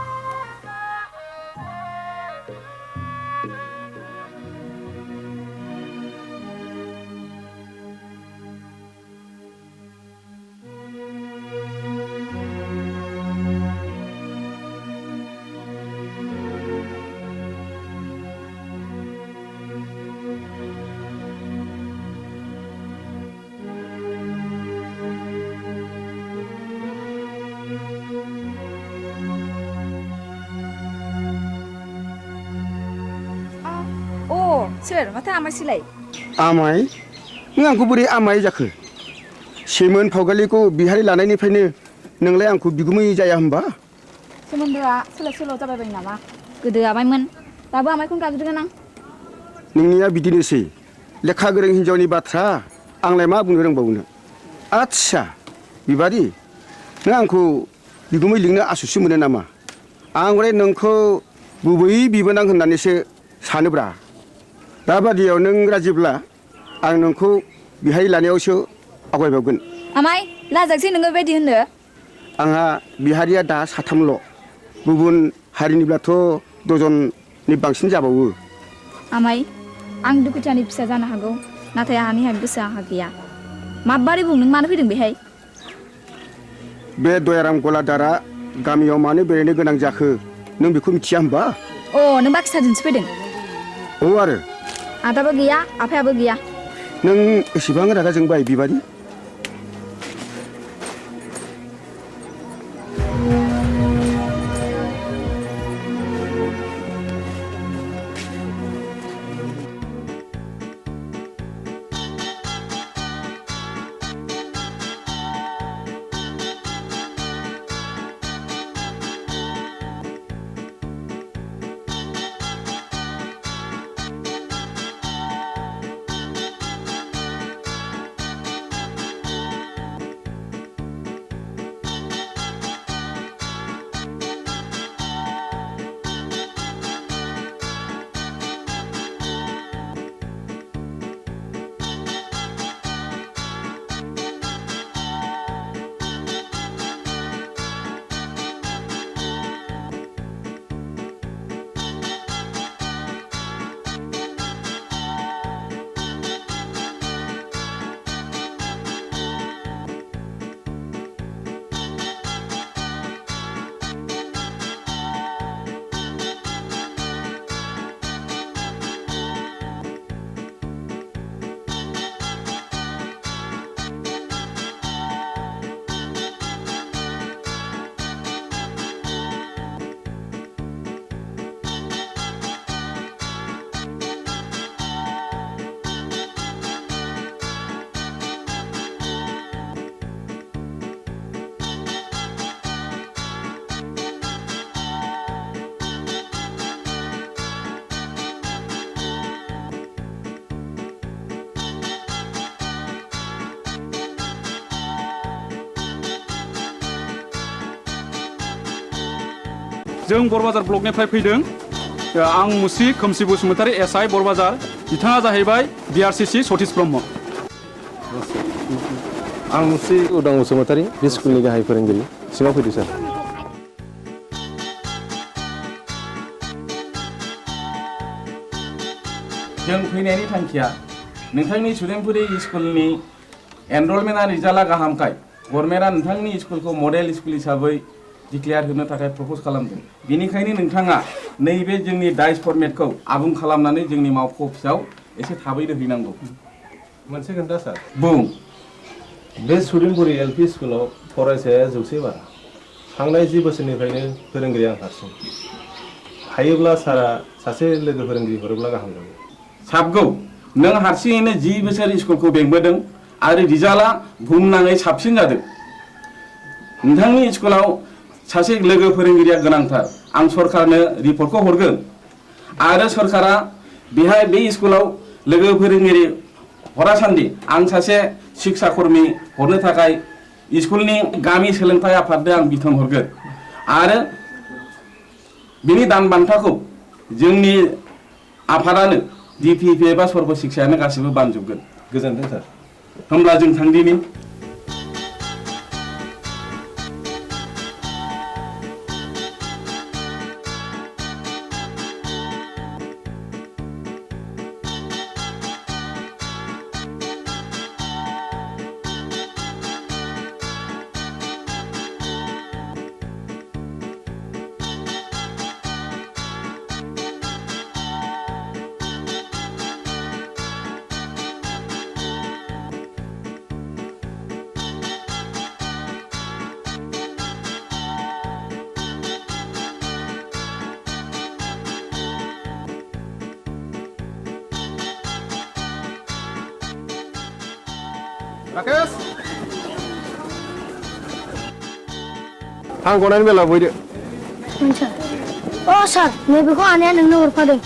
सोर माथो आमायसोलाय आमाय नों आंखौ बोरै आमाय जाखो सेमोन फावगालिखौ बिहारि लानायनिफ्रायनो नोंलाय आंखौ बिगुमै जाया होनबा सोमोन्दोआ सोलाय सोल' जाबाय नामा गोदो आमायमोन दाबो आमायखौनो गाबज्रिगोन आं नोंनिया बिदिनोसै लेखा गोरों हिन्जावनि बाथ्रा आंलाय मा बुंनो रोंबावनो आच्छा बिबारि नों आंखौ बिगुमै लिंनो आसुसु मोनो नामा आंलाय नोंखौ गुबै बिबोनां होननानैसो सानोब्रा दाबादियाव नों राजिब्ला आं नोंखौ बिहारि लानायावसो आवगायबावगोन आमाय लाजाकसै नोङो बेबायदि होननो आंहा बिहारिया दा साथामल' गुबुन हारिनिब्लाथ' दजननि बांसिन जाबावो आमाय आं दुखुथियानि फिसा जानो हागौ नाथाय आहानि गोसोआ आंहा गैया माबारै बुं नों मानो फैदों बेहाय बे दयाराम गलादारा गामियाव मानो बेरायनो गोनां जाखो नों बेखौ मिथिया होनबा अ नों बाखि साजोंसो फैदों औ आरो आदाबो गैया आफायाबो गैया नों एसेबां रागा जोंबाय बिबारि जों बरबाजार ब्लकनिफ्राय फैदों आं मुस्रि खोमसि बसुमतारी एसआइ बरबाजार बिथाङा जाहैबाय बिआरसिसि सतीश ब्रह्म आं मुस्रि उदां बसुमतारी बे स्कुलनि गाहाय फोरोंगिरि सिङाव फैदो सार जों फैनायनि थांखिया नोंथांनि सुदेमपुरि स्कुलनि एनरलमेन्टआ रिजाल्टआ गाहामखाय गभर्नमेन्टआ नोंथांनि स्कुलखौ मडेल स्कुल हिसाबै डिक्लेयार होनो थाखाय प्रप'ज खालामदों बेनिखायनो नोंथाङा नैबे जोंनि डाइस फर्मेटखौ आबुं खालामनानै जोंनि मावख' अफिसाव एसे थाबैनो हैनांगौ मोनसे खोन्था सार बुं बे सुदेमपुरि एलपि स्कुलाव फरायसाया 100 बारा थांनाय 10 बोसोरनिफ्रायनो फोरोंगिरि आं हारसिं हायोब्ला सारा सासे लोगो फोरोंगिरि हरोब्ला गाहाम जागौ साबगौ नों हारसिङैनो 10 बोसोर स्कुलखौ बेंबोदों आरो रिजाल्टआ बुहुमनाङै साबसिन जादों नोंथांनि स्कुलाव सासे लोगो फोरोंगिरिया गोनांथार आं सरकारनो रिपर्टखौ हरगोन आरो सरकारा बेहाय बे स्कुलाव लोगो फोरोंगिरि हरासान्दि आं सासे शिक्षा कर्मी हरनो थाखाय स्कुलनि गामि सोलोंथाइ आफादनो आं बिथोन हरगोन आरो बिनि दान बान्थाखौ जोंनि आफादानो DPP एबा सर्ब शिक्षायानो गासिबो बानजोबगोन गोजोन्थों सार होमब्ला जों थांदिनि राकेश आं गनायनि बेलायाव फैदो सार नैबेखौ आनैया नोंनो हरफादों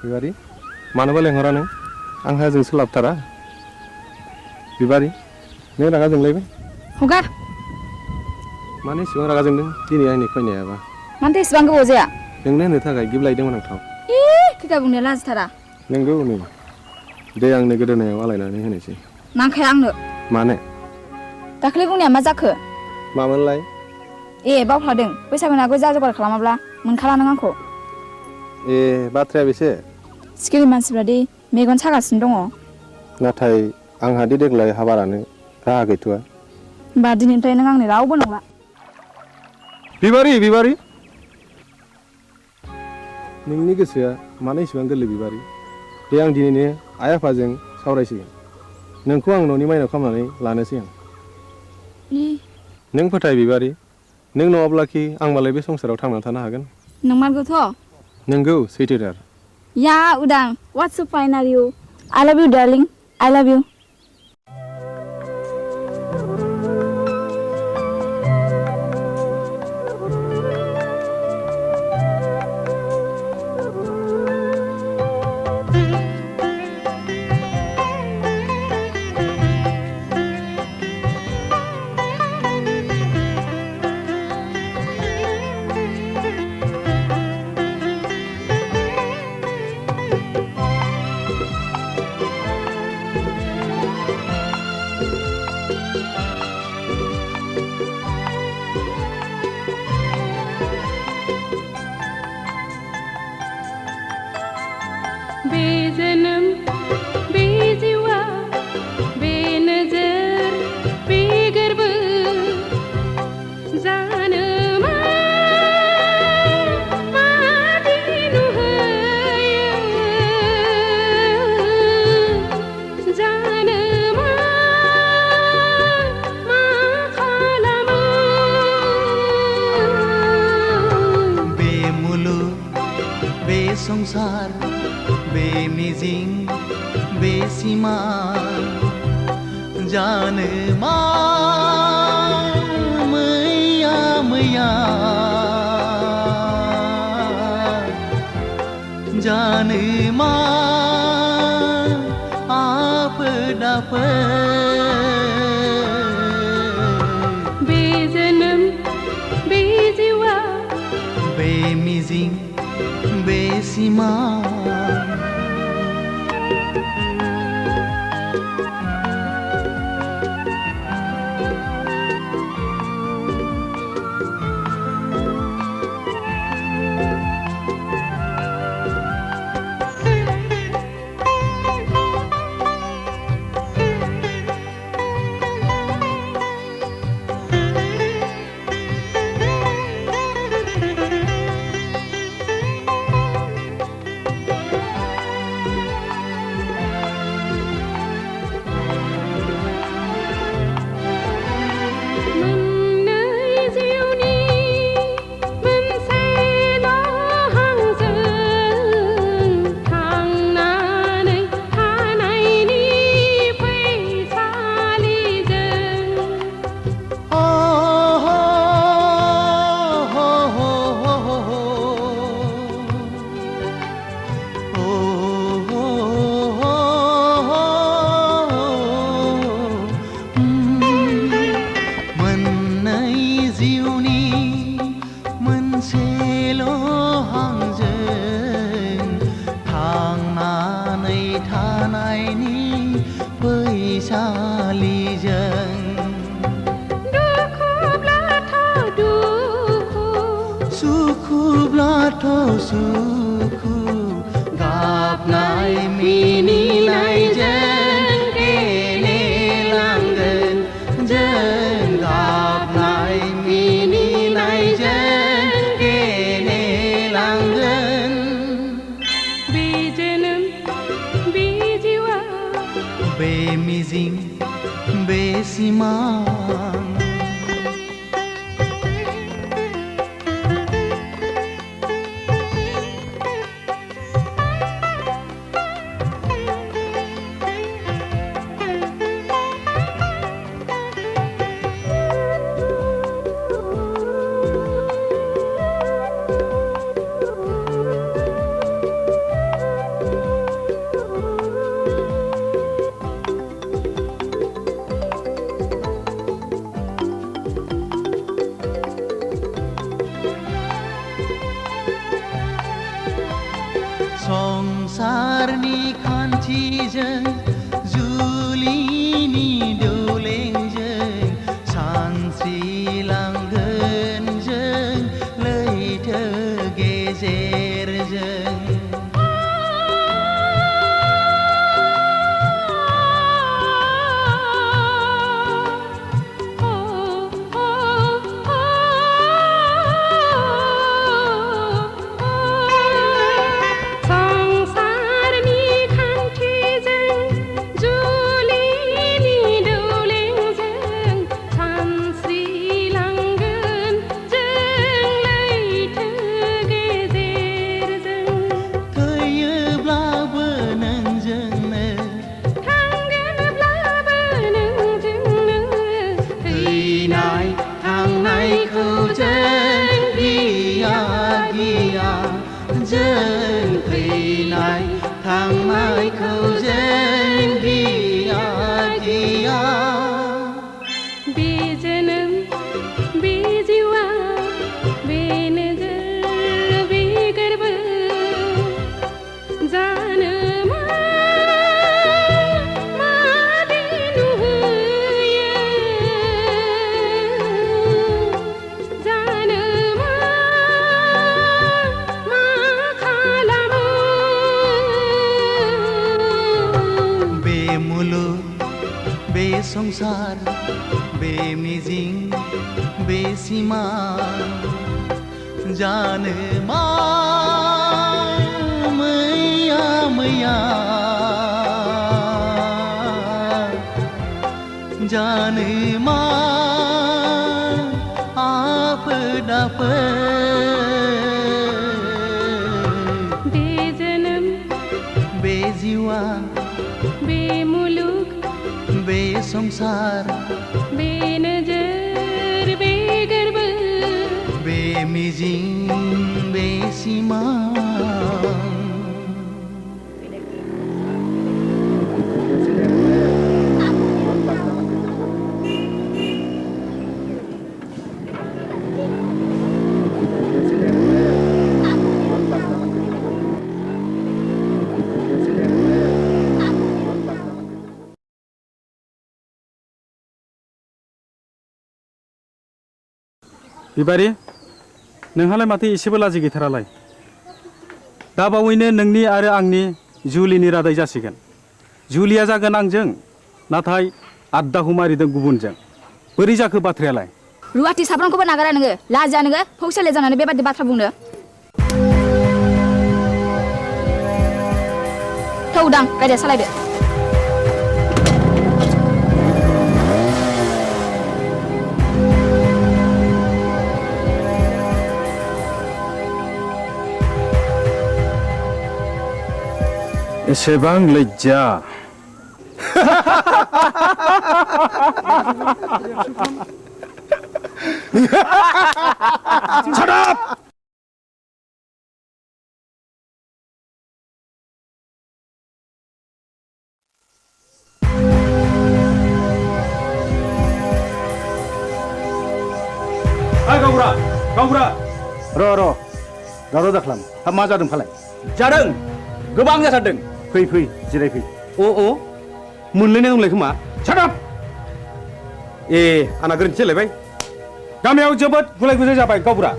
बिबारी मानोबा लेंहरा नों आंहा जों सोलाबथारा बिबारी नों रागा जोंलायबाय हगार मानो इसेबां रागा जोंदों दिनै आंनि फैनायाबा मानोथो इसेबां गोबाव जाया नोंनो होनो थाखाय गिबलायदोंमोन आं थाव खिथा बुंनाया लाजिथारा नंगौ नै दे आंनो गोदोनायाव आलायनानै होनोसै नांखाया आंनो मानो दाख्लै बुंनाया मा जाखो मामोनलाय बावफ्लादों बैसागुनि आगोल जा जगार खालामाब्ला मोनखाला नों आंखौ बाथ्राया बेसे सिखिरि मानसिफ्रा दि मेगन सागासिनो दङ नाथाय आंहा दि देग्लाय हाबारानो राहा गैथ'आ होमबा दिनैनिफ्राय नों आंनि रावबो नंला बिबारि बिबारि नोंनि गोसोआ मानो इसेबां गोरलै बिबारि दे आं दिनैनो आइ आफाजों सावरायसिगोन नोंखौ आं न'नि माइनाव खालामनानै लानोसै आं नों फोथाय बिबारि नों नङाब्लाखि आं मालाय बे संसाराव थांनानै थानो हागोन नंमारगौथ' नोंगौ सैथोथार या उदां what's so fine are you I love you darling I love you संसार बे मिजिं बे सिमा जानो मा मैया मैया जानो मा आफोद आफोद बे जोनोम बे जिउआ बे मिजिं बेसिमा सुखु गाबनाय मिनिनायजों गेलेलांगोन जों गाबनाय मिनिनायजों गेलेलांगोन बे जोनोम बे जिउआ बे मिजिं बे सिमा संसारनि खान्थिजों जुलिनि दौलेंजों सानस्रिलांगोन जों लैथो गेजेरजों संसार बे मिजिं बे सिमा जानो मा मैया मैया जानो मा आफोद आफोद बे जोनोम बे जिवा बे मुलुग बे संसार बे नोजोर बे गोरबो बे मिजिं बे सिमा बिबारि नोंहालाय माथो एसेबो लाजि गैथारालाय दा बावैनो नोंनि आरो आंनि जुलिनि रादाय जासिगोन जुलिया जागोन आंजों नाथाय आद्दाखौ मारिदों गुबुनजों बोरै जाखो बाथ्रायालाय रुवाथि साफ्रोमखौबो नागारा नोङो लाजिया नोङो फौसाले जानानै बेबादि बाथ्रा बुंनो थौ उदां गारिया सालायदो एसेबां लज्जा Shut up! गावबुरा गावबुरा र' दावराव दाख्लाम हाब मा जादों फालाय जादों गोबां जाथारदों फै जिरायफै अ मोनलायनाय दंलाय खोमा सादाब ए आंना गोरोन्थि जालायबाय गामियाव जोबोद गुलाय गुजाय जाबाय गावबुरा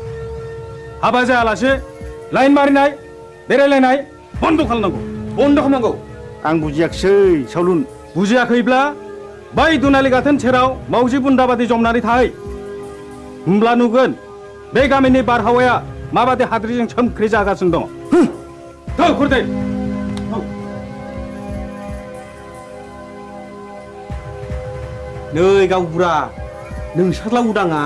हाबा जायालासे लाइन मारिनाय बेरायलायनाय बन्द खालामनांगौ आं बुजियाखिसै सावलुन बुजियाखैब्ला बै दुनालि गाथोन सेराव मावजि बुन्दा बादि जमनानै थाहै होमब्ला नुगोन बे गामिनि बारहावाया माबादि हाद्रिजों सोमख्रि जागासिनो दङ थौ खुरदै नै गावबुरा नोंसोरला उदाङा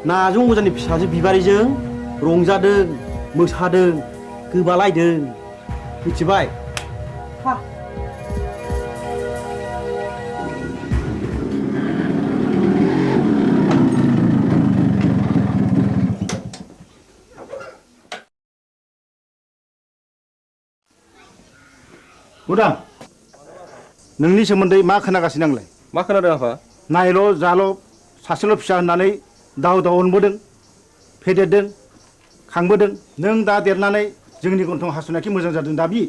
नाजों अजानि फिसाजो बिबारिजों रंजादों मोसादों गोबालायदों मिथिबाय उदां नोंनि सोमोन्दै मा खोनागासिनो आंलाय मा खोनादों आफा नायल' जाल' सासेल' फिसा होननानै दाव अनबोदों फेदेरदों खांबोदों नों दा देरनानै जोंनि गन्थं हास'नायखि मोजां जादों दाबि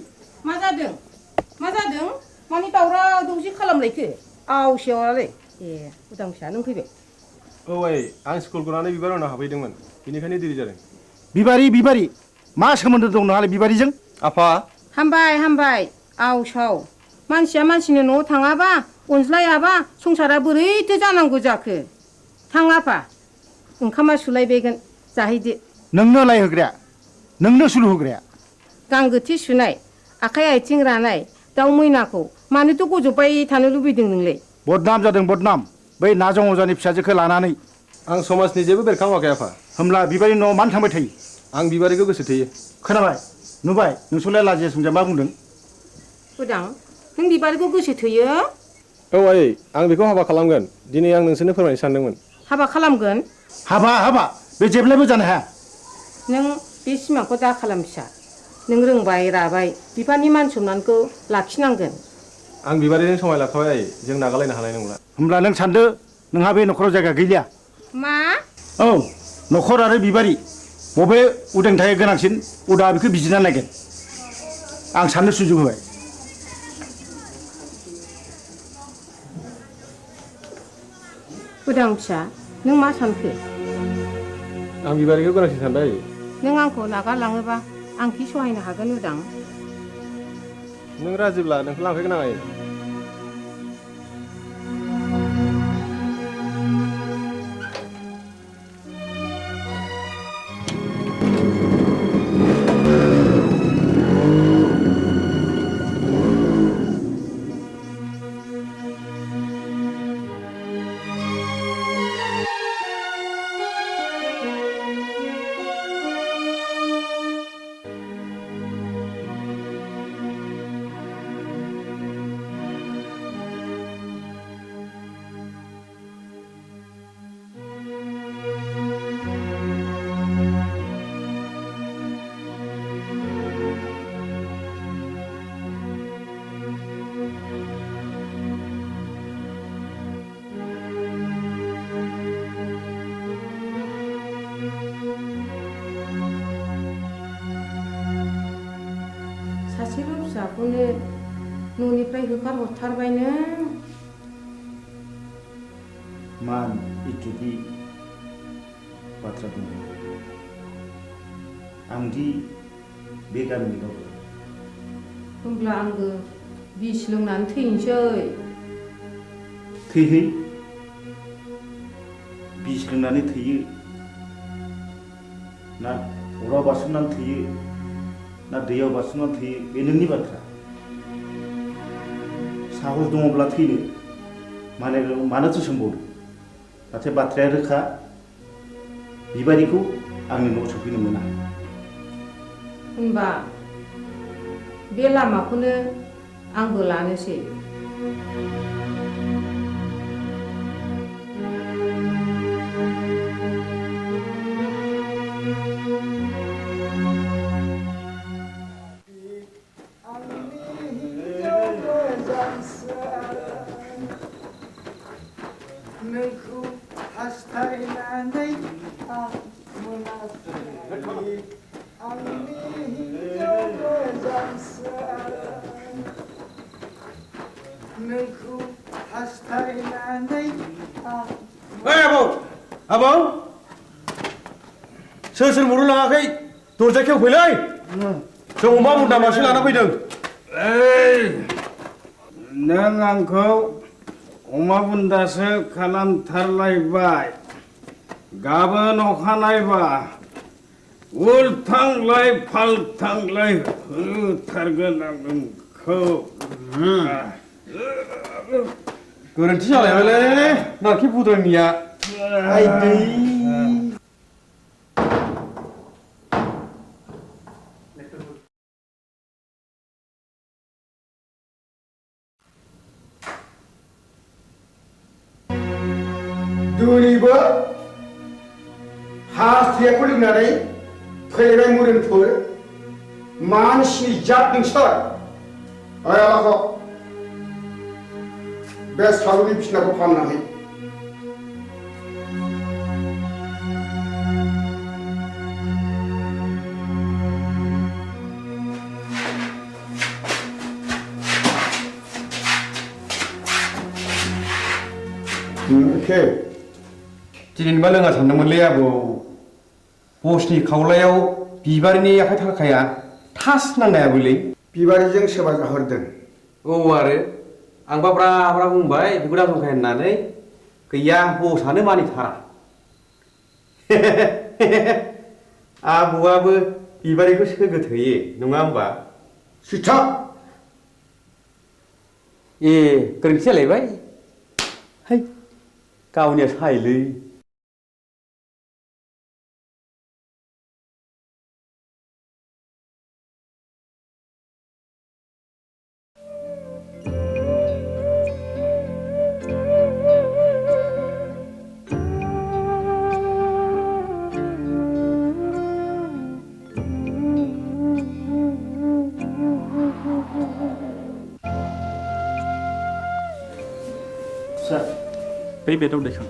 मा जादों मानि दावराव दावसि खालामलायखो आवसेवालाय ए उदां फिसा नों फैबाय औ आं स्कुल गनानै बिबार उनाव हाबहैदोंमोन बेनिखायनो देरि जादों बिबारि मा सोमोन्दो दं नोंहालाय बिबारिजों आफा हामबाय आवसाव मानसिया मानसिनि न'आव थाङाबा अनज्लायाबा संसारा बोरैथो जानांगौ जाखो थां आफा ओंखामा सुलायबायगोन जाहैदो नोंनो लायहोग्राया नोंनो सुलु होग्राया गांगोथि सुनाय आखाइ आथिं रानाय दाउ मैनाखौ मानोथ' गजबबाय थानो लुबैदों नोंलाय बदनाम जादों बदनाम बै नाजों अजानि फिसाजोखौ लानानै आं समाजनि जेबो बेरखाङाखै आफा होमब्ला बिबारि न'आव मानो थांबाय थायो आं बिबारिखौ गोसो थोयो खोनाबाय नुबाय नोंसोरलाय लाजिया सोमजा मा बुंदों उदां नों बिबारिखौ गोसो थोयो औ आं बेखौ हाबा खालामगोन दिनै आं नोंसोरनो फोरमायनो सानदोंमोन हाबा खालामगोन हाबा बे जेब्लायबो जानो हाया नों बे सिमांखौ दा खालाम फिसा नों रोंबाय राबाय बिफानि मान सन्मानखौ लाखिनांगोन आं बिबारिजों समाय लाखाबाय जों नागारलायनो हानाय नंला होमब्ला नों सानदो नोंहा बे न'खराव जायगा गैलिया मा औ न'खर आरो बिबारि बबे उदांनि थाखाय गोनांसिन उदा बेखौ बिजिरना नायगोन आं साननो सुजुग होबाय उदां फिसा नों मा सानखो आं बिबारिखौ गोनांसिन सानबाय नों आंखौ नागारलाङोबा आं कि सहायनो हागोन उदां नों राजिब्ला नोंखौ लांफैगोन आं फिसाखौनो न'निफ्राय होखारहरथारबाय नों मान इटुबि बाथ्रा बुंदों आंदि बे गामिनि रावबो होमब्ला आंबो बिस लोंनानै थैनोसै थैहै बिस लोंनानै थैयो ना अराव बारसोमनानै थैयो ना दैयाव बारसोमनानै थैयो बे नोंनि बाथ्रा साहस दङब्ला थैनो मानोथो सोंबावदों नाथाय बाथ्राया रोखा बिबारिखौ आंनि न'आव सफैनो मोना होनबा बे लामाखौनो आंबो लानोसै नोंखौ हास्थायनानै आं मोनाखै आंनि हिन्जाव मोजांसो नोंखौ हास्थायनानै आं ओइ आबौ सोर मरु लाङाखै दरजा खेवफैलै जों अमा बुन्दा मासे लाना फैदों नों आंखौ अमा बुन्दासो खालामथारलायबाय गाबोन अखानायबा उल्थांलाय फाल्थांलाय होथारगोन आं नोंखौ गोरोन्थि जालायबायलै नारखि बुद्रायनिया आइदै दिनैबो हास्थायखौ लोंनानै फैनाय मुरिनफोर मानसिनि जात नोंसोर आयालाखौ बे सालुनि बिसिनाखौ फाहामनानै दिनैबा लोङा सानदोंमोनलै आबौ बसनि खावलायाव बिबारिनि आखाइ थाखाया थास नांनायाबोलै बिबारिजों सोरबा जाहरदों औ आरो आंबा ब्रा ब्रा बुंबाय बेखौ दाजंखाय होननानै गैया बसआनो मानिथारा आबौआबो बिबारिखौ सोगोथोयो नङा होमबा सिथा ए गोरोन्थि जालायबाय है गावनिया सायलै बै बेदआव दैखां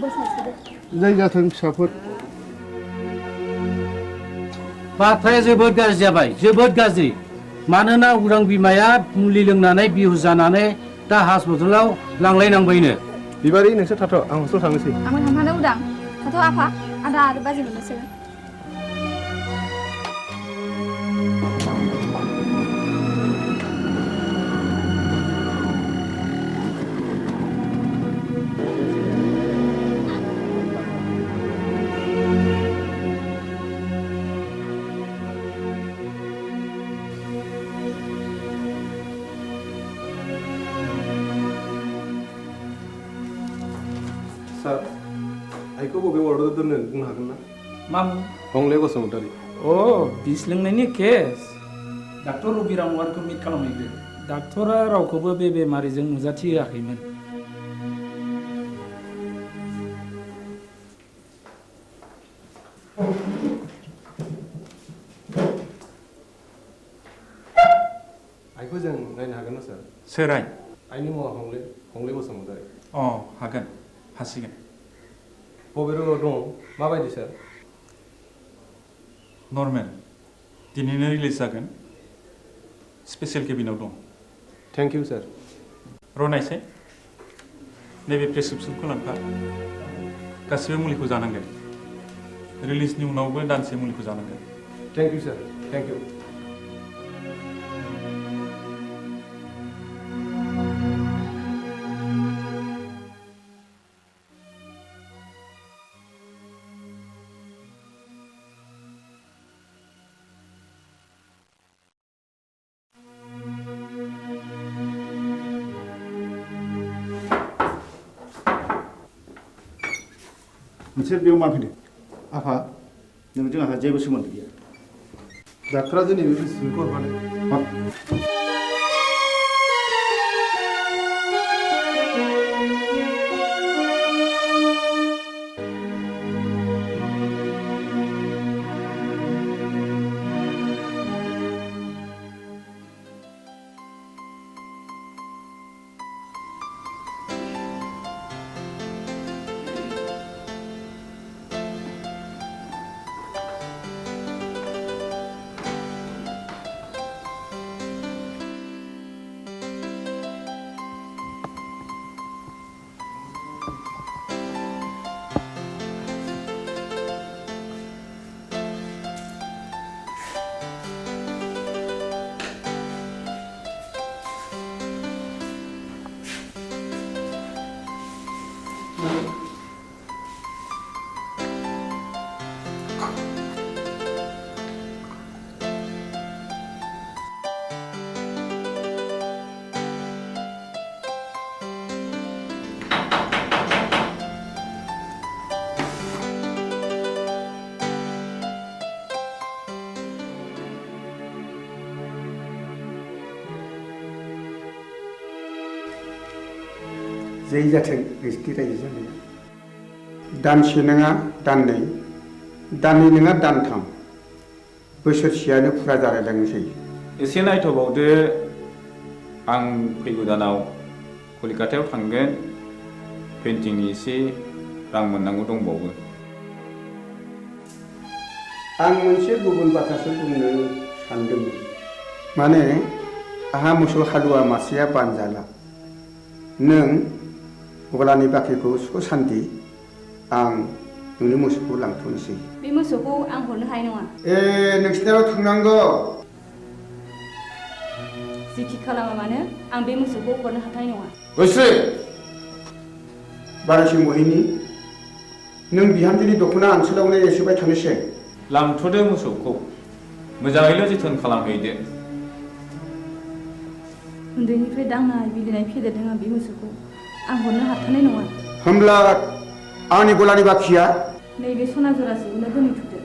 बोर सारस्रिदो जाय जाथों फिसाफोर बाथ्राया जोबोद गाज्रि जाबाय जोबोद गाज्रि मानोना उरां बिमाया मुलि लोंनानै बिहुस जानानै दा हस्पिटालाव लांलायनांबायनो बिबारि नोंसोर थाथ' आं हस्टेल थांनोसै आंबो थांफानो उदां थाथ' आफा आदा आरो बाजै मोननोसै सार आइखौ बबे वार्डआव दोननो बुंनो हागोन ना मामु हंले बसुमतारी अ बिस लोंनायनि केस डाक्टर रबिराम वारखौ मिट खालामहैदो डाक्टरा रावखौबो बे बेमारिजों नुजाथि होआखैमोन आइखौ जों नायनो हागोन ना सार सोर आइ आइनि मुङा हंले बसुमतारी अ हागोन हासिगोन बबे रोगाव दं माबायदि सार नर्मेल दिनैनो रिलिज जागोन स्पेसियेल केबिनाव दं थेंक इउ सार रनायसाय नैबे प्रेसक्रिप्सनखौ लांफा गासिबो मुलिखौ जानांगोन रिलिजनि उनावबो दानसे मुलिखौ जानांगोन thank you sir thank you नोंसोर बेयाव मा फैदों आफा नोंजों आंहा जेबो सोमोन्दो गैया डाक्टरा दिनै बे प्रेसक्रिप्सनखौ हरफादों जै जाथों नोंसिनि रायजो जानाया दानसे नङा दाननै दाननै नङा दानथाम बोसोरसेयानो फुरा जालायलांनोसै एसे नायथ'बावदो आं फैगौ दानाव कलिकातायाव थांगोन पेन्टिंनि एसे रां मोननांगौ दंबावो आं मोनसे गुबुन बाथ्रासो बुंनो सानदोंमोन माने आहा मोसौ हालुवा मासेया बानजाला नों गलानि बाख्रिखौ सुख सान्ति आं नोंनि मोसौखौ लांथ'नोसै बे मोसौखौ आं हरनो हानाय नङा नोंसिनाव थांनांगौ जिखि खालामा मानो आं बे मोसौखौ हरनो हाथाय नङा गोसो बारासि महिनी नों बिहामजोनि दख'ना ओनसोलावनो एसेबाय थानोसै लांथ'दो मोसौखौ मोजाङैल' जोथोन खालामहैदो उन्दैनिफ्राय दांनाय बिलिनाय फेदेरदों आं बे मोसौखौ आं हरनो हाथारनाय नङा होमब्ला आंनि गलानि बाखिया नैबे सना जरासेखौनो दोनहैथ'दो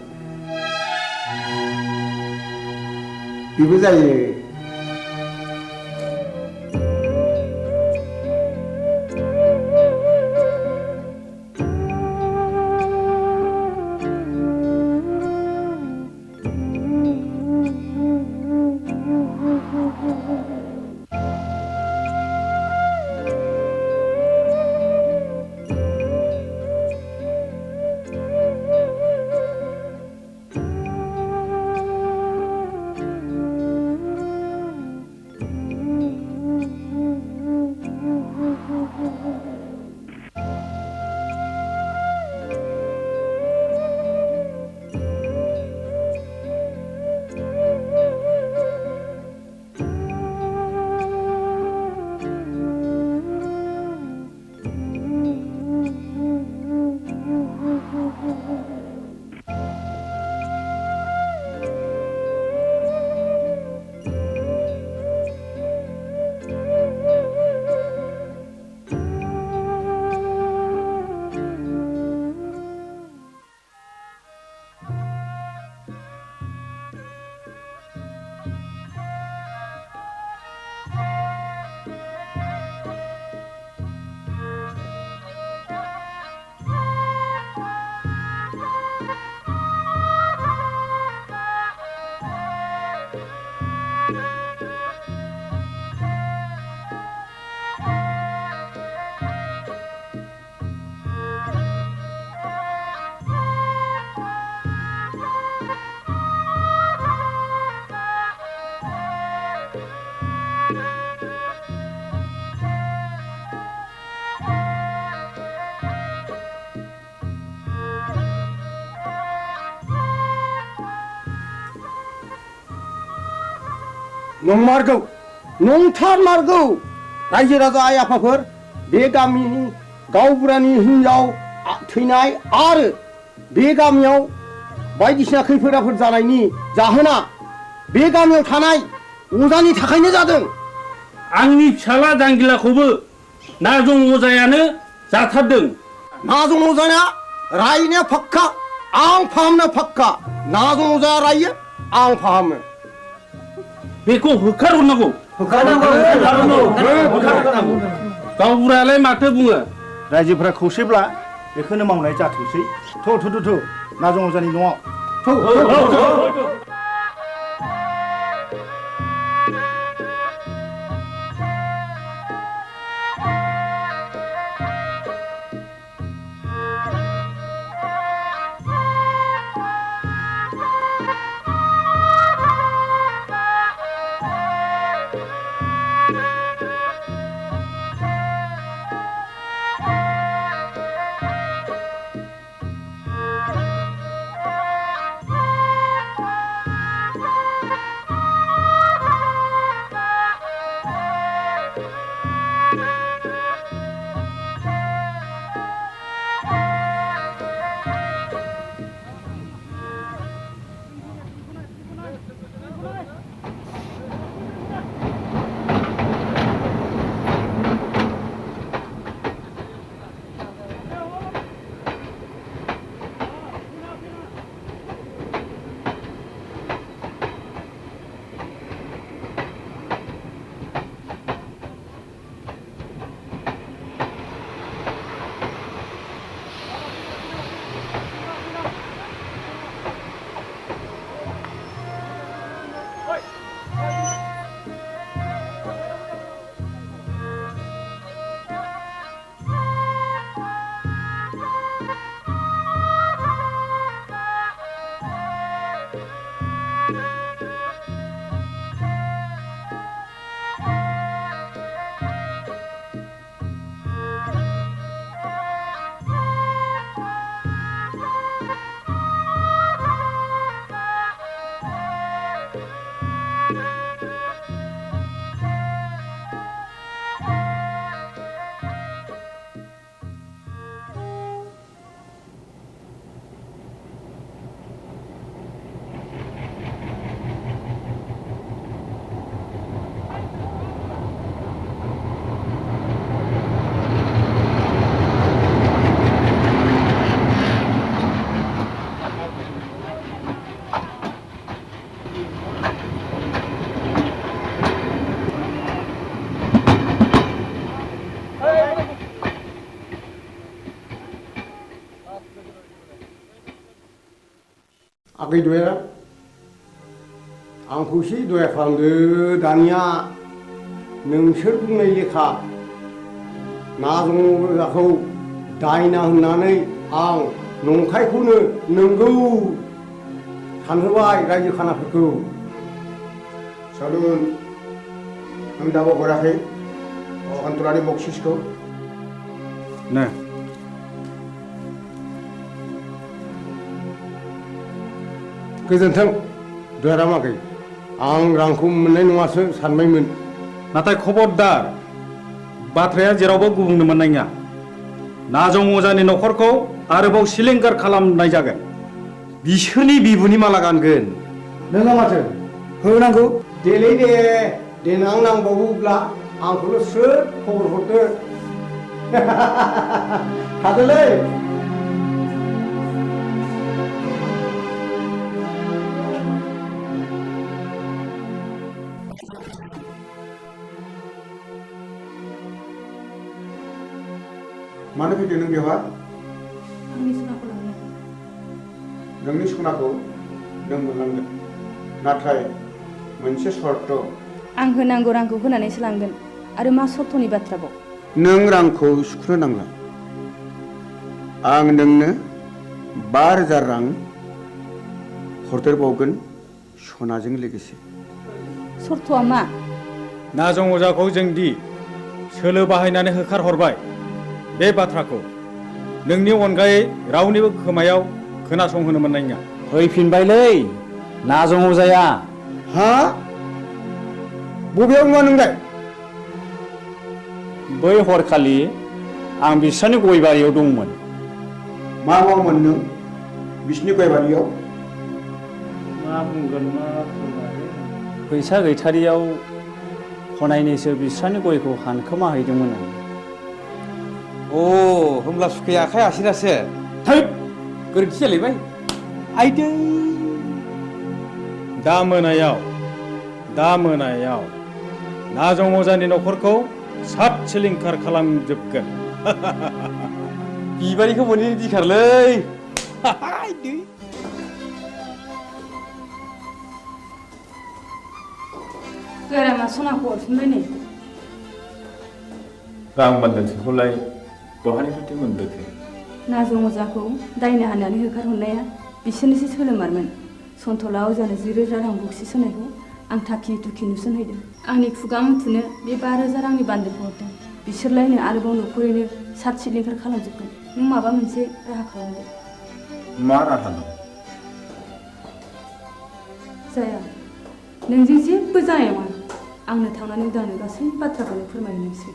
बेबो जायो नंमारगौ नंथारमारगौ रायजो राजा आइ आफाफोर बे गामिनि गावबुरानि हिनजाव थैनाय आरो बे गामियाव बायदिसिना खैफोद आफोद जानायनि जाहोना बे गामियाव थानाय अजानि थाखायनो जादों आंनि फिसाला जांगिलाखौबो नाजं अजायानो जाथारदों नाजं अजाया रायनाया फाक्का आं फाहामनो फाक्का नाजं अजाया रायो आं फाहामो बेखौ होखारहरनांगौ गावबुरायालाय माथो बुङो रायजोफोरा खौसेब्ला बेखौनो मावनाय जाथोंसै थु नाजं अजानि न'आव आगै दया आंखौ एसे दया खालामदो दानिया नोंसोर बुंनाय लेखा नाजं अजाखौ दायना होननानै आं नंखायखौनो नंगौ सानहोबाय रायजो खानाफोरखौ सालुन नों दाबो हराखै अखान्थरानि बक्सिसखौ नो गोजोन्थों दयारामागै आं रांखौ मोननाय नङासो सानबायमोन नाथाय खबरदार बाथ्राया जेरावबो गुबुंनो मोननाय नङा नाजं अजानि न'खरखौ आरोबाव सिलिंखार खालामनाय जागोन बिसोरनि बिबुनि माला गानगोन नोङा माथो होनांगौ देलै दे देनां नांबावोब्ला आंखौल' स्रोद खबर हरदो थादोलै मानो फैदों नों बेवहाय आंनि सनाखौ लांनो नोंनि सनाखौ नों मोनलांगोन नाथाय मोनसे सर्त आं होनांगौ रांखौ होनानैसो लांगोन आरो मा सर्तनि बाथ्राबाव नों रांखौ सुख'नो नांला आं नोंनो 5,000 रां हरदेरबावगोन सनाजों लोगोसे सर्तआ मा नाजं अजाखौ जोंदि सोलो बाहायनानै होखारहरबाय बे बाथ्राखौ नोंनि अनगायै रावनिबो खोमायाव खोनासंहोनो मोननाय नङा फैफिनबायलै नाजं अजाया हा बबेयाव नुवा नोंलाय बै हरखालि आं बिसोरनि गय बारियाव दंमोन मा मावोमोन नों बिसिनि गय बारियाव मा बुंगोन मा फैसा गैथारियाव हनायनैसो बिस्रानि गयखौ हानखोमा हैदोंमोन आं अ होमब्ला सुखाया आखाइ आसिनासो थैद गोरोन्थि जालायबाय आइदै दा मोनायाव नाजं अजानि न'खरखौ सात सिलिंखार खालामजोबगोन बिबारिखौ मोनैनि दिखारलै गारामा सनाखौ हरफिनबाय नै रां बान्दोनसेखौलाय बहानिफ्राय मोनबोखो नाजं अजाखौ दायना हानानै होखारहरनाया बिसोरनिसो सोलोमारमोन सन्थला अजानो 10,000 रां बक्सिस होनायखौ आं थाखि दुखि नुसनहैदों आंनि खुगा मुथुनो बे 5,000 रांनि बान्दोखौ हरदों बिसोरलायनो आरोबाव न'खरैनो सात सिलिंखार खालामजोबगोन नों माबा मोनसे राहा खालामदो मा राहा दं जाया नोंजों जेबो जानाय नङा आंनो थांनानै उदांनो गासै बाथ्राखौनो फोरमायनोसै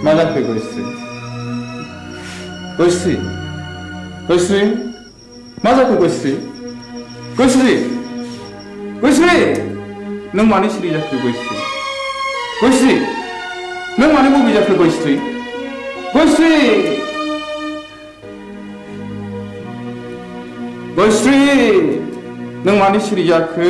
मा जाखो गयस्रि गयस्रि गयस्रि मा जाखो गयस्रि गयस्रि गयस्रि नों मानो सिरि जाखो गयस्रि गयस्रि नों मानो बबे जाखो गयस्रि गयस्रि गयस्रि नों मानो सिरि जाखो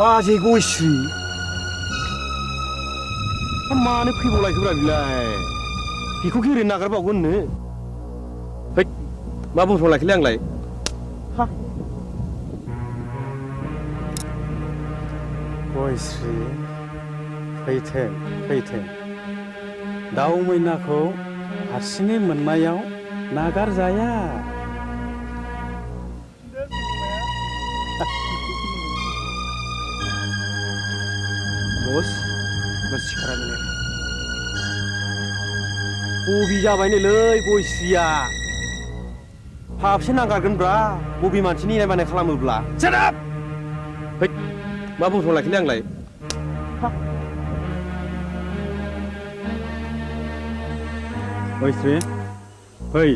बाजै गयस्रि मानो फैबावलायखोब्रा बिलाय बेखौ गेरेनो गयस्रि फैथों फैथों दाउ मैनाखौ हारसिङै मोननायाव नागारजाया बस सिखारा मिले बबि जाबायनोलै गयस्रिया फाबसे नांगारगोनब्रा बबि मानसिनि इनाय बानाय खालामोब्ला सेराप मा बुंथाव लाखिनो आंलाय गयस्रि फै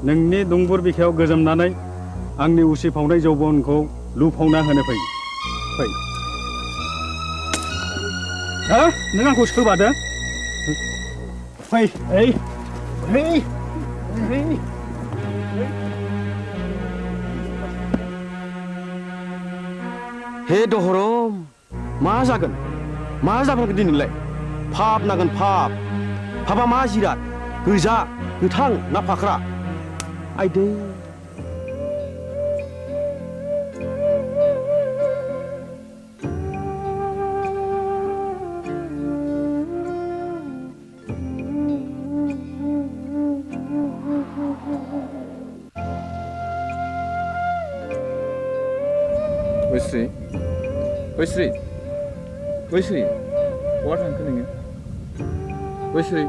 नोंनि दुंबुर बिखायाव गोजोमनानै आंनि उसिफावनाय जौबनखौ लुफावना होनो फै फै हा नों आंखौ सोबादो फै ओइ ओइ ओइ हे दहरम मा जागोन दिनैलाय फाब नागोन फाबा मा जिराद गोजा गोथां ना फाख्रा आइदै गयस्रि बहा थांखो नोङो गयस्रि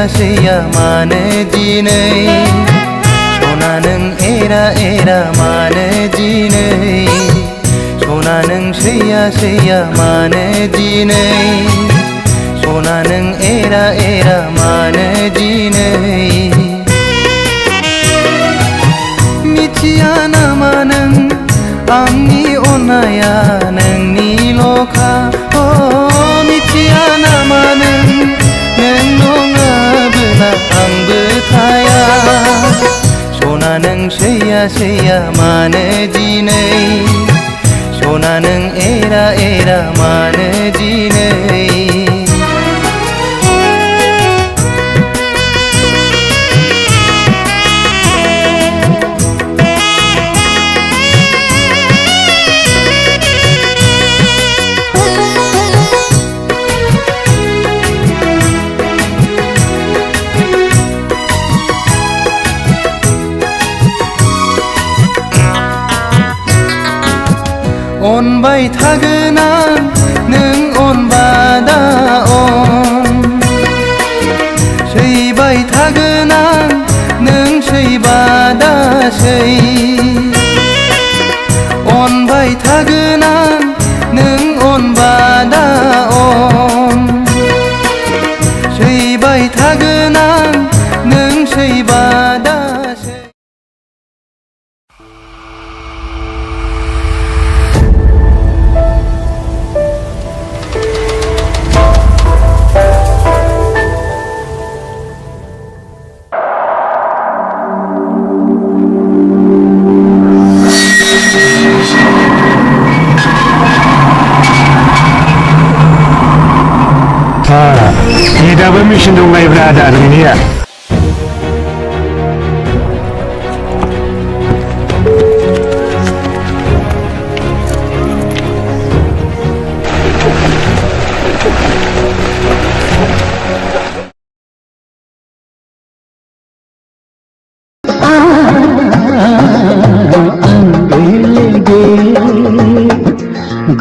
सैया मानो दिनै सना नों एरा मानो दिनै सना नों सैया मानो दिनै सना नों एरा मानो दिनै मिथिया नामा नों आंनि संनाया नोंनिल'खा मिथिया नामा नों नङाबोला आंबो थाया सना नों सैया सैया मानो दिनै सना नों एरा एरा मानो दिनै अनबाय थागोन आं नों अनबादा अन सैबाय थागोन आं नों सैबादा सै अनबाय थागोन आं नों अनबादा अन सैबाय थागोन आं नों सैबादा दाबो मेचिन दंलायब्रा आदा नोंनिया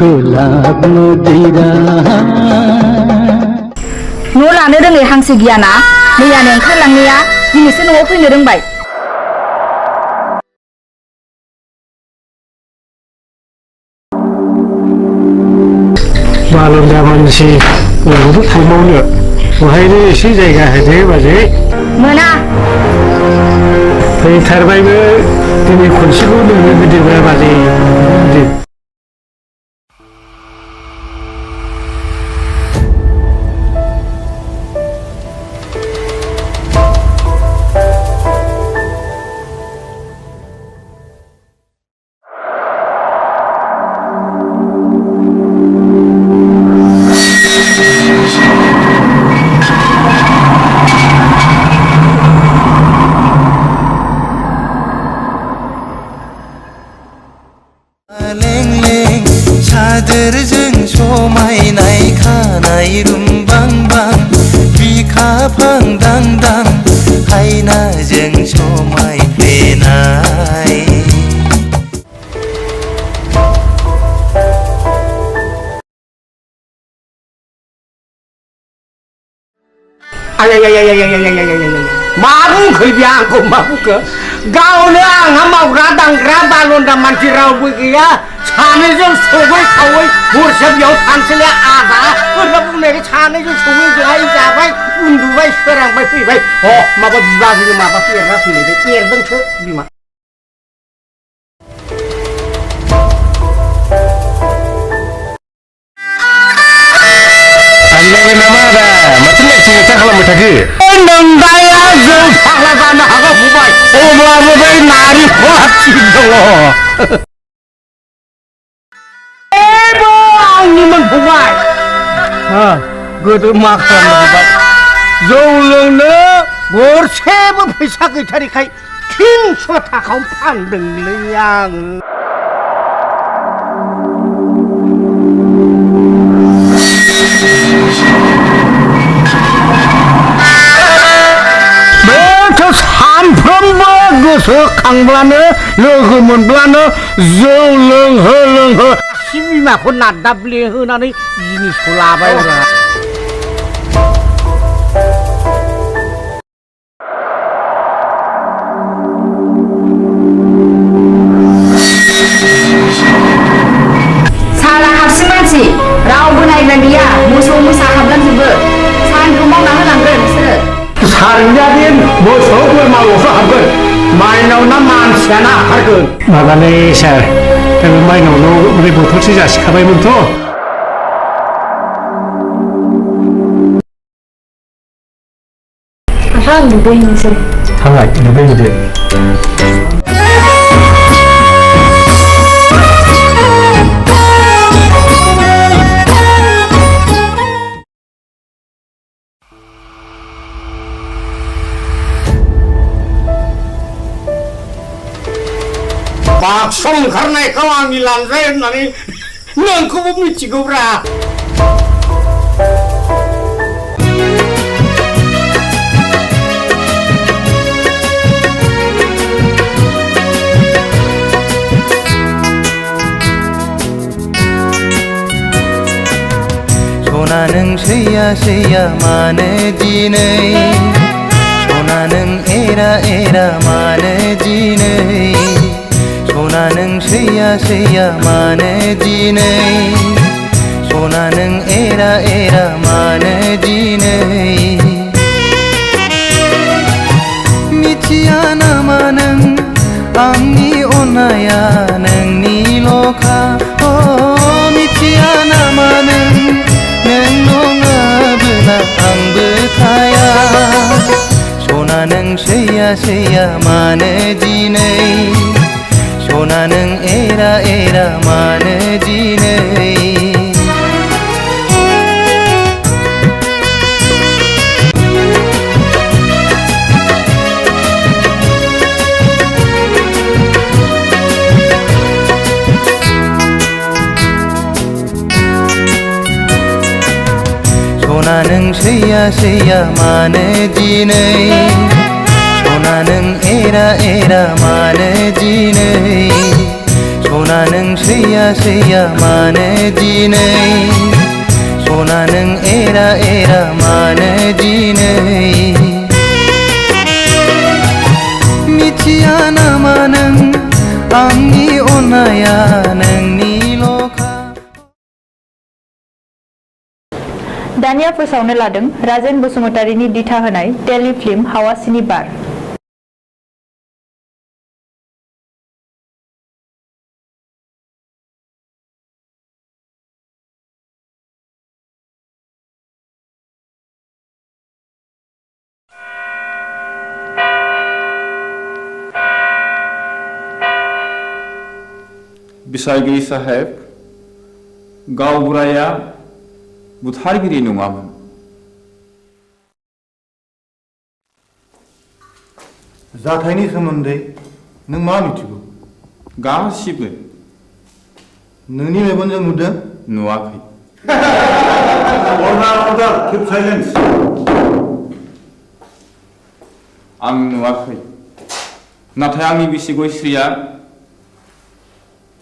गुलाब मदिरा न' लानो रोङै हांसो गियाना मैयानो ओंखारलांनाया दिनैसो न'आव फैनो रोंबाय बालन्दा मानसि बयबो थांबावनो बहायनो एसे जायगा होदो बाजै मोना फैथारबायबो दिनै खनसेखौ नोंनो होदोब्रा बाजै सादोरजों समायनाय खानाय रुमबांबां बिखाफां दांदां हायनाजों समायफ्लेनाय मा बुंखो बे आंखौ मा बुंखो गावनो आंहा मावग्रा दांग्रा बालन्दा मानसि रावबो गैया सानैजों सबै खावै हरसे बेयाव थानोसैलाय आदा ओरैनो बुंनायखाय सानैजों सबै जायै जाबाय उन्दुबाय सोरांबाय फैबाय माबा बिबाजैनो माबा एरना फैलायबाय एरदोंसो बिमा थांनांगोन नामा आदा माथो लेक्टिं लेक्टां खालामबाय थाखो नोंदाया जों फाग्ला जानो हागौ फंबाय अब्लाबो बै नारेंखला थिग दङ आंनिमोन फंबाय गोदो मा खालामनो जौ लोंनो गरसेबो फैसा गैथारिखाय 300 थाखायावनो फानदोंलै आङो सानफ्रोमबो गोसोखांब्लानो लोगो मोनब्लानो जौ लोंहो लोंहो बिमाखौ नादाब्ले होनानै जिनिसखौ लाबाय साला हारसिं मानसि रावबो नायग्रा गैया मोसौ मोसा हाबलांजोबो सानखौ मावना होलांगोन बिसोरो सारनिया दिन मोसौ बोरमाल'सो हाबगोन माइनाव ना मानसियानो हाबथारगोन माबालै सार नाथाय माइनावनाव ओरै बथलसे जासिखाबायमोनथ' आं दुगैहैनोसै थांलाय दुगैहैदो बाक्सम ओंखारनायखौ आंनि लानजाय होननानै नोंखौबो मिथिगौब्रा सना नों सैया सैया मानो दिनै सना नों एरा एरा मानो दिनै सना नों सैया सैया मानो दिनै सना नों एरा एरा मानो दिनै मिथिया नामा नों आंनि अननाया नोंनिल'खा मिथिया नामा नों नङाबोला आंबो थाया सना नों सैया सैया मानो दिनै सना नों एरा एरा मानो दिनै सना नों सैया सैया मानो दिनै सना नों एरा एरा मानो दिनै सना नों सैया सैया मानो दिनै सना नों एरा एरा मानो दिनै मिथिया नामा नों आंनि अननाया नोंनिल'खा दानिया फोसावनो लादों राजेन बसुमतारीनि दिथा होनाय टेलिफिल्म हावासिनि बार। बिसायगिरि साहेब गावबुराया बुथारगिरि नङामोन। जाथायनि सोमोन्दै नों मा मिथिगौ? गासिबो। नोंनि मेगनजों नुदों? नुवाखै। Order keep silence. आं नुवाखै, नाथाय आंनि बिसि गयश्रीया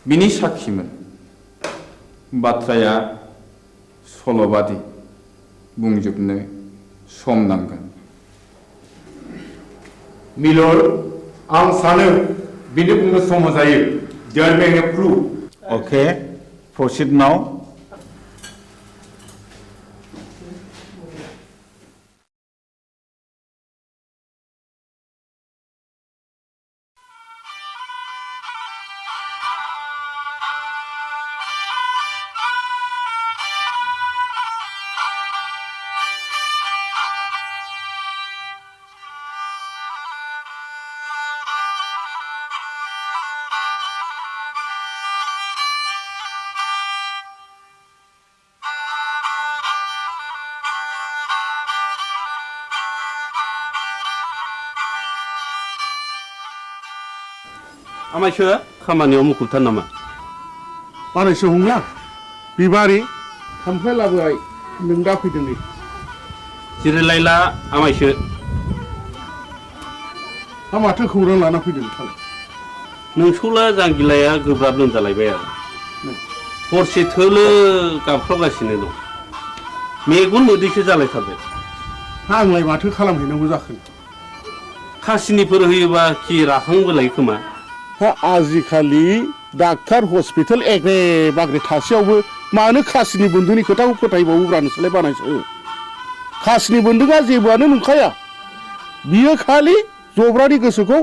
बिनि साखिमोन। बाथ्राया सल'बादि, बुंजोबनो सम नांगोन। मिलर, आं सानो बिनि बुंनो सम होजायो। There be a proof. Okay, proceed now. आमायसो खामानियाव मुखुबथार नामा? बानायसो हंला बिबारि थाम्फै लाबोबाय नों दा फैदों नै। जिरायलायला आमायसो। माथो खौरां लाना फैदों नोंथाङा? नोंसौला जांगिलाया गोब्राब लोमजालायबाय आरो हरसे थोलो गाबख्रावगासिनो दं। मेगन मोदैसो जालायथारबाय। आंलाय माथो खालामहैनांगौ जाखो? खासिनिफोर होयोबा खि राखांबोलाय खोमा। आजिखालि डाक्टार हस्पिटाल एग्रे बाग्रे थासेयावबो मानो खासिनि बन्दुनि खोथाखौ फोथायबावोब्रा नोंसोरलाय बानायसो? खासिनि बन्दुकआ जेबोआनो नंखाया, बियो खालि जब्रानि गोसोखौ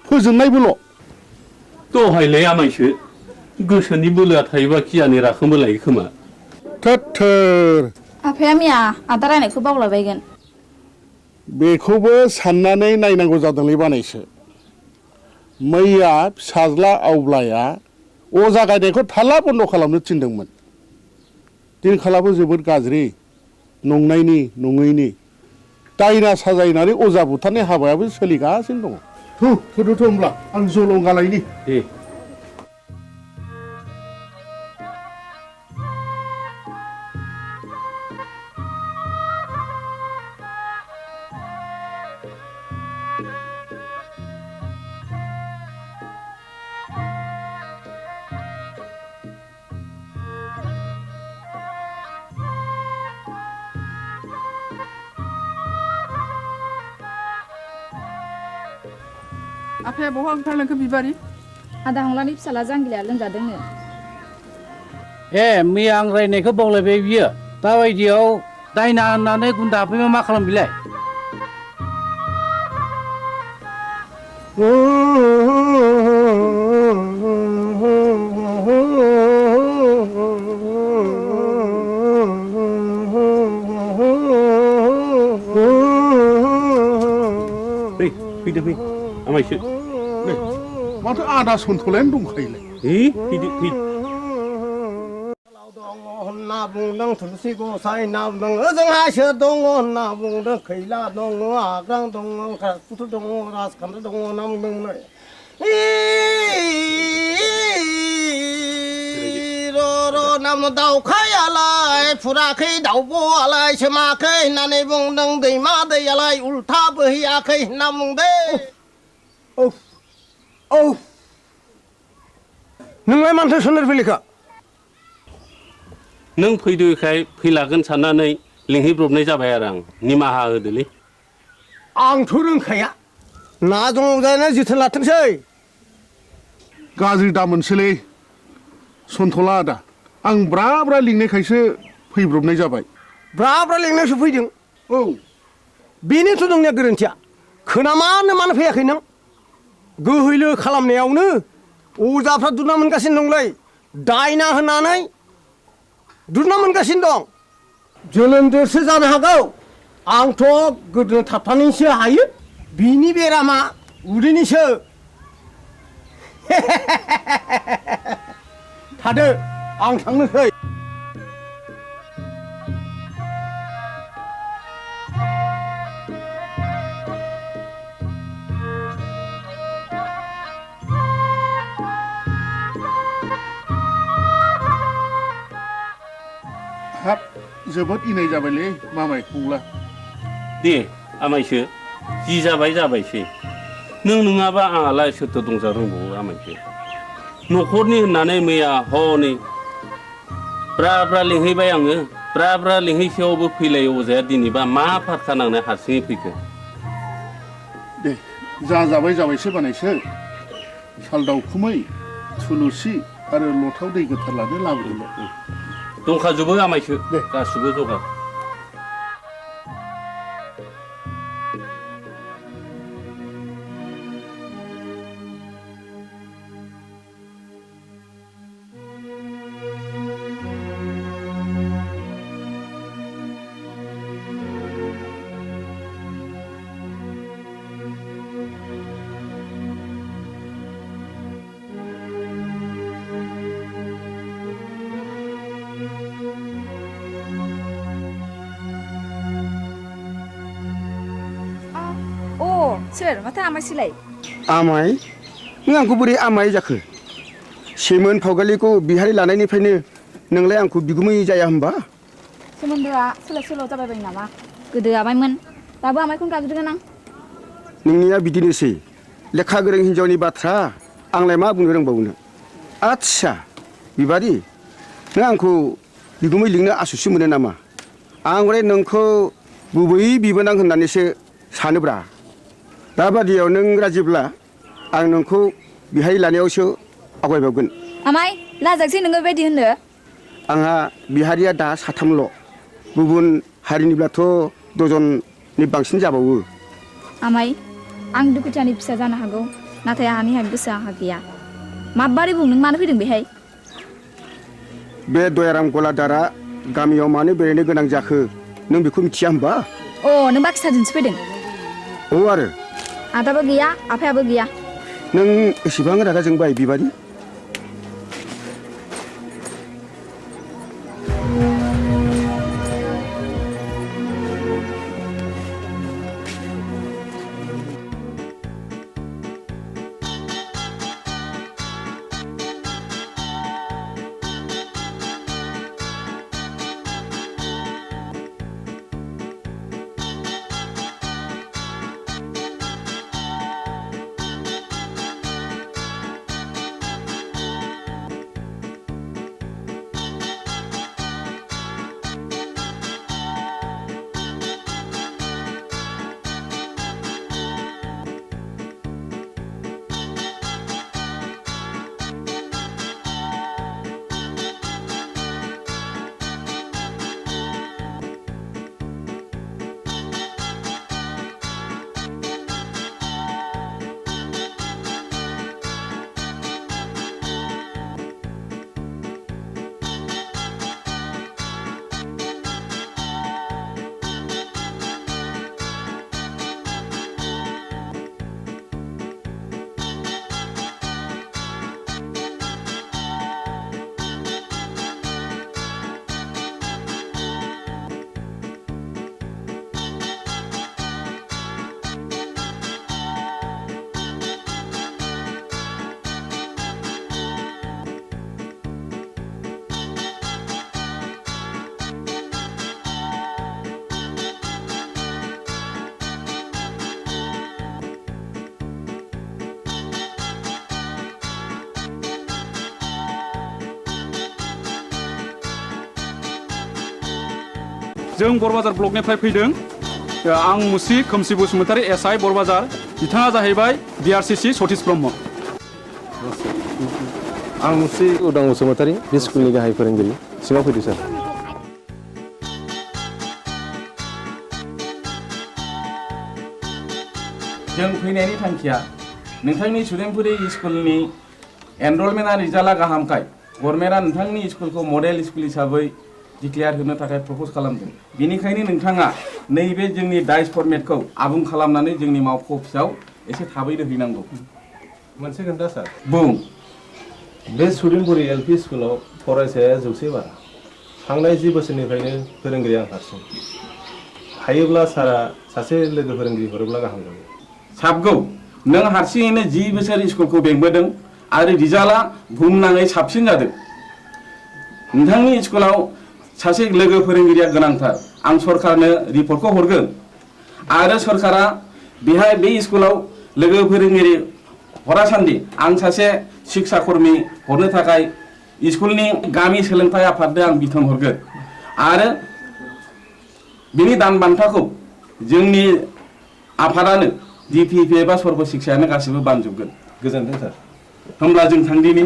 फोजोननायबोल'। दहायलाय आमायसो गोसोनि बोलोआ थायोबा गियानि राखोमबो लायो खोमा थोर आफाया मैया आदा रायनायखौ बावलाबायगोन बेखौबो साननानै नायनांगौ जादोंलै बानायसो मैया फिसाज्ला आवब्लाया अजा गायनायखौ थाला बन्द खालामनो थिनदोंमोन दिनखालाबो जोबोद गाज्रि नंनायनि नङैनि दायना साजायनानै अजा बुथारनाय हाबायाबो सोलिगासिनो दङ थुदो होमब्ला आं जलंगालायनि दे आफाया बहा ओंखारलांखो बिबारि आदा हंलानि फिसाला जांगिलाया लोमजादोंनो ए मैया आं रायनायखौ बावलायबाय बियो दाबायदियाव दायना होननानै गुन्दा हाबफैबा मा खालाम बिलाय फैदो फै आमायसो माथो आदा सन्थलायानो दंखायोलाय फैदो फै होनना बुंदों थुलसि गसाइ ना बुंदों ओजोंहाय सोर दङ होनना बुंदों खैला दङ आग्रां दङ राजपुत दङ राजखान्थि दङ होनना बुंदोंमोन नाम दाउखायालाय फुराखै दाउब'आलाय सोमाखै होननानै बुंदों दैमा दैयालाय उल्था बोहैयाखै होनना बुंदों नोंलाय मानोथो सोनार फैलिखा नों फैदोखाय फैलागोन साननानै लिंहैब्रबनाय जाबाय आरो आं निमाहा होदोलै आंथ' रोंखाया ना दंजानो जोथोन लाथोंसै गाज्रि दामोनसोलै सन्थला आदा आं ब्रा ब्रा लिंनायखायसो फैब्रबनाय जाबाय ब्रा ब्रा लिंनायसो फैदों बेनोथ' नोंनिया गोरोन्थिया खोनामानो मानो फैयाखै नों गोहैलो खालामनायावनो अजाफ्रा दुना मोनगासिनो दंलै दायना होनानै दुना मोनगासिनो दं जोनोमजोंसो जानो हागौ आंथ' गोदोना थाबथानानैसो हायो बिनि बेरामा उदैनिसो थादो आं थांनोसै हाब जोबोद इनाय जाबायलै मामाय फंला दे आमायसो जि जाबाय जाबायसै नों नङाबा आंहालाय सोरथो दंजा रोंबावो आमायसो न'खरनि होननानै मैया हनै ब्रा ब्रा लिंहैबाय आङो ब्रा ब्रा लिंहैसेयावबो फैलाय अजाया दिनैबा मा फारखा नांनाय हारसिङै फैखो दे जा जाबाय जाबायसो बानायसो साल दाउखुमै थुलुसि आरो लथाव दै गोथार लानो लाबोदोंमोन दंखाजोबो आमायसो गासिबो जगार सोर माथो आमायसोलाय आमाय नों आंखौ बोरै आमाय जाखो सेमोन फावगालिखौ बिहारि लानायनिफ्रायनो नोंलाय आंखौ बिगुमै जाया होनबा सोमोन्दोआ सोलाय सोल' जाबाय नामा गोदो आमायमोन दाबो आमायखौनो गाबज्रिगोन आं नोंनिया बिदिनोसै लेखा गोरों हिन्जावनि बाथ्रा आंलाय मा बुंनो रोंबावनो आच्छा बिबारि नों आंखौ बिगुमै लिंनो आसुसु मोनो नामा आंलाय नोंखौ गुबै बिबोनां होननानैसो सानोब्रा दाबादियाव नों राजिब्ला आं नोंखौ बिहाय लानायावसो आवगायबावगोन आमाय लाजाकसै नोङो बेबायदि होननो आंहा बिहारिया दा साथामल' गुबुन हारिनिब्लाथ' दजननि बांसिन जाबावो आमाय आं दुखुथियानि फिसा जानो हागौ नाथाय आहानि गोसोआ आंहा गैया माबारै बुं नों मानो फैदों बेहाय बे दयाराम गलादारा गामियाव मानो बेरायनो गोनां जाखो नों बेखौ मिथिया होमबा? अ नों बाक्साजोंसो फैदों? औ आरो आदाबो गैया आफायाबो गैया। नों एसेबां रागा जोंबाय बिबारि? जों बरबाजार ब्लकनिफ्राय फैदों। आं मुस्रि खोमसि बसुमतारी एसआइ बरबाजार, बिथाङा जाहैबाय बिआरसिसि सतीश ब्रह्म। आं मुस्रि उदां बसुमतारी, बे स्कुलनि गाहाय फोरोंगिरि। सिङाव फैदो सार। जों फैनायनि थांखिया नोंथांनि सुदेमपुरि स्कुलनि एनरलमेन्टआ रिजाल्टआ गाहामखाय गभर्नमेन्टआ नोंथांनि स्कुलखौ मडेल स्कुल हिसाबै डिक्लेयार होनो थाखाय प्रपज खालामदों। बेनिखायनो नोंथाङा नैबे जोंनि डाइस फर्मेटखौ आबुं खालामनानै जोंनि मावख' अफिसाव एसे थाबैनो हैनांगौ। मोनसे खोन्था सार। बुं। बे सुदेमपुरि एलपि स्कुलाव फरायसाया 100 बारा। थांनाय 10 बोसोरनिफ्रायनो फोरोंगिरि आं हारसिं। हायोब्ला सारा सासे लोगो फोरोंगिरि हरोब्ला गाहाम जागौ। साबगौ, नों हारसिङैनो 10 बोसोर स्कुलखौ बेंबोदों आरो रिजाल्टआ बुहुमनाङै साबसिन जादों। नोंथांनि स्कुलाव सासे लोगो फोरोंगिरिया गोनांथार। आं सरकारनो रिपर्टखौ हरगोन आरो सरकारा बेहाय बे स्कुलाव लोगो फोरोंगिरि हरासान्दि आं सासे शिक्षा कर्मी हरनो थाखाय स्कुलनि गामि सोलोंथाइ आफादनो आं बिथोन हरगोन आरो बिनि दान बान्थाखौ जोंनि आफादानो डिपिपि एबा सर्ब शिक्षायानो गासिबो बानजोबगोन। गोजोन्थों सार। होमब्ला जों थांदिनि।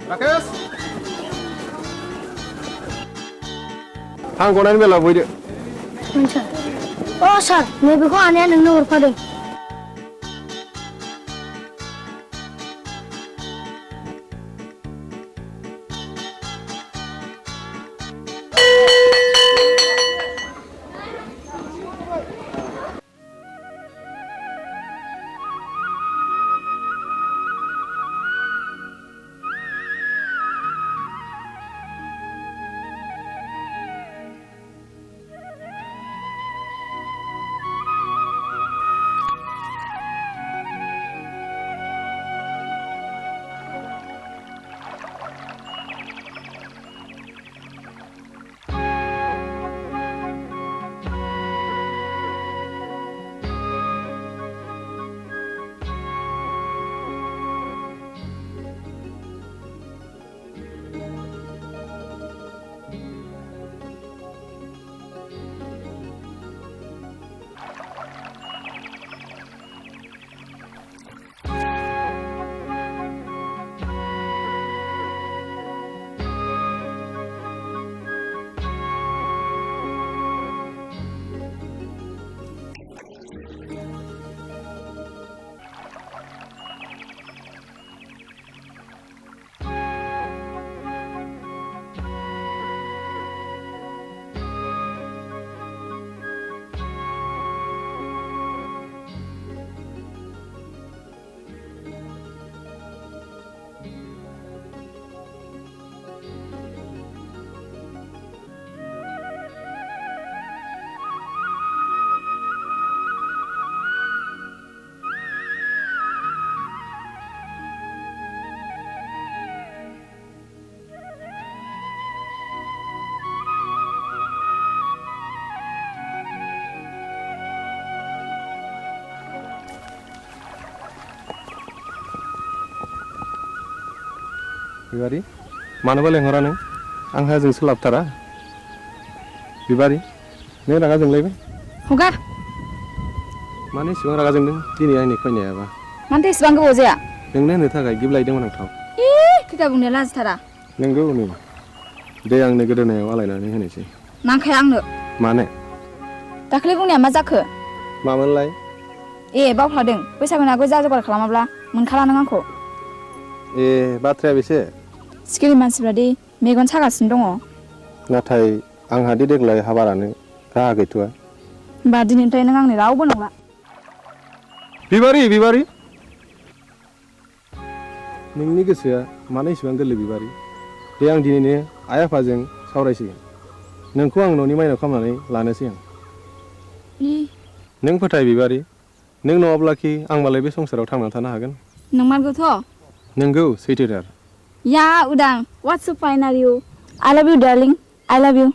राकेश थां गनायनि बेलायाव बयदो। सार। अ सार, नैबेखौ आनैया नोंनो हरफादों। बिबारि मानोबा लेंहरा नों आंहा जों सोलाबथारा बिबारि नों रागा जोंलायबाय हगार मानो इसेबां रागा जोंदों दिनै आंनि फैनायाबा मानोथो एसेबां गोबाव जाया नोंनो होनो थाखाय गिफ्ट लायदोंमोन आं थाव खोथा बुंनाया लाजिथारा नोंगौ नै दे आंनो गोदोनायाव आलायनानै होनोसै नांखाया आंनो मानो दाखालि बुंनाया मा जाखो मामोनलाय बावफ्लादों बैसागुनि आगोल जा जगार खालामाब्ला मोनखाला नों आंखौ बाथ्राया बेसे सिखिरि मानसिफ्रा दि मेगन सागासिनो दङ नाथाय आंहा दि देग्लाय हाबा लानो राहा गैथ'आ होमबा दिनैनिफ्राय नों आंनि रावबो नंला बिबारि नोंनि गोसोआ मानो इसेबां गोरलै बिबारि दे आं दिनैनो आइ आफाजों सावरायसिगोन नोंखौ आं न'नि माइनाव खालामनानै लानोसै आं नों फोथाय बिबारि नों नङाब्लाखि आं मालाय बे संसाराव थांनानै थानो हागोन नंमारगौथ' नोंगौ सैथोथार या उदां what's so fine are you I love you darling I love you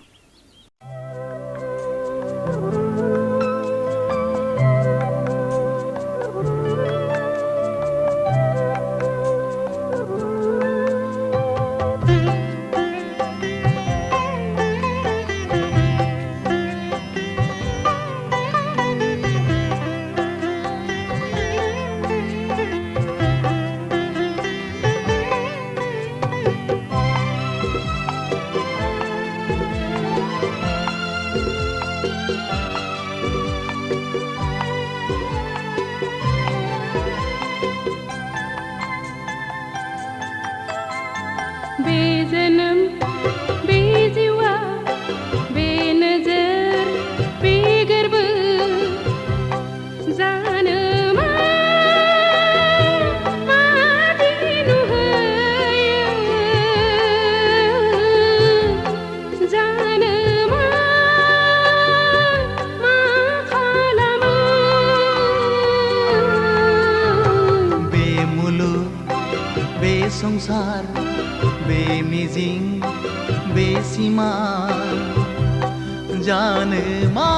संसार बे मिजिं बे सिमा जानो मा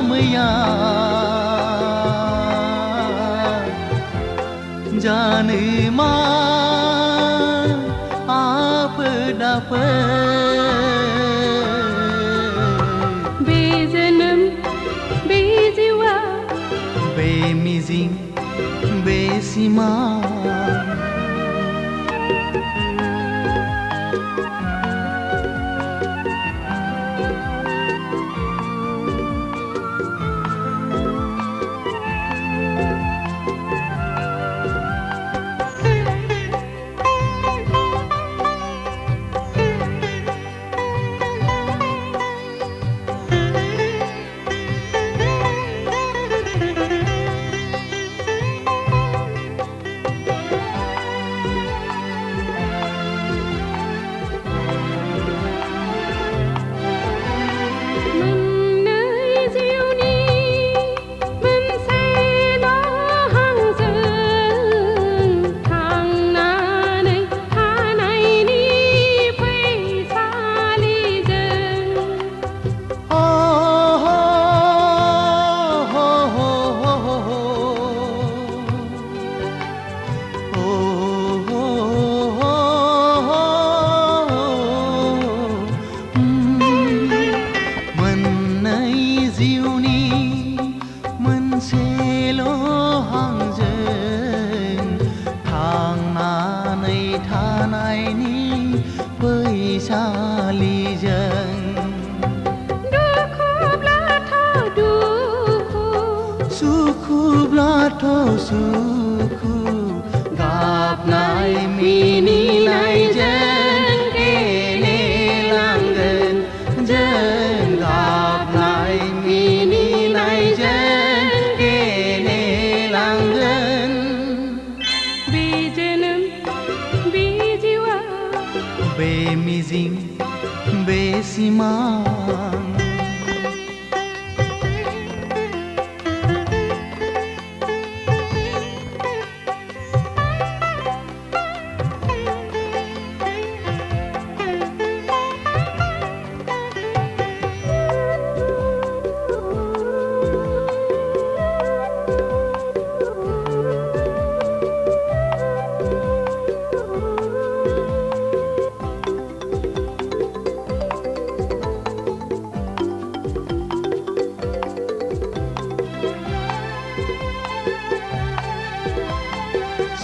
मैया जानो मा आफोद बे जोनोम बे जिउआ बे मिजिं बे सिमा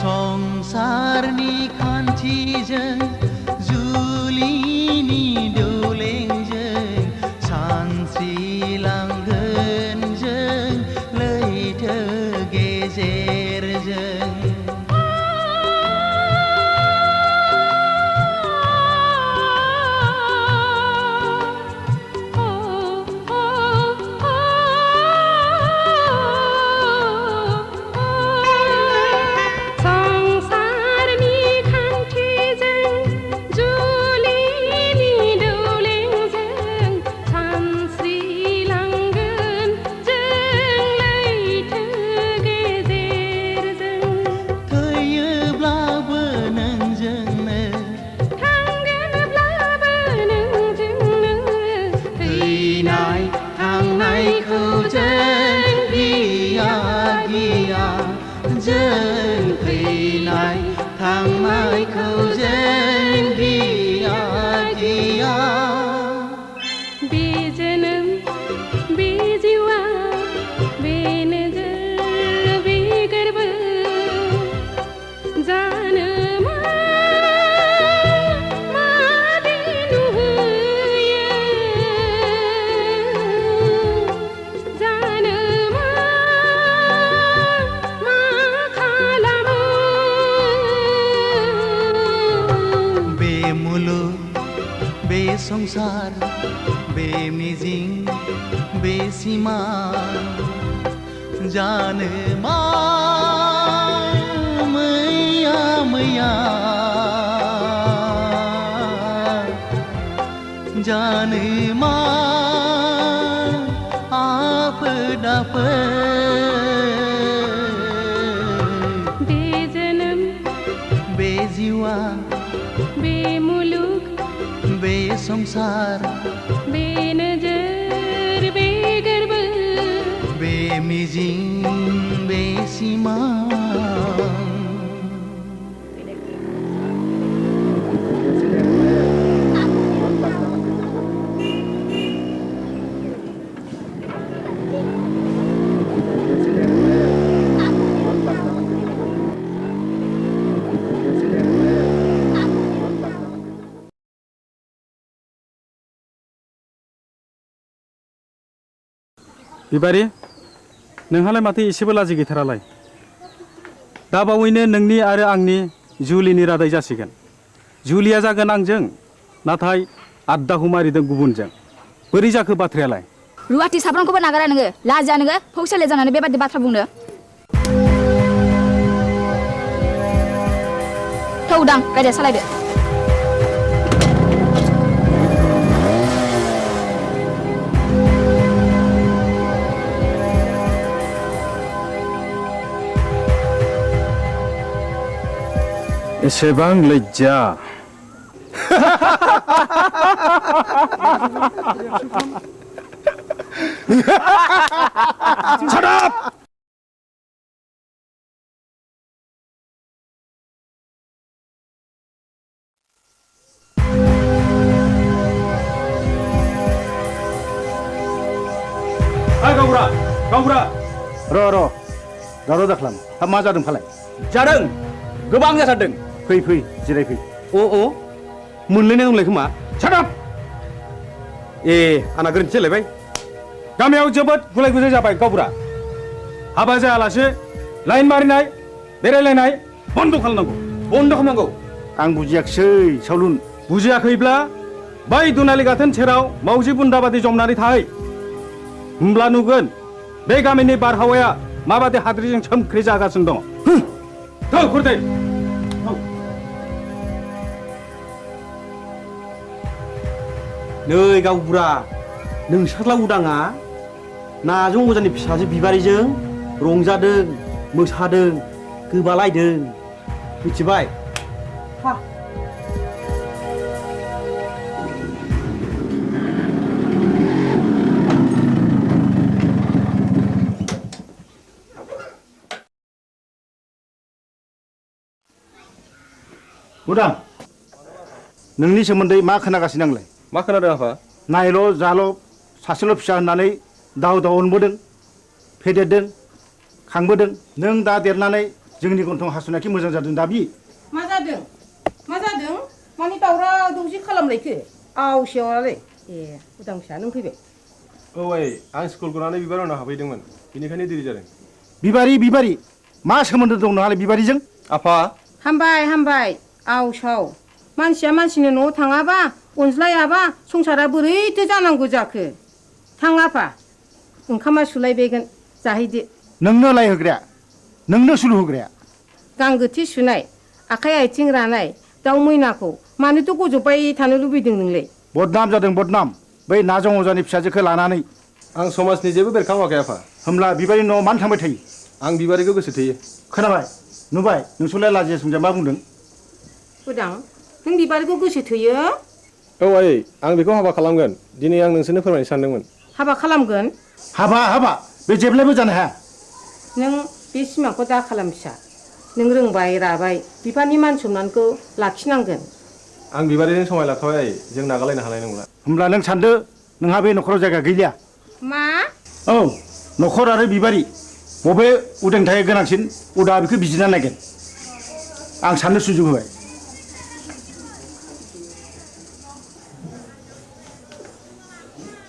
संसारनि खान्थिजों जुलिनि दौलेंजों सानस्रिलांगोन जों लैथो गेजेरजों संसार बे मिजिं बे सिमा जानो मा मैया मैया जानो मा आफोद आफोद बे जोनोम बे जिउआ बे मुलुग बे संसार बे नजर बे गोर्बो बे मिजिं बे सिमा बिबारि नोंहालाय माथो एसेबो लाजि गैथारालाय दा बावैनो नोंनि आरो आंनि जुलिनि रादाय जासिगोन जुलिया जागोन आंजों नाथाय आद्दाखौ मारिदों गुबुनजों बोरै जाखो बाथ्रायालाय रुवाथि साफ्रोमखौबो नागारा नोङो लाजिया नोङो फौसाले जानानै बेबादि बाथ्रा बुंनो थौ दां गारिया सालायदो एसेबां लज्जा Shut up! Hai Gaura, Gaura. र' दावराव दाखालाम हा मा जादों फालाय जादों गोबां जाथारदों फै जिरायफै अ मोनलायनाय दंलाय खोमा सादाब ए आंना गोरोन्थि जालायबाय गामियाव जोबोद गुलाय गुजाय जाबाय गावबुरा हाबा जायालासे लाइन मारिनाय बेरायलायनाय बन्द खालामनांगौ आं बुजियाखिसै सावलुन बुजियाखैब्ला बै दुनालि गाथोन सेराव मावजि बुन्दाबादि जमनानै थाहै होमब्ला नुगोन बे गामिनि बारहावाया माबादि हाद्रिजों सोमख्रि जागासिनो दङ थौ खुरदै नै गावबुरा नोंसोरला उदाङा नाजों अजानि फिसाजो बिबारिजों रंजादों मोसादों गोबालायदों मिथिबाय उदां नोंनि सोमोन्दै मा खोनागासिनो आंलाय मा खोनादों आफा नायल' जाल' सासेल' फिसा होननानै दाव अनबोदों फेदेरदों खांबोदों नों दा देरनानै जोंनि गन्थं हासुनायखि मोजां जादों दा बि मा जादों मानि दावराव दावसि खालामलायखो आवसेवालाय ए उदां फिसा नों फैबाय औ आइ आं स्कुल गनानै बिबार उनाव हाबहैदोंमोन बेनिखायनो देरि जादों बिबारि मा सोमोन्दो दं नोंहालाय बिबारिजों आफा हामबाय आवसाव मानसिया मानसिनि न'आव थाङाबा अनज्लायाबा संसारा बोरैथो जानांगौ जाखो थां आफा ओंखामा सुलायबायगोन जाहैदो नोंनो लायहोग्राया नोंनो सुलु होग्राया गांगोथि सुनाय आखाइ आथिं रानाय दाउ मैनाखौ मानोथो गजबबाय थानो लुबैदों नोंलाय बदनाम जादों बदनाम बै नाजं अजानि फिसाजोखौ लानानै आं समाजनि जेबो बेरखांवाखै आफा होमब्ला बिबारि न'आव मानो थांबाय थायो आं बिबारिखौ गोसो थोयो खोनाबाय नुबाय नोंसोरलाय लाजिया सोमजिया मा बुंदों उदां नों बिबारिखौ गोसो थोयो औ आइ आं बेखौ हाबा खालामगोन दिनै आं नोंसोरनो फोरमायनो सानदोंमोन हाबा खालामगोन हाबा बे जेब्लायबो जानो हाया नों बे सिमांखौ दा खालाम फिसा नों रोंबाय राबाय बिफानि मान सनमानखौ लाखिनांगोन आं बिबारिजों समाय लाथ'बाय आइ जों नागारलायनो हानाय नंला होमब्ला नों सानदो नोंहा बे न'खराव जायगा गैलिया मा औ न'खर आरो बिबारि बबे उदांथाया गोनांसिन उदा बेखौ बिजिरना नायगोन आं साननो सुजुग होबाय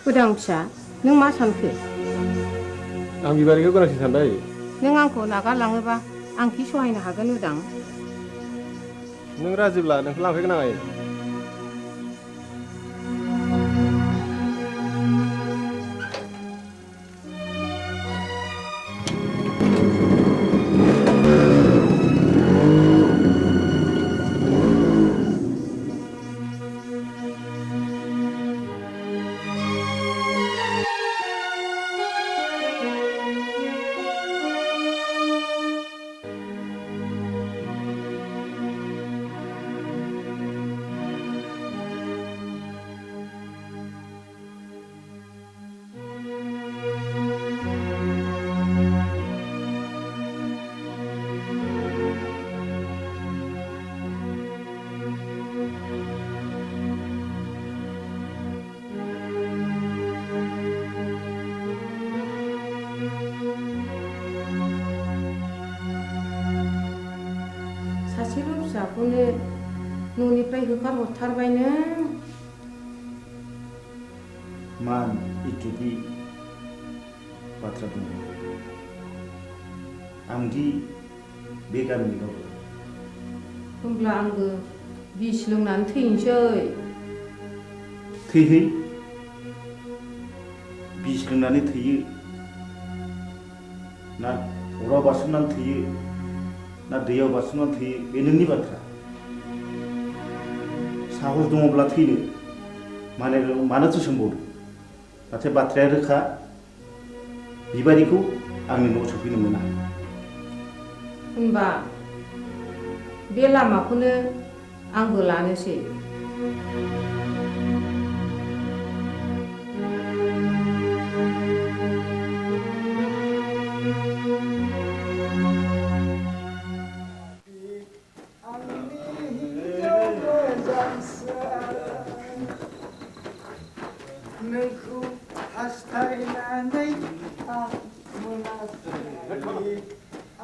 उदां फिसा नों मा सानखो आं बिबारिखौ गोनांसिन सानबाय नों आंखौ नागारलाङोबा आं कि सहायनो हागोन उदां नों राजिब्ला नोंखौ लांफैगोन आं आइ सासेल' फिसाखौनो न'निफ्राय होखारहरथारबाय नों मान इटुबि बाथ्रा दङ आंदि बे गामिनि गावबो होमब्ला आंबो बिस लोंनानै थैनोसै थैहै बिस लोंनानै थैयो ना अराव बारसोमनानै थैयो ना दैयाव बारसोमनानै थैयो बे नोंनि बाथ्रा साहस दङब्ला थैनो मानोथो सोंबावदों नाथाय बाथ्राया रोखा बिबारिखौ आंनि न'आव सफैनो मोना होनबा बे लामाखौनो आंबो लानोसै नोंखौ हास्थायनानै आं मोनाखै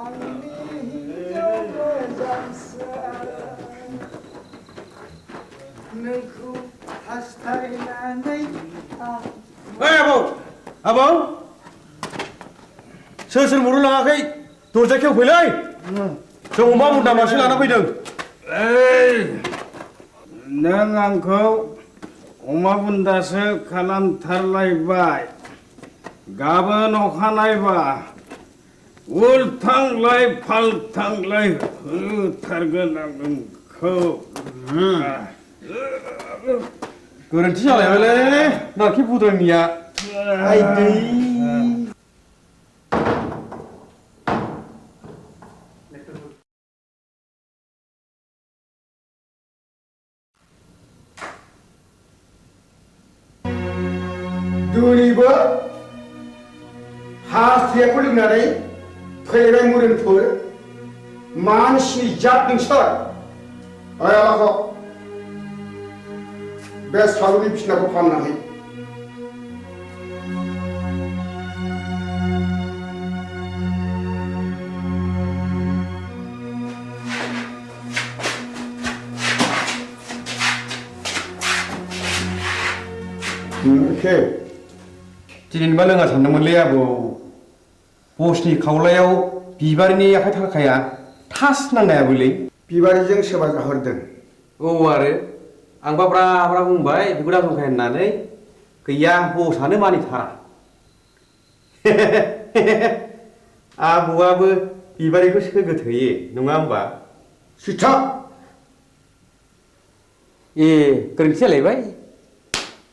आंनि हिन्जाव मोजांसो नोंखौ हास्थायनानै आं आबौ सोर मरु लाङाखै दरजा खेवफैलै जों अमा बुन्दा मासे लाना फैदों नों आंखौ अमा बुन्दासो खालामथारलायबाय गाबोन अखानायबा उल्थांलाय फाल्थांलाय होथारगोन आं नोंखौ गोरोन्थि जालायबायलै नारखि बुद्रांनिया आइदै दिनैबो हास्थायखौ लोंनानै फैबाय मुरिनफोर मानसिनि जात नोंसोर आलाखौ बे सालुनि बिसिनाखौ फाहामनानै इखो दिनैबा लोङा सानदोंमोनलै आबौ बसनि खावलायाव बिबारनि आखाइ थाखाया थास नांनायाबोलै बिबारिजों सोरबा जाहरदों औ आरो आंबा ब्रा ब्रा बुंबाय बिखौ दाजंखाय होननानै गैया बसआनो मानिथारा आबौआबो बिबारिखौ सोगोथोयो नङा होमबा सिथा ए गोरोन्थि जालायबाय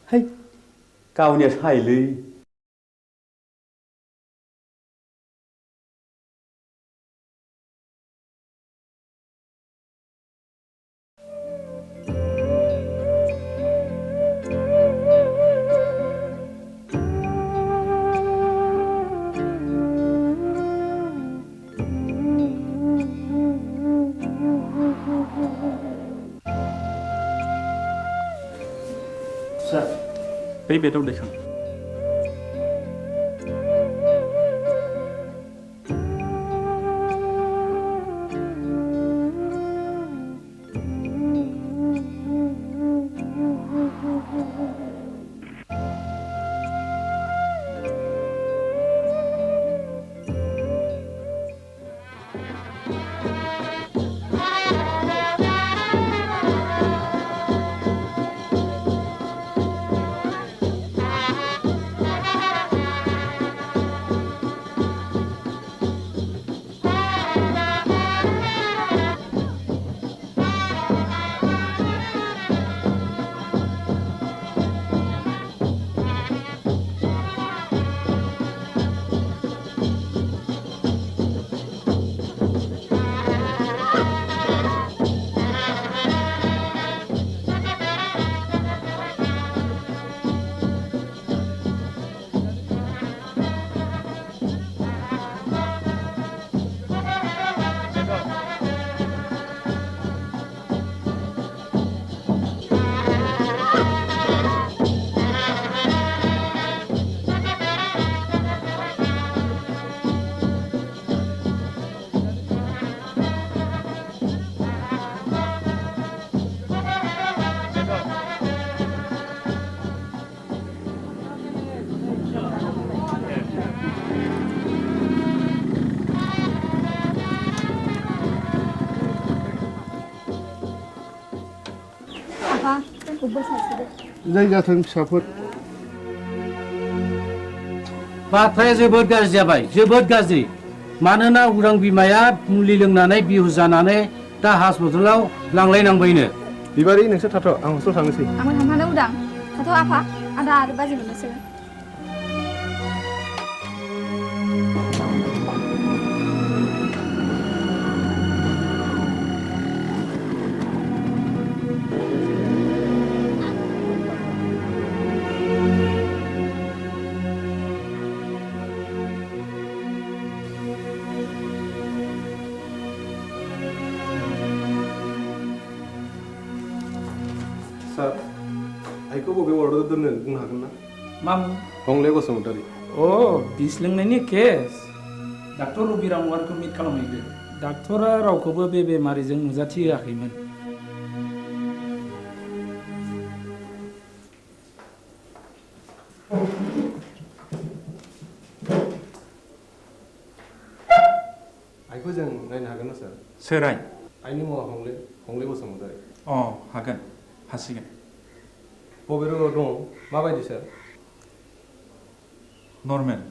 है गावनिया सायलै बै बेदाव दैखां जायगाथों फिसाफोर बाथ्राया जोबोद गाज्रि जाबाय जोबोद गाज्रि मानोना उरां बिमाया मुलि लोंनानै बिहुस जानानै दा हस्पिटालाव लांलायनांबायनो बिबारि नोंसोर थाथ' आं हस्टेलाव थांनोसै आंबो थांफानो उदां थाथ' आफा आदा आरो बाजै मोननोसै सार आइखौ बबे वार्डआव दोननो बुंनो हागोन ना मामु हंले बसुमतारी अ बिस लोंनायनि केस डाक्टर रबिराम वारखौ मिट खालामहैदो डाक्टरा रावखौबो बे बेमारिजों नुजाथि होआखैमोन आइखौ जों नायनो हागोन ना सार सोर आइ आइनि मुङा हंले बसुमतारी अ हागोन हासिगोन बबे रोगाव दं माबायदि सार नर्मेल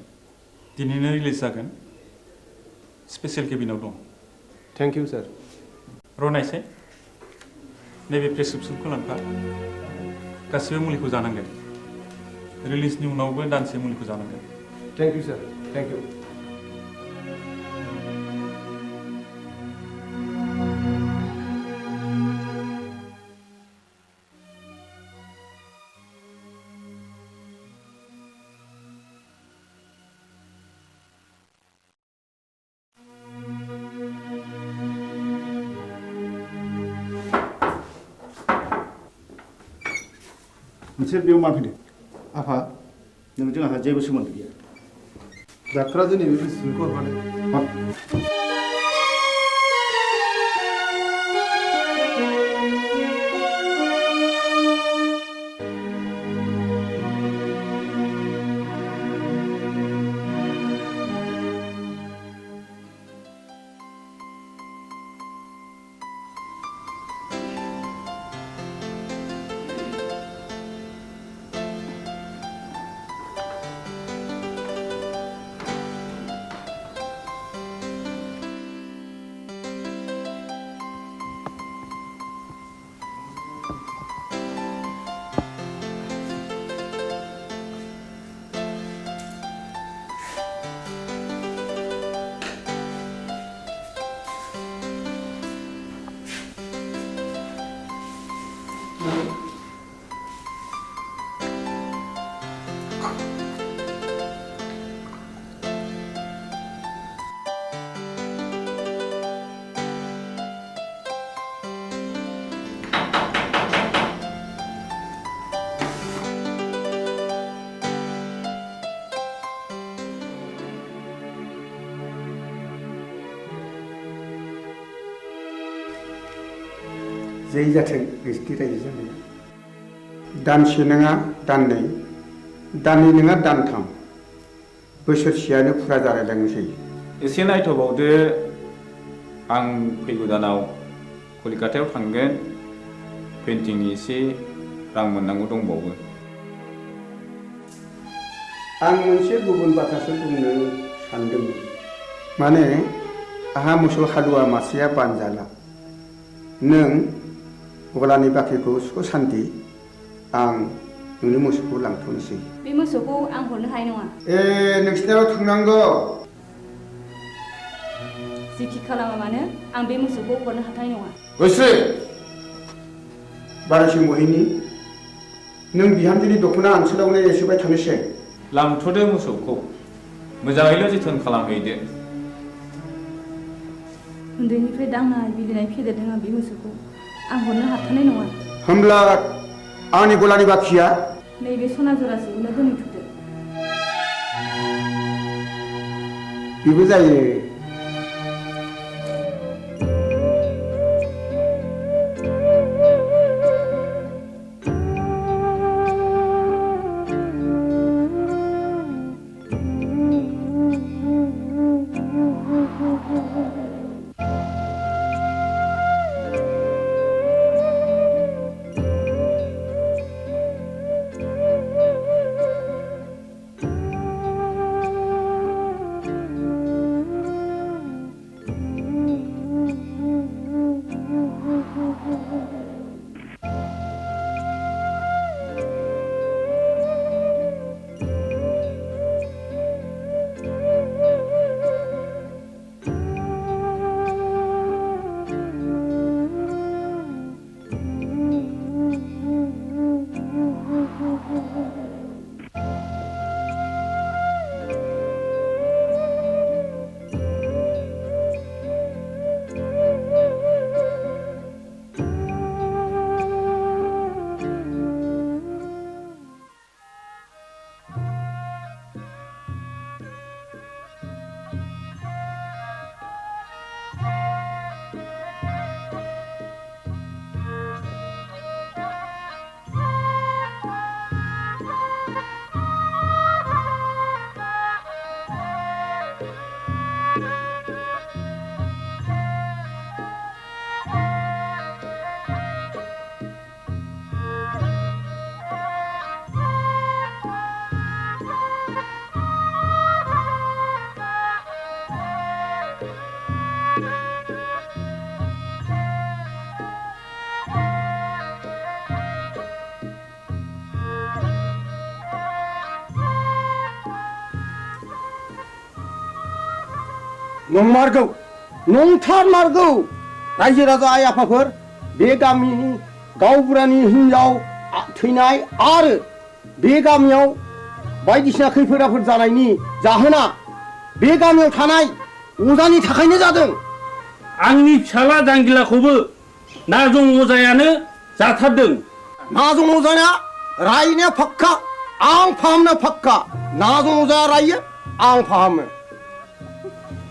दिनैनो रिलिज जागोन स्पेसियेल केबिनाव दं थेंक इउ सार रनायसे नैबे प्रेसक्रिप्सनखौ लांफा गासिबो मुलिखौ जानांगोन रिलिजनि उनावबो दानसे मुलिखौ जानांगोन thank you sir thank you नोंसोर बेयाव मा फैदों आफा नोंजों आंहा जेबो सोमोन्दो गैया डाक्टरा दिनै बे प्रेसक्रिप्सनखौ हरफादों जै जाथों नोंसिनि रायजो जानाया दानसे नङा दाननै दाननै नङा दानथाम बोसोरसेयानो फुरा जालायलांनोसै एसे नायथ'बावदो आं फैगौ दानाव कलिकातायाव थांगोन पेन्टिंनि एसे रां मोननांगौ दंबावो आं मोनसे गुबुन बाथ्रासो बुंनो सानदोंमोन माने आहा मोसौ हालुवा मासेया बानजाला नों अब्लानि बाख्रिखौ सुख सान्ति आं नोंनि मोसौखौ लांथ'नोसै बे मोसौखौ आं हरनो हानाय नङा नोंसिनाव थांनांगौ जिखि खालामा मानो आं बे मोसौखौ हरनो हाथाय नङा गोसो बारासि महिनी नों बिहामजोनि दख'ना ओनसोलावनो एसेबाय थानोसै लांथ'दो मोसौखौ मोजाङैल' जोथोन खालामहैदो उन्दैनिफ्राय दांनाय बिलिनाय फेदेरदों आं बे मोसौखौ आं हरनो हाथारनाय नङा होमब्ला आंनि गलानि बाखिया नैबे सना जरासेखौनो दोनथ'दो बेबो जायो नंमारगौ नंथारमारगौ रायजो राजा आइ आफाफोर बे गामिनि गावबुरानि हिनजाव थैनाय आरो बे गामियाव बायदिसिना खैफोद आफोद जानायनि जाहोना बे गामियाव थानाय अजानि थाखायनो जादों आंनि फिसाला जांगिलाखौबो नाजं अजायानो जाथारदों नाजं अजाया रायनाया फाक्का आं फाहामनो फाक्का नाजं अजाया रायो आं फाहामो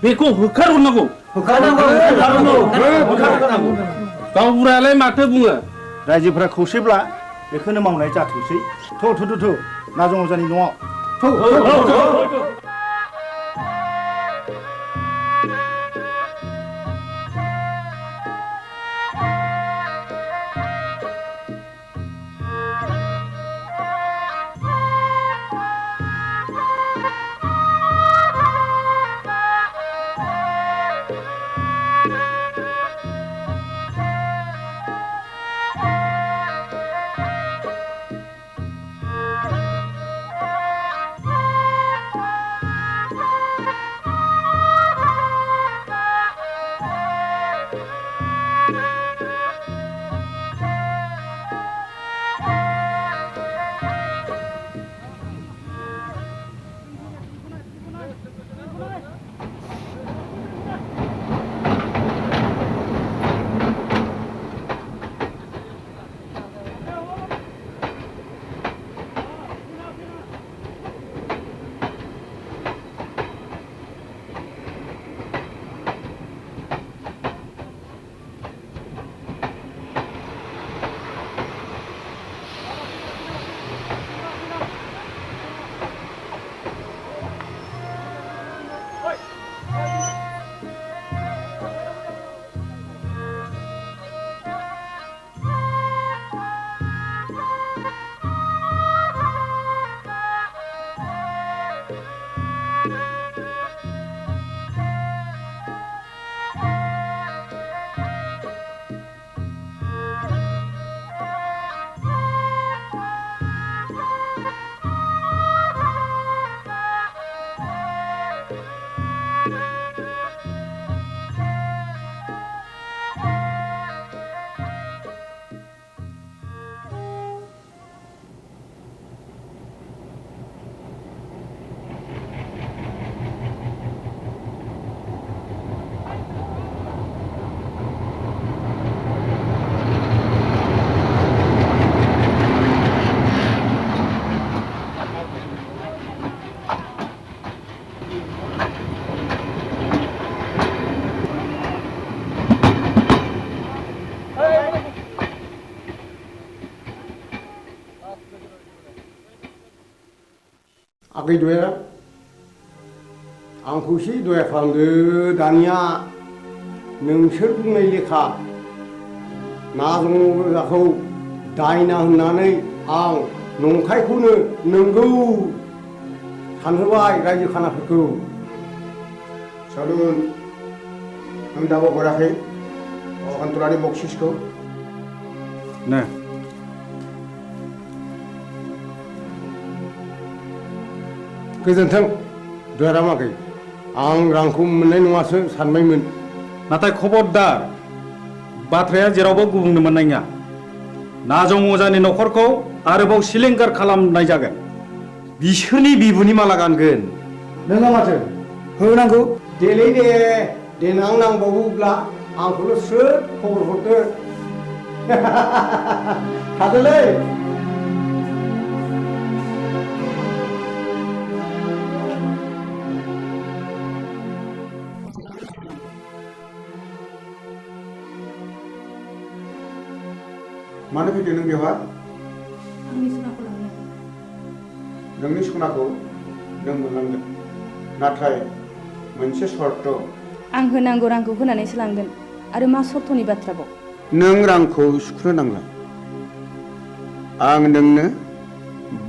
बेखौ होखारहरनांगौ गावबुरायालाय माथो बुङो रायजोफोरा खौसेब्ला बेखौनो मावनाय जाथोंसै थ' नाजं अजानि न'आव आगै दया आंखौ एसे दया खालामदो दानिया नोंसोर बुंनाय लेखा नाजंखौ दायना होननानै आं नंखायखौनो नंगौ सानहोबाय रायजो खानाफोरखौ सालुन आं दाबो हराखै अखान्तरानि बक्सिसखौ नो गोजोन्थों दयारामागै आं रांखौ मोननाय नङासो सानबायमोन नाथाय खबरदार बाथ्राया जेरावबो गुबुंनो मोननाय नङा नाजं अजानि न'खरखौ आरोबाव सिलिंखार खालामनाय जागोन बिसोरनि बिबुनि माला गानगोन नोंहा माथो होनांगौ देलै दे देनां नांबावोब्ला आंखौल' स्रोद खबर हरदो थादोलै मानो फैदों नों बेवहाय आंनि सनाखौ लांनो नोंनि सनाखौ नों मोनलांगोन नाथाय मोनसे सर्त आं होनांगौ रांखौ होनानैसो लांगोन आरो मा सर्तनि बाथ्राबाव नों रांखौ सुख्रो नांला आं नोंनो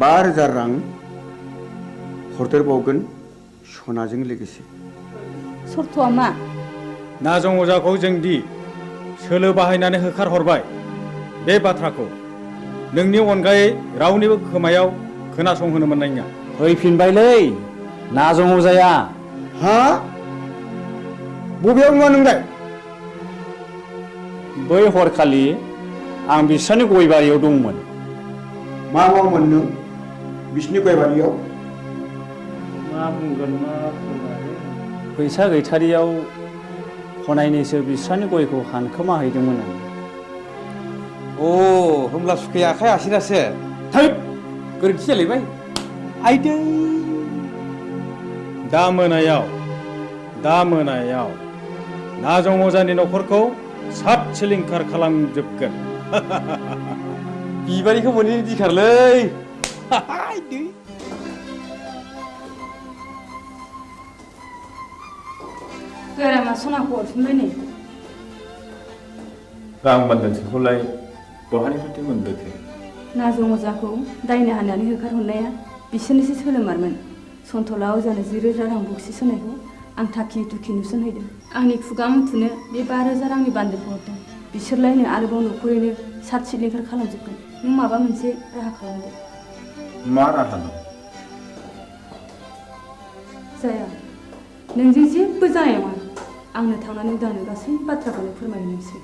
5,000 रां हरदेरबावगोन सनाजों लोगोसे सर्तआ मा नाजं अजाखौ जों दि सोलो बाहायनानै होखार हरबाय बे बाथ्राखौ नोंनि अनगायै रावनिबो खोमायाव खोनासंहोनो मोननाय नङा फैफिनबायलै नाजं अजाया हा बबेयाव नङा नोंलाय बै हरखालि आं बिसोरनि गय बारियाव दंमोन मा मावोमोन नों बिसिनि गय बारियाव मा बुंगोन मा फैसा गैथारियाव हनायनिसो बिस्रानि गयखौ हानखोमा हैदोंमोन आं अ होमब्ला सुखाया आखाइ आसिरासो थै गोरोन्थि जालायबाय आइदै दा मोनायाव नाजं अजानि न'खरखौ सात सिलिंखार खालामजोबगोन बिबारिखौ मोनैनि दिखारलै गोरामा सनाखौ हरफिनबाय नै रां बान्दानसेखौलाय बहानिफ्रायथो मोनबोखो नाजं अजाखौ दायना होनानै होखारहरनाया बिसोरनिसो सोलोमारमोन सन्थला अजानो 10,000 रां बक्सिस होनायखौ आं थाखि दुखि नुसनहैदों आंनि खुगा मुथुनो बे 5,000 रांनि बान्दोखौ हरदों बिसोरलायनो आरोबाव न'खरैनो सात सिलिंखार खालामजोबगोन नों माबा मोनसे राहा खालामदो मा राहा दं जाया नोंजों जेबो जानाय नङा आंनो थांनानै उदांनो गासै बाथ्राखौनो फोरमायनोसै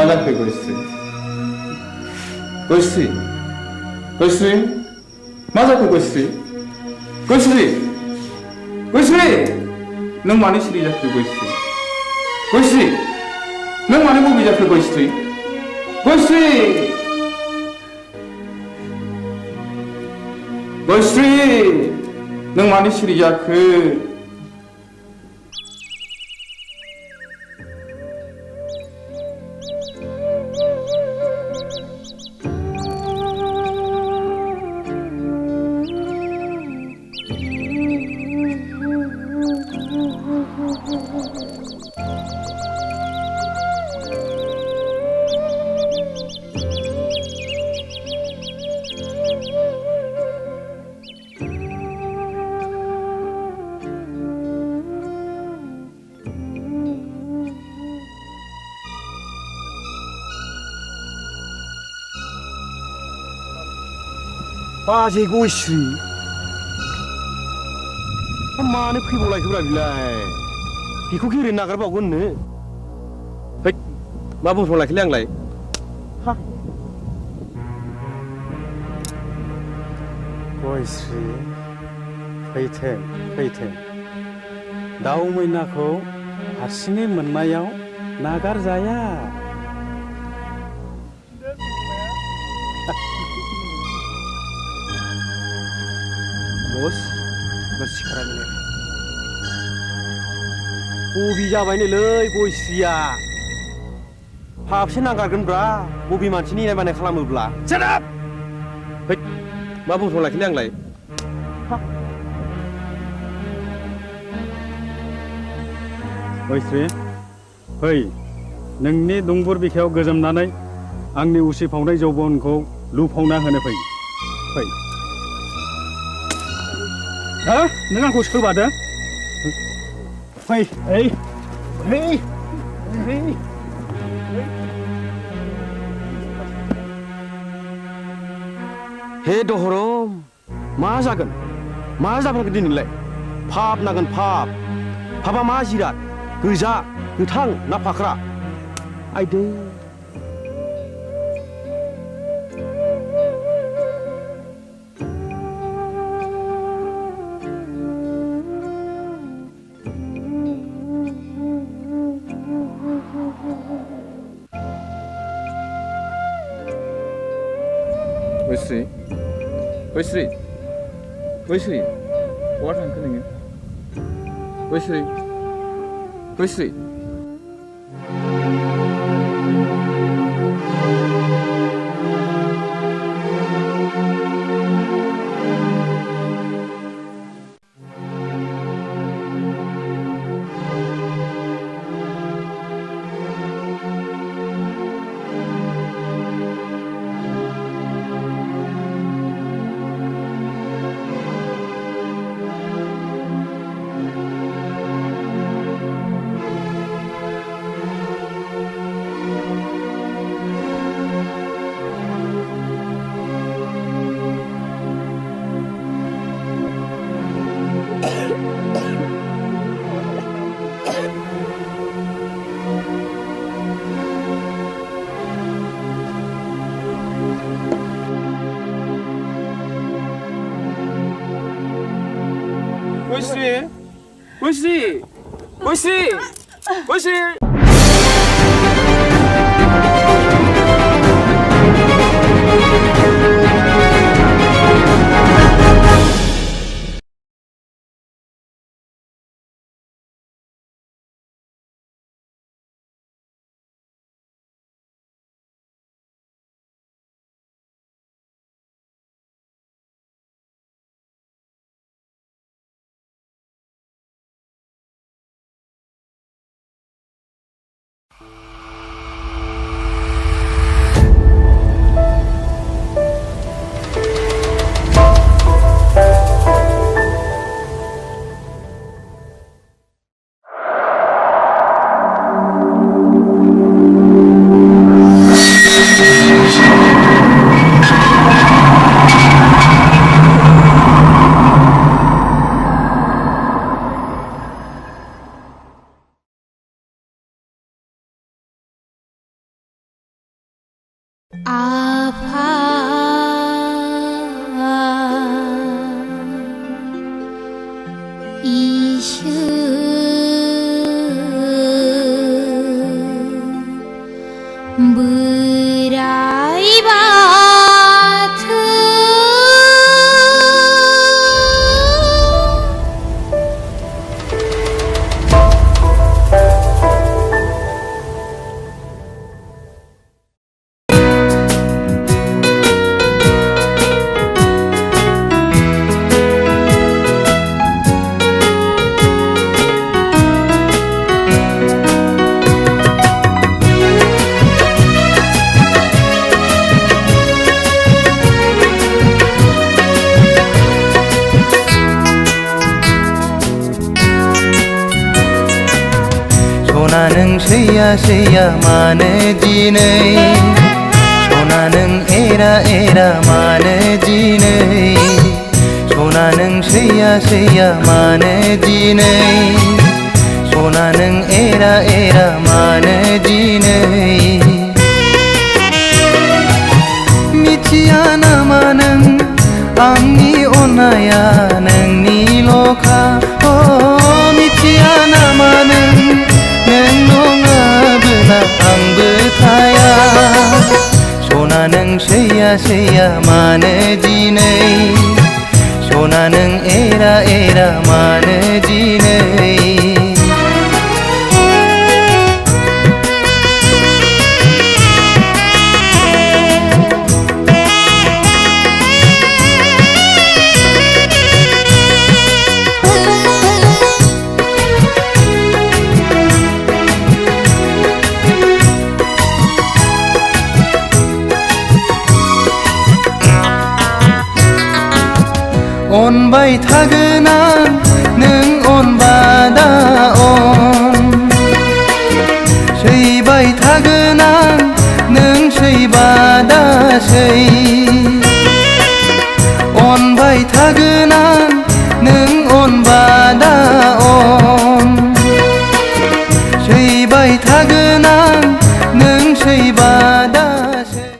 मा जाखो गयस्रि गयस्रि गयस्रि मा जाखो गयस्रि गयस्रि गयस्रि नों मानो सिरि जाखो गयस्रि गयस्रि नों मानो बबे जाखो गयस्रि गयस्रि गयस्रि नों मानो सिरि जाखो बाजै गयस्रि मानो फैबावलायखोब्रा बिलाय बेखौ ओरैनो नागारबावगोननो हैद मा बुंफ्रांलायखोलै आंलाय गयस्रि फैथों फैथों दाउ मैनाखौ हारसिङै मोननायाव नागारजाया बस सिखारा मिलाय बबे जाबायनोलै गयस्रिया फाबसे नागारगोनब्रा बबे मानसिनि इनाय बानाय खालामोब्ला सेटाप हैद मा बुंफ्रांलायखोलै आंलाय गयस्रि फै नोंनि दुंबुर बिखायाव गोजोमनानै आंनि उसिफावनाय जौबनखौ लुफावना होनो फै फै हो नों आंखौ सोबादों फै ओइ ओइ ओइ हे दहरम मा जागोन मा जागोन दिनैलाय फाब नागोन फाबा मा जिराद गोजा गोथां ना फाख्रा आइदै गयस्रि गयस्रि गयस्रि बहा थांखो नोङो गयस्रि गयस्रि गयस्रि गयस्रि गयस्रि गयस्रि आफा इसोर बोराइ बाथौ नों सैया सैया मानो दिनै सना नों एरा एरा मानो दिनै सना नों सैया सैया मानो दिनै सना नों एरा एरा मानो दिनै मिथिया नामा नों आंनि अननाया नोंनिल'खा मिथिया नामा नों नङाबोला आंबो थाया सना नों सैया सैया मानो दिनै सना नों एरा एरा मानो दिनै अनबाय थागोन आं नों अनबादा अन सैबाय थागोन आं नों सैबादा सै अनबाय थागोन आं नों अनबादा अन सैबाय थागोन आं नों सैबादा सै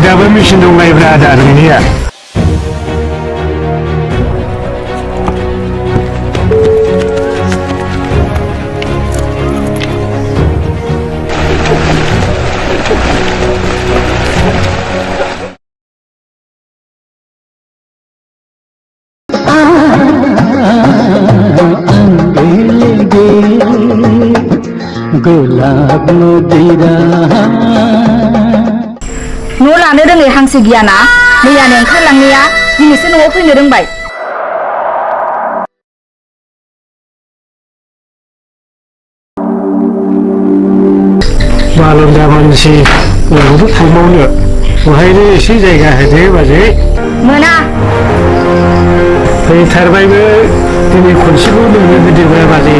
दाबो मेचिन दंलायब्रा आदा नोंनिया गोलाब नदीरा न' लानो रोङै हांसो गियाना मैयानो ओंखारलांनाया दिनैसो न'आव फैनो रोंबाय बालन्दा मानसि न'आवबो थांबावनो बहायनो एसे जायगा होदो बाजै मोना फैथारबायबो दिनै खनसेखौ नोंनो होदोबा बाजै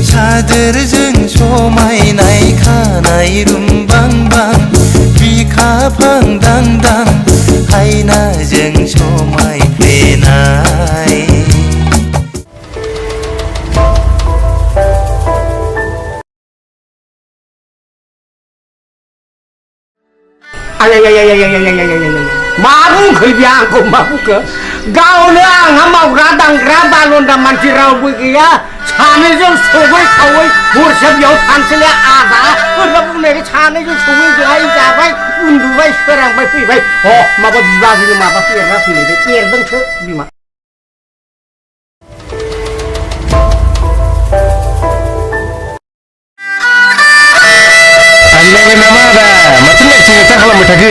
सादोरजों समायनाय खानाय रुमबांबां बिखाफां दांदां हायनाजों समायफ्लेनाय मा बुंखो बे आंखौ मा बुंखो गावनो आंहा मावग्रा दांग्रा बालन्दा मानसि रावबो गैया सानैजों सबै खावै हरसे बेयाव थानोसैलाय आदा होनना बुंनायखाय सानैजों सबै जाबाय उन्दुबाय सोरांबाय फैबाय ह माबा बिबाजैनो माबासो एरना फैलायबाय एरदोंसो बिमा साननायबाय नामा आदा माथो लेक्सार लेक्सार खालामबाय थाखो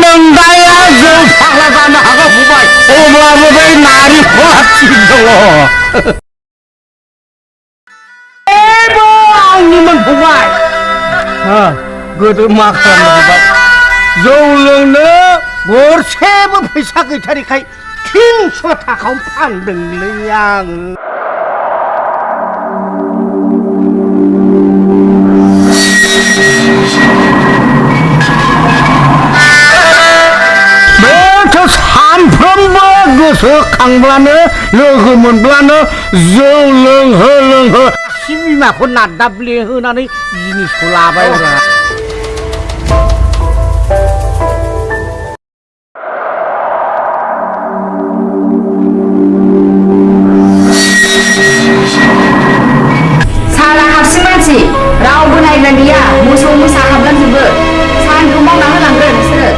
नोंदाया जौ फाग्ला जानो हागौ फंबाय अब्लाबो बै नारेंखला थिग दङ आंनिमोन फंबाय गोदो मा खालामनांबाय जौ लोंनो गरसेबो फैसा गैथारिखाय 300 थाखायाव फानदोंलै आङो सानफ्रोमबो गोसोखांब्लानो लोगो मोनब्लानो जौ लोंहो लोंहो आसि बिमाखौ नादाब्ले होनानै जिनिसखौ लाबाय साला हारसिं मानसि रावबो नायग्रा गैया मोसौ मोसा हाबलांजोबो सानखौ मावना होलांगोन नोंसोरो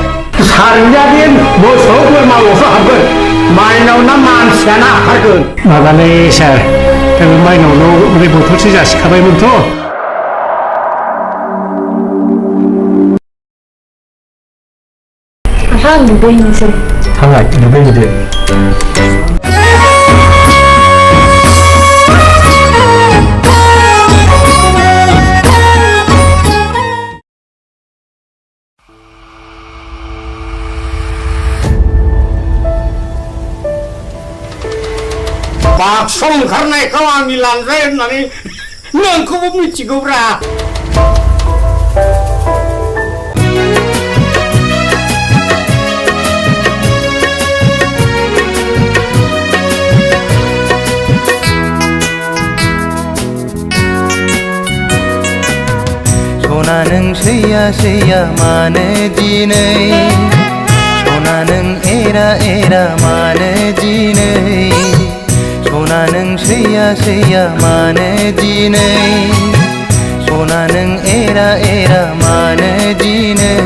सारनियादि मोसौ बोरमाल'सो हाबगोन माइनाव ना मानसियानो हाबथारगोन माबालै सार दा बे माइनावनाव ओमफ्राय बथलसे जासिखाबायमोनथ' आं दुगैनोसै थांलाय दुगैहैदो बाक्स ओंखारनायखौ आंनि लांजाय होननानै नोंखौबो मिथिगौब्रा सना नों सैया सैया मानो दिनै सना नों एरा एरा मानो दिनै सना नों सैया सैया मानो दिनै सना नों एरा एरा मानो दिनै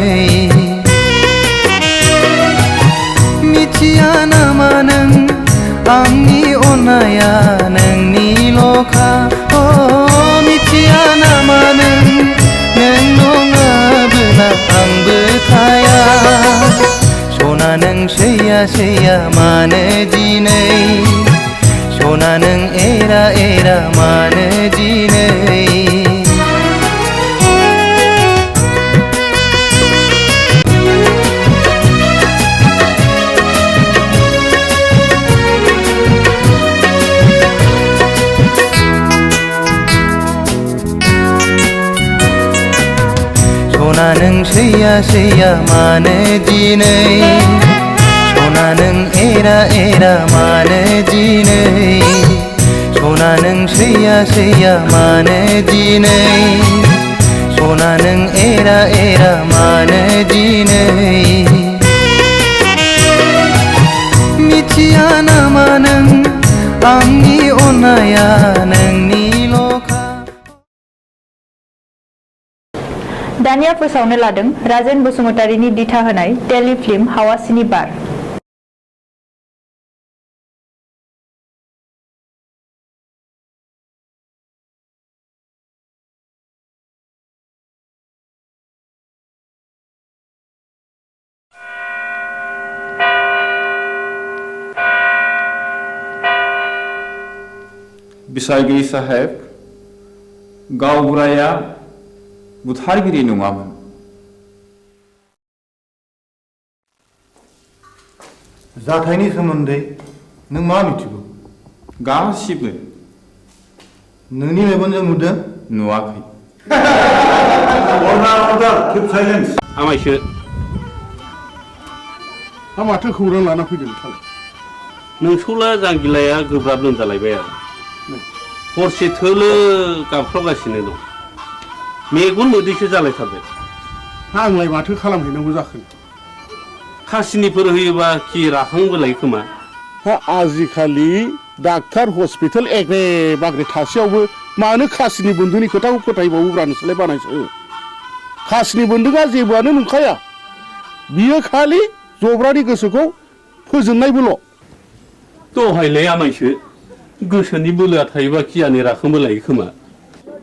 मिथिया नामा नों आंनि अननाया नोंनिल'खा मिथिया नामा नों नङाबोला आंबो थाया सना नों सैया सैया मानो दिनै सना नों एरा एरा मानो दिनै सना नों सैया सैया मानो दिनै सना नों एरा एरा मानो दिनै सना नों सैया सैया मानो दिनै सना नों एरा एरा मानो दिनै मिथिया नामा नों आंनि अननाया नोंनिल'खा दानिया फोसावनो लादों राजेन बसुमतारीनि दिथा होनाय टेलिफिल्म हावासिनि बार बिसायगिरि साहेब गावबुराया बुथारगिरि नङामोन जाथायनि सोमोन्दै नों मा मिथिगौ गासिबो नोंनि मेगनजों नुदों नुवाखै आमायसो माथो खौरां लाना फैदों नोंथाङा नोंसौला जांगिलाया गोब्राब लोमजालायबाय आरो हरसे थोलो गाबफ्रावगासिनो दं मेगन मोदैसो जालायथारबाय आंलाय माथो खालामहैनांगौ जाखो खासिनिफोर होयोबा खि राखांबोलाय खोमा आजिखालि डाक्टार हस्पिटाल एग्रे बाग्रे थासेयावबो मानो खासिनि बन्दुनि खोथाखौ फोथायबावोब्रा नोंसोरलाय बानायसो खासिनि बन्दुआ जेबोआनो नंखाया बियो खालि जब्रानि गोसोखौ फोजोंनायबोल'। दहायलाय आमायसो गोसोनि बोलोआ थायोबा गियानि राखोमबो लायो खोमा।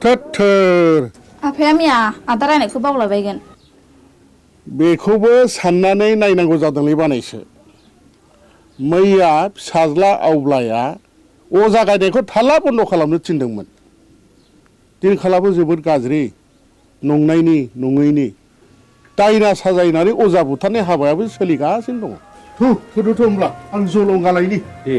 थोर आफाया मैया आदा रायनायखौ बावलाबायगोन। बेखौबो साननानै नायनांगौ जादोंलै बानायसो। मैया फिसाज्ला आवब्लाया अजा गायनायखौ थाल्ला बन्द खालामनो थिनदोंमोन। दिनखालाबो जोबोद गाज्रि, नंनायनि नङैनि दायना साजायनानै अजा बुथारनाय हाबायाबो सोलिगासिनो दङ। थुदोथ' होमब्ला आं जलंगालायनि। दे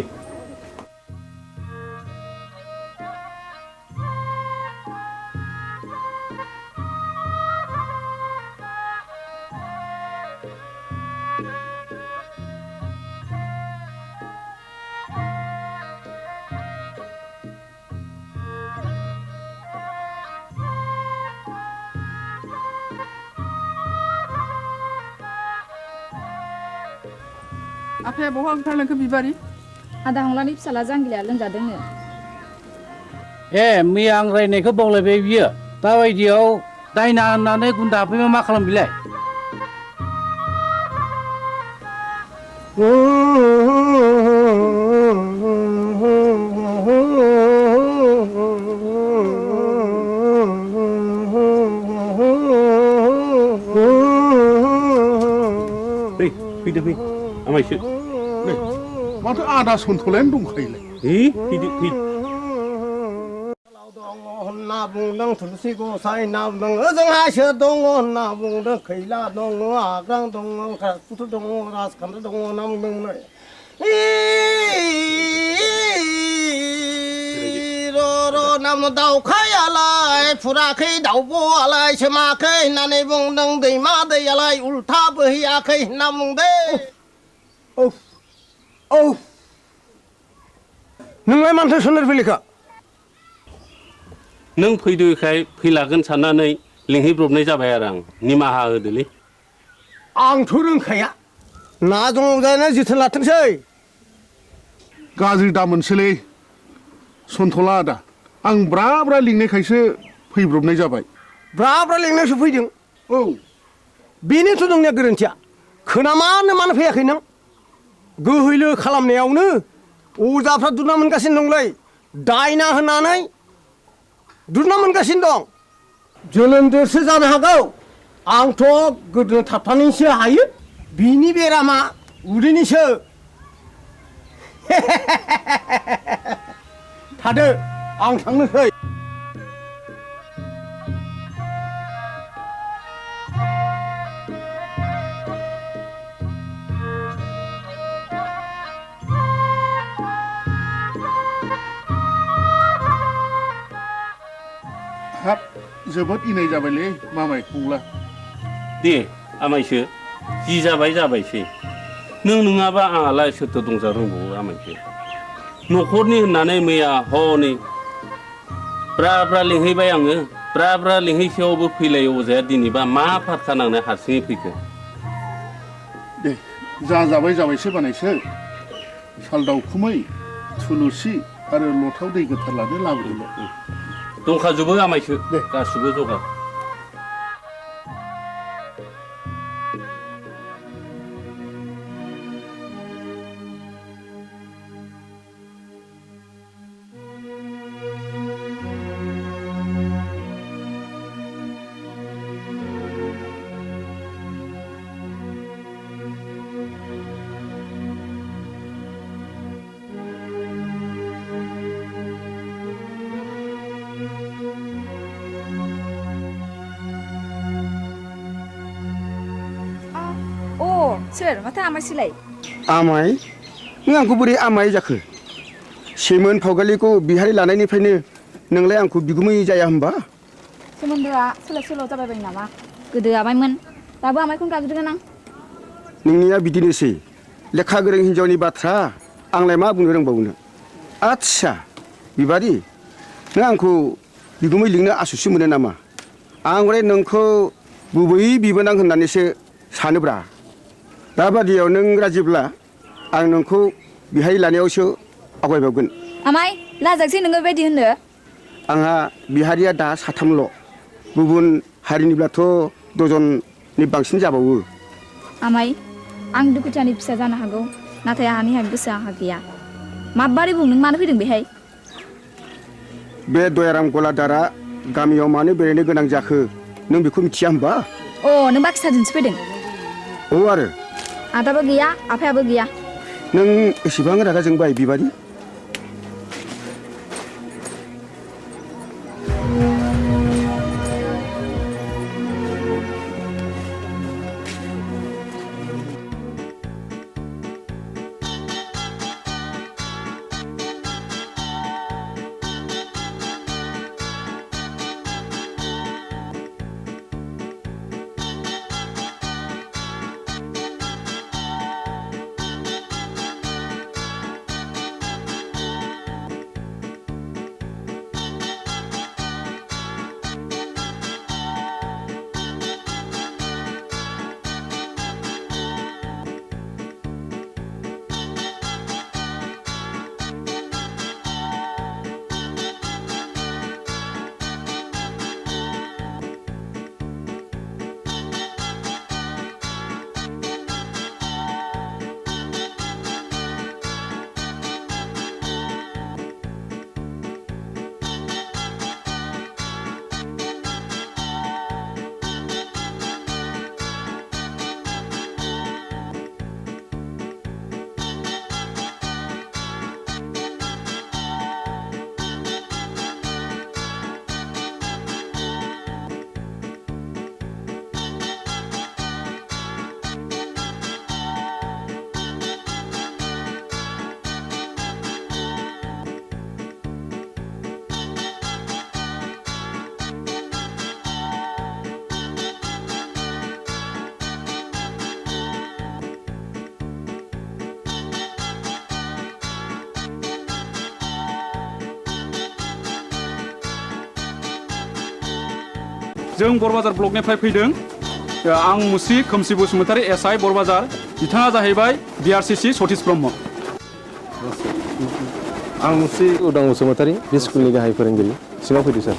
आफाया बहा ओंखारलांखो बिबारि? आदा हंलानि फिसाला जांगिलाया लोमजादोंनो। ए मैया आं रायनायखौ बावलायबाय बियो। दाबायदियाव दायना होननानै गुन्दा हाबफैबा मा खालाम बिलाय? फैदो फै आमायसो। माथो आदा सन्थलायानो दंखायोलाय। फैदो फै। होनना बुंदों थुलसि गसाइ होनना बुंदों ओजोंहायसो दङ होनना बुंदों खैला दङ आग्रां दङ राजपुत्र दङ राजखान्थि दङ होनना बुंदोंमोन। र' नाम दाउखायालाय फुराखै दाउब'आलाय सोमाखै होननानै बुंदों दैमा दैयालाय उल्था बोहैयाखै होनना बुंदों। नोंलाय मानोथो सोनार फैलिखा? नों फैदोखाय फैलागोन साननानै लिंहैब्रबनाय जाबाय आरो आं। निमाहा होदोलै। आंथ' रोंखाया। ना दङ जानो जोथोन लाथोंसै। गाज्रि दा मोनसोलै सन्थला आदा। आं ब्रा ब्रा लिंनायखायसो फैब्रबनाय जाबाय। ब्रा ब्रा लिंनायसो फैदों? औ बेनोथ' नोंनिया गोरोन्थिया। खोनामानो मानो फैयाखै नों? गोहैलो खालामनायावनो अजाफ्रा दुना मोनगासिनो दंलै। दायना होनानै दुना मोनगासिनो दं। जोलोमजोंसो जानो हागौ। आंथ' गोदो थाबथानैसो हायो। बिनि बेरामा उदैनिसो। थादो आं थांनोसै। हाब जोबोद इनाय जाबायलै मामायखौला। दे आमायसो जि जाबाय जाबायसै। नों नङाबा आंहालाय सोरथो दंजा रोंबावो आमायसो। न'खरनि होननानै मैया हनै ब्रा ब्रा लिंहैबाय आङो। ब्रा ब्रा लिंहैसेयावबो फैलाय अजाया दिनैबा मा फारखा नांनाय हारसिङै फैखो? दे जाबाय जाबायसो बानायसो। साल दाउखुमै थुलुसि आरो लथाव दै गोथार लानो लाबोदोंल'। दंखाजोबो आमायसो गासिबो जगार। सोर माथो आमायसोलाय? आमाय? नों आंखौ बोरै आमाय जाखो? सेमोन फावगालिखौ बिहारि लानायनिफ्रायनो नोंलाय आंखौ बिगुमै जाया होनबा? सोमोन्दोआ सोलाय सोल' जाबायबाय नामा? गोदो आमायमोन, दाबो आमायखौनो गाबज्रिगोन आं। नोंनिया बिदिनोसै। लेखा गोरों हिन्जावनि बाथ्रा आंलाय मा बुंनो रोंबावनो? आच्छा बिबारि, नों आंखौ बिगुमै लिंनो आसुसु मोनो नामा? आं हले नोंखौ गुबै बिबोनां होननानैसो सानोब्रा। दाबादियाव नों राजिब्ला आं नोंखौ बिहाय लानायावसो आवगायबावगोन। आमाय लाजागसै नोङो बेबायदि होननो? आंहा बिहारिया दा साथामल'। गुबुन हारिनिब्लाथ' दजननि बांसिन जाबावो। आमाय आं दुखुथियानि फिसा जानो हागौ नाथाय आहानि गोसो आंहा गैया माबारै बुं नों मानो फैदों बेहाय बे दयाराम गलादारा गामियाव मानो बेरायनो गोनां जाखो नों बेखौ मिथिया होमबा अ नों बाक्साजोंसो फैदों औ आरो आदाबो गैया आफायाबो गैया नों एसेबां रागा जोंबाय बिबारि जों बरबाजार ब्लकनिफ्राय फैदों आं मुस्रि खोमसि बसुमतारी एसआइ बरबाजार बिथाङा जाहैबाय बिआरसिसि सतीश ब्रह्म आं मुस्रि उदां बसुमतारी बे स्कुलनि गाहाय फोरोंगिरि सिङाव फैदो सार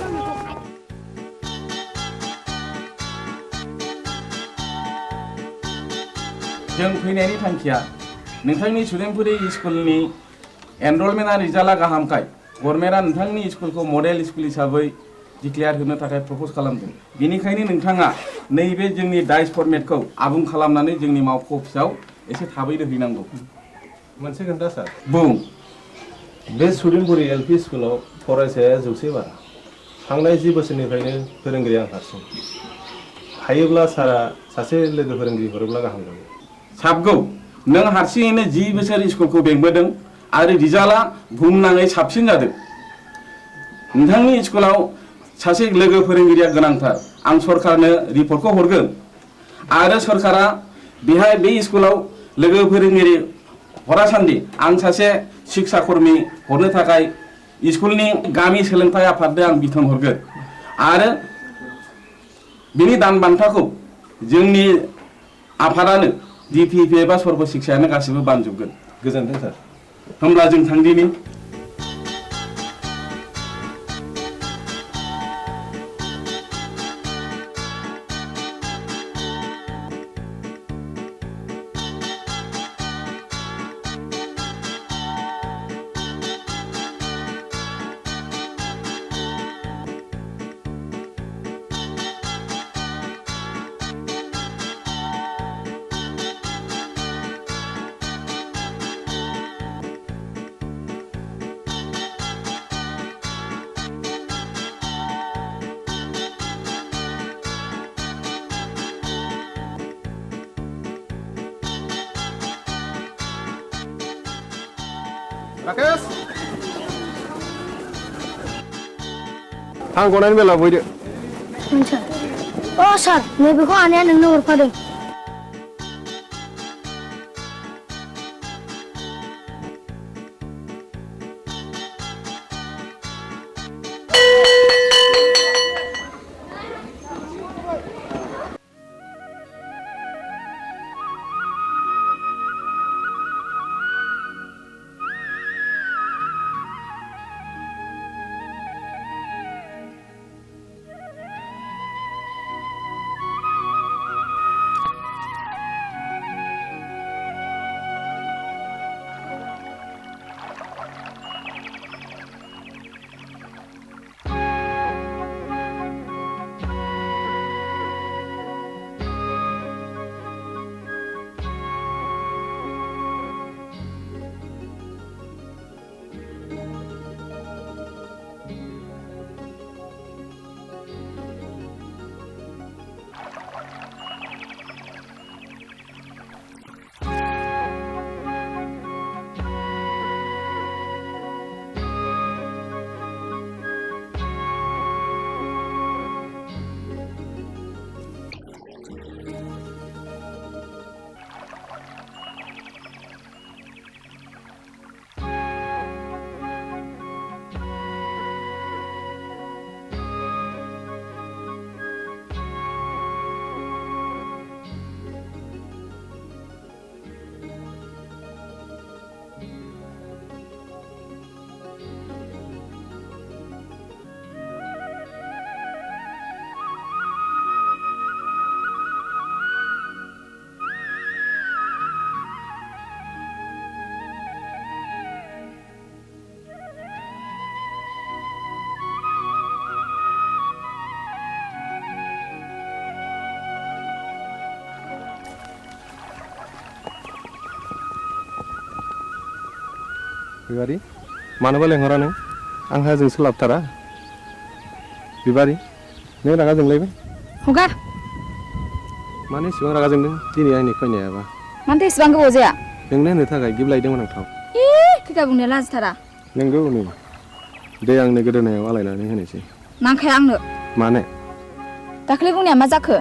जों फैनायनि थांखिया नोंथांनि सुदेमपुरि स्कुलनि एनरलमेन्टआ रिजाल्टआ गाहामखाय गभर्नमेन्टआ नोंथांनि स्कुलखौ मडेल स्कुल हिसाबै डिक्लेयार होनो थाखाय प्रपज खालामदों बेनिखायनो नोंथाङा नैबे जोंनि डाइस फर्मेटखौ आबुं खालामनानै जोंनि मावख' अफिसाव एसे थाबैनो हैनांगौ मोनसे खोन्था सार बुं बे सुदेमपुरि एलपि स्कुलाव फरायसाया 100 बारा थांनाय 10 बोसोरनिफ्रायनो फोरोंगिरि आं हारसिं हायोब्ला सारा सासे लोगो फोरोंगिरि हरोब्ला गाहाम जागौ साबगौ नों हारसिङैनो 10 बोसोर स्कुलखौ बेंबोदों आरो रिजाल्टआ बुहुमनाङै साबसिन जादों नोंथांनि स्कुलाव सासे लोगो फोरोंगिरिया गोनांथार आं सरकारनो रिपर्टखौ हरगोन आरो सरकारा बेहाय बे स्कुलाव लोगो फोरोंगिरि हरासान्दि आं सासे शिक्षा कर्मी हरनो थाखाय स्कुलनि गामि सोलोंथाय आफादनो आं बिथोन हरगोन आरो बिनि दान बान्थाखौ जोंनि आफादानो डिपिपि एबा सर्ब शिक्षायानो गासिबो बानजोबगोन गोजोन्थों सार होमब्ला जों थांदिनि राकेश आं गनायनि बेलायाव फैदो अ सार नैबेखौ आनैया नोंनो हरफादों बिबारि मानोबा लेंहरा नों आंहा जों सोलाबथारा बिबारि नों रागा जोंलायबाय हगार मानो इसेबां रागा जोंदों दिनै आंनि फैनायाबा मानोथो इसेबां गोबाव जाया नोंनो होनो थाखाय गिबलायदोंमोन आं थाव खिथा बुंनो लाजिथारा नोंगौ नै दे आंनो गोदोनायाव आलायनानै होनोसै नांखाया आंनो मानो दाख्लै बुंनाया मा जाखो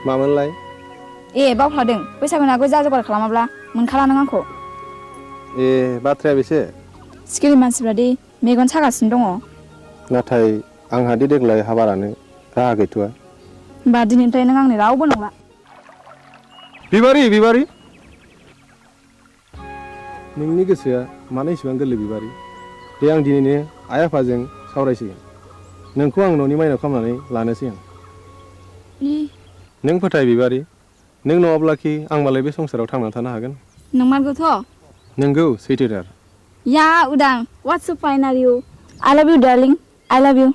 मामोनलाय ए बावफ्लादों बैसागुनि आगोल जा जगार खालामाब्ला मोनखाला नों आंखौ ए बाथ्राया बेसे सिखिरि मानसिफ्रा दि मेगन सागासिनो दङ नाथाय आंहा दि देग्लाय हाबारानो राहा गैथ'आ होमबा दिनैनिफ्राय नों आंनि रावबो नंला बिबारि बिबारि नोंनि गोसोआ मानो इसेबां गोरलै बिबारि दे आं दिनैनो आइ आफाजों सावरायसिगोन नोंखौ आं न'नि माइनाव खालामनानै लानोसै आं नों फोथाय बिबारि नों नङाब्लाखि आं मालाय बे संसाराव थांनानै थानो हागोन नंमारगौथ' नोंगौ सैथोथार या उदां what's so fine are you I love you darling I love you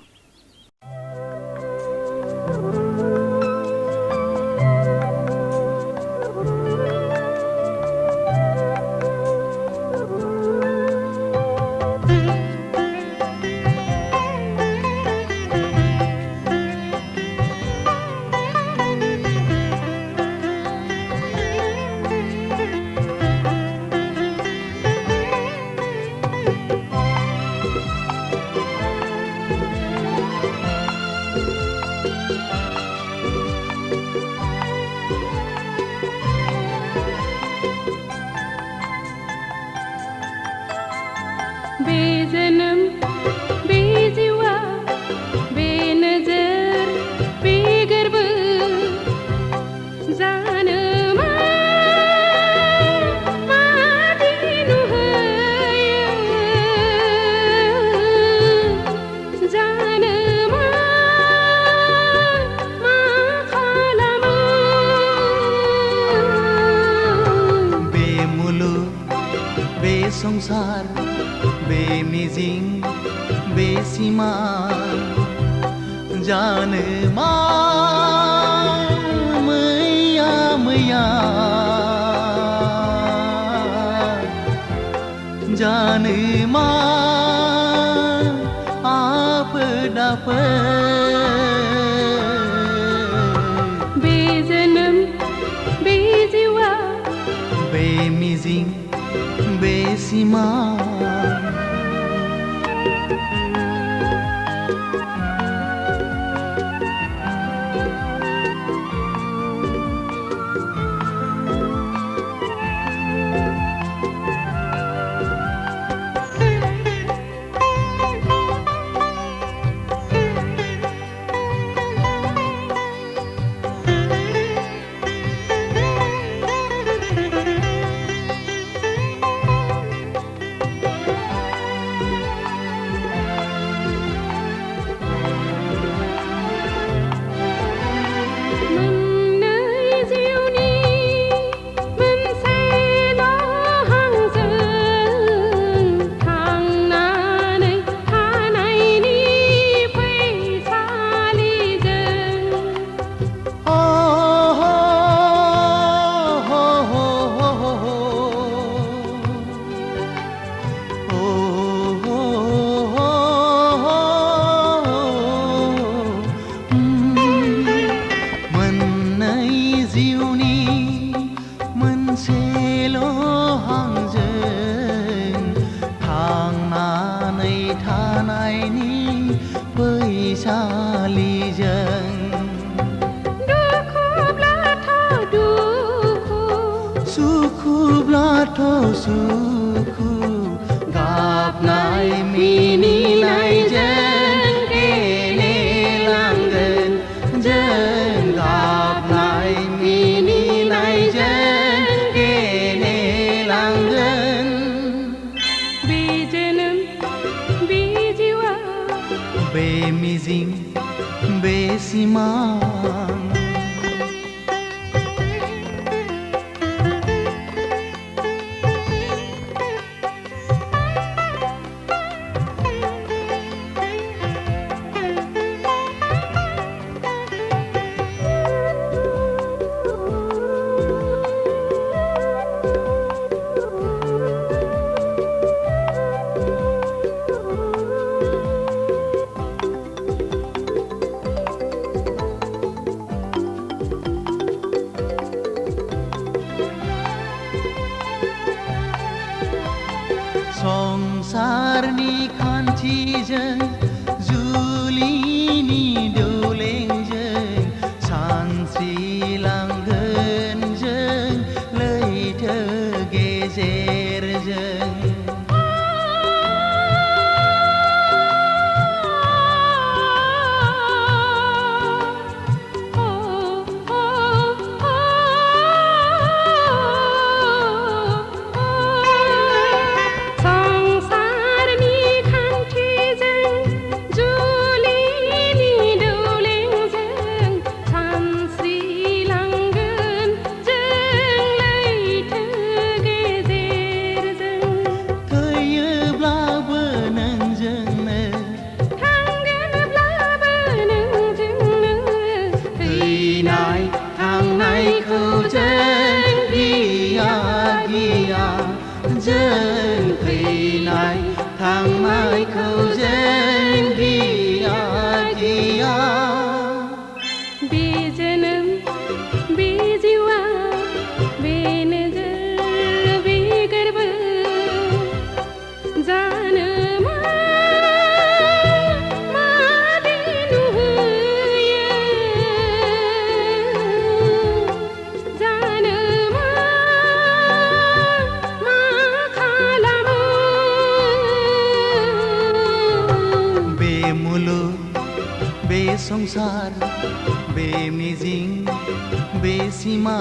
संसार बे मिजिं बे सिमा जानो मा मैया मैया जानो मा आफोद आफोद बे जोनोम बे जिउआ बे मिजिं बे सिमा संसारनि खान्थिजों जुलिनि दौलेंजों सानस्रिलांगोन जों लैथो गेजेरजों संसार बे मिजिं बे सिमा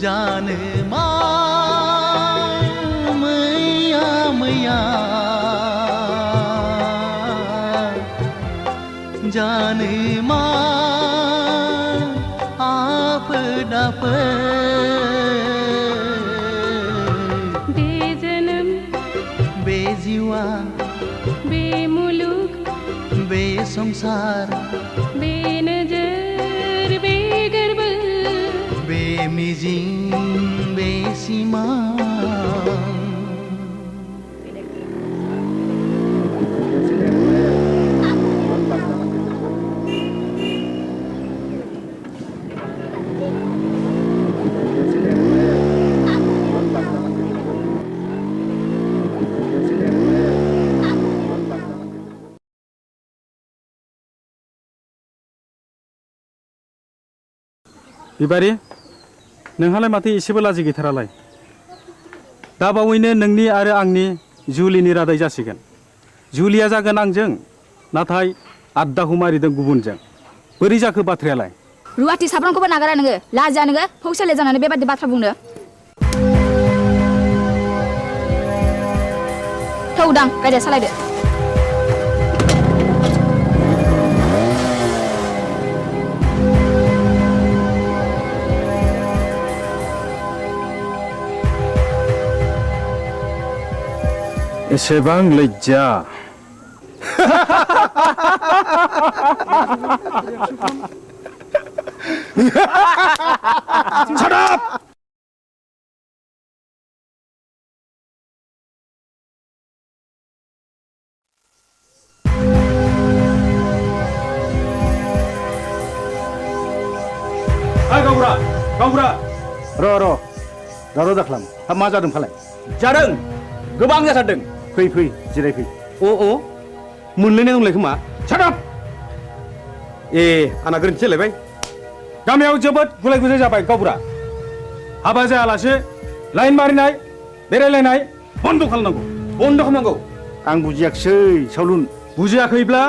जानो मा मैया मैया जानो मा आफोद आफोद बे जोनोम बे जिउआ बे मुलुग बे संसार बे नजर बे गोर्बो बे मिजिं बे सिमा बिबारि नोंहालाय माथो एसेबो लाजि गैथारालाय दा बावैनो नोंनि आरो आंनि जुलिनि रादाय जासिगोन जुलिया जागोन आंजों नाथाय आद्दाखौ मारिदों गुबुनजों बोरै जाखो बाथ्रायालाय रुवाथि साब्रांखौबो नागारा नोङो लाजिया नोङो फौसाले जानानै बेबादि बाथ्रा बुंनो थौदां गारिया सालायदो एसेबां लज्जा Shut up! Hai Gaura, Gaura. र' दावराव दाख्लाम हा मा जादों फालाय जादों गोबां जाथारदों फै फै जिरायफै अ मोनलायनाय दंलाय खोमा सादाब ए आंना गोरोन्थि जालायबाय गामियाव जोबोद गुलाय गुजाय जाबाय गावबुरा हाबा जायालासे लाइन मारिनाय बेरायलायनाय बन्द' खालामनांगौ आं बुजियाखिसै सावलुन बुजियाखैब्ला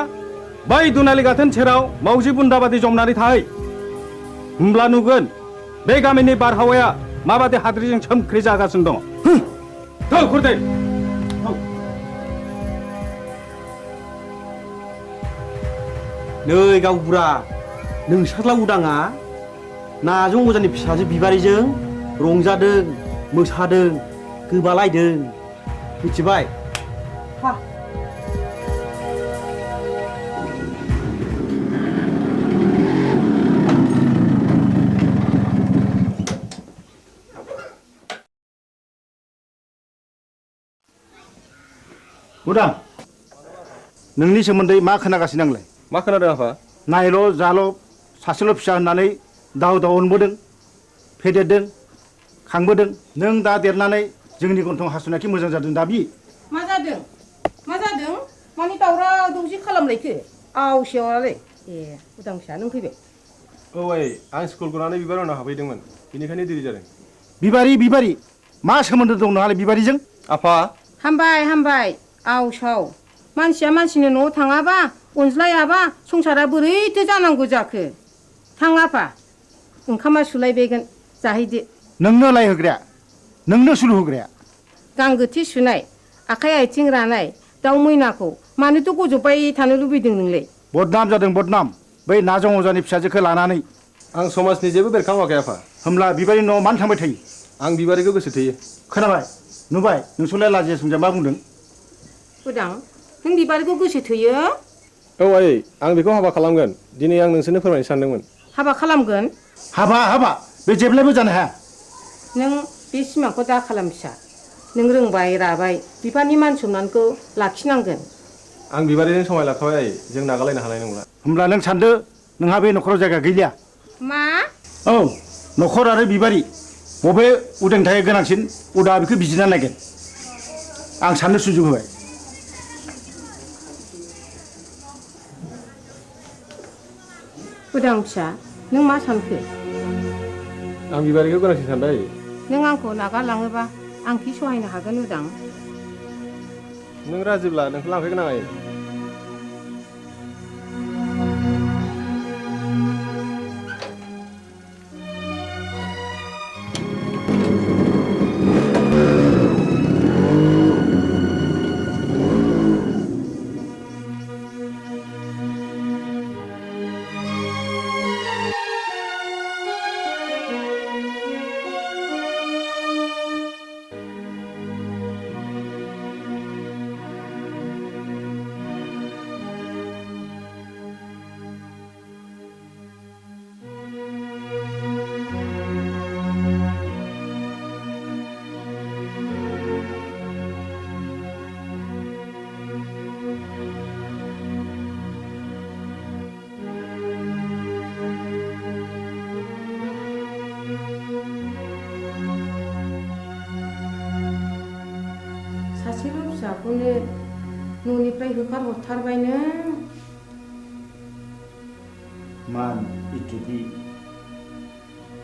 बै दुनालि गाथोन सेराव मावजि बुन्दा बादि जमनानै थाहै होमब्ला नुगोन बे गामिनि बारहावाया माबादि हाद्रिजों सोमख्रि जागासिनो दङ थौ खुरदै नै गावबुरा नोंसोरला उदाङा नाजों अजानि फिसाजो बिबारिजों रंजादों मोसादों गोबालायदों मिथिबाय उदां नोंनि सोमोन्दै मा खोनागासिनो आंलाय मा खोनादों आफा नायल' जाल' सासेल' फिसा होननानै दाव दाव अनबोदों फेदेरदों खांबोदों नों दा देरनानै जोंनि गन्थं हास'नायखि मोजां जादों दाबि जादों मा जादों मानि दावरा दावसि खालामलायखो आवसेवालाय ए उदां फिसा नों फैबाय औ आइ आं स्कुल गनानै बिबार उनाव हाबहैदोंमोन बेनिखायनो देरि जादों बिबारि मा सोमोन्दो दं नोंहालाय बिबारिजों आफा हामबाय आवसाव मानसिया मानसिनि न'आव थाङाबा अनज्लायाबा संसारा बोरैथो जानांगौ जाखो थां आफा ओंखामा सुलायबायगोन जाहैदो नोंनो लायहोग्राया नोंनो सुलु होग्राया गांगोथि सुनाय आखाइ आथिं रानाय दाउ मैनाखौ मानोथ' गजबबाय थानो लुबैदों नोंलाय बदनाम जादों बदनाम बै नाजं अजानि फिसाजोखौ लानानै आं समाजनि जेबो बेरखाङाखै आफा होमब्ला बिबारि न'आव मानो थांबाय थायो आं बिबारिखौ गोसो थोयो खोनाबाय नुबाय नोंसोरलाय लाजिया सोमजिया मा बुंदों उदां नों बिबारिखौ गोसो थोयो औ आइ आं बेखौ हाबा खालामगोन दिनै आं नोंसोरनो फोरमायनो सानदोंमोन हाबा खालामगोन हाबा बे जेब्लायबो जानो हाया नों बे सिमांखौ दा खालाम फिसा नों रोंबाय राबाय बिफानि मान सनमानखौ लाखिनांगोन आं बिबारिजों समाय लाखाबाय आइ जों नागारलायनो हानाय नंला होमब्ला नों सानदो नोंहा बे न'खराव जायगा गैलिया मा औ न'खर आरो बिबारि बबे उदांथाया गोनांसिन उदा बेखौ बिजिरना नायगोन आं साननो सुजुग होबाय उदां फिसा नों मा सानखो आं बिबारिखौ गोनांसिन सानबाय नों आंखौ नागारलाङोबा आं कि सहायनो हागोन उदां नों राजिब्ला नोंखौ लांफैगोन आं आइ सासेल' फिसाखौनो न'निफ्राय होखारहरथारबाय नों मान इज्जतनि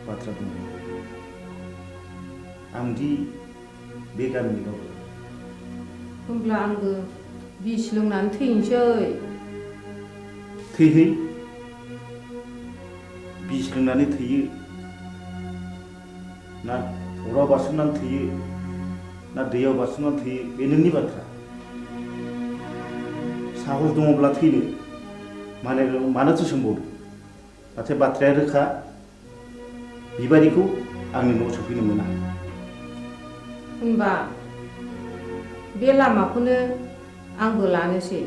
बाथ्रा दङ आंदि बे गामिनि रावबो होमब्ला आंबो बिस लोंनानै थैनोसै थैहै बिस लोंनानै थैयो ना अराव बारसोमनानै थैयो ना दैयाव बारसोमनानै थैयो बे नोंनि बाथ्रा साहस दङब्ला थैनो मानोथो सोंबावदों नाथाय बाथ्राया रोखा बिबारिखौ आंनि न'आव सफैनो मोना होनबा बे लामाखौनो आंबो लानोसै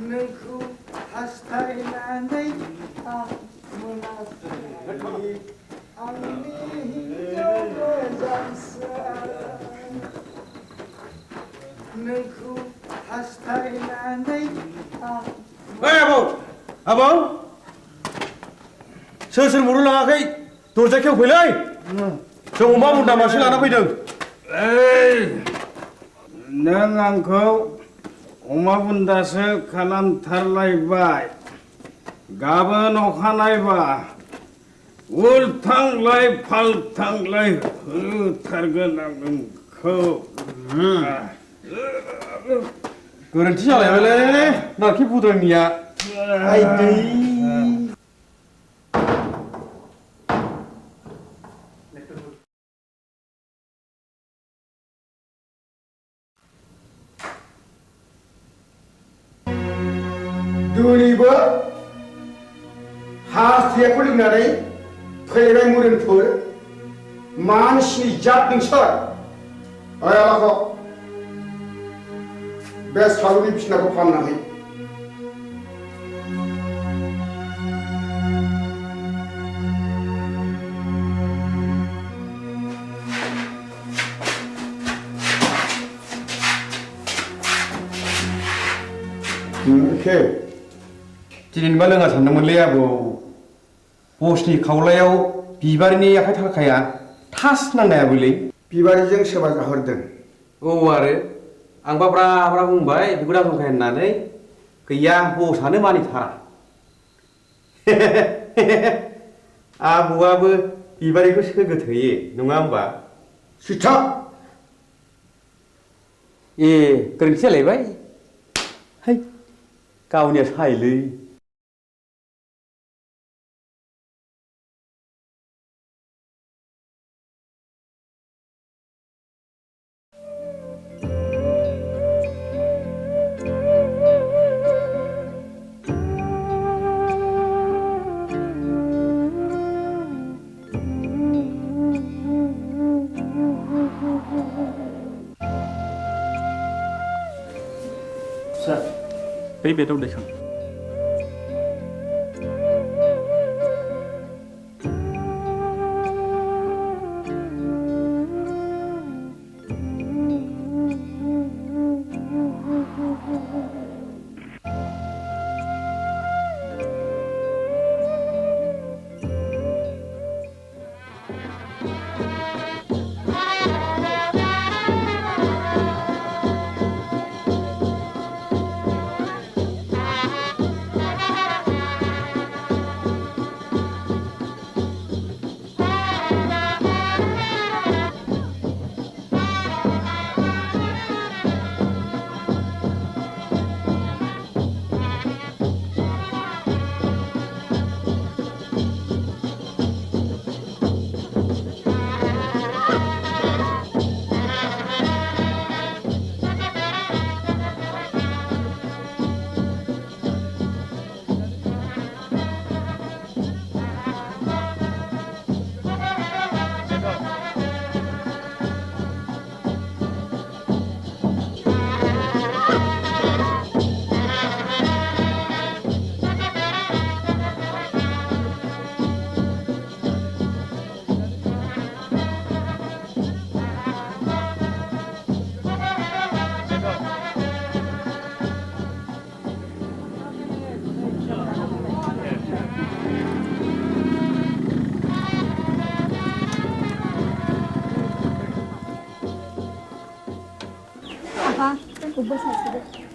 नोंखौ हास्थायनानै आं मोनाखै आंनि हिन्जाव मोजांसो नोंखौ हास्थायनानै आं आबौ सोर मरु लाङाखै दरजा खेवफैलै जों अमा बुन्दा मासे लाना फैदों नों आंखौ अमा बुन्दासो खालामथारलायबाय गाबोन अखानायबा उल्थांलाय फाल्थांलाय होथारगोन आं नोंखौ गोरोन्थि जालायबायलै नारखि बुद्रांनिया आइदै दिनैबो हास्थायखौ लोंनानै फैबाय मुरिनफोर मानसिनि जात नोंसोर आयालाखौ बे सालुनि बिसिनाखौ फाननानै इखे दिनैबा लोङा सानदोंमोनलै आबौ बसनि खावलायाव बिबारिनि आखाइ थाखाया थास नांनायाबोलै बिबारिजों सोरबा जाहरदों औ आरो आंबा ब्रा ब्रा बुंबाय बिगुर दासंखाय होननानै गैया बसआनो मानिथारा आबौआबो बिबारिखौ सोगोथोयो नङा होमबा सिथा ए गोरोन्थि जालायबाय है गावनिया सायलै बै बेदआव दैखां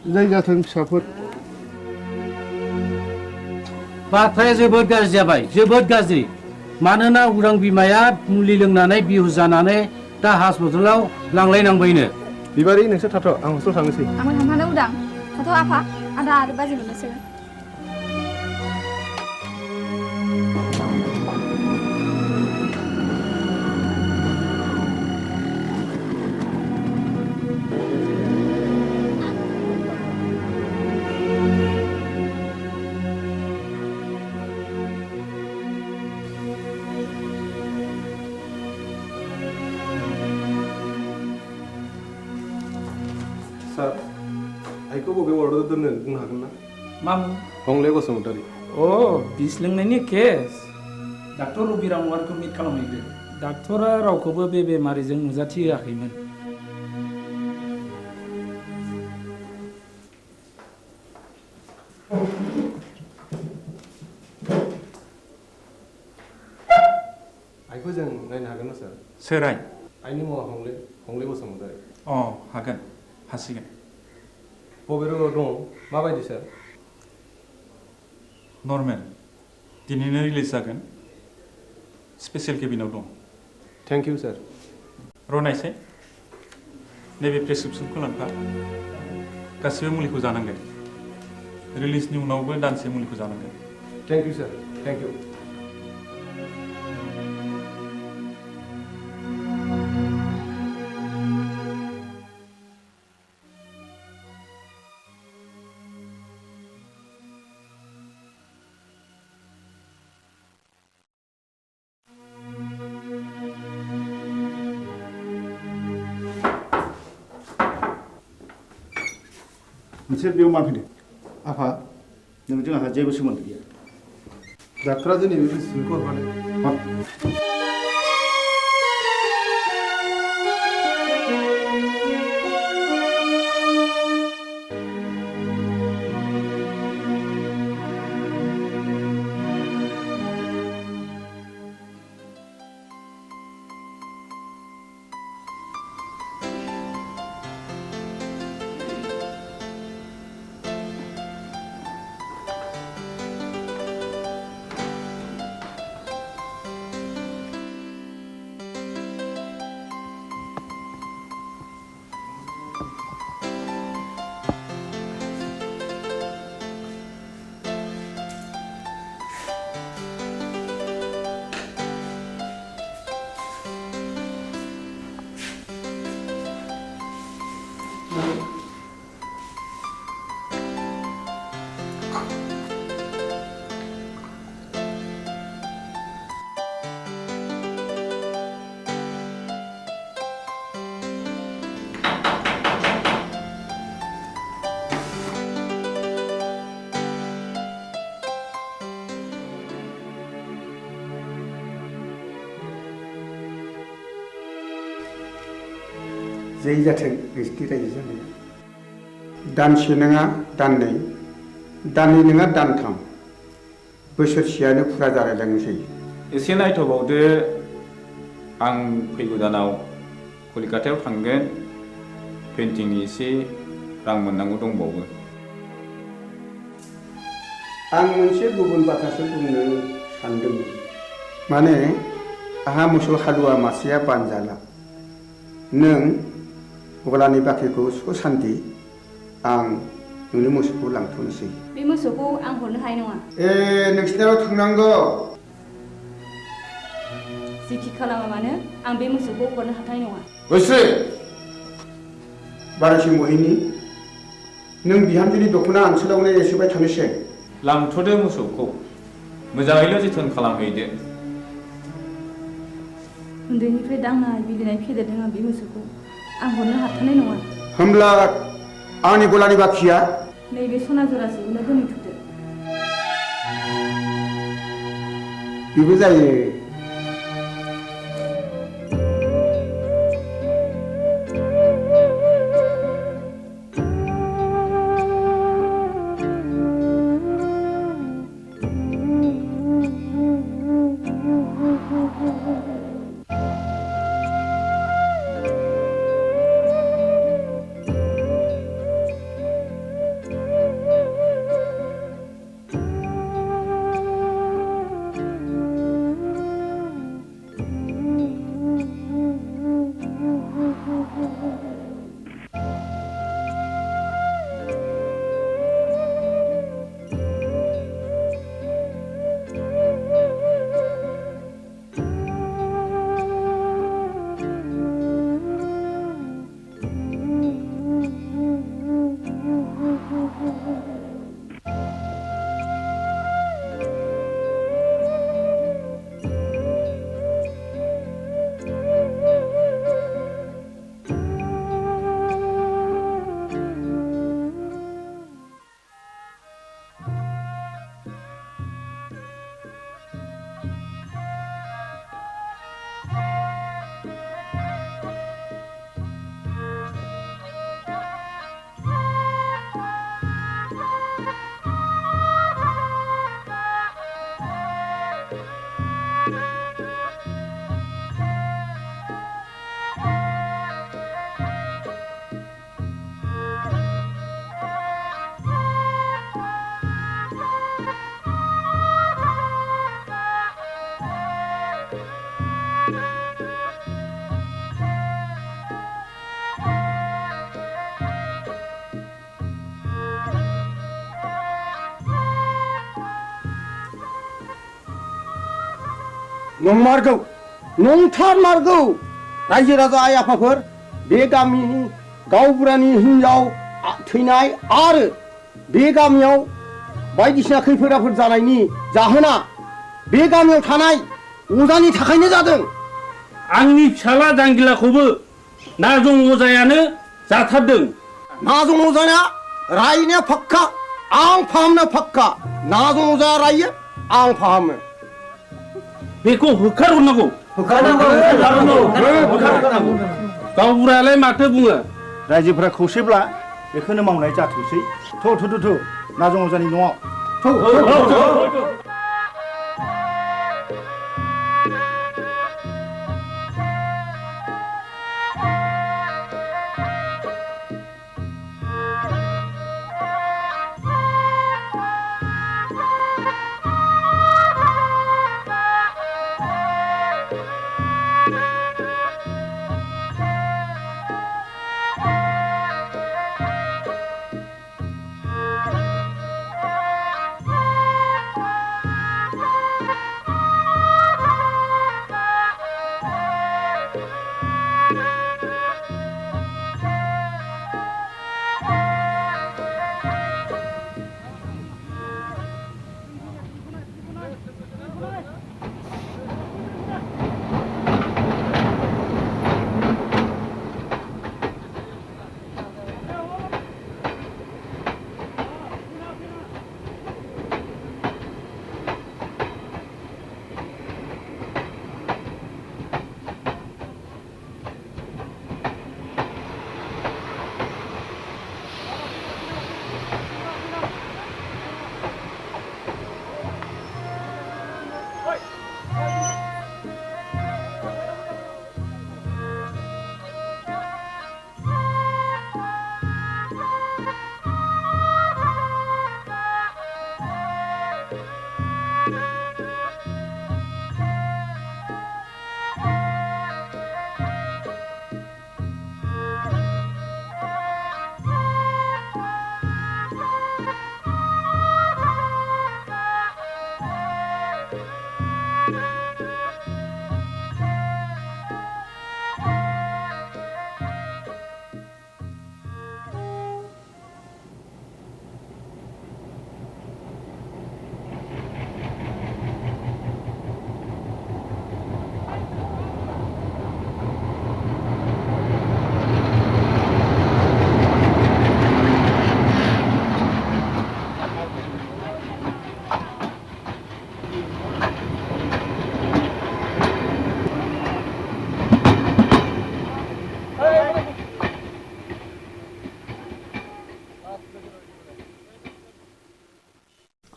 जाय जाथों फिसाफोर बाथ्राया जोबोद गाज्रि जाबाय जोबोद गाज्रि मानोना उरां बिमाया मुलि लोंनानै बिहुस जानानै दा हस्पिटालाव लांलायनांबायनो बिबारि नोंसोर थाथ' आं हस्टेल थांनोसै आंबो थांफानो उदां थाथ' आफा आदा आरो बाजै मोननोसै सार आइखौ बबे वार्डआव दोननो बुंनो हागोन ना मामु हंले बसुमतारी अ बिस लोंनायनि केस डाक्टर रबिराम वारखौ मिट खालामहैदो डाक्टरा रावखौबो बे बेमारिजों नुजाथि होआखैमोन आइखौ जों नायनो हागोन ना सार सोर आइ आइनि मुङा हंले बसुमतारी अ हागोन हासिगोन बबे रोगाव दं माबायदि सार नर्मेल दिनैनो रिलिज जागोन स्पेसियेल केबिनाव दं थेंक इउ सार रनायसाय नैबे प्रेसक्रिप्सनखौ लांफा गासिबो मुलिखौ जानांगोन रिलिजनि उनावबो दानसे मुलिखौ जानांगोन thank you sir thank you मोनसे बेयाव मा फैदों आफा नोंजों आंहा जेबो सोमोन्दो गैया डाक्टरा दिनै बे प्रेसक्रिप्सनखौ हरफादों जै जाथों नोंसिनि रायजो जानाया दानसे नङा दाननै दाननै नङा दानथाम बोसोरसेयानो फुरा जालायलांनोसै एसे नायथ'बावदो आं फैगौ दानाव कलिकातायाव थांगोन पेन्टिंनि एसे रां मोननांगौ दंबावो आं मोनसे गुबुन बाथ्रासो बुंनो सानदोंमोन माने आहा मोसौ हालुवा मासेया बानजाला नों गलानि बाख्रिखौ सुख'सान्दि आं नोंनि मोसौखौ लांथ'नोसै बे मोसौखौ आं हरनो हानाय नङा नोंसिनाव थांनांगौ जेखि खालामा मानो आं बे मोसौखौ हरनो हाथाय नङा बोसोर बारासिम मोहैनि नों बिहामजोनि दख'ना ओनसोलावनो एसेबाय थानोसै लांथ'दो मोसौखौ मोजाङैल' जोथोन खालामहैदो उन्दैनिफ्राय दांनाय बिलिनाय फेदेरदों आं बे मोसौखौ आं हरनो हाथारनाय नङा होमब्ला आंनि गलानि बाखिया नैबे सना जरासेखौनो दोनथ'दो बेबो जायो नंमारगौ नंथारमारगौ रायजो राजा आइ आफाफोर बे गामिनि गावबुरानि हिनजाव थैनाय आरो बे गामियाव बायदिसिना खैफोद आफोद जानायनि जाहोना बे गामियाव थानाय अजानि थाखायनो जादों आंनि फिसाला जांगिलाखौबो नाजं अजायानो जाथारदों नाजं अजाया रायनाया फाक्का आं फाहामनो फाक्का नाजं अजाया रायो आं फाहामो बेखौ होखारहरनांगौ गावबुरायालाय माथो बुङो रायजोफोरा खौसेब्ला बेखौनो मावनाय जाथोंसै थ' नाजं अजानि न'आव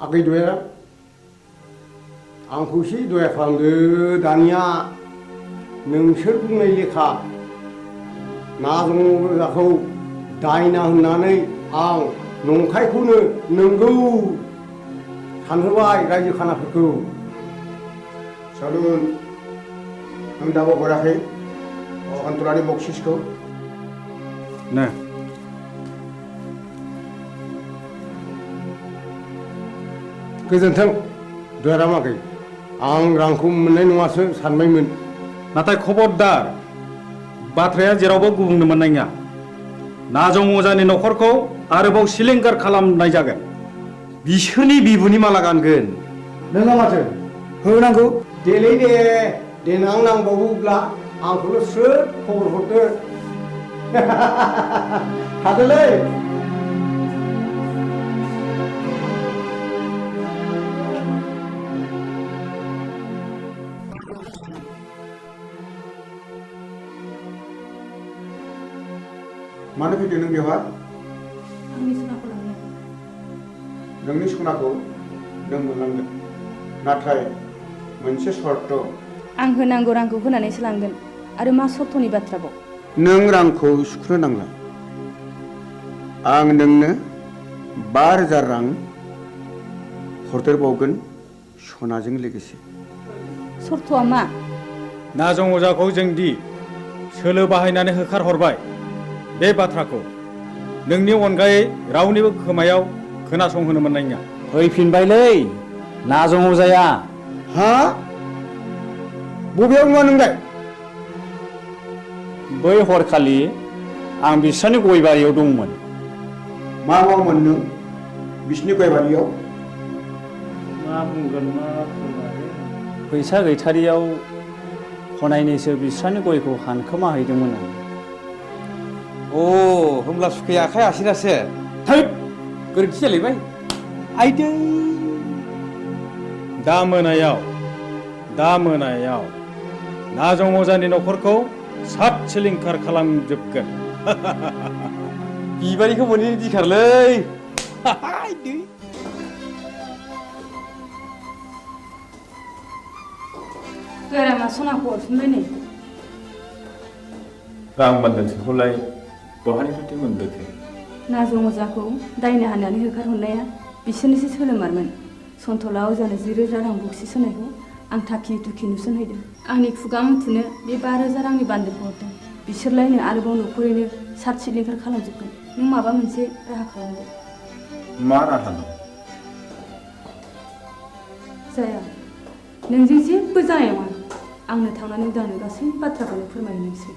आगै दया आंखौ एसे दया खालामदो दानिया नोंसोर बुंनाय लेखा नाजंजाखौ दायना होननानै आं नंखायखौनो नंगौ सानहोबाय रायजो खानाफोरखौ सालुन नों दाबो हराखै सान्तरानि बक्सिसखौ नो गोजोन्थों दयारामागै आं रांखौ मोननाय नङासो सानबायमोन नाथाय खबरदार बाथ्राया जेरावबो गुबुंनो मोननाय नङा नाजं अजानि न'खरखौ आरोबाव सिलिंखार खालामनाय जागोन बिसोरनि बिबुनि माला गानगोन नोंहा माथो होनांगौ देलै दे देनां नांबावोब्ला आंखौल' स्रोद खबर हरदो थादोलै मानो फैदों नों बेवहाय आंनि सनाखौ लांनो नोंनि सनाखौ नों मोनलांगोन नाथाय मोनसे सर्त आं होनांगौ रांखौ होनानैसो लांगोन आरो मा सर्तनि बाथ्राबाव नों रांखौ सुख'नो नांला आं नोंनो 5,000 रां हरदेरबावगोन सनाजों लोगोसे सर्तआ मा नाजं अजाखौ जोंदि सोलो बाहायनानै होखारहरबाय बे बाथ्राखौ नोंनि अनगायै रावनिबो खोमायाव खोनासंहोनो मोननाय नङा फैफिनबायलै नाजं अजाया हा बबेयाव नुवा नोंलाय बै हरखालि आं बिस्रानि गय बारियाव दंमोन मा मावोमोन नों बिसिनि गय बारियाव मा बुंगोन मा फैसा गैथारियाव खनायनैसो बिस्रानि गयखौ हानखोमा हैदोंमोन आं अ होमब्ला सुखैया आखाइ आसिनासो थै गोरोन्थि जालायबाय आइदै दा मोनायाव नाजं अजानि न'खरखौ सात सिलिंखार खालामजोबगोन बिबारिखौ मोनैनि दिखारलै गारामा सनाखौ हरफिनबाय नै रां बान्दानसेखौलाय बहानिफ्राय मोनबोखो नाजं अजाखौ दायना होनानै होखारहरनाया बिसोरनिसो सोलोमारमोन सन्थला अजानो 10,000 रां बक्सिस होनायखौ आं थाखि दुखि नुसनहैदों आंनि खुगा मुथुनो बे 5,000 रांनि बान्दोखौ हरदों बिसोरलायनो आरोबाव न'खरैनो सात सिलिंखार खालामजोबगोन नों माबा मोनसे राहा खालामदो मा राहा दं जाया नोंजों जेबो जानाय नङा आंनो थांनानै उदांनो गासै बाथ्राखौनो फोरमायनोसै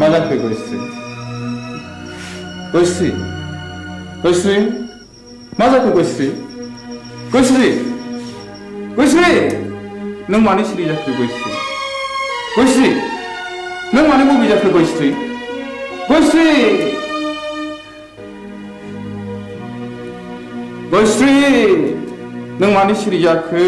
मा जाखो गयस्रि गयस्रि गयस्रि मा जाखो गयस्रि गयस्रि गयस्रि नों मानो सिरि जाखो गयस्रि गयस्रि नों मानो बबे जाखो गयस्रि गयस्रि गयस्रि नों मानो सिरि जाखो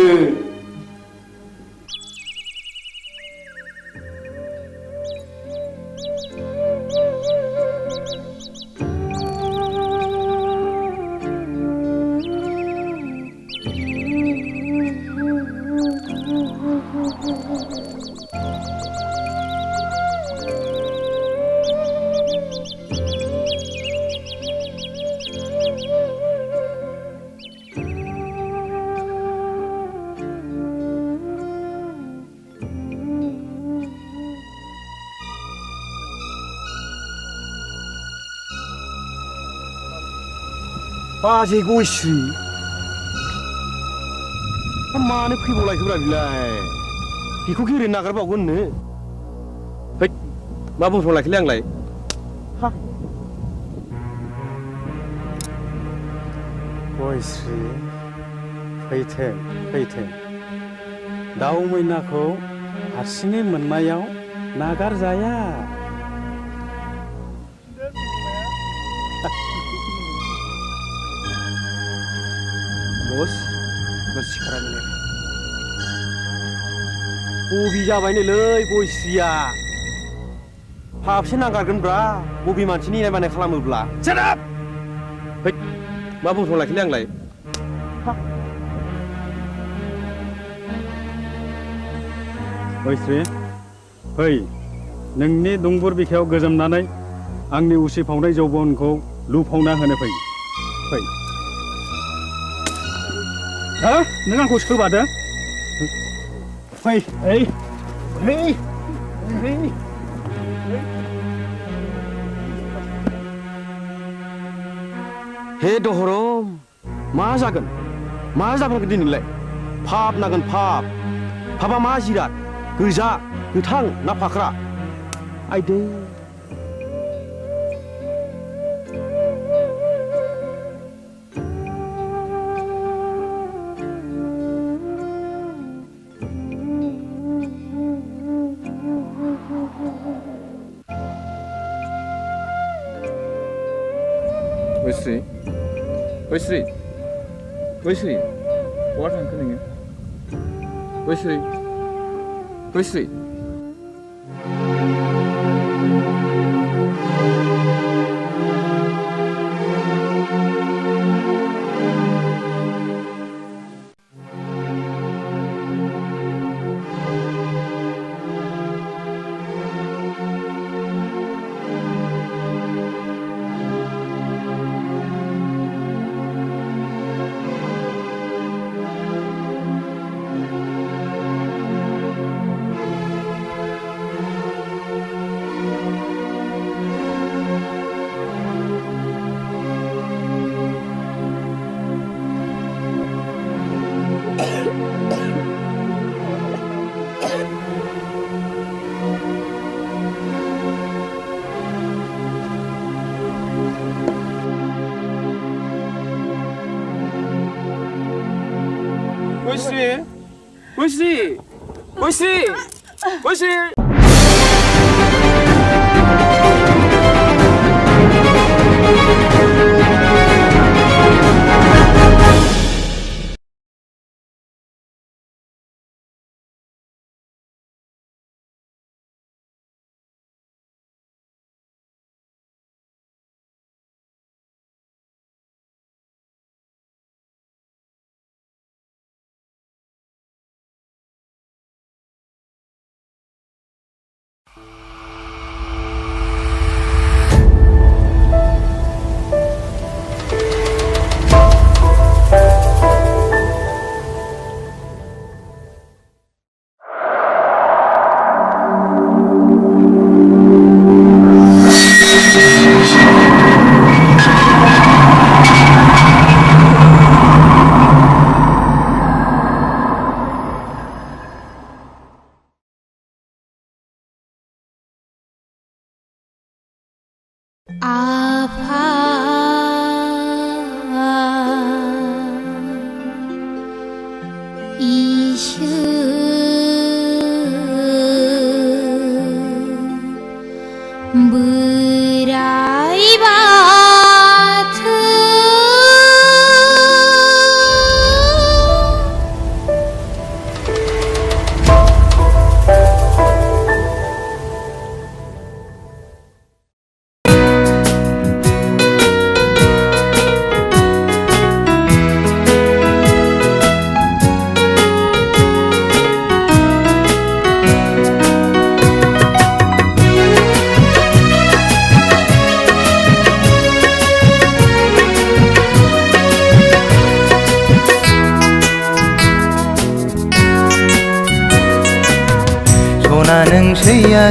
बाजै गयस्रि मानो फैबावलायखोब्रा बिलाय बेखौ गेरेनो नागारबावगोननो है मा बुंफ्रावलायखोलै आंलाय गयस्रि फैथों दाउ मैनाखौ हारसिङै मोननायाव नागारजाया बस सिखारा मिलाय बबे जाबायनोलै गयस्रिया फाबसे नागारगोनब्रा बबे मानसिनि इनाय मानाय खालामोब्ला सेराप है मा बुंफ्रावलायखोलै आंलाय गयस्रि फै नोंनि दुंबुर बिखायाव गोजोमनानै आंनि उसिफावनाय जौबनखौ लुफावना होनो फै हो नों आंखौ सोबादो फै हे दहरम मा जागोन मा जागोन दिनैलाय फाब नागोन फाबा मा जिराद गोजा गोथां ना फाख्रा आइदै गयस्रि बहा थांखो नोङो गयस्रि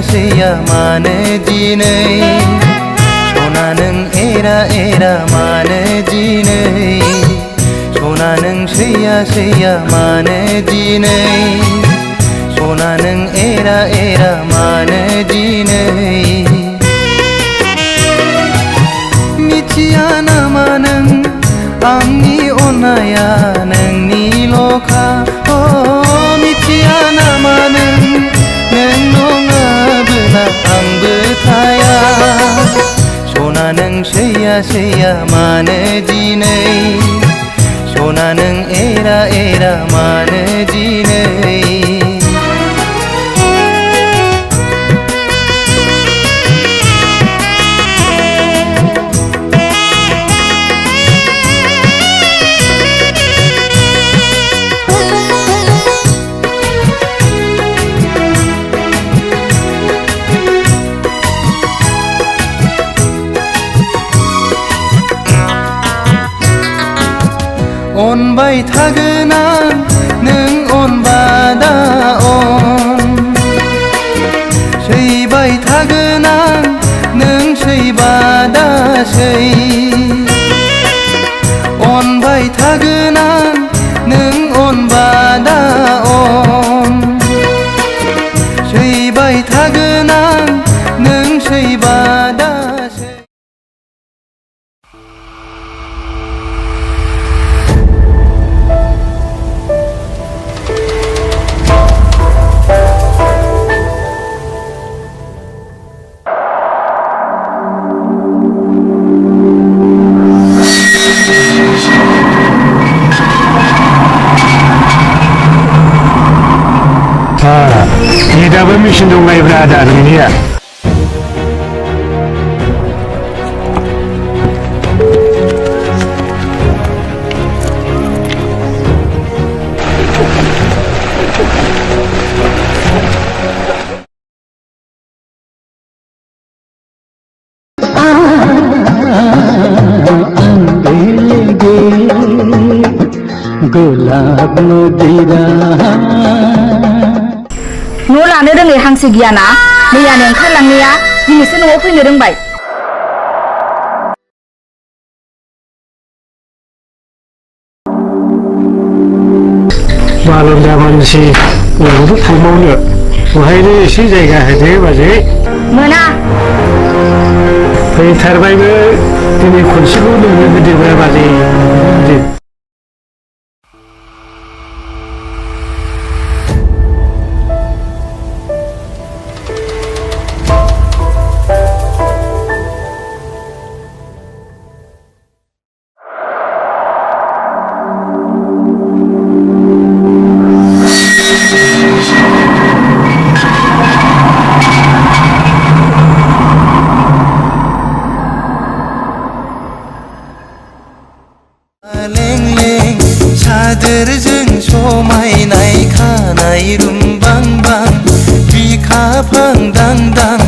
सैया मानो दिनै सना नों एरा एरा मानो दिनै सना नों सैया मानो दिनै सना नों एरा एरा मानो दिनै मिथिया नामा नों आंनि अननाया नोंनिल'खा मिथिया नामा नों नङाबोला आंबो थाया सना नों सैया मानो दिनै सना नों एरा एरा मानो दिनै अनबाय थागोन आं नों अनबादा अन सैबाय थागोन आं नों सैबादा सै अनबाय थागोन आं नों अनबादा अन सैबाय थागोन आं नों सैबादा दाबो मेचिन दंलायब्रा आदा नोंनिया गोलाब नदीरा न' लानो रोङै हांसो गियाना मैयानो ओंखारलांनाया दिनैसो न'आव फैनो रोंबाय बालन्दा मानसि उनावथ' थांबावनो बहायनो एसे जायगा होदो बाजै मोना फैथारबायबो दिनै खनसेखौ नोंनो होदोब्रा बाजै सादोरजों समायनाय खानाय रुमबांबां बिखाफां दांदां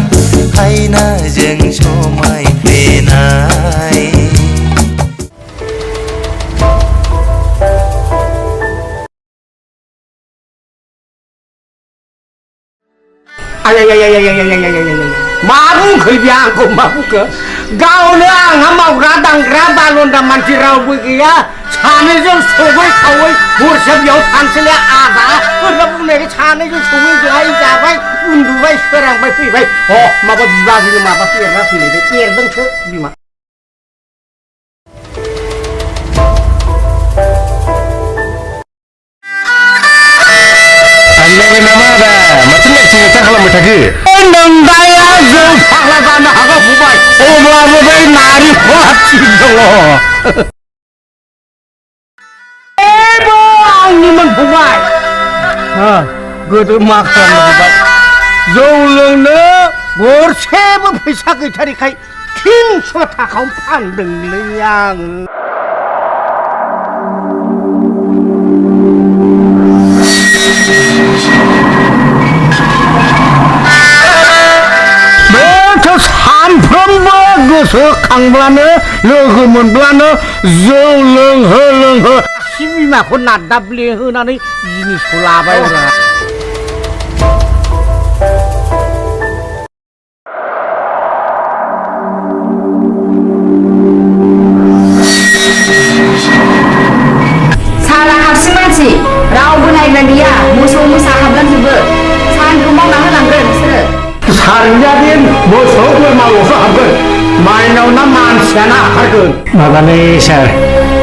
आयनाजों समायफ्लेनाय मा बुंखो बे आंखौ मा बुंखो गावनो आंहा मावग्रा दांग्रा बालन्दा मानसि रावबो गैया सानैजों सबै खावै हरसे बेयाव थानोसैलाय आदा ओरैनो बुंनायखाय सानैजों सबै जाय जाबाय उन्दुबाय सोरांबाय फैबाय माबा बिबाजैनो माबा एरना फैलायबाय एरदोंसो बिमा खालामबाय थाखो नोंदाया जों फाग्ला जानो हागौ फंबाय अब्लाबो बै नारेंखला थिग दङ एबो आंनिमोन फंबाय गोदो मा खालामनो जौ लोंनो गरसेबो फैसा गैथारिखाय 300 थाखायाव फानदोंलै आङो सानफ्रोमबो गोसोखांब्लानो लोगो मोनब्लानो जौ लोंहो लोंहो आसि बिमाखौ नादाब्ले होनानै जिनिसखौ लाबाय सारा हारसिं मानसि रावबो नायग्रा गैया मोसौ मोसा हाबलांजोबो सानखौ मावना होनांगोन नोंसोरो सारजादिन मोसौ बोरमाल'सो हाबगोन माइनाव ना मानसियानो हाबथारगोन माबालै सार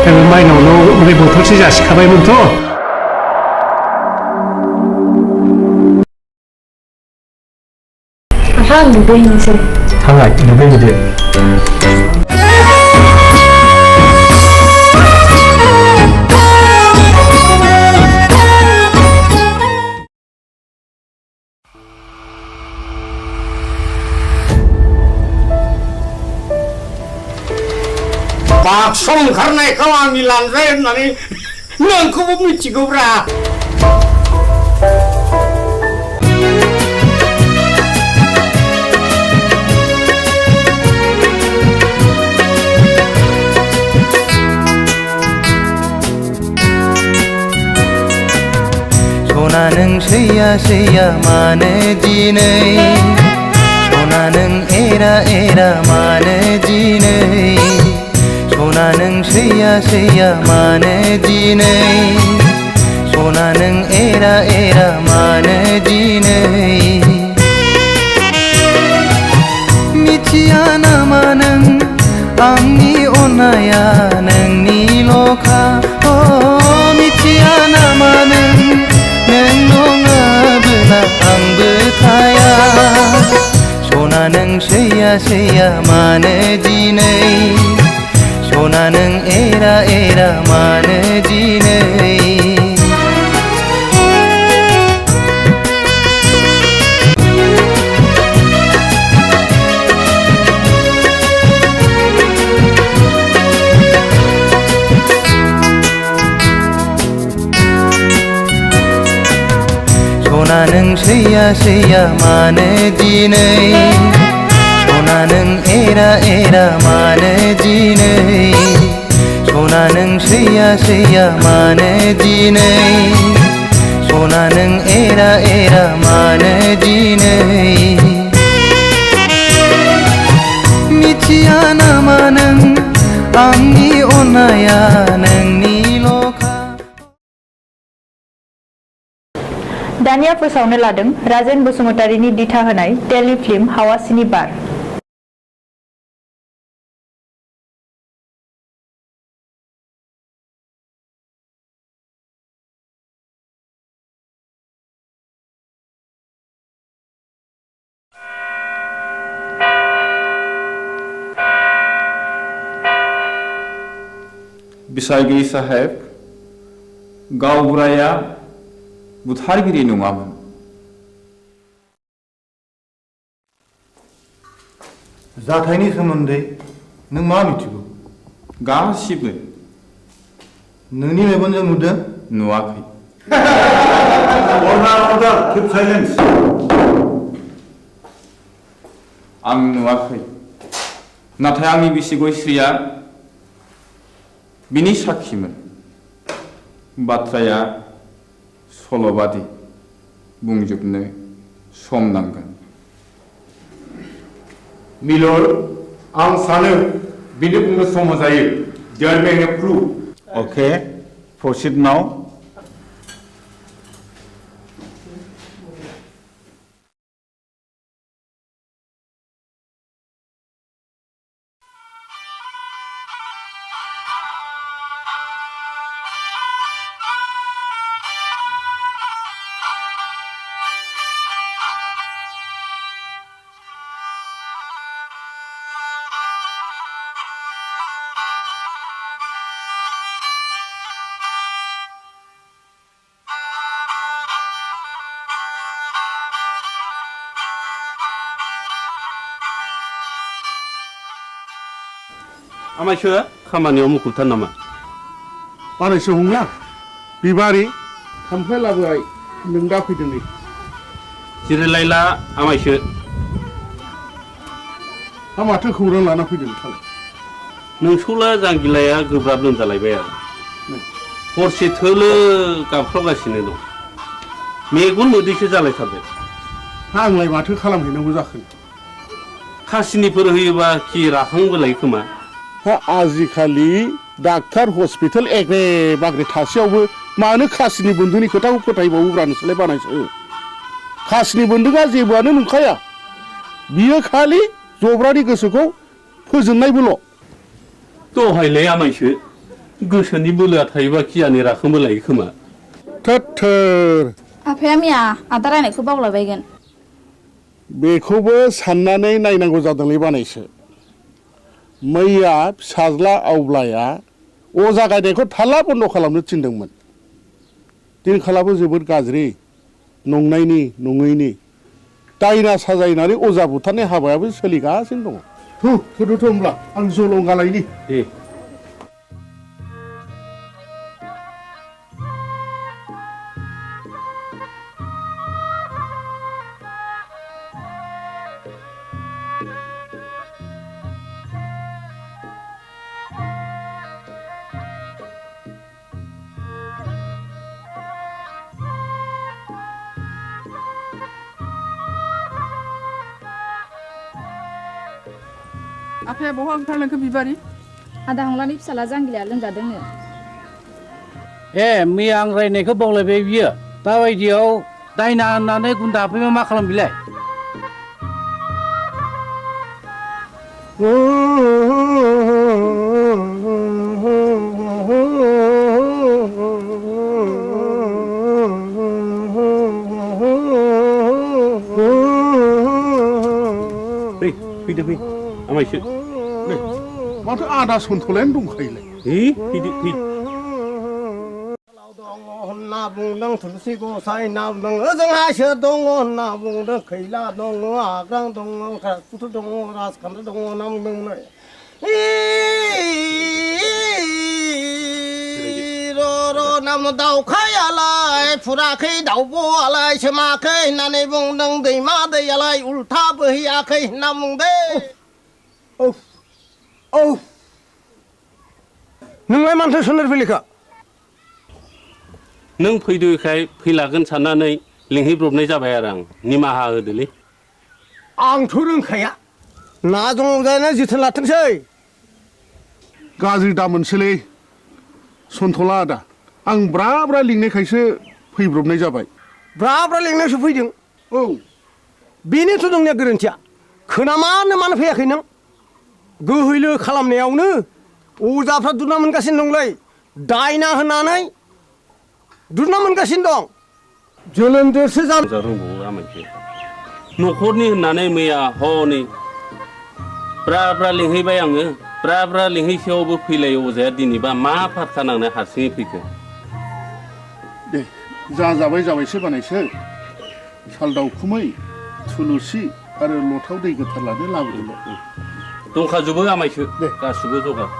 जोङो माइनावनाव ओरै बथलसे जासिखाबायमोनथ' आं दुगैहैनोसै थांलाय दुगैहैदो बाक्सा ओंखारनायखौ आंनि लांजाय होननानै नोंखौबो मिथिगौब्रा सना नों सैया सैया मानो दिनै सना नों एरा एरा मानो दिनै सना नों सैया सैया मानो दिनै सना नों एरा एरा मानो दिनै मिथिया नामा नों आंनि अननाया नोंनिल'खा मिथिया नामा नों नङाबोला आंबो थाया सना नों सैया सैया मानो दिनै सना नों एरा एरा मानो दिनै सना नों सैया सैया मानो दिनै सना नों एरा एरा मानो दिनै सना नों सैया सैया मानो दिनै सना नों एरा एरा मानो दिनै मिथिया नामा नों आंनि अननाया नोंनिल'खा दानिया फोसावनो लादों राजेन बसुमतारीनि दिथा होनाय टेलिफिल्म हावासिनि बार बिसायगिरि साहेब गावबुराया बुथारगिरि नङामोन जाथायनि सोमोन्दै नों मा मिथिगौ गासिबो नोंनि मेगनजों नुदों नुवाखै अर्डार किप साइलेन्स आं नुवाखै नाथाय आंनि बिसिगय श्रीया बिनि साखिमोन बाथ्राया सल'बादि बुंजोबनो सम नांगोन मिलर आं सानो बिनो बुंनो सम होजायो there be a proof okay proceed now आमायसो खामानियाव मुखुबथार नामा बानायसो हंला बिबारि खामफ्लाय लाबोबाय नों दा फैदों नै जिरायलायला आमायसो हा माथो खौरां लाना फैदों नोंथां नोंसौला जांगिलाया गोब्राब लोमजालायबाय आरो हरसे थोलो गाबख्रावगासिनो दं मेगन मोदैसो जालायथारबाय आंलाय माथो खालामहैनांगौ जाखो खासिनिफोर होयोबा खि राखांबोलाय खोमा हा आजिखालि डाक्टार हस्पिटाल एग्रे बाग्रे थासेयावबो मानो खासिनि बन्धुनि खोथाखौ फोथायबावोब्रा नोंसोरलाय बानायसो खासिनि बन्धुआ जेबोआनो नंखाया बियो खालि जब्रानि गोसोखौ फोजोननायबोल' दहायलाय आमायसो गोसोनि बोलोआ थायोबा खियानो राखांबोलायो खोमा थोर आफाया मिया आदा रायनायखौ बावलायबायगोन बेखौबो साननानै नायनांगौ जादोंलै बानायसो मैया फिसाज्ला आवब्लाया अजा गायनायखौ थाला बन्द' खालामनो थिनदोंमोन दिनखालाबो जोबोद गाज्रि नंनायनि नङैनि दायना साजायनानै अजा बुथारनाय हाबायाबो सोलिगासिनो दङ थुदोथ' होमब्ला आं जलंगालायनि दे आफाया बहा ओंखारलांखो बिबारि आदा हंलानि फिसाला जांगिलाया लोमजादोंनो ए मैया आं रायनायखौ बावलायबाय बियो दाबायदियाव दायना होननानै गुन्दा हाबफैबा मा खालाम बिलाय फैदो फै आमायसो माथो आदा सन्थलायानो दंखायोलाय फैदो फै होनना बुंदों थुलसि गसाइ होनना बुंदों ओजोंहायसो दङ होनना बुंदों खैला दङ आग्रां दङ राजपुत दङ राजखान्थि दङ होनना बुंदों नाम दाउखायालाय फुराखै दाउब'आलाय सोमाखै होननानै बुंदों दैमा दैयालाय उल्था बोहैयाखै होनना बुंदों नोंलाय मानोथो सोनार फैलिखा नों फैदोखाय फैलागोन साननानै लिंहैब्रबनाय जाबाय आरो आं निमाहा होदोलै आंथ' रोंखाया ना दंजायना जोथोन लाथोंसै गाज्रि दामोनसोलै सन्थला आदा आं ब्रा ब्रा लिंनायखायसो फैब्रबनाय जाबाय ब्रा ब्रा लिंनायसो फैदों बेनोथ' नोंनिया गोरोन्थिया खोनामानो मानो फैयाखै नों गोहैलो खालामनायावनो अजाफ्रा दुना मोनगासिनो दंलै दायना होनानै दुना मोनगासिनो दं जोलोमदेरसो रोंबावो आमायसो न'खरनि होननानै मैया हनै ब्रा ब्रा लिंहैबाय आङो ब्रा ब्रा लिंहैसेयावबो फैलायो अजाया दिनैबा मा फारखा नांनाय हारसिङै फैखो दे जाबायसो बानायसो साल दाउखुमै थुलुसि आरो लथाव दै गोथार लानो लाबोदोंल' दंखाजोबो आमायसो गासिबो जगार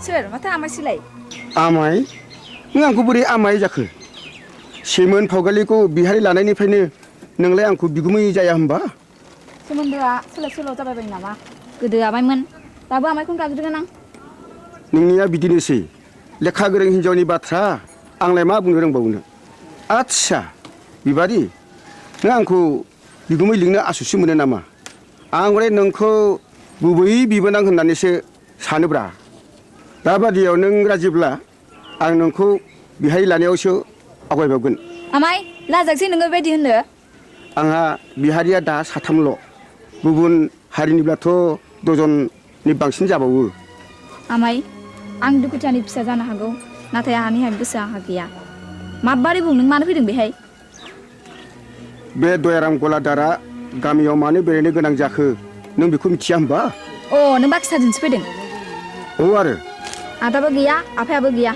सोर माथो आमायसोलाय आमाय नों आंखौ बोरै आमाय जाखो सेमोन फावगालिखौ बिहारि लानायनिफ्रायनो नोंलाय आंखौ बिगुमै जाया होनबा सोमोन्दोआ सोलाय सोल' जाबाय नामा गोदो आमायमोन दाबो आमायखौनो गाबज्रिगोन आं नोंनिया बिदिनोसै लेखा गोरों हिन्जावनि बाथ्रा आंलाय मा बुंनो रोंबावनो आच्छा बिबारि नों आंखौ बिगुमै लिंनो आसुसु मोनो नामा आं हले नोंखौ गुबै बिबोनां होननानैसो सानोब्रा दाबादियाव नों राजिब्ला आं नोंखौ बिहारि लानायावसो आवगायबावगोन आमाय लाजाकसै नोङो बेबायदि होननो आंहा बिहारिया दा साथामल' गुबुन हारिनिब्लाथ' दजननि बांसिन जाबावो। आमाय आं दुखुथियानि फिसा जानो हागौ नाथाय आहानिहाय गोसो आंहा गैया। माबारै बुं नों मानो फैदों बेहाय? बे दयाराम गलादारा गामियाव मानो बेरायनो गोनां जाखो नों बेखौ मिथिया होमबा? अ नों बाखिसाजोंसो फैदों? औ आरो आदाबो गैया आफायाबो गैया।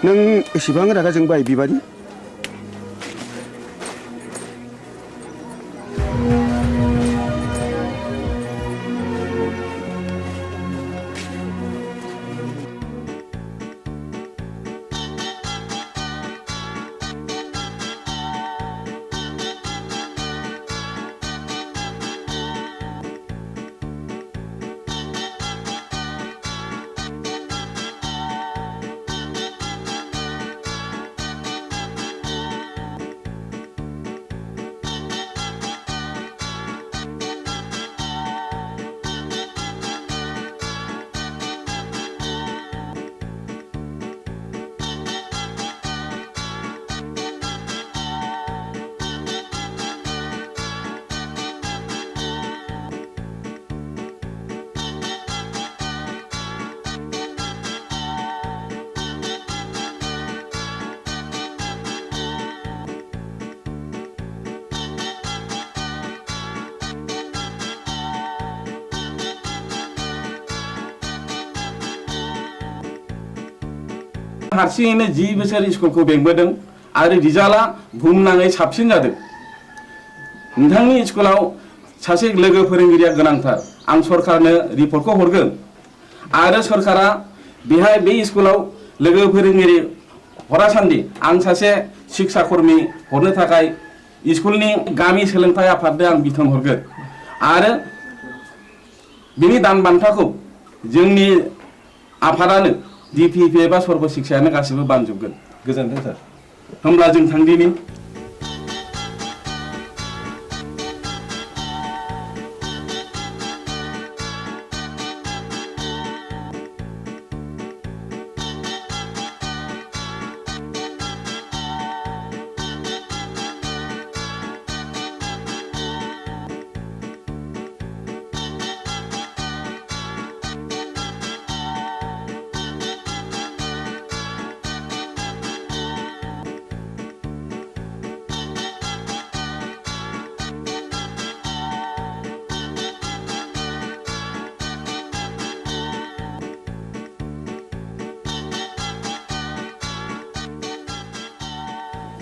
नों एसेबां रागा जोंबाय बिबारि? हारसिङैनो 10 बोसोर स्कुलखौ बेंबोदों आरो रिजाल्टआ बुहुमनाङै साबसिन जादों। नोंथांनि स्कुलाव सासे लोगो फोरोंगिरिया गोनांथार। आं सरकारनो रिपर्टखौ हरगोन आरो सरकारा बेहाय बे स्कुलाव लोगो फोरोंगिरि हरासान्दि आं सासे शिक्षा कर्मी हरनो थाखाय स्कुलनि गामि सोलोंथाइ आफादनो आं बिथोन हरगोन आरो बिनि दान बान्थाखौ जोंनि आफादानो DPP एबा सर्ब शिक्षायानो गासिबो बानजोबगोन। गोजोनथों सार। होमब्ला जों थांदिनि।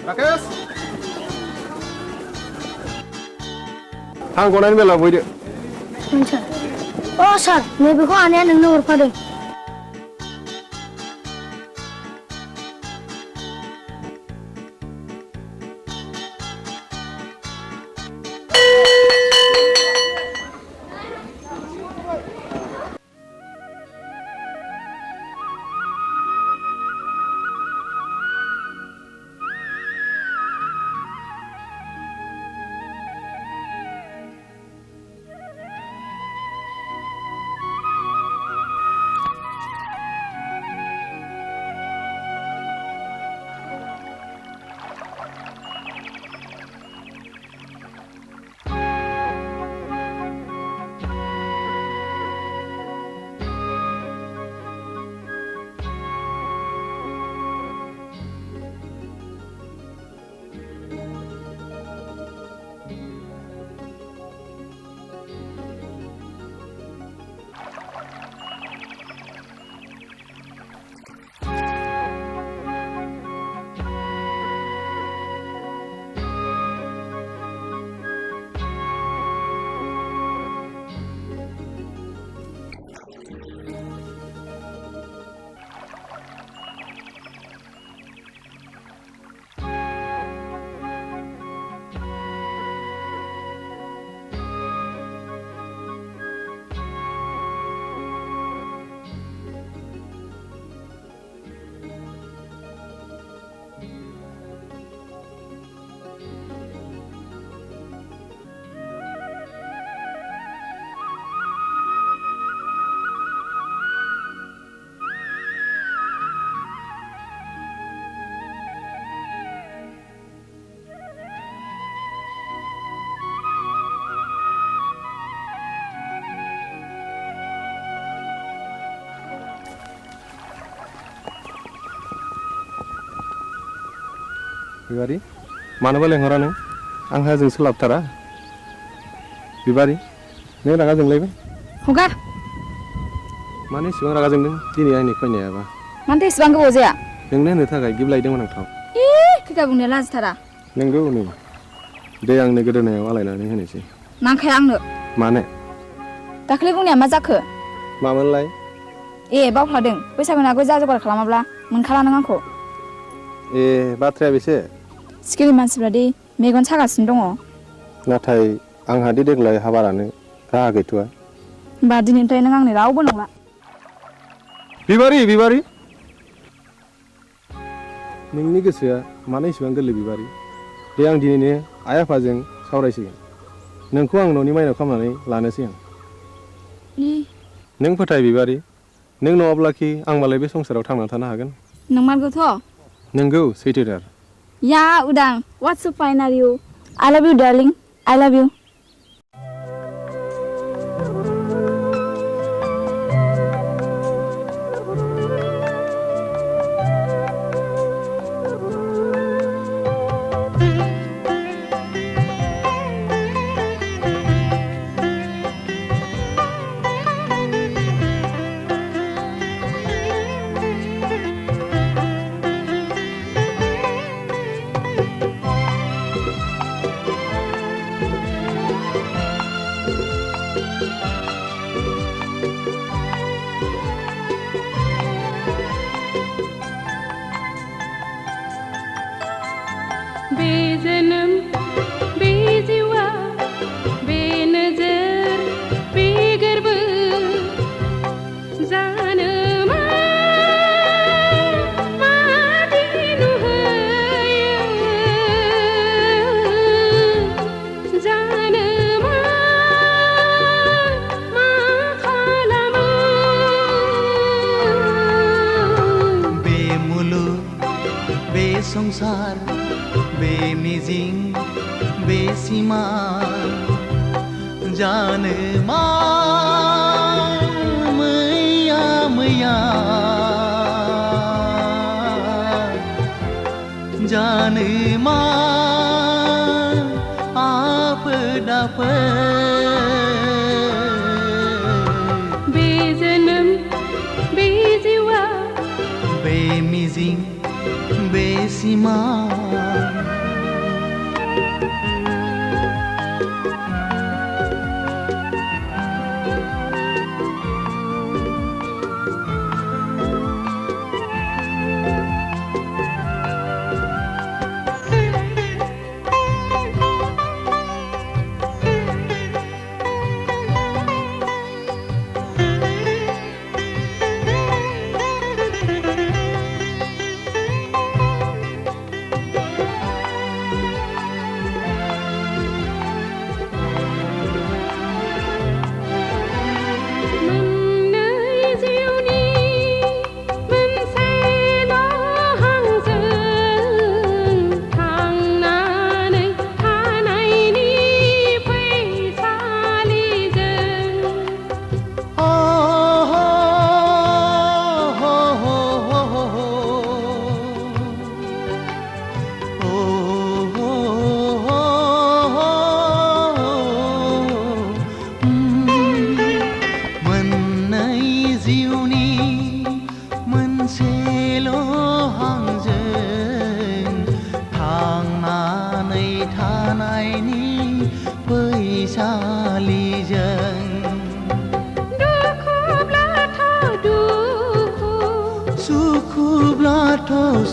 राकेश थां गनायनि बेला बयदो। अ सार नैबेखौ आनैया नोंनो हरफादों। बिबारि मानोबा लेंहरा नों आंहा जों सोलाबथारा बिबारि नों रागा जोंलायबाय हगार मानो इसेबां रागा जोंदों दिनै आंनि फैनायाबा मानोथो एसेबां गोबाव जाया नोंनो होनो थाखाय गिफ्ट लायदोंमोन आं थाव खैथा बुंनाया लाजिथारा नोंगौ नै दे आंनो गोदोनायाव आलायनानै होनोसै नांखाया आंनो मानो दाख्लै बुंनाया मा जाखो मामोनलाय ए बावफ्लादों बैसागुनि आगोल जा जगार खालामाब्ला मोनखाला नों आंखौ ए बाथ्राया बेसे सिखिरि मानसिफ्रा दि मेगन सागासिनो दङ नाथाय आंहा दि देग्लाय हाबा लानो राहा गैथ'आ होमबा दिनैनिफ्राय नों आंनि रावबो नंला बिबारि नोंनि गोसोआ मानो इसेबां गोरलै बिबारि दे आं दिनैनो आइ आफाजों सावरायसिगोन नोंखौ आं न'नि माइनाव खालामनानै लानोसै आं नों फोथाय बिबारि नों नङाब्लाखि आं मालाय बे संसाराव थांना थानो हागोन नंमारगौथ' नोंगौ सैथोथार या उदां what's so fine are you I love you darling I love you बेजनम बेजिवा बेनजर बेगर्ब जानो मादिनु होयो जानो मा खालामो बे मुलुग बे संसार बे मिजिं बे सिमा जानो मा मैया जानो मा आफोद बे जोनोम बे जिउआ बे मिजिं बे सिमा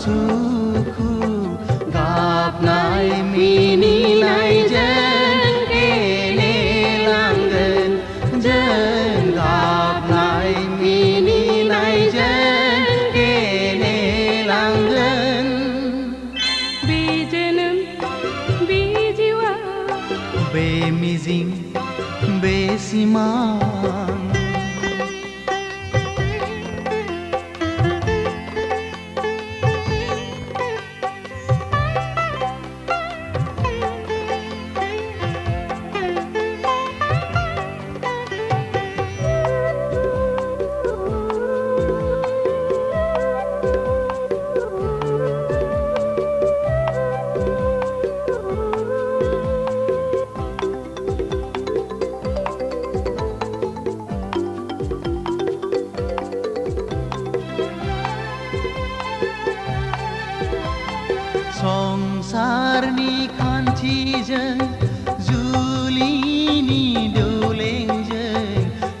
सुखु गाबनाय मिनिनायजों गेलेलांगोन जों गाबनाय मिनिनायजों गेलेलांगोन बे जोनोम बे जिउआ बे मिजिं बे सिमां संसारनि खान्थिजों जुलिनि दौलेंजों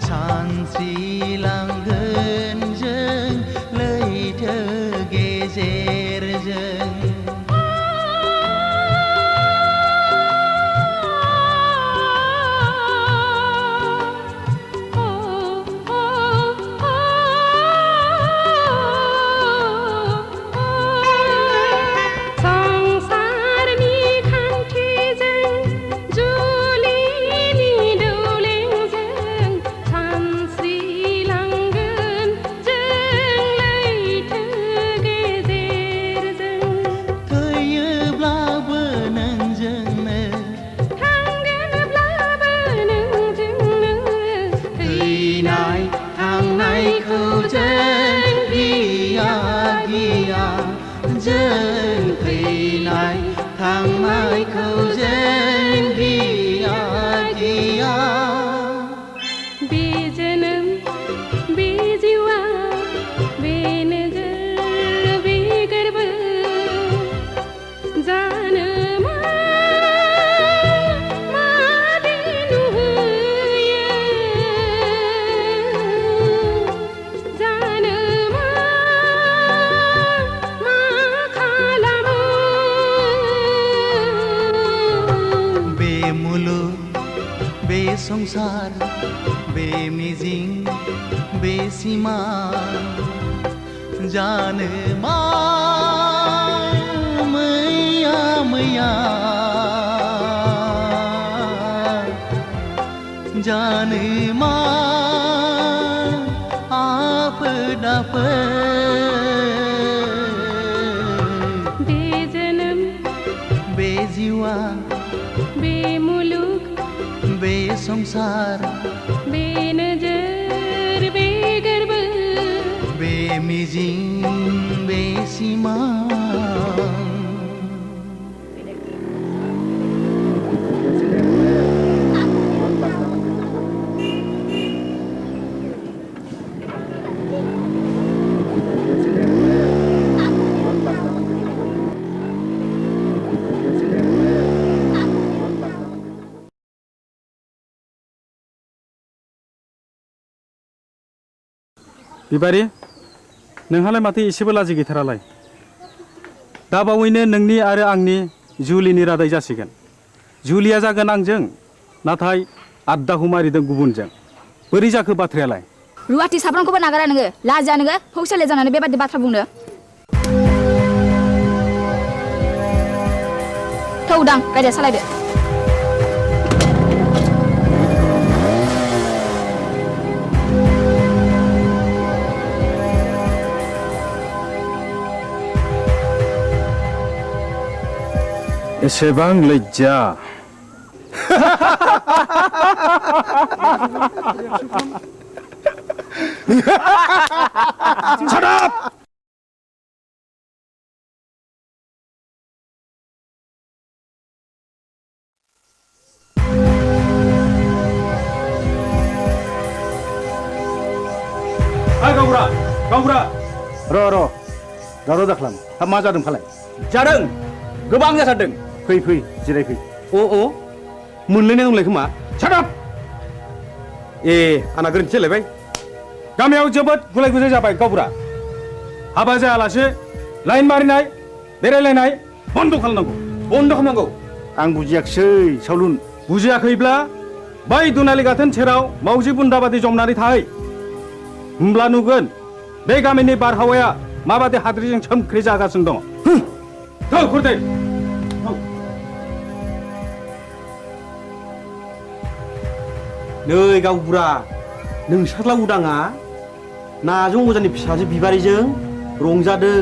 सानस्रिलांगोन जों लैथो गेजेरजों संसार बे मिजिं बे सीमा जानो मा मैया मैया जानो मा आफोद आफोद बे जोनोम बे जिउआ बे मुलुग बे संसार बे नजर बे गोर्बो बे मिजिं बे सीमा बिबारि नोंहालाय माथो एसेबो लाजि गैथारालाय दा बावैनो नोंनि आरो आंनि जुलिनि रादाय जासिगोन जुलिया जागोन आंजों नाथाय आद्दाखौ मारिदों गुबुनजों बोरै जाखो बाथ्रायालाय रुवाथि साब्रांखौबो नागारा नोङो लाजिया नोङो फौसाले जानानै बेबादि बाथ्रा बुंनो थौदां गारिया सालायदो एसेबां लज्जा Shut up! गावबुरा र' दावराव दाख्लाम हाब मा जादों फालाय जादों गोबां जाथारदों फै जिरायफै अ मोनलायनाय दंलाय खोमा सादाब ए आंना गोरोन्थि जालायबाय गामियाव जोबोद गुलाय गुजाय जाबाय गावबुरा हाबा जायालासे लाइन मारिनाय बेरायलायनाय बन्द खालामनांगौ आं बुजियाखिसै सावलुन बुजियाखैब्ला बै दुनालि गाथोन सेराव मावजि बुन्दाबादि जमनानै थाहै होमब्ला नुगोन बे गामिनि बारहावाया माबादि हाद्रिजों सोमख्रि जागासिनो दङ खुरदै नै गावबुरा नोंसारला उदाङा नाजों अजानि फिसाजो बिबारिजों रंजादों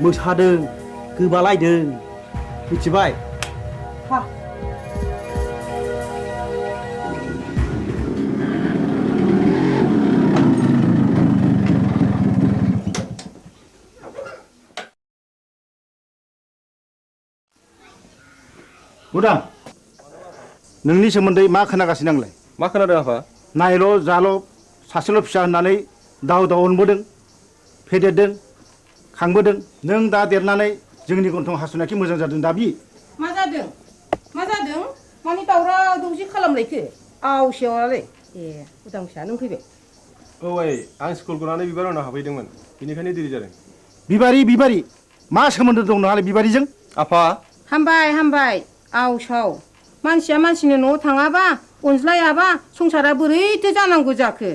मोसादों गोबालायदों मिथिबाय उदां नोंनि सोमोन्दै मा खोनागासिनो आंलाय मा खोनादों आफा नायल' जाल' सासेल' फिसा होननानै दाव अनबोदों फेदेरदों खांबोदों नों दा देरनानै जोंनि गन्थं हासुनायखि मोजां जादों दाबि मा जादों मानि दावराव दावसि खालामलायखो आवसेवालाय ए उदां फिसा नों फैबाय औ आइ आं स्कुल गनानै बिबार उनाव हाबहैदोंमोन बेनिखायनो देरि जादों बिबारि मा सोमोन्दो दं नोंहालाय बिबारिजों आफा हामबाय आवसाव मानसिया मानसिनि न'आव थाङाबा अनज्लायाबा संसारा बोरैथो जानांगौ जाखो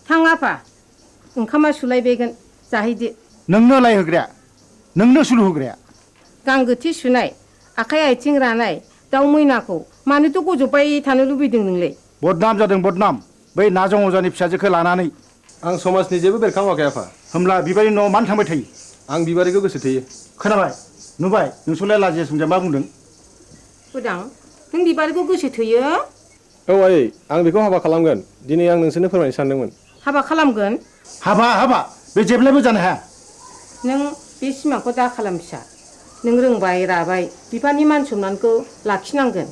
थां आफा ओंखामा सुलायबायगोन जाहैदो नोंनो लायहोग्राया नोंनो सुलु होग्राया गांगोथि सुनाय आखाइ आथिं रानाय दाउ मैनाखौ मानोथ' गजबबाय थानो लुबैदों नोंलाय बदनाम जादों बदनाम बै नाजं अजानि फिसाजोखौ लानानै आं समाजनि जेबो बेरखाङाखै आफा होमब्ला बिबारि न'आव मानो थांबाय थायो आं बिबारिखौ गोसो थोयो खोनाबाय नुबाय नोंसोरलाय लाजिया सुंजा मा बुंदों उदां नों बिबारिखौ गोसो थोयो औ आइ आं बेखौ हाबा खालामगोन दिनै आं नोंसोरनो फोरमायनो सानदोंमोन हाबा खालामगोन हाबा बे जेब्लायबो जानो हाया नों बे सिमांखौ दा खालाम फिसा नों रोंबाय राबाय बिफानि मान सनमानखौ लाखिनांगोन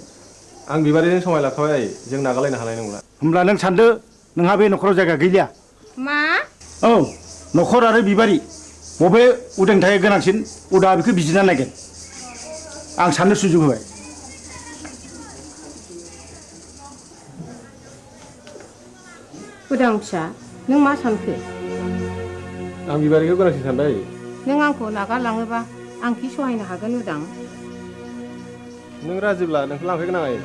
आं बिबारिजों समाय लाखाबाय आइ जों नागारलायनो हानाय नंला होमब्ला नों सानदो नोंहा बे न'खराव जायगा गैलिया मा औ न'खर आरो बिबारि बबे उदांथाया गोनांसिन उदा बेखौ बिजिरना नायगोन आं साननो सुजुग होबाय उदां फिसा नों मा सानखो आं बिबारिखौ गोनांसिन सानबाय नों आंखौ नागारलाङोबा आं कि सहायनो हागोन उदां नों राजिब्ला नोंखौ लांफैगोन आं आइ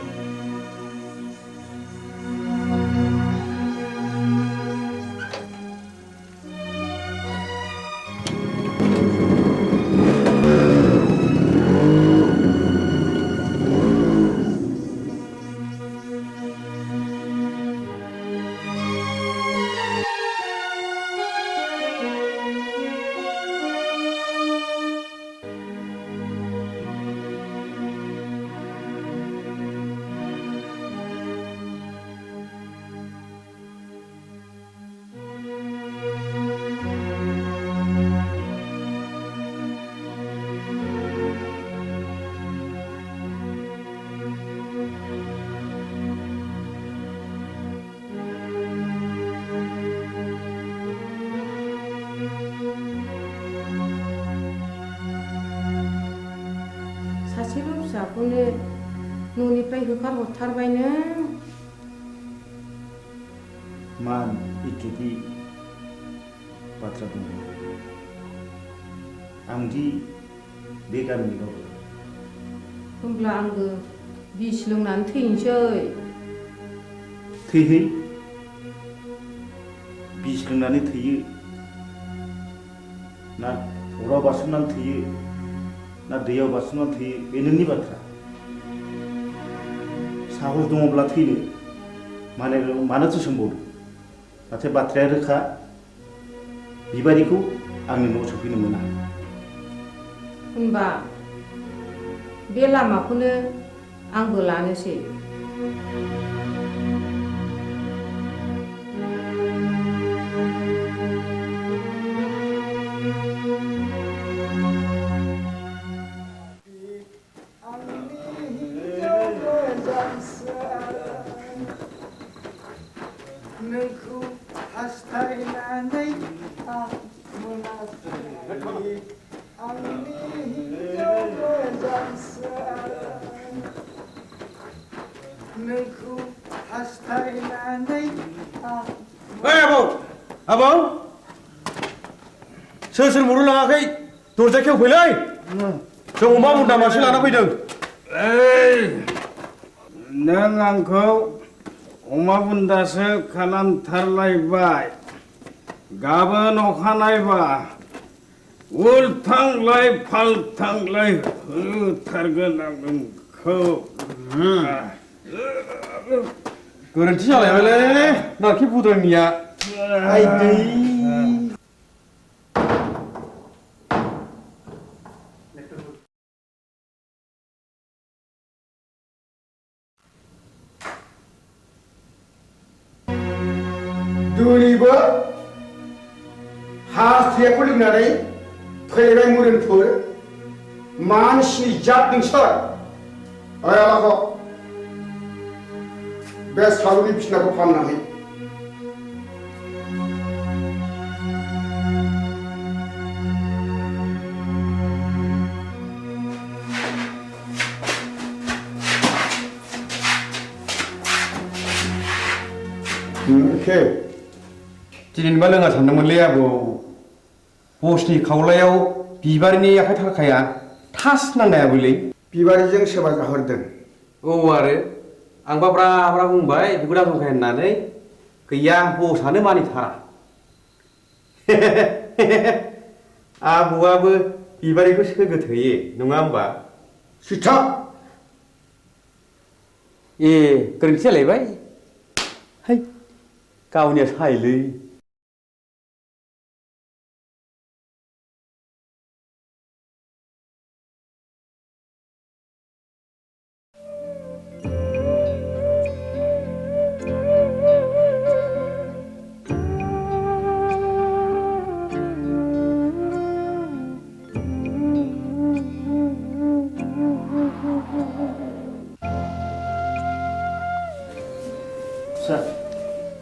सासेल' फिसाखौनो न'निफ्राय होखारहरथारबाय नों मान इटुबि बाथ्रा बुंदों आंदि बे गामिनि रावबो होमब्ला आंबो बिस लोंनानै थैनोसै थैहै बिस लोंनानै थैयो ना अराव बारसोमनानै थैयो ना दैयाव बारसोमनानै थैयो बे नोंनि बाथ्रा साहस दङब्ला थैनो मानोथो सोंबावदो नाथाय बाथ्राया रोखा बिबारिखौ आंनि न'आव सफैनो मोना होनबा बे लामाखौनो आंबो लानोसै नोंखौ हास्थायनानै आं मोनाखै आंनि हिन्जाव मोजांसो नोंखौ हास्थायनानै आं आबौ सोर मरु लाङाखै दरजा खेवफैलै जों अमा बुन्दा मासे लाना फैदों नों आंखौ अमा बुन्दासो खालामथारलायबाय गाबोन अखानायबा उल्थांलाय फाल्थांलाय होथारगोन आं नोंखौ गोरोन्थि जालायबायलै नारखि बुद्रायनिया आइदै दिनैबो हास्थायखौ लोंनानै फैबाय मुरिनफोर मानसिनि जात नोंसोर आयालाखौ बे सालुनि बिसिनाखौ फाहामनानै एखे दिनैबा लोङा सानदोंमोनलै आबौ बसनि खावलायाव बिबारिनि आखाइ थाखाया थास नांनायाबोलै बिबारिजों सोरबा जाहरदों औ आरो आंबा ब्रा ब्रा बुंबाय बिखौ दाजंखाय होननानै गैया बसआनो मानिथारा आबौआबो बिबारिखौ सोगोथोयो नङा होमबा सिथा ए गोरोन्थि जालायबाय है गावनिया सायलै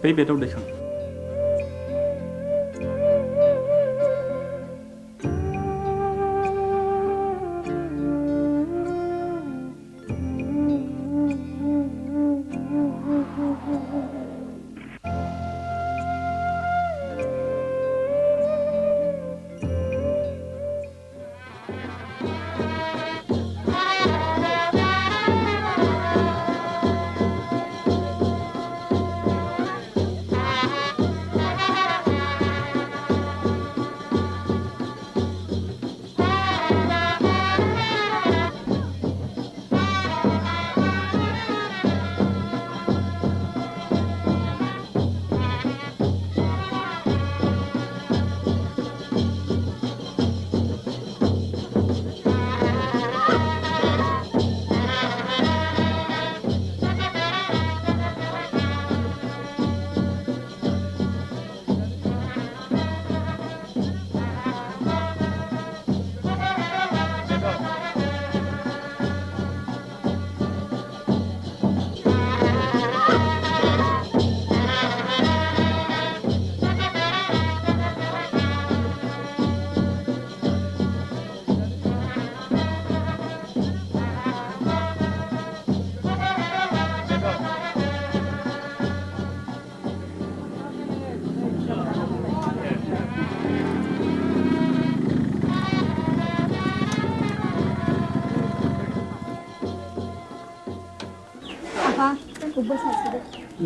बै बेदाव दैखां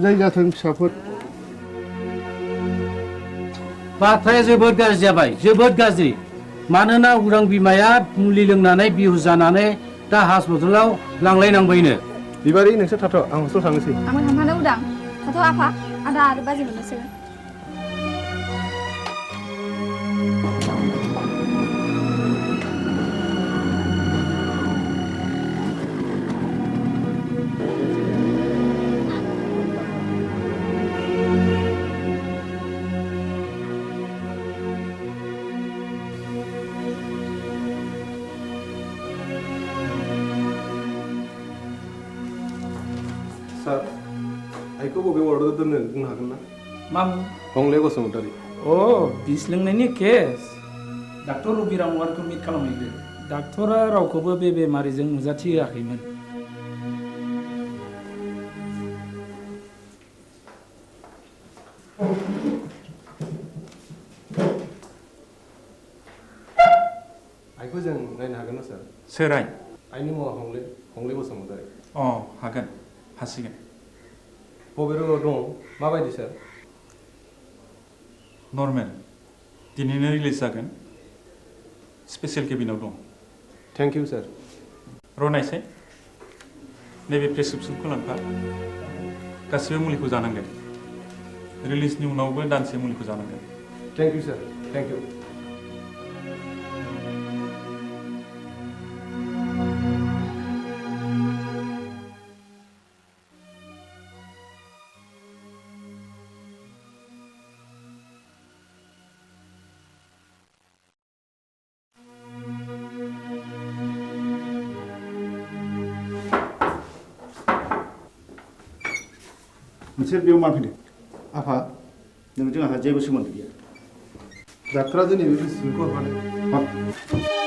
जाय जाथों फिसाफोर बाथ्राया जोबोद गाज्रि जाबाय जोबोद गाज्रि मानोना उरां बिमाया मुलि लोंनानै बिहुस जानानै दा हस्पिटालाव लांलायनांबायनो बिबारि नोंसोर थाथ' आं हस्टेल थांनोसै आंबो थांफानो उदां थाथ' आफा आदा आरो बाजै मोननोसै सार आइखौ बबे वार्डआव दोननो बुंनो हागोन ना मामु हंले बसुमतारी अ बिस लोंनायनि केस डाक्टर रबिराम वारखौ मिट खालामहैदो डाक्टरा रावखौबो बे बेमारिजों नुजाथि होआखैमोन आइखौ जों नायनो हागोन ना सार सोर आइ आइनि मुङा हंले बसुमतारी अ हागोन हासिगोन बबे रोगाव दं माबायदि सार नर्मेल दिनैनो रिलिज जागोन स्पेसियेल केबिनाव दं थेंक इउ सार रनायसाय नैबे प्रेसक्रिप्सनखौ लांफा गासिबो मुलिखौ जानांगोन रिलिजनि उनावबो दानसे मुलिखौ जानांगोन thank you sir thank you नोंसोर बेयाव मा फैदों आफा नोंजों आंहा जेबो सोमोन्दो गैया डाक्टरा दिनै बे प्रेसक्रिप्सनखौ हरफादों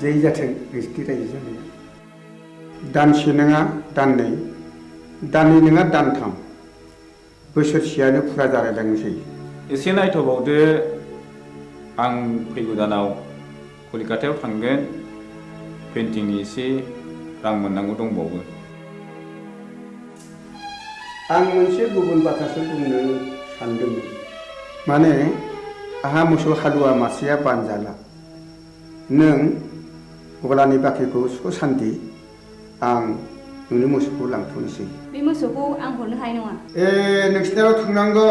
जै जाथों नोंसिनि रायजो जानाया दानसे नङा दाननै दाननै नङा दानथाम बोसोरसेयानो फुरा जालायलांनोसै एसे नायथ'बावदो आं फैगौ दानाव कलिकातायाव थांगोन पेन्टिंनि एसे रां मोननांगौ दंबावो आं मोनसे गुबुन बाथ्रासो बुंनो सानदोंमोन माने आहा मोसौ हालुवा मासेया बानजाला नों गलानि बाख्रिखौ सुख सान्ति आं नोंनि मोसौखौ लांथ'नोसै बे मोसौखौ आं हरनो हानाय नङा नोंसिनाव थांनांगौ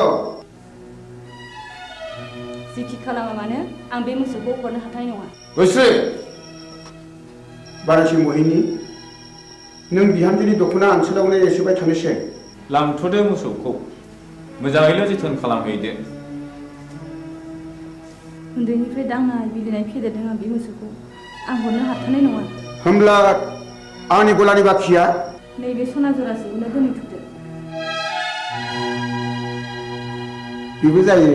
जिखि खालामा मानो आं बे मोसौखौ हरनो हाथाय नङा गोसो बारासि महिनी नों बिहामजोनि दख'ना ओनसोलावनो एसेबाय थानोसै लांथ'दो मोसौखौ मोजाङैल' जोथोन खालामहैदो उन्दैनिफ्राय दांनाय बिलिनाय फेदेरदों आं बे मोसौखौ आं हरनो हाथारनाय नङा होमब्ला आंनि गलानि बाखिया नैबे सना जरासेखौनो दोनैथ'दो बेबो जायो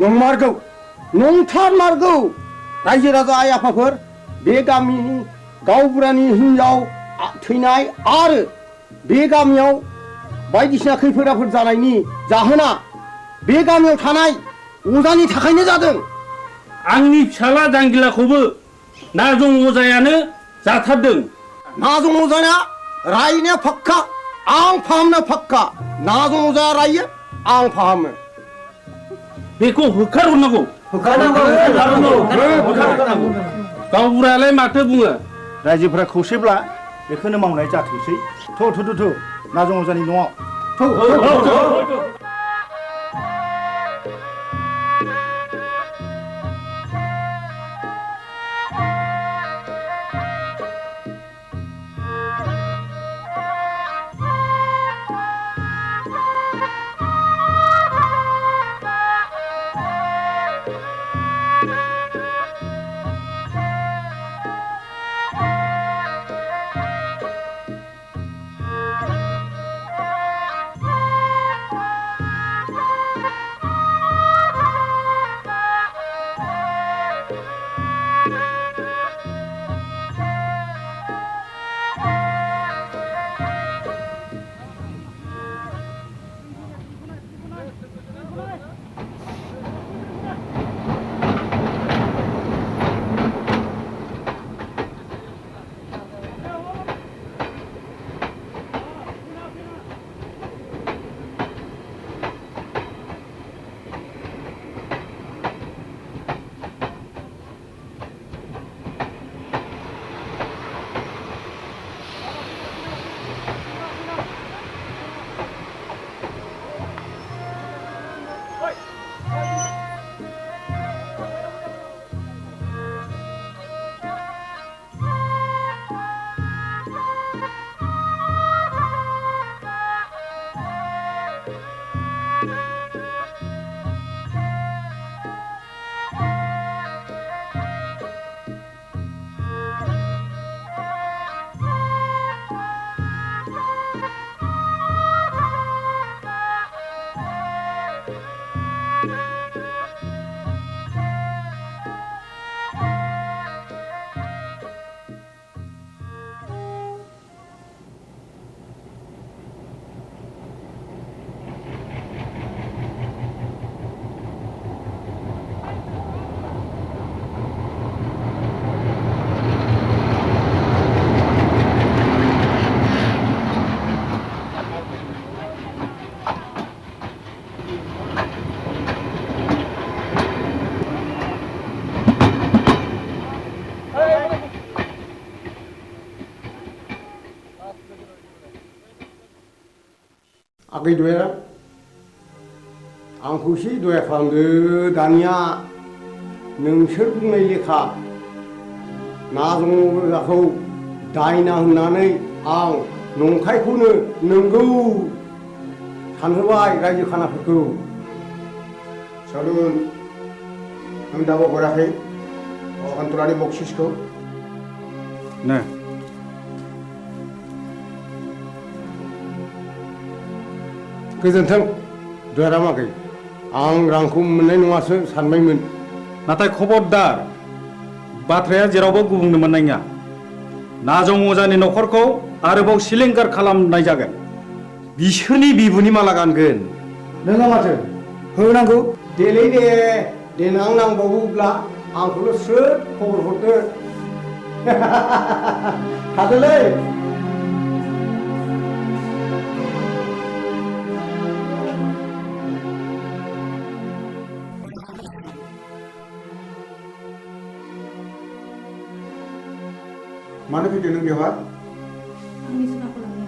नंमारगौ नंथारमारगौ रायजो राजा आइ आफाफोर बे गामिनि गावबुरानि हिनजाव थैनाय आरो बे गामियाव बायदिसिना खैफोद आफोद जानायनि जाहोना बे गामियाव थानाय अजानि थाखायनो जादों आंनि फिसाला जांगिलाखौबो नाजं अजायानो जाथारदों नाजं अजाया रायनाया फाक्का आं फाहामनो फाक्का नाजं अजाया रायो आं फाहामो बेखौ होखारहरनांगौ गावबुरायालाय माथो बुङो रायजोफोरा खौसेब्ला बेखौनो मावनाय जाथोंसै थ' नाजं अजानि न'आव आगै दुया आंखौ एसे दया खालामदो दानिया नोंसोर बुंनाय लेखा नाजंजाखौ दायना होननानै आं नंखायखौनो नंगौ सानहोबाय रायजो खानाफोरखौ सालुन आं दाबो हराखै सान्थरानि बक्सिसखौ नो गोजोन्थों दुयारामागै आं रांखौ मोननाय नङासो सानबायमोन नाथाय खबरदार बाथ्राया जेरावबो गुबुंनो मोननाय नङा नाजं अजानि न'खरखौ आरोबाव सिलिंखार खालामनाय जागोन बिसोरनि बिबुनि माला गानगोन नोंहा माथो होनांगौ देलै दे देनां नांबावोब्ला आंखौल' स्रोद खबर हरदो थादोलै मानो फैदों नों बेवहाय आंनि सनाखौ लांनो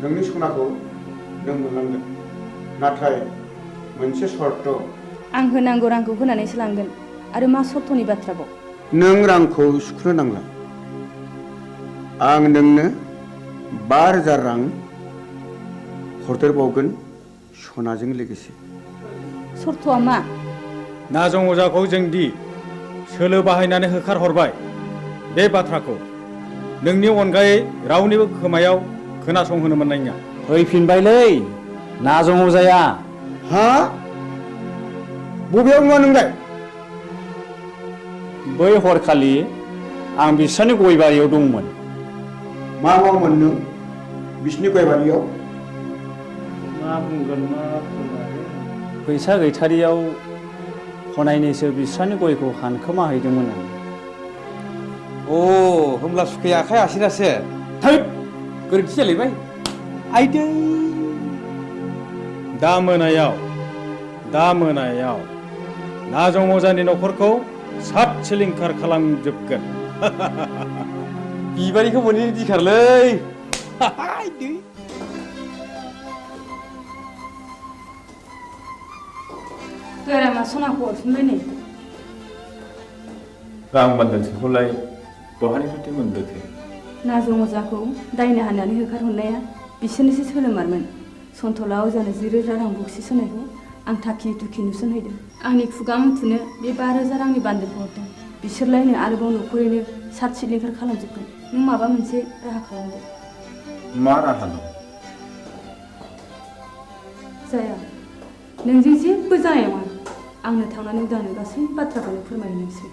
नोंनि सनाखौ नों मोनलांगोन नाथाय मोनसे सर्त आं होनांगौ रांखौ होनानैसो लांगोन आरो मा सर्तनि बाथ्राबाव नों रांखौ सुख्रनो नांला आं नोंनो 5,000 रां हरदेरबावगोन सनाजों लोगोसे सर्तआ मा नाजं अजाखौ जों दि सोलो बाहायनानै होखारहरबाय बे बाथ्राखौ नोंनि अनगायै रावनिबो खोमायाव खोनासंहोनो मोननाय नङा फैफिनबायलै नाजं अजाया हा बबेयाव नुवा नोंलाय बै हरखालि आं बिसोरनि गय बारियाव दंमोन मा मावोमोन नों बिसिनि गय बारियाव मा बुंगोन मा बुंगोन फैसा गैथारियाव हनायनैसो बिस्रानि गयखौ हानखोमा हैदोंमोन आं अ होमब्ला सुखै आखाइ आसिनासो थैद गोरोन्थि जालायबाय आइदै दा मोनायाव नाजं अजानि न'खरखौ सात सिलिंखार खालामजोबगोन बिबारिखौ मोनैनि दिखारलै दुयारामा सनाखौ हरफिनबाय नै रां बान्दानसेखौलाय बहानिफ्राय मोनबोखो नाजं अजाखौ दायना होननानै होखारहरनाया बिसोरनिसो सोलोमारमोन सन्थला अजानो 10,000 रां बक्सिस होनायखौ आं थाखि दुखि नुसनहैदों आंनि खुगा मुथुनो बे 5,000 रांनि बान्दोलखौ हरदों बिसोरलायनो आरोबाव न'खरैनो सात सिलिंखार खालामजोबगोन नों माबा मोनसे राहा खालामदो मा राहा दं जाया नोंजों जेबो जानाय नङा आंनो थांनानै उदांनो गासै बाथ्राखौनो फोरमायनोसै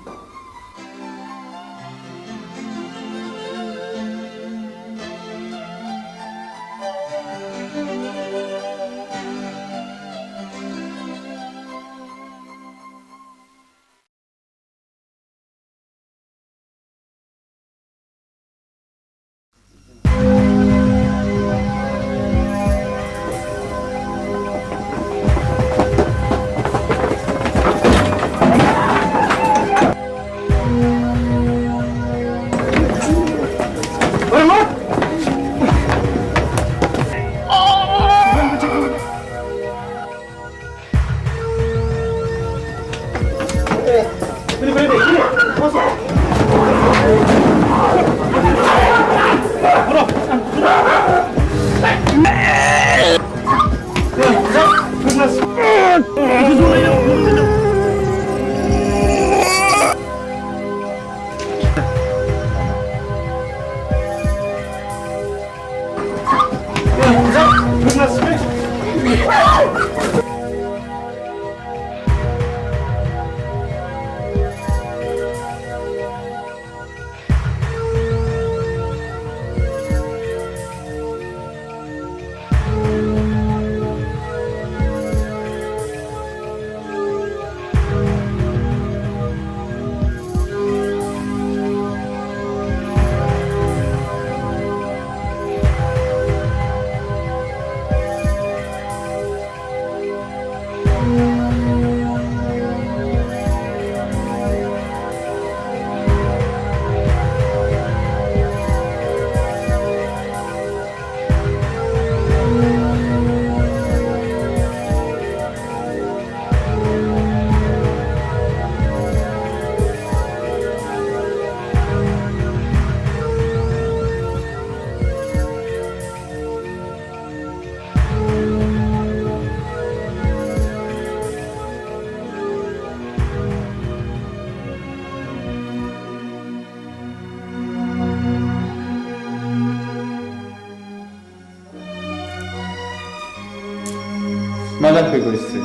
मा जाखो गयस्रि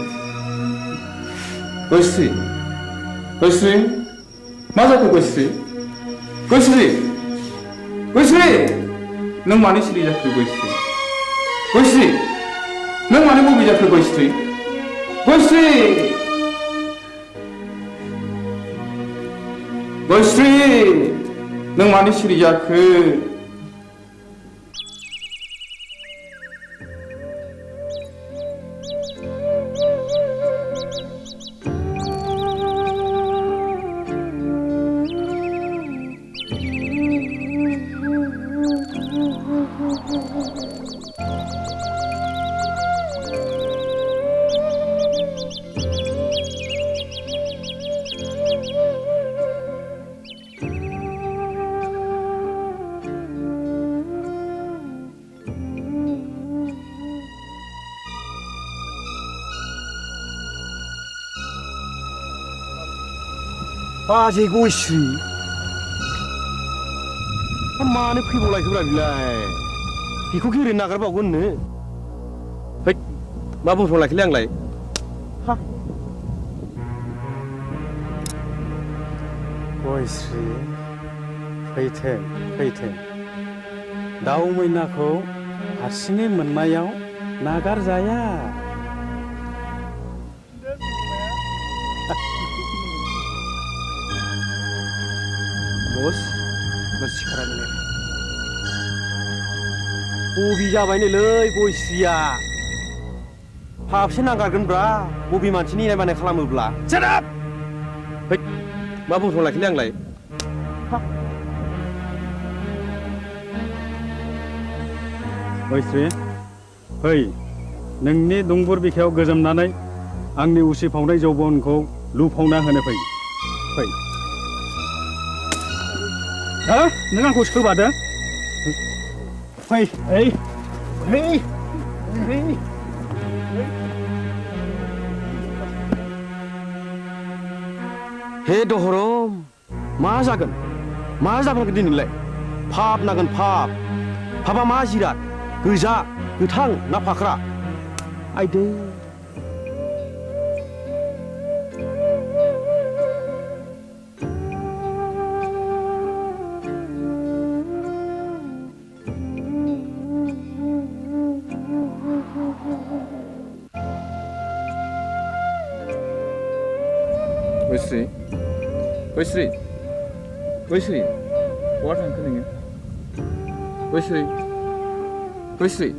गयस्रि गयस्रि मा जाखो गयस्रि गयस्रि गयस्रि नों मानो सिरि जाखो गयस्रि गयस्रि नों मानो बबे जाखो गयस्रि गयस्रि गयस्रि नों मानो सिरि जाखो बाजै गयस्रि मानो फैबावलायखोब्रा बिलाय बेखौ गेरेनो नागारबावगोननो है मा बुंफ्लांलायखोलै आंलाय गयस्रि फैथों दाउ मैनाखौ हारसिङै मोननायाव नागारजाया बस सिखारा मिलाय बबे जाबायनोलै गयस्रिया हाबसे नागारगोनब्रा बबे मानसिनि इनाय बानाय खालामोब्ला सेराप है मा बुंफ्लांलायखोलै आंलाय गयस्रि फै नोंनि दुंबुर बिखायाव गोजोमनानै आंनि उसिफावनाय जौबनखौ लुफावना होनो फै हा नों आंखौ सोबादो फै हे दहरम मा जागोन दिनैलाय फाप नागोन फापा मा जिराद गोजा गोथां ना फाख्रा आइदै गयस्रि बहा थांखो नोङो गयस्रि गयस्रि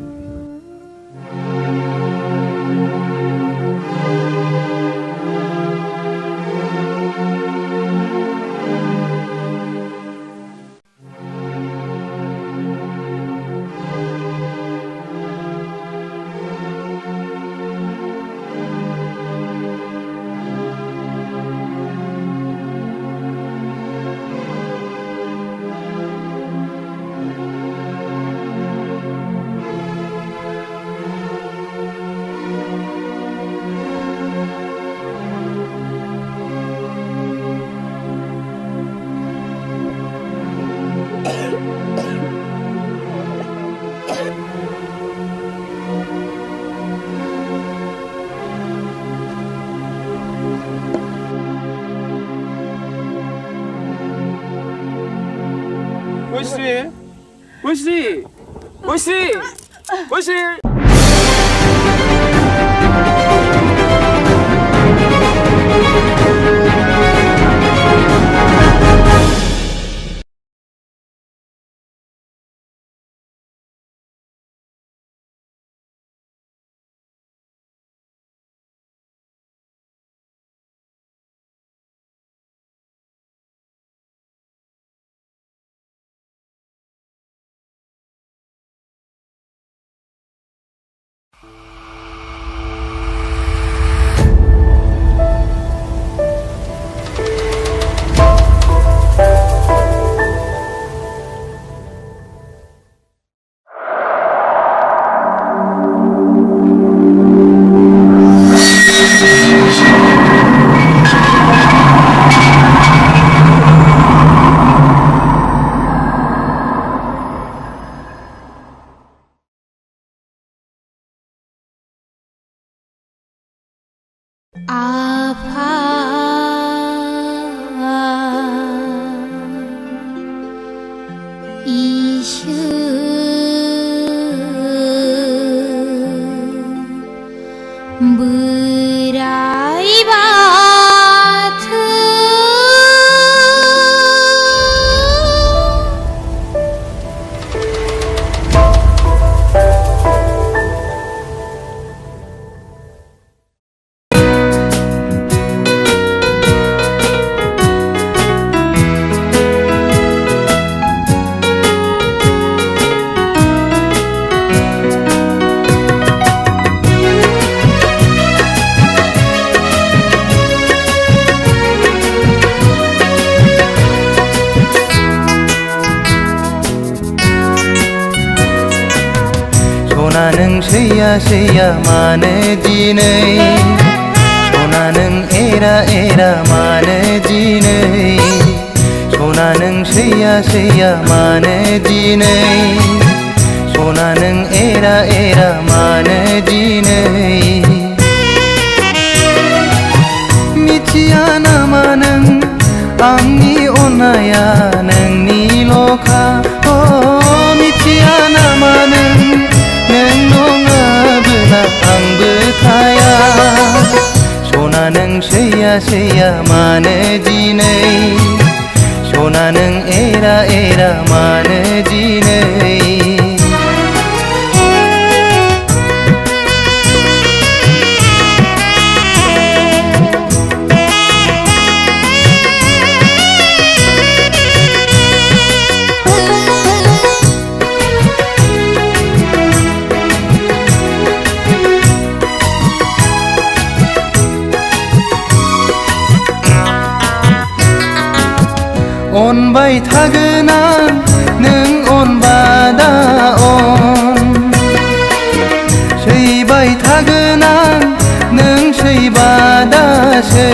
सैया मानो दिनै सना नों एरा एरा मानो दिनै सना नों सैया मानो दिनै सना नों एरा एरा मानो दिनै मिथिया नामा नों आंनि अननाया नोंनिल'खा मिथिया नामा नों नङाबोला आंबो थाया सना नों सैया मानो दिनै सना नों एरा एरा मानो दिनै अनबाय थागोन आं नों अनबादा अन सैबाय थागोन आं नों सैबादा सै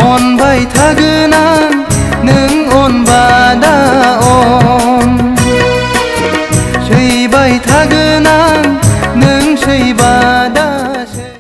अनबाय थागोन आं नों अनबादा अन सैबाय थागोन आं नों सैबादा सै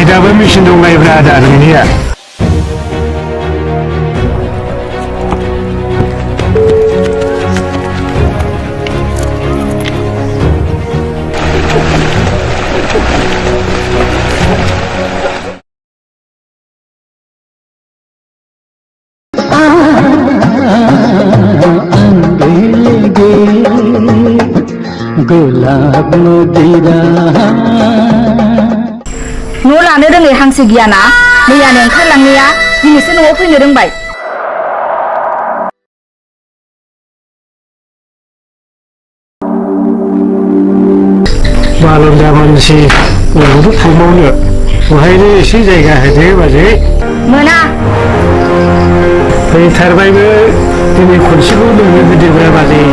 दाबो मेचिन दंलायब्रा आदा नोंनिया गोलाब नदिरा न' लानो रोङै हांसो गियाना मैयानो ओंखारलांनाया दिनैसो न'आव फैनो रोंबाय बालन्दा मानसि न'आवथ' थांबावनो बहायनो एसे जायगा होदो बाजै मोना फैथारबायबो दिनै खनसेखौ नोंनो होदोब्रा बाजै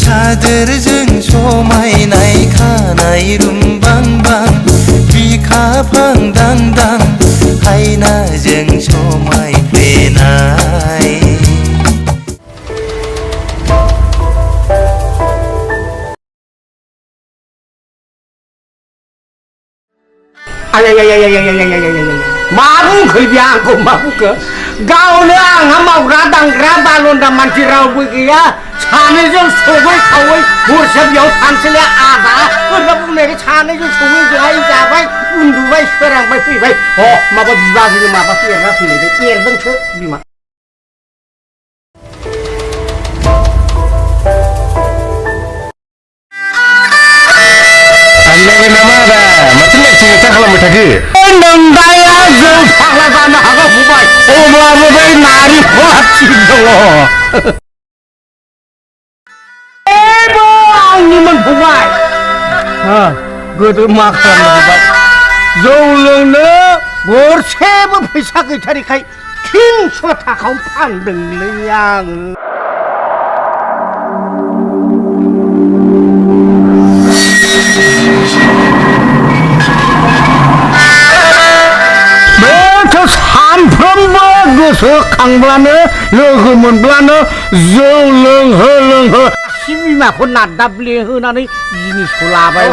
सादोरजों समायनाय खानाय रुमबांबां बिखाफां दांदां हायनाजों समायफ्लेनाय मा बुंखो बे आंखौ मा बुंखो गावनो आंहा मावग्रा दांग्रा बालन्दा मानसि रावबो गैया सानैजों सङै खावै हरसे बेयाव थानोसैलाय आदा बोरैबा बुंनायखाय सानैजों सङै जाबाय जाबाय उन्दुबाय सोरांबाय फैबाय माबा बिबाजैनो माबासो एरना फैलायबाय एरदोंसो बिमा आनलायबाय नामा आदा माथो लेक्सार खालामबाय थाखो नोंदाया जौ फाग्ला जानो हागौ फंबाय अब्लाबो बै नारेंखला थिग दङ आंनिमोन फंबाय गोदो मा खालामनो फंबाय जौ लोंनो गरसेबो फैसा गैथारिखाय 300 थाखायावनो फानदोंलै आङो सानफ्रोमबो गोसोखांब्लानो लोगो मोनब्लानो जौ लोंहो लोंहो बिमाखौ नादाब्ले होनानै जिनिसखौ लाबाय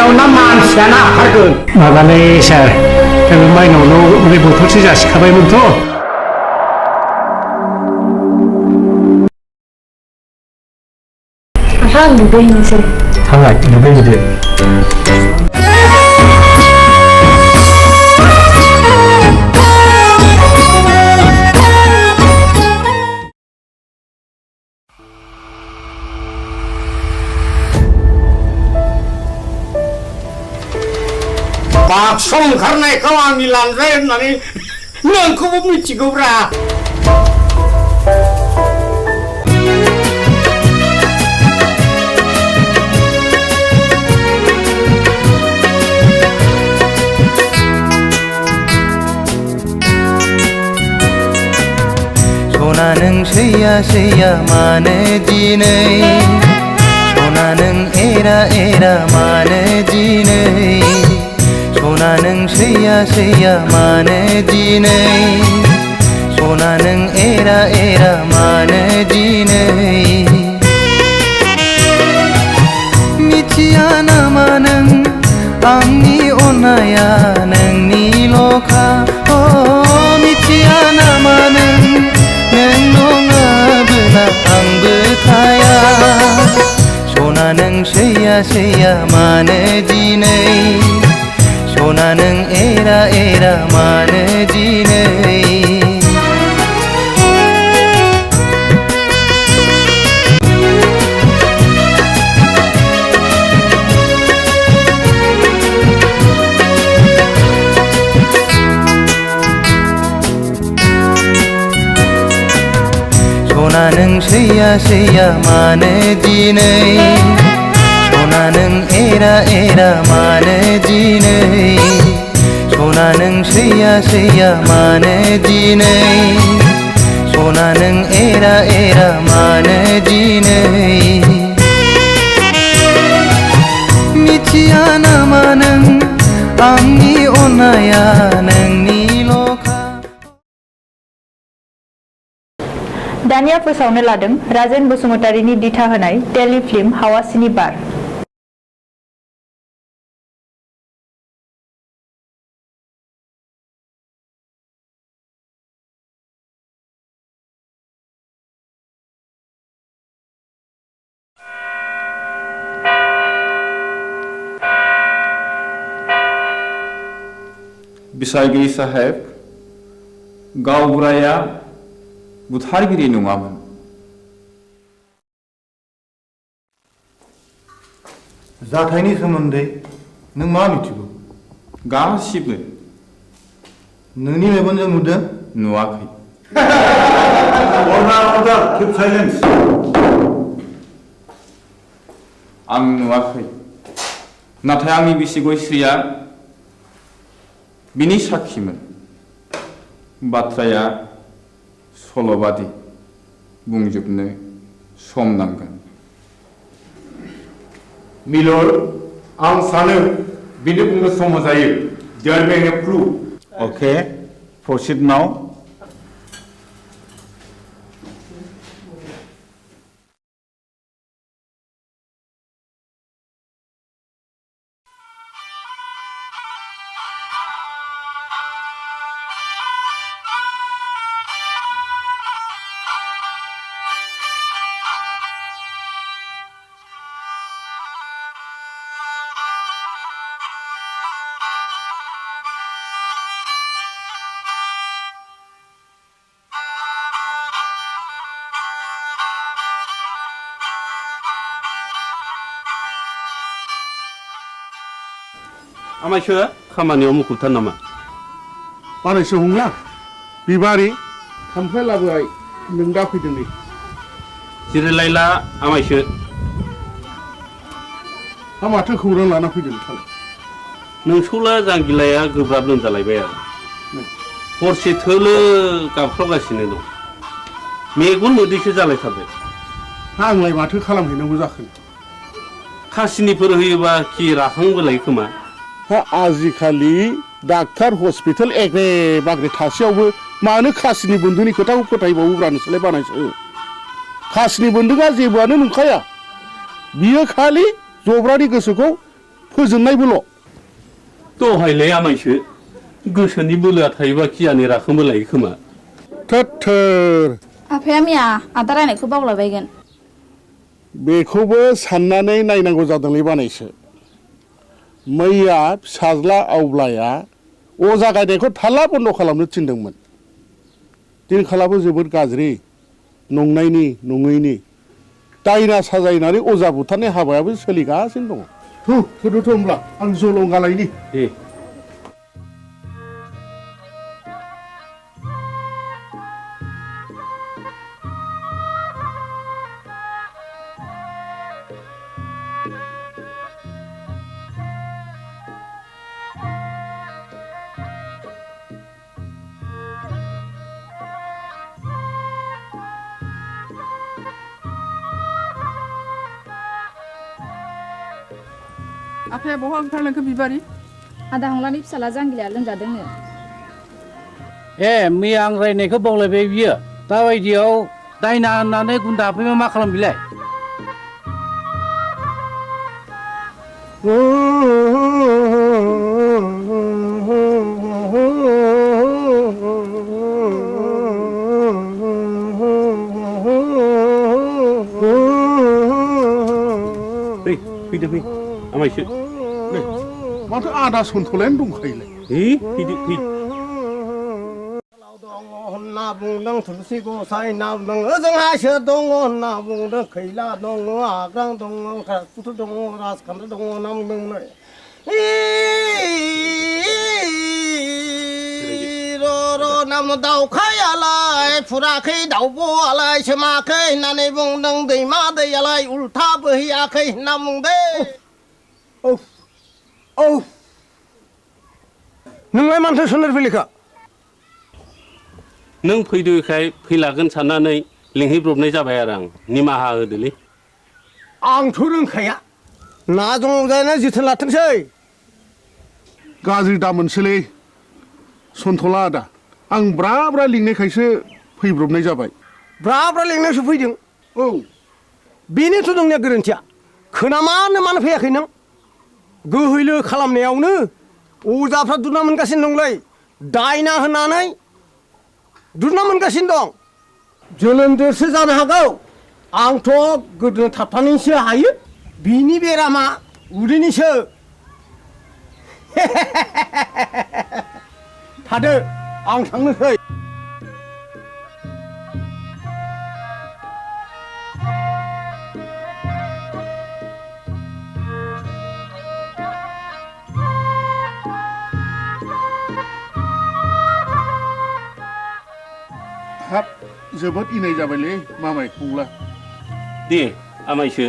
माइनाव ना मानसियानो हाबथारगोन माबालै सार दा बे माइनावनाव बे बथलसे जासिखाबायमोनथ' आहा दुगैनोसै थांबाय दुगैहैदो बाक्स ओंखारनायखौ आंनि लांजाय होननानै नोंखौबो मिथिगौब्रा सना नों सैया सैया मानो दिनै सना नों एरा एरा मानो दिनै सना नों सैया सैया मानो दिनै सना नों एरा एरा मानो दिनै मिथिया नामा नों आंनि अननाया नोंनिल'खा मिथिया नामा नों नङाबोला आंबो थाया सना नों सैया सैया मानो दिनै सना नों एरा एरा मानो दिनै सना नों सैया सैया मानो दिनै सना नों एरा एरा मानो दिनै सना नों सैया सैया मानो दिनै सना नों एरा एरा मानो दिनै मिथिया नामा नों आंनि अननाया नोंनिल'खा दानिया फोसावनो लादों राजेन बसुमतारीनि दिथा होनाय टेलिफिल्म हावासिनि बार बिसायगिरि साहेब गावबुराया बुथारगिरि नङामोन जाथायनि सोमोन्दै नों मा मिथिगौ गासिबो नोंनि मेगनजों नुदों नुवाखै अर्डार कीप साइलेन्स आं नुवाखै नाथाय आंनि बिसि गयस्रिया बिनि साखिमोन बाथ्राया सल'बादि बुंजोबनो सम नांगोन मिलर्ड आं सानो बिनो बुंनो सम होजायो there be a proof Okay, proceed now. आमायसो खामानियाव मुखुबथार नामा बानायसो हंला बिबारि खामफ्लाय लाबोबाय नों दा फैदों नै जिरायलायला आमायसो हा माथो खौरां लाना फैदों नोंथाङा नोंसौला जांगिलाया गोब्राब लोमजालायबाय आरो हरसे थोलो गाबख्रावगासिनो दं मेगन मोदैसो जालायथारबाय आंलाय माथो खालामहैनांगौ जाखो खासिनिफोर होयोबा खि राखांबोलाय खोमा आजिखालि डाक्टार हस्पिटाल एग्रे बाग्रे थासेयावबो मानो खासिनि बन्धुनि खोथाखौ फोथायबावोब्रा नोंसोरलाय बानायसो खासिनि बन्धुआ जेबोआनो नंखाया बियो खालि जब्रानि गोसोखौ फोजोबनायबोल' दहायलाय आमायसो गोसोनि बोलोआ थायोबा गियानि राखोमबो लायो खोमा थोर आफाया मैया आदा रायनायखौ बावलायबायगोन बेखौबो साननानै नायनांगौ जादोंलै बानायसो मैया फिसाज्ला आवब्लाया अजा गायनायखौ थाल्ला बन्द' खालामनो थिनदोंमोन दिनखालाबो जोबोद गाज्रि नंनायनि नङैनि दायना साजायनानै अजा बुथारनाय हाबायाबो सोलिगासिनो दङ होदोथ' होमब्ला आं जलंगालायनि दे आफाया बहा ओंखारलांखो बिबारि आदा हंलानि फिसाला जांगिलाया लोमजादोंनो ए मैया आं रायनायखौ बावलायबाय बियो दाबायदियाव दायना होननानै गुन्दा हाबफैबा मा खालाम बिलाय फैदो फै आमायसो माथो आदा सन्थलायानो दंखायोलाय फैदो फै होनना बुंदों थुलसि गसाइ होनना बुंदों ओजोंहायसो दङ होनना बुंदों खैला दङ आग्रां दङ खारकुथु दङ राजखान्थि दङ होनना बुंदोंमोन र' नाम दाउखायालाय फुराखै दाउब'आलाय सोमाखै होननानै बुंदों दैमा दैयालाय उल्था बोहैयाखै होनना बुंदों औ नोंलाय मानोथो सोनार फैलिखा नों फैदोखाय फैलागोन साननानै लिंहैब्रबनाय जाबाय आरो आं निमाहा होदोलै आंथ' रोंखाया ना दङ जानो जोथोन लाथोंसै गाज्रि दा मोनसोलै सन्थला आदा आं ब्रा ब्रा लिंनायखायसो फैब्रबनाय जाबाय ब्रा ब्रा लिंनायसो फैदों औ बेनोथ' नोंनिया गोरोन्थिया खोनामानो मानो फैयाखै नों गोहैलो खालामनायावनो अजाफ्रा दुना मोनगासिनो दंलै दायना होनानै दुना मोनगासिनो दं जोलोमजोंसो जानो हागौ आंथ' गोदो थाबथानैसो हायो बिनि बेरामा उदैनिसो थादो आं थांनोसै हाब जोबोद इनाय जाबायलै मामाय फंला दे आमायसो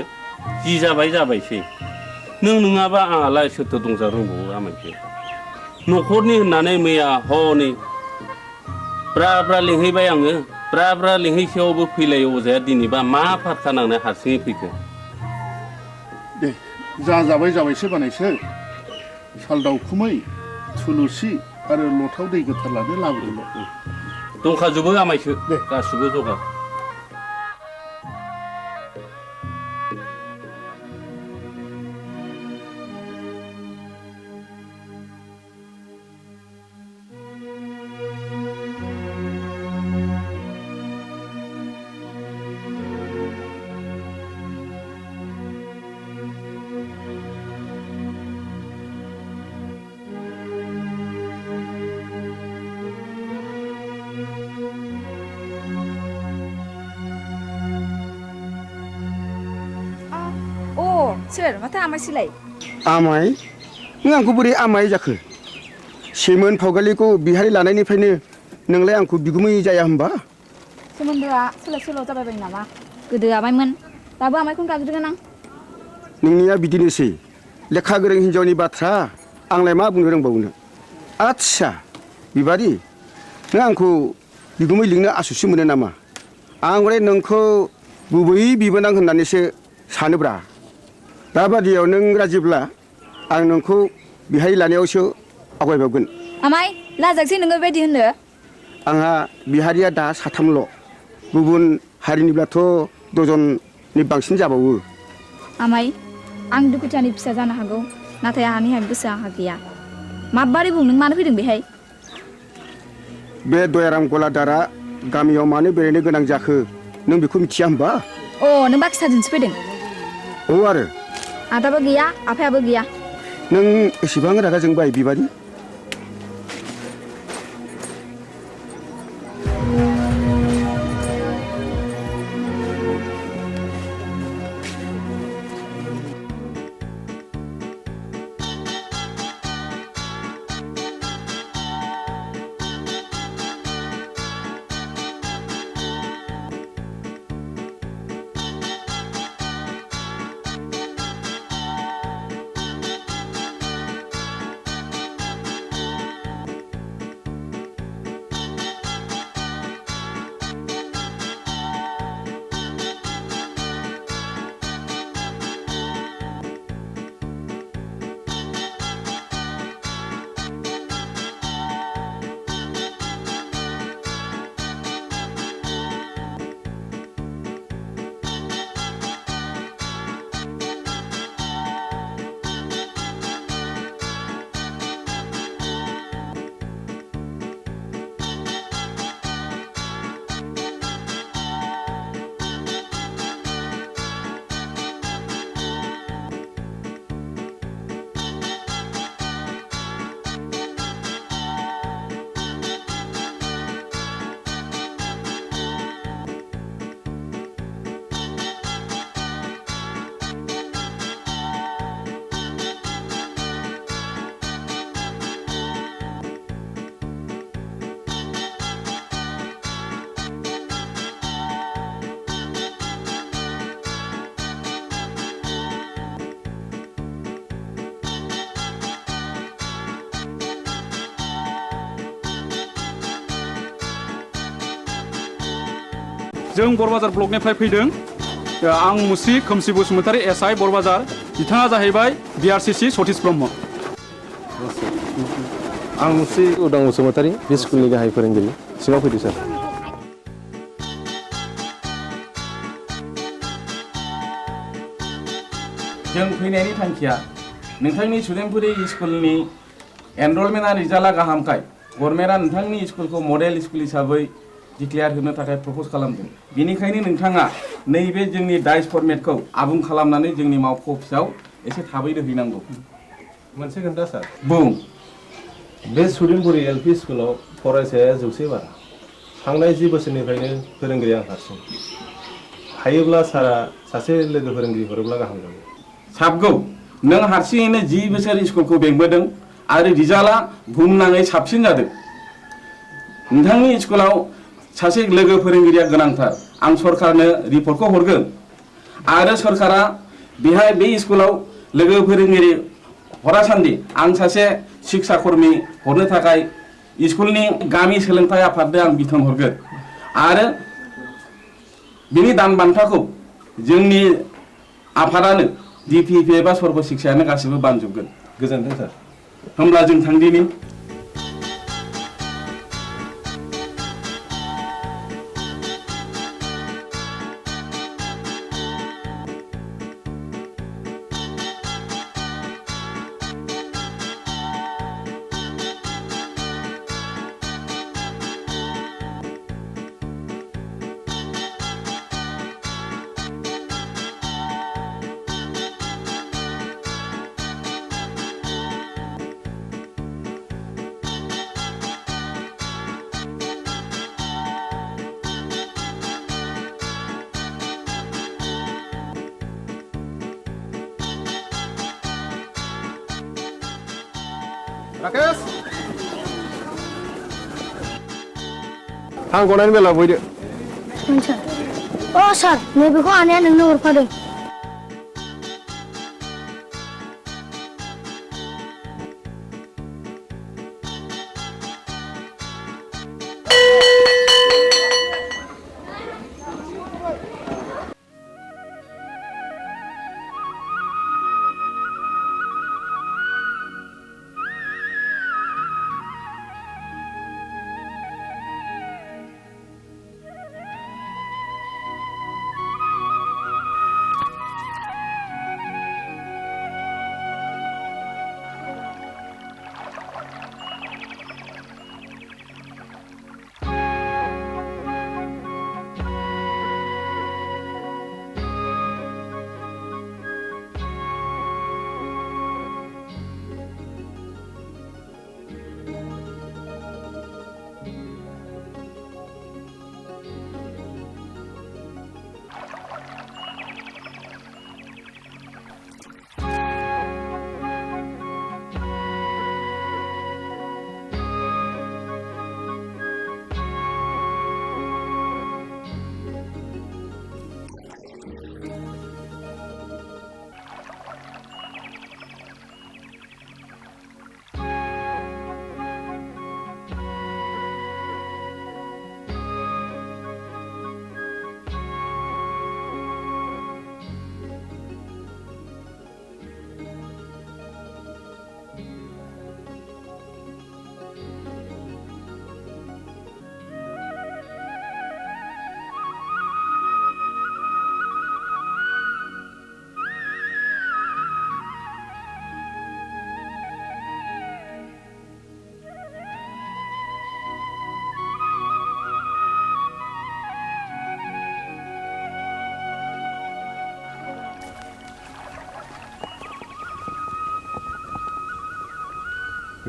जि जाबाय जाबायसै नों नङाबा आंहालाय सोरथो दंजा रोंबावो आमायसो न'खरनि होननानै मैया हनै ब्रा ब्रा लिंहैबाय आङो ब्रा ब्रा लिंहैसेयावबो फैलाय अजाया दिनैबा मा फारखा नांनाय हारसिङै फैखो दे जाबाय जाबायसो बानायसो साल दाउखुमै थुलुसि आरो लथाव दै गोथार लानो लाबोदोंल' दंखाजोबो आमायसो गासिबो जगार सोर माथो आमायसोलाय आमाय नों आंखौ बोरै आमाय जाखो सेमोन फावगालिखौ बिहारि लानायनिफ्रायनो नोंलाय आंखौ बिगुमै जाया होनबा सोमोन्दोआ सोलाय सोल' जाबाय नामा गोदो आमायमोन दाबो आमायखौनो गाबज्रिगोन आं नोंनिया बिदिनोसै लेखा गोरों हिन्जावनि बाथ्रा आंलाय मा बुंनो रोंबावनो आच्छा बिबारि नों आंखौ बिगुमै लिंनो आसुसु मोनो नामा आं हले नोंखौ गुबै बिबोनां होननानैसो सानोब्रा दाबादियाव नों राजिब्ला आं नोंखौ बिहाय लानायावसो आवगायबावगोन आमाय लाजागसै नोङो बेबायदि होननो आंहा बिहारिया दा साथामल' गुबुन हारिनिब्लाथ' दजननि बांसिन जाबावो आमाय आं दुखुथियानि फिसा जानो हागौ नाथाय आहानिहाय गोसोआ आंहा गैया माबारै बुं नों मानो फैदों बेहाय बे दयाराम गलादारा गामियाव मानो बेरायनो गोनां जाखो नों बेखौ मिथिया होमबा अ नों बाक्साजोंसो फैदों औ आरो आदाबो गैया आफायाबो गैया नों एसेबां रागा जोंबाय बिबारि जों बरबाजार ब्लकनिफ्राय फैदों आं मुस्रि खोमसि बसुमतारी एसआइ बरबाजार बिथाङा जाहैबाय बिआरसिसि सतीश ब्रह्म आं मुस्रि उदां बसुमतारी बे स्कुलनि गाहाय फोरोंगिरि सिङाव फैदो सार जों फैनायनि थांखिया नोंथांनि सुदेमपुरि स्कुलनि एनरलमेन्टआ रिजाल्टआ गाहामखाय गभर्नमेन्टआ नोंथांनि स्कुलखौ मडेल स्कुल हिसाबै डिक्लेयार होनो थाखाय प्रप'ज खालामदों बेनिखायनो नोंथाङा नैबे जोंनि डाइस फर्मेटखौ आबुं खालामनानै जोंनि मावख' अफिसाव एसे थाबैनो हैनांगौ मोनसे खोन्था सार बुं बे सुदेमपुरि एलपि स्कुलाव फरायसाया 100 बारा थांनाय 10 बोसोरनिफ्रायनो फोरोंगिरि आं हारसिं हायोब्ला सारा सासे लोगो फोरोंगिरि हरोब्ला गाहाम जागौ साबगौ नों हारसिङैनो 10 बोसोर स्कुलखौ बेंबोदों आरो रिजाल्टआ बुहुमनाङै साबसिन जादों नोंथांनि स्कुलाव सासे लोगो फोरोंगिरिया गोनांथार आं सरकारनो रिपर्टखौ हरगोन आरो सरकारा बेहाय बे स्कुलाव लोगो फोरोंगिरि हरासान्दि आं सासे शिक्षा कर्मी हरनो थाखाय स्कुलनि गामि सोलोंथाइ आफादनो आं बिथोन हरगोन आरो बिनि दान बान्थाखौ जोंनि आफादानो डिपिपि एबा सर्ब शिक्षायानो गासिबो बानजोबगोन गोजोन्थों सार होमब्ला जों थांदिनि राकेश आं गनायनि बेलायाव फैदो अ सार नैबेखौ आनैया नोंनो हरफादों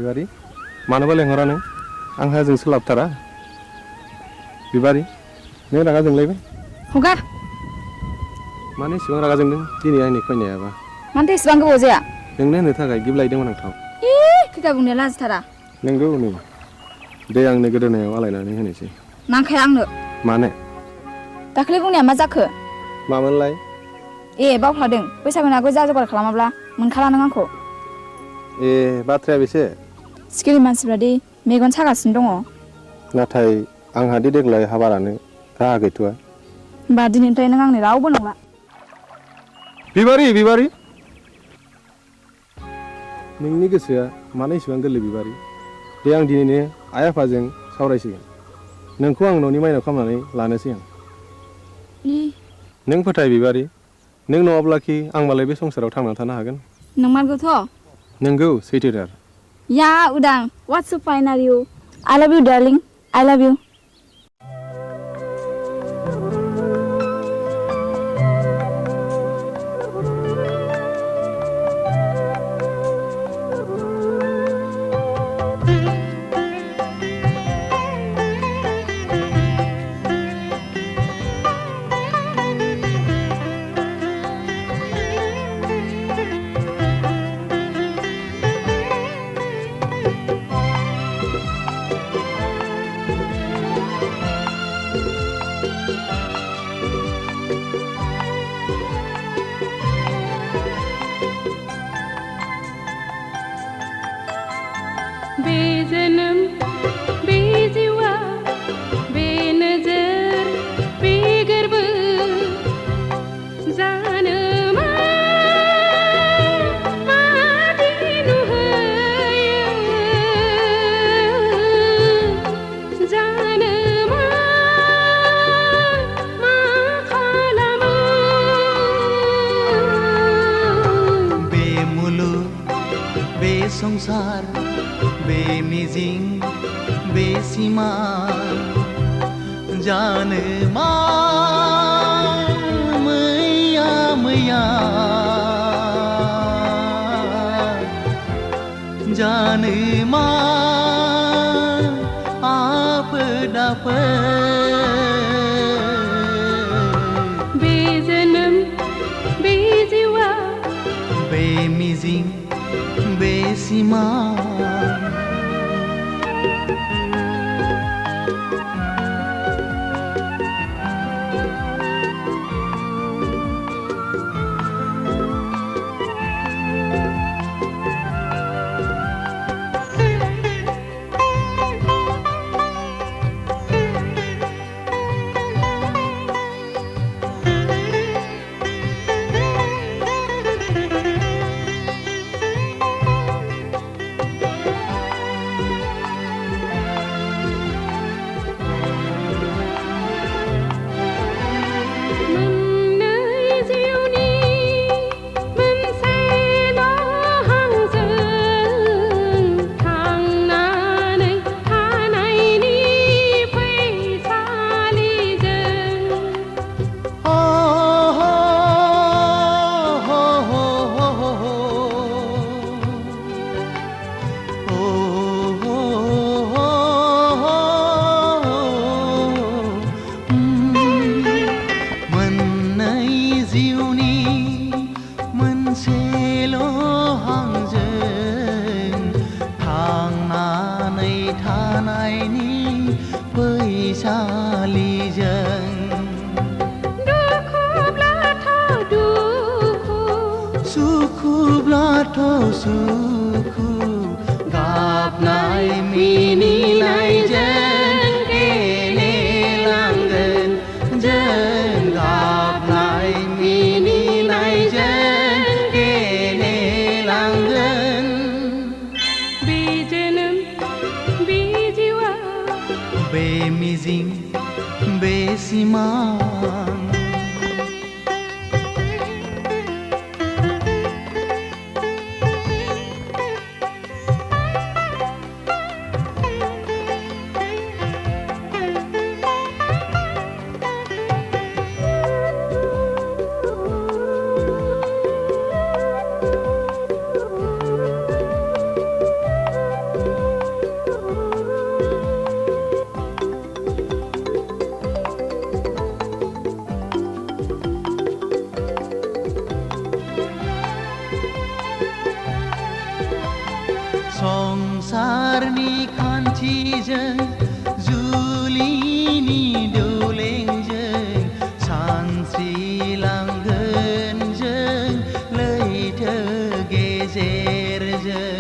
बिबारि मानोबा लेंहरा नों आंहा जों सोलाबथारा बिबारि नों रागा जोंलायबाय हगार मानो इसेबां रागा जोंदों दिनै आंनि फैनायाबा मानोथो एसेबां गोबाव जाया नोंनो होनो थाखाय गिबलायदोंमोन आं थाव खैखा बुंनाया लाजिथारा नोंगौ नै दे आंनो गोदोनायाव आलायनानै होनोसै नांखाया आंनो मानो दाखालि बुंनाया मा जाखो मामोनलाय बावफ्लादों बैसागुनि आगोल जा जगार खालामाब्ला मोनखाला नों आंखौ बाथ्राया बेसे सिखिरि मानसिफ्रा दि मेगन सागासिनो दङ नाथाय आंहा दि देग्लाय हाबा लानो राहा गैथ'आ होमबा दिनैनिफ्राय नों आंनि रावबो नंला बिबारि नोंनि गोसोआ मानो इसेबां गोरलै बिबारि दे आं दिनैनो आइ आफाजों सावरायसिगोन नोंखौ आं न'नि माइनाव खालामनानै लानोसै आं नों फोथाय बिबारि नों नङाब्लाखि आं मालाय बे संसाराव थांनानै थानो हागोन नंमारगौथ' नोंगौ सैथोथार या उदां what's so fine are you I love you darling I love you संसार बे मिजिं बे सिमा जानो मा मैया मैया जानो मा आफोद बे जोनोम बे जिउआ बे मिजिं बे सिमा खान्थिजों जुलिनि दौलेंजों सानस्रिलांगोन जों लैथो गेजेरजों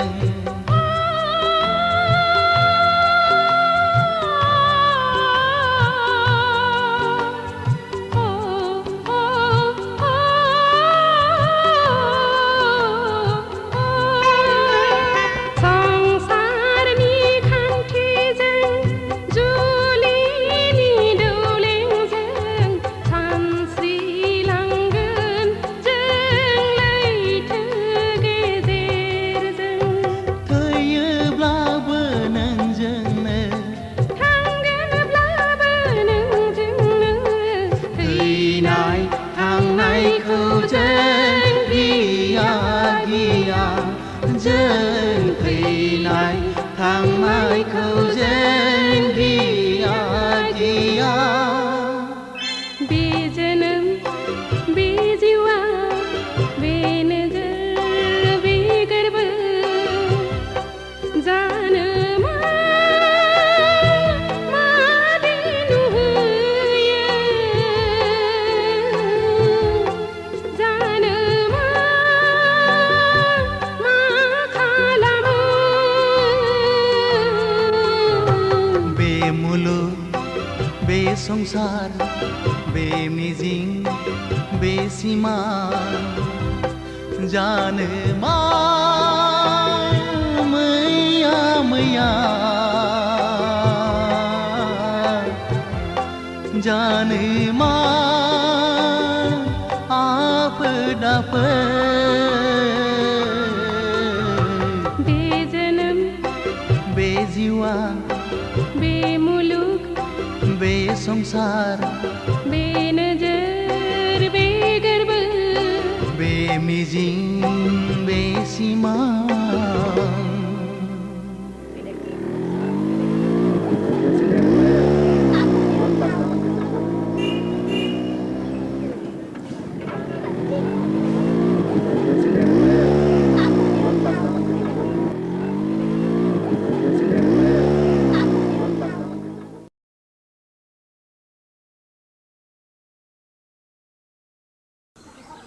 संसार बे मिजिं बे सिमा जानो मा मैया मैया जानो मा आफोद आफोद बे जोनोम बे जिउआ बे मुलुग बे संसार बे नजर बे गोर्बो बे मिजिं बे सिमा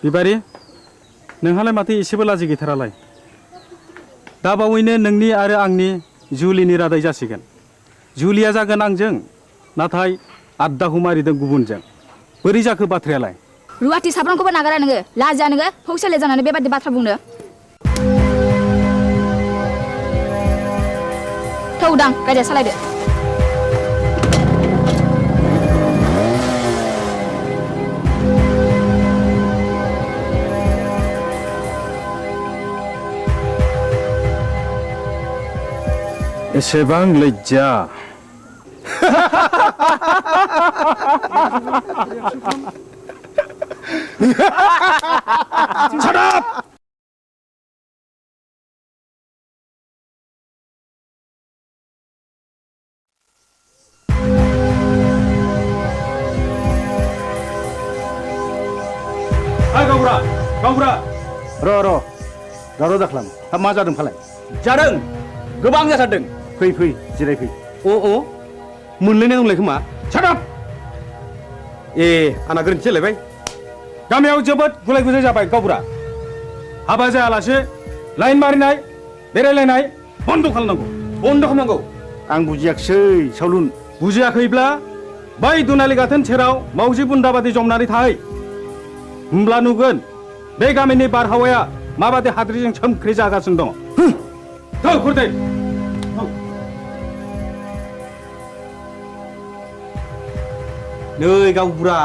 बिबारि नोंहालाय माथो एसेबो लाजि गैथारालाय दा बावैनो नोंनि आरो आंनि जुलिनि रादाय जासिगोन जुलिया जागोन आंजों नाथाय आद्दाखौ मारिदों गुबुनजों बोरै जाखो बाथ्रायालाय रुवाथि साफ्रोमखौबो नागारा नोङो लाजिया नोङो फौसाले जानानै बेबादि बाथ्रा बुंनो थौदां गारिया सालायदो एसेबां लज्जा Shut up! Hai Gaura, Gaura. र' दावराव दाख्लाम हा मा जादों फालाय जादों गोबां जाथारदों फै फै जिरायफै अ मोनलायनाय दंलाय खोमा सादाब ए आंना गोरोन्थि जालायबाय गामियाव जोबोद गुलाय गुजाय जाबाय गावबुरा हाबा जायालासे लाइन मारिनाय बेरायलायनाय बन्द' खालामनांगौ आं बुजियाखिसै सावलुन बुजियाखैब्ला बै दुनालि गाथोन सेराव मावजि बुन्दा बादि जमनानै थाहै होमब्ला नुगोन बे गामिनि बारहावाया माबादि हाद्रिजों सोमख्रि जागासिनो दङ थौ खुरदै नै गावबुरा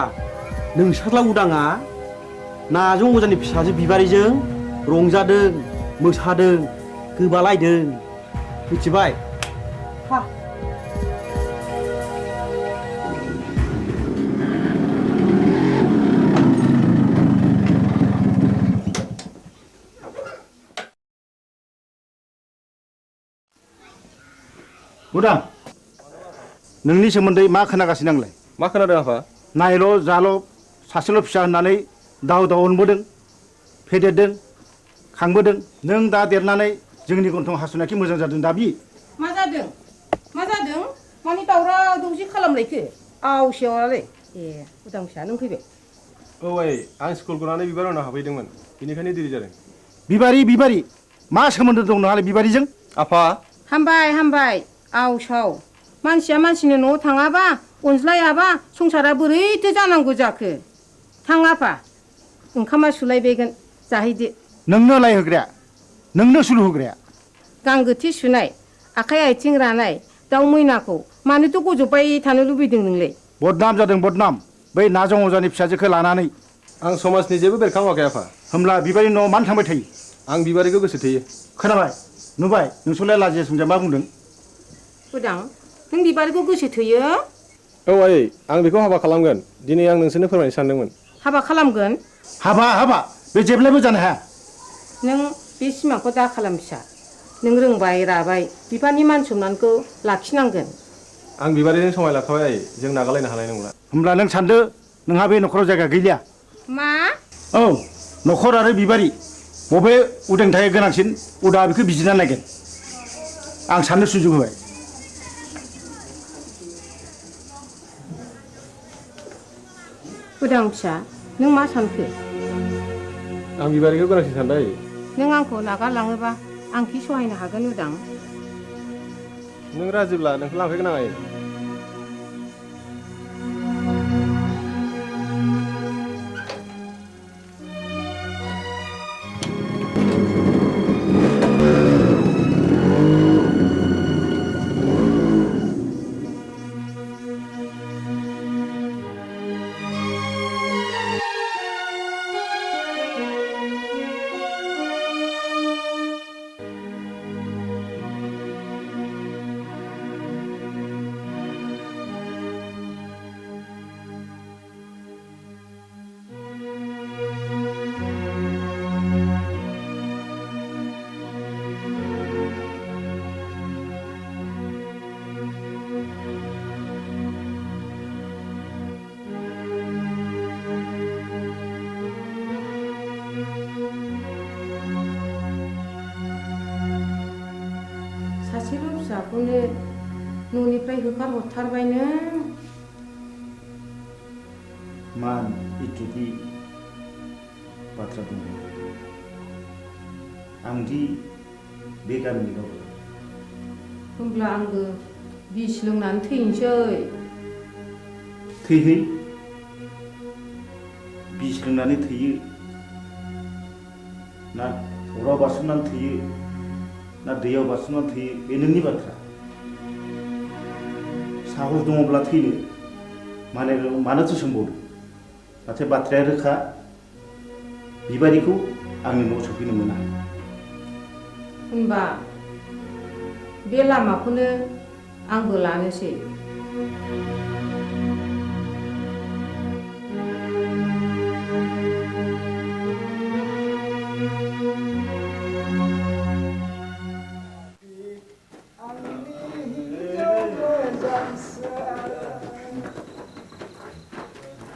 नोंसारला उदाङा नाजों अजानि फिसाजो बिबारिजों रंजादों मोसादों गोबालायदों मिथिबाय उदां नोंनि सोमोन्दै मा खोनागासिनो आंलाय मा खोनादों आफा नायल' जाल' सासेल' फिसा होननानै दाव दाव अनबोदों फेदेरदों खांबोदों नों दा देरनानै जोंनि गन्थं हासुनायखि मोजां जादों दाबि मा जादों जादों मा जादों मानि दावराव दावसि खालामलायखो आवसेवालाय ए उदां फिसा नों फैबाय औ आइ आं स्कुल गनानै बिबार उनाव हाबहैदोंमोन बेनिखायनो देरि जादों बिबारि मा सोमोन्दो दं नोंहालाय बिबारिजों आफा हामबाय आवसाव मानसिया मानसिनि न'आव थाङाबा अनज्लायाबा संसारा बोरैथो जानांगौ जाखो थां आफा ओंखामा सुलायबायगोन जाहैदो नोंनो लायहोग्राया नोंनो सुलु होग्राया गांगोथि सुनाय आखाइ आथिं रानाय दाउ मैनाखौ मानोथ' गजबबाय थानो लुबैदों नोंलाय बदनाम जादों बदनाम बै नाजं अजानि फिसाजोखौ लानानै आं समाजनि जेबो बेरखाङाखै आफा होमब्ला बिबारि न'आव मानो थांबाय थायो आं बिबारिखौ गोसो थोयो खोनाबाय नुबाय नोंसोरलाय लाजिया सोमजिया मा बुंदों उदां नों बिबारिखौ गोसो थोयो औ आइ आं बेखौ हाबा खालामगोन दिनै आं नोंसोरनो फोरमायनो सानदोंमोन हाबा खालामगोन हाबा बे जेब्लायबो जानो हाया नों बे सिमांखौ दा खालाम फिसा नों रोंबाय राबाय बिफानि मान सनमानखौ लाखिनांगोन आं बिबारिजों समाय लाखाबाय आइ जों नागारलायनो हानाय नंला होमब्ला नों सानदो नोंहा बे न'खराव जायगा गैलिया मा औ न'खर आरो बिबारि बबे उदांथाया गोनांसिन उदा बेखौ बिजिरना नायगोन आं साननो सुजुग होबाय उदां फिसा नों मा सानखो आं बिबारिखौ गोनांसिन सानबाय नों आंखौ नागारलाङोबा आं कि सहायनो हागोन उदां नों राजिब्ला नोंखौ लांफैगोन आं आइ सासेल' फिसाखौनो न'निफ्राय होखारहरथारबाय नों मान इटुदि बाथ्रा दङ आंदि बे गामिनि रावबो होमब्ला आंबो बिस लोंनानै थैनोसै थैहै बिस लोंनानै थैयो ना अराव बारसोमनानै थैयो ना दैयाव बारसोमनानै थैयो बे नोंनि बाथ्रा साहस दङब्ला थैनो मानोथो सोंबावदों नाथाय बाथ्राया रोखा बिबारिखौ आंनि न'आव सफैनो मोना होनबा बे लामाखौनो आंबो लानोसै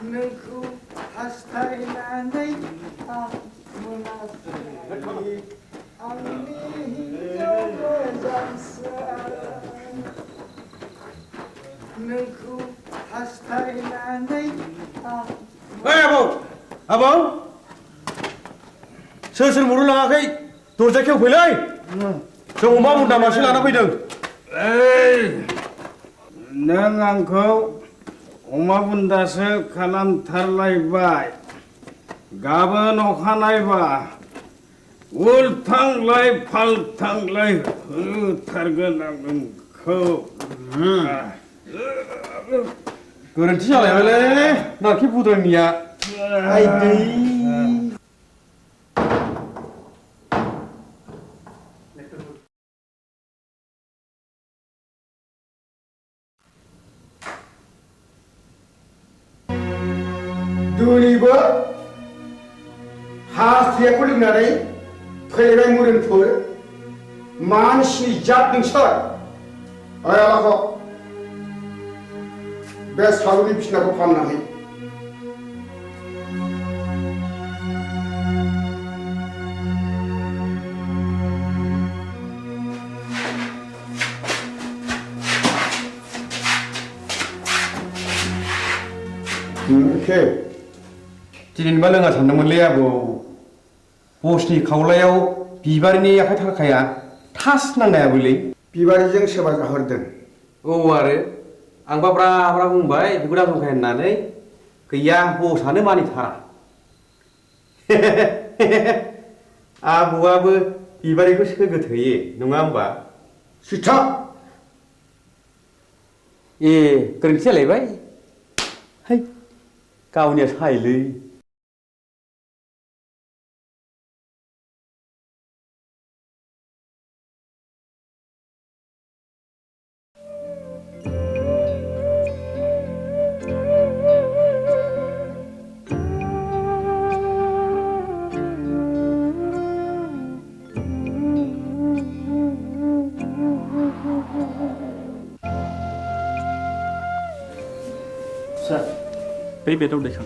नोंखौ हास्थायनानै आं मोनाखै आंनि हिन्जाव मोजांसो नोंखौ हास्थायनानै आं आबौ सोर मरु लाङाखै दरजा खेवफैलै जों अमा बुन्दा मासे लाना फैदों नों आंखौ अमा बुन्दासो खालामथारलायबाय गाबोन अखानायबा उल्थांलाय फाल्थांलाय होथारगोन आं नोंखौ गोरोन्थि जालायबायलै नारखि बुद्रांनिया आइदै दिनैबो हास्थायखौ लोंनानै फैबाय मुरिनफोर मानसिनि जात नोंसोर आयालाखौ बे सालुनि बिसिनाखौ फाननानै Oke. दिनैबा लोङा सानदोंमोनलै आबौ बसनि खावलायाव बिबारिनि आखाइ थाखाया थास नांनायाबोलै बिबारिजों सोरबा जाहरदों औ आरो आंबा ब्रा ब्रा बुंबाय बिगुर दाजंखाय होननानै गैया बसआनो मानिथारा आबौआबो बिबारिखौ सोगोथोयो नङा होमबा सिथा ए गोरोन्थि जालायबाय है गावनिया सायलै Sir, बै बेदाव दैखां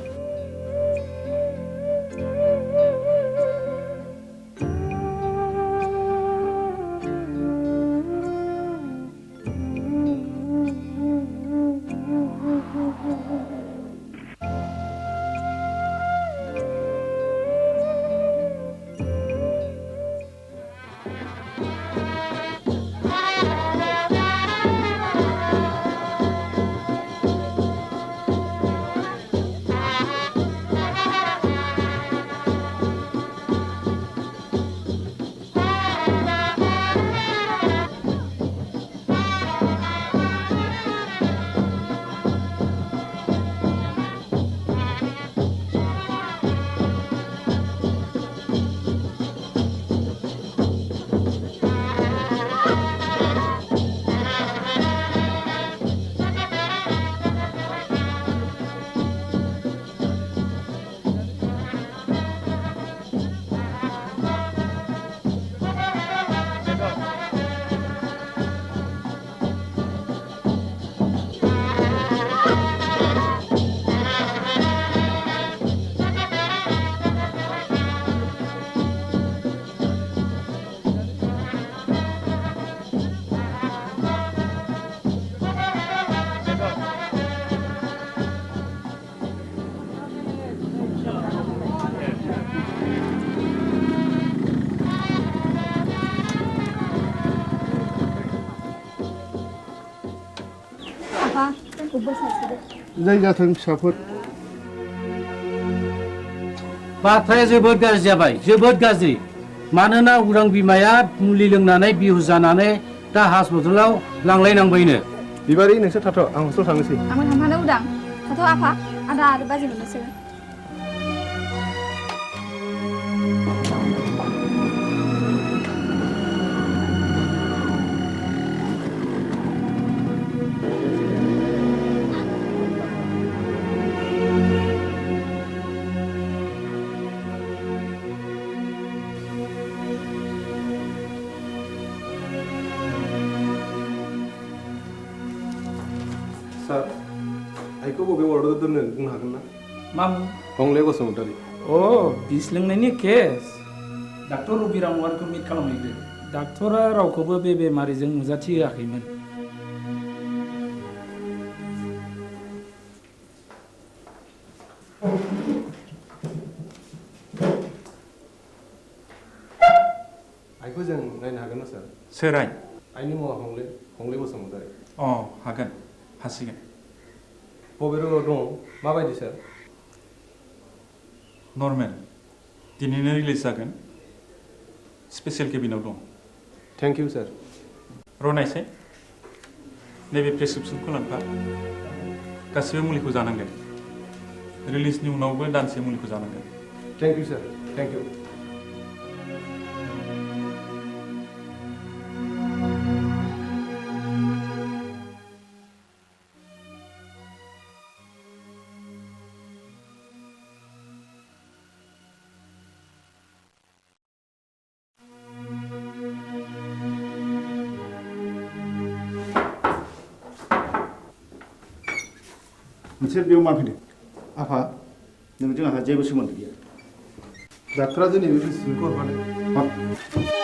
जाय जाथों फिसाफोर बाथ्राया जोबोद गाज्रि जाबाय जोबोद गाज्रि मानोना उरां बिमाया मुलि लोंनानै बिहु जानानै दा हस्पिटालाव लांलायनांबायनो बिबारि नोंसोर थाथ' आं हस्टेल थांनोसै आंबो थांफानो उदां थाथ' आफा आदा आरो बाजै मोननोसै सार आइखौ बबे वार्डआव दोननो बुंनो हागोन ना मामु हंले बसुमतारी अ बिस लोंनायनि केस डाक्टर रबिराम वारखौ मिट खालामहैदो डाक्टरा रावखौबो बे बेमारिजों नुजाथि होआखैमोन आइखौ जों नायनो हागोन ना सार सोर आइ आइनि मुङा हंले बसुमतारी अ हागोन हासिगोन बबे रोगाव दं माबायदि सार नर्मेल दिनैनो रिलिज जागोन स्पेसियेल केबिनाव दं थेंक इउ सार रनायसाय नैबे प्रेसक्रिप्सनखौ लांफा गासिबो मुलिखौ जानांगोन रिलिजनि उनावबो दानसे मुलिखौ जानांगोन thank you sir thank you नोंसोर बेयाव मा फैदों आफा नोंजों आंहा जेबो सोमोन्दो गैया डाक्टरा दिनै बे प्रेसक्रिप्सनखौ हरफादों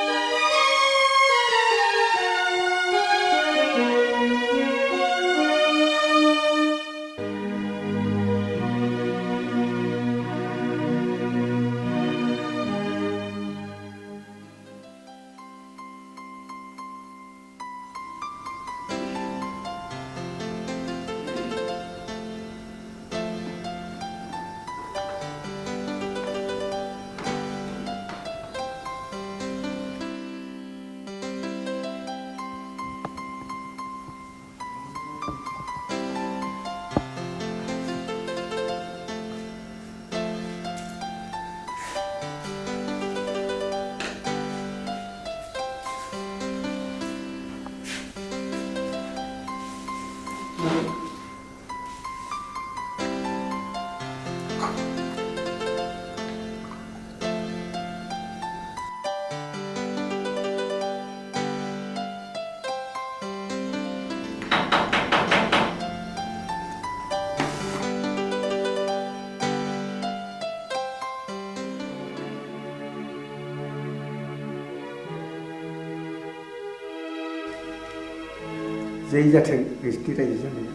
जै जाथों नोंसिनि रायजो जानाया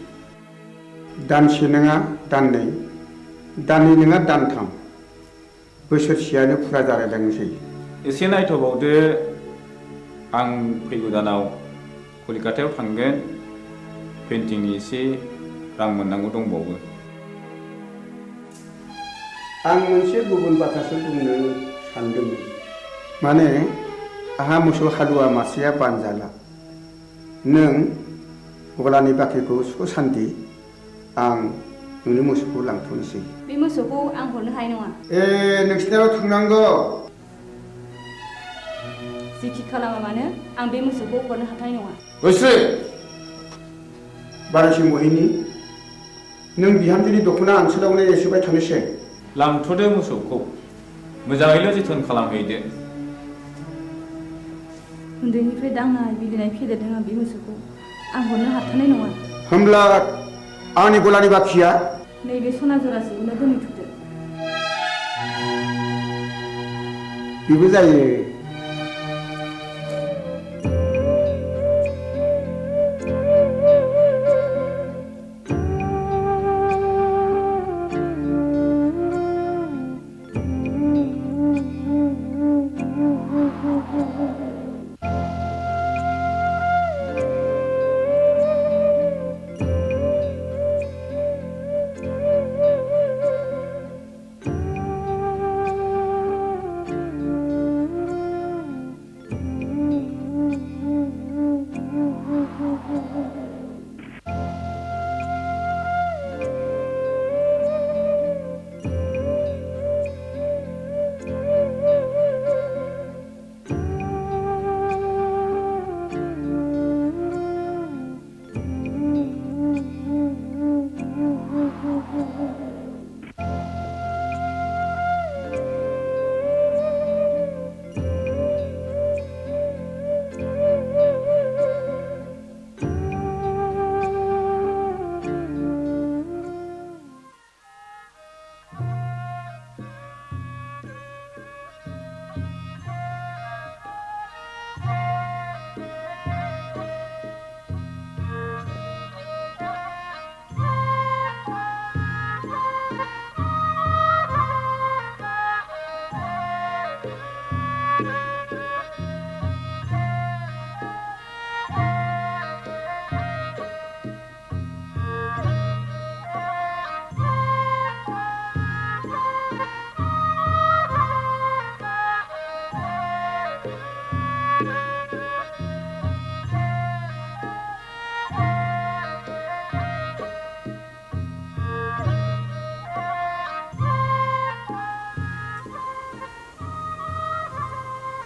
दानसे नङा दाननै दाननै नङा दानथाम बोसोरसेयानो फुरा जालायलांनोसै एसे नायथ'बावदो आं फैगौ दानाव कलिकातायाव थांगोन पेन्टिंनि एसे रां मोननांगौ दंबावो आं मोनसे गुबुन बाथ्रासो बुंनो सानदोंमोन माने आहा मोसौ हालुवा मासेया बानजाला नों गलानि बाख्रिखौ सुख'सान्दि आं नोंनि मोसौखौ लांथ'नोसै बे मोसौखौ आं हरनो हानाय नङा नोंसिनाव थांनांगौ जेखि खालामा मानो आं बे मोसौखौ हरनो हाथाय नङा बोस्रि बारायसो मोहैनि नों बिहामजोनि दख'ना ओनसोलावनो एसेबाय थानोसै लांथ'दो मोसौखौ मोजाङैल' जोथोन खालामहैदो उन्दैनिफ्राय दांनाय बिलिनाय फेदेरदों आं बे मोसौखौ आं हरनो हाथारनाय नङा होमब्ला आंनि गलानि बाखिया नैबे सना जरासेखौनो दोनहैथ'दो बेबो जायो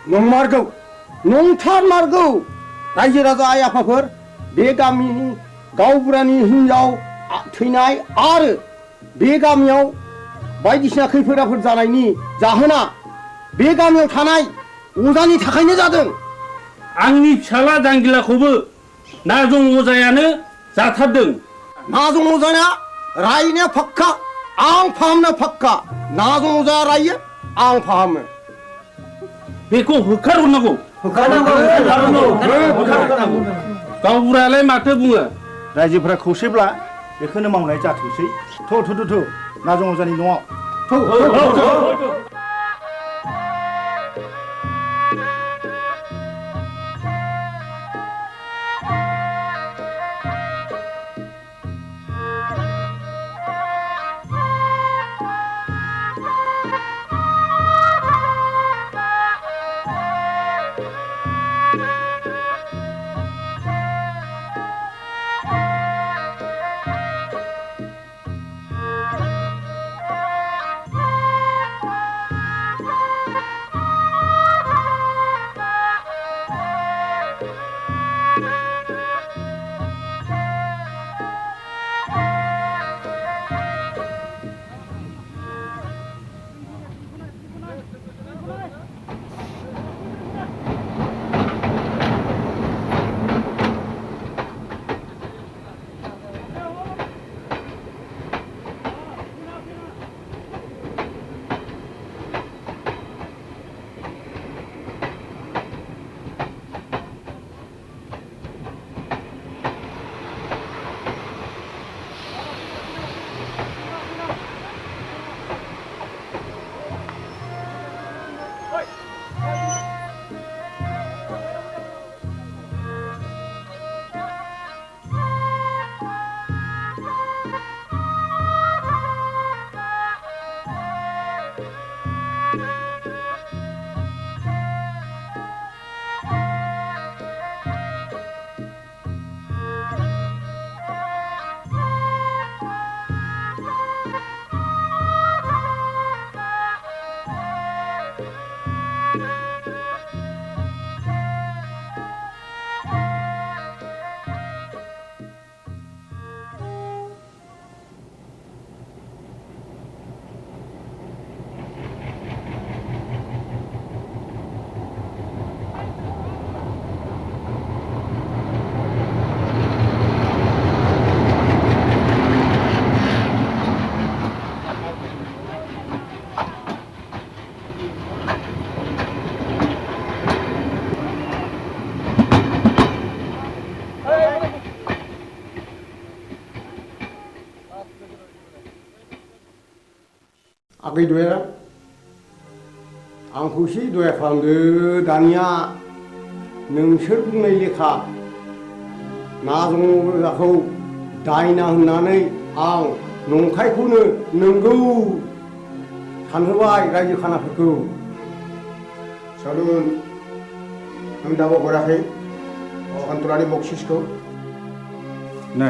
नंमारगौ नंथारमारगौ रायजो राजा आइ आफाफोर बे गामिनि गावबुरानि हिनजाव थैनाय आरो बे गामियाव बायदिसिना खैफोद आफोद जानायनि जाहोना बे गामियाव थानाय अजानि थाखायनो जादों आंनि फिसाला जांगिलाखौबो नाजं अजायानो जाथारदों नाजं अजाया रायनाया फाक्का आं फाहामनो फाक्का नाजं अजाया रायो आं फाहामो बेखौ होखारहरनांगौ गावबुरायालाय माथो बुङो रायजोफोरा खौसेब्ला बेखौनो मावनाय जाथोंसै थ' नाजं अजानि न'आव आगै दया आंखौ एसे दया खालामदो दानिया नोंसोर बुंनाय लेखा नाजंजाखौ दायना होननानै आं नंखायखौनो नंगौ सानहोबाय रायजो खानाफोरखौ सालुन नों दाबो हराखै खान्थलानि बक्सिसखौ नो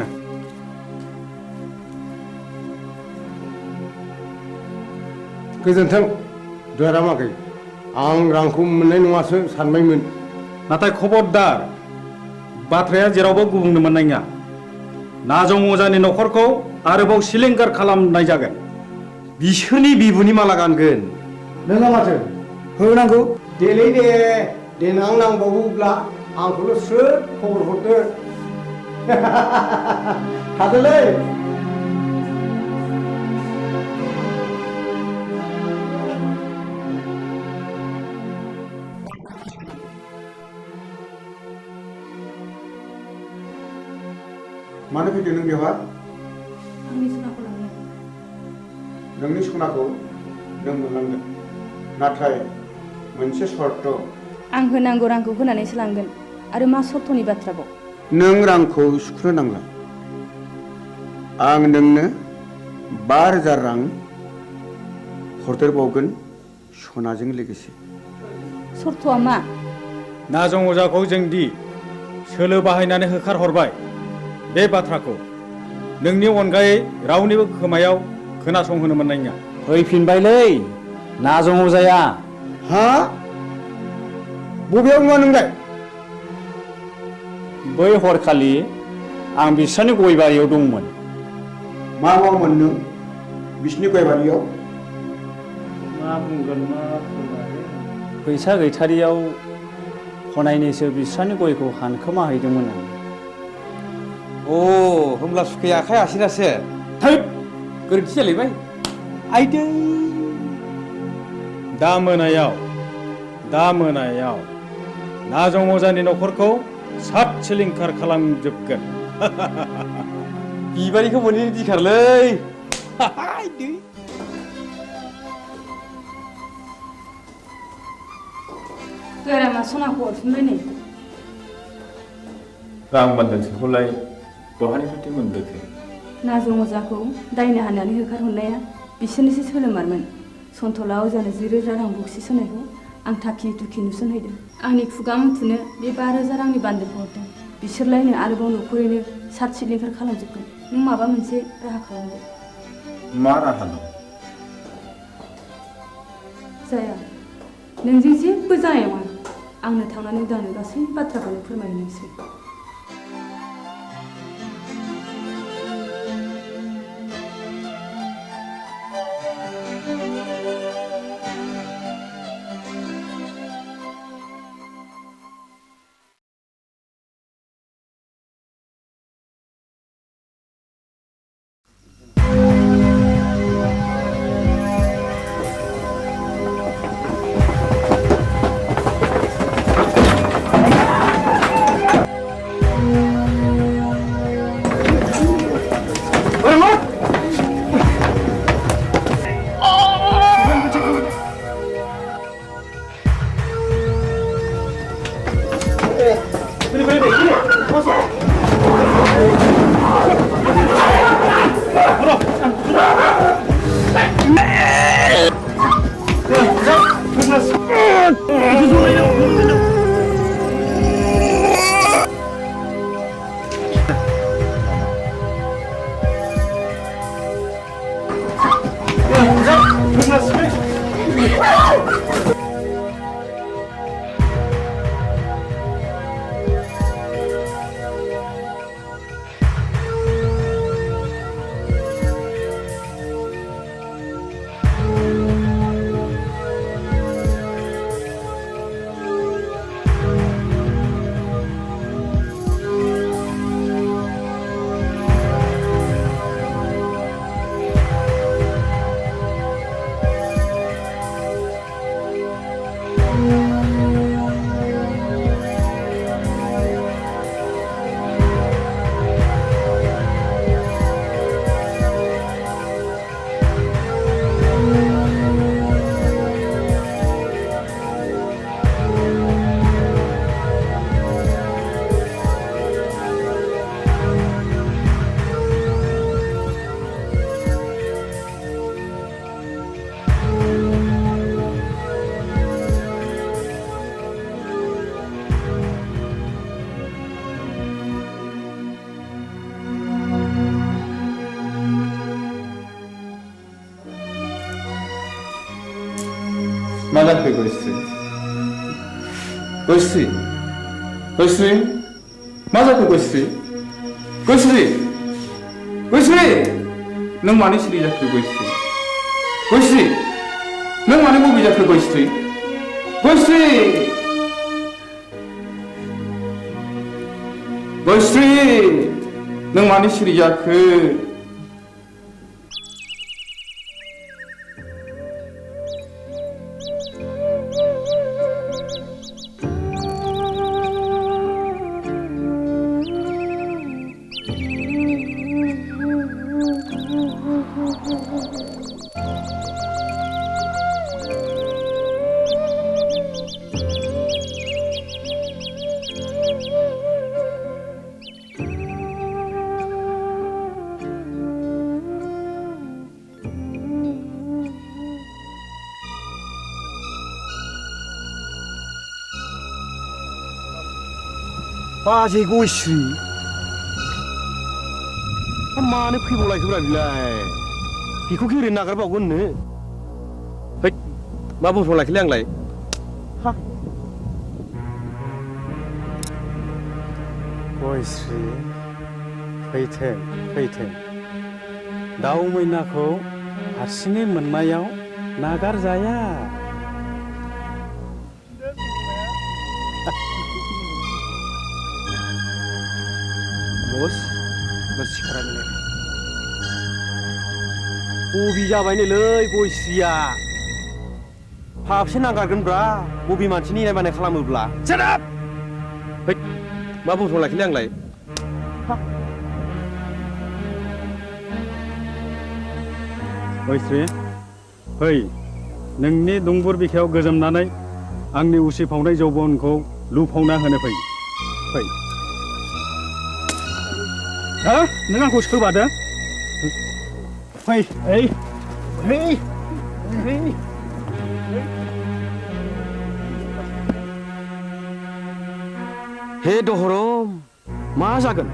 गोजोन्थों दयारामागै आं रांखौ मोननाय नङासो सानबायमोन नाथाय खबरदार बाथ्राया जेरावबो गुबुंनो मोननाय नङा नाजं अजानि न'खरखौ आरोबाव सिलिंखार खालामनाय जागोन बिसोरनि बिबुनि माला गानगोन नोंहा माथो होनांगौ देलै दे देनां नांबावोब्ला आंखौल' स्रोद खबर हरदो थादोलै मानो फैदों नों बेवहाय आंनि सनाखौ लांनो नोंनि सनाखौ नों मोनलांगोन नाथाय मोनसे सर्त आं होनांगौ रांखौ होनानैसो लांगोन आरो मा सर्तनि बाथ्राबाव नों रांखौ सुख'नो नांला आं नोंनो 5,000 रां हरदेरबावगोन सनाजों लोगोसे सर्तआ मा नाजं अजाखौ जोंदि सोलो बाहायनानै होखारहरबाय बे बाथ्राखौ नोंनि अनगायै रावनिबो खोमायाव खोनासंहोनो मोननाय नङा फैफिनबायलै नाजं अजाया हा बबेयाव नङा नोंलाय बै हरखालि आं बिस्रानि गय बारियाव दंमोन मा मावोमोन नों बिसिनि गय बारियाव मा बुंगोन मा फैसा गैथारियाव हनायनैसो बिस्रानि गयखौ हानखोमा हैदोंमोन आं अ होमब्ला सुखैया आखाइ आसिनासो थैद गोरोन्थि जालायबाय आइदै दा मोनायाव नाजं अजानि न'खरखौ सात सिलिंखार खालामजोबगोन बिबारिखौ मोनैनि दिखारलै दयारामा सनाखौ हरफिनबाय नै रां बान्दोनसोखौलाय बहानिफ्राय मोनबोखो नाजं अजाखौ दायना होनानै होखारहरनाया बिसोरनिसो सोलोमारमोन सन्थला अजानो 10,000 रां बक्सिस होनायखौ आं थाखि दुखि नुसनहैदों आंनि खुगा मुथुनो बे 5,000 रांनि बान्दोखौ हरदों बिसोरलायनो आरोबाव न'खरैनो सात सिलिंखार खालामजोबगोन नों माबा मोनसे राहा खालामदो मा राहा दं जाया नोंजों जेबो जानाय नङा आंनो थांनानै दानो गासै बाथ्राखौनो फोरमायनोसै जाखो गयस्रि गयस्रि गयस्रि मा जाखो गयस्रि गयस्रि गयस्रि नों मानो सिरि जाखो गयस्रि गयस्रि नों मानो बबे जाखो गयस्रि गयस्रि गयस्रि नों मानो सिरि जाखो बाजै गयस्रि मानो फैबावलायखोब्रा बिलाय बेखौ गेरेनो नागारबावगोननो है मा बुंफ्रावलायखोलै आंलाय गयस्रि फैथों फैथों दाउ मैनाखौ हारसिङै मोननायाव नागारजाया बस सिखारा मिलायबाय बबे जाबायनोलै गयस्रिया फाबसे नागारगोनब्रा बबे मानसिनि इनाय मानाय खालामोब्ला सेराब है मा बुंफ्रावलायखोलै आंलाय गयस्रि फै नोंनि दुंबुर बिखायाव गोजोमनानै आंनि उसिफावनाय जौबनखौ लुफावना होनो फै हो नों आंखौ सोबादों फै हे दहरम मा जागोन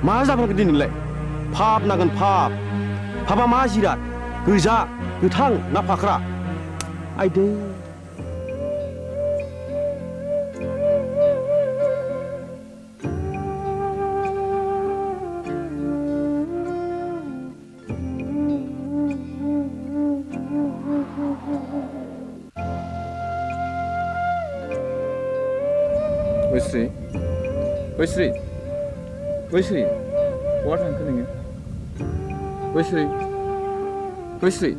मा जागोन दिनैलाय फाब नागोन फाबा मा जिराद गोजा गोथां ना फाख्रा आइदै गयस्रि गयस्रि गयस्रि बहा थांखो नोङो गयस्रि गयस्रि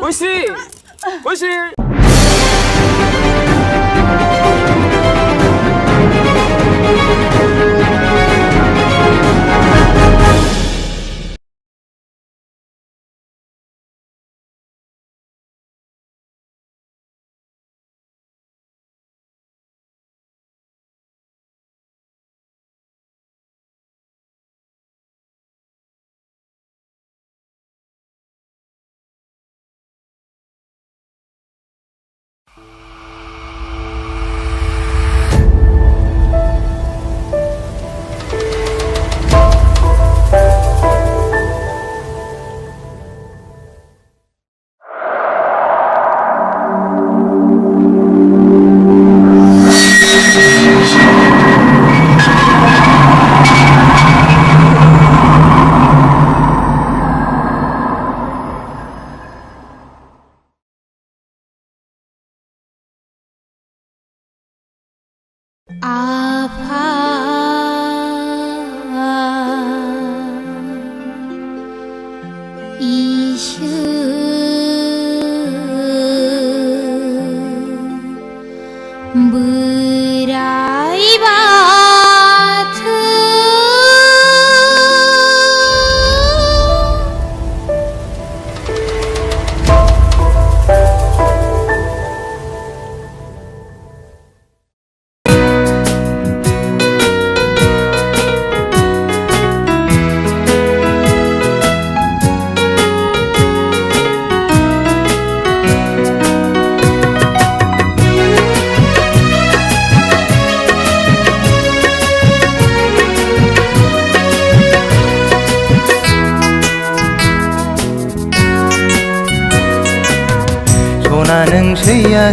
गयस्रि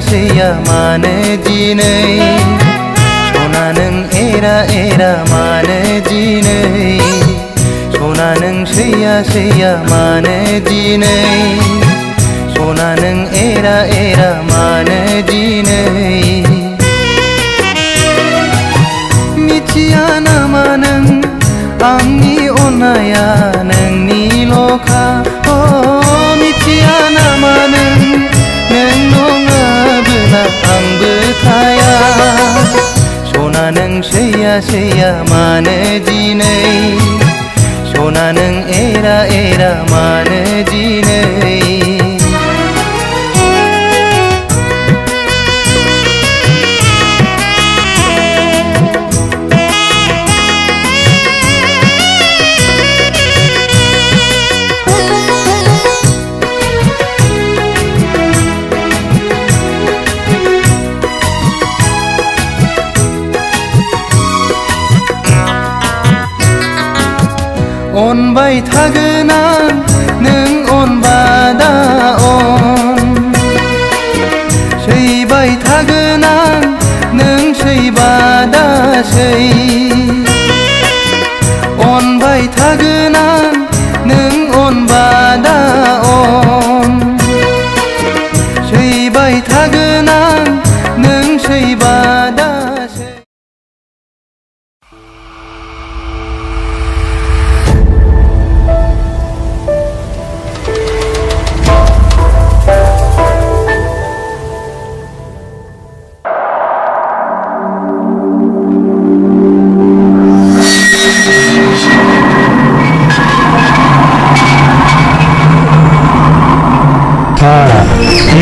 सैया मानो दिनै सना नों एरा एरा मानो दिनै सना नों सैया मानो दिनै सना नों एरा एरा मानो दिनै मिथिया नामा नों आंनि अननाया नोंनिल'खा मिथिया नामा नों नङाबोला आंबो थाया सना नों सैया मानो दिनै सना नों एरा एरा मानो दिनै अनबाय थागोन आं नों अनबादा अन सैबाय थागोन आं नों सैबादा सै अनबाय थागोन आं नों अनबादा अन सैबाय थागोन आं नों सैबादा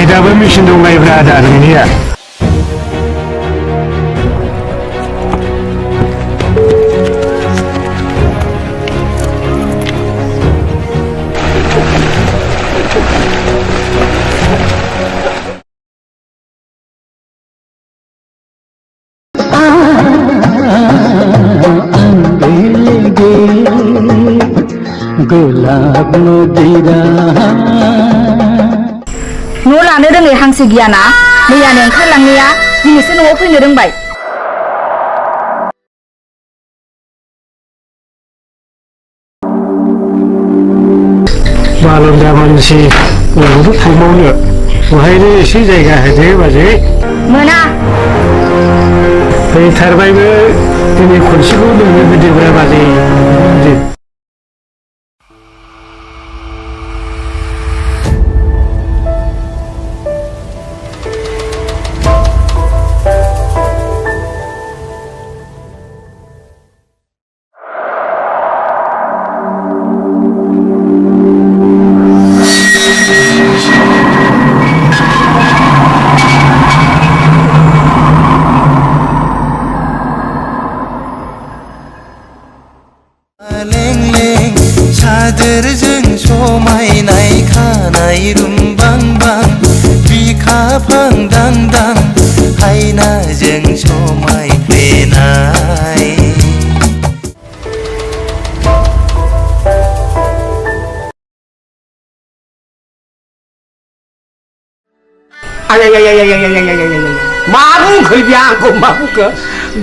दाबो मेचिन दंलायब्रा आदा नोंनिया गोलाब नदीरा न' लानो रोङै हांसो गियाना मैयानो ओंखारलांनाया दिनैसो न'आव फैनो रोंबाय बालन्दा मानसि बबावथ' थांबावनो बहायनो एसे जायगा होदो बाजै मोना फैथारबायबो दिनै खनसेखौ नोंनो होदोब्रा बाजै सादोरजों समायनाय खानाय रुमबांबां बिखाफां दांदां हायनाजों समायफ्लेनाय मा बुंखो बिया आंखौ मा बुंखो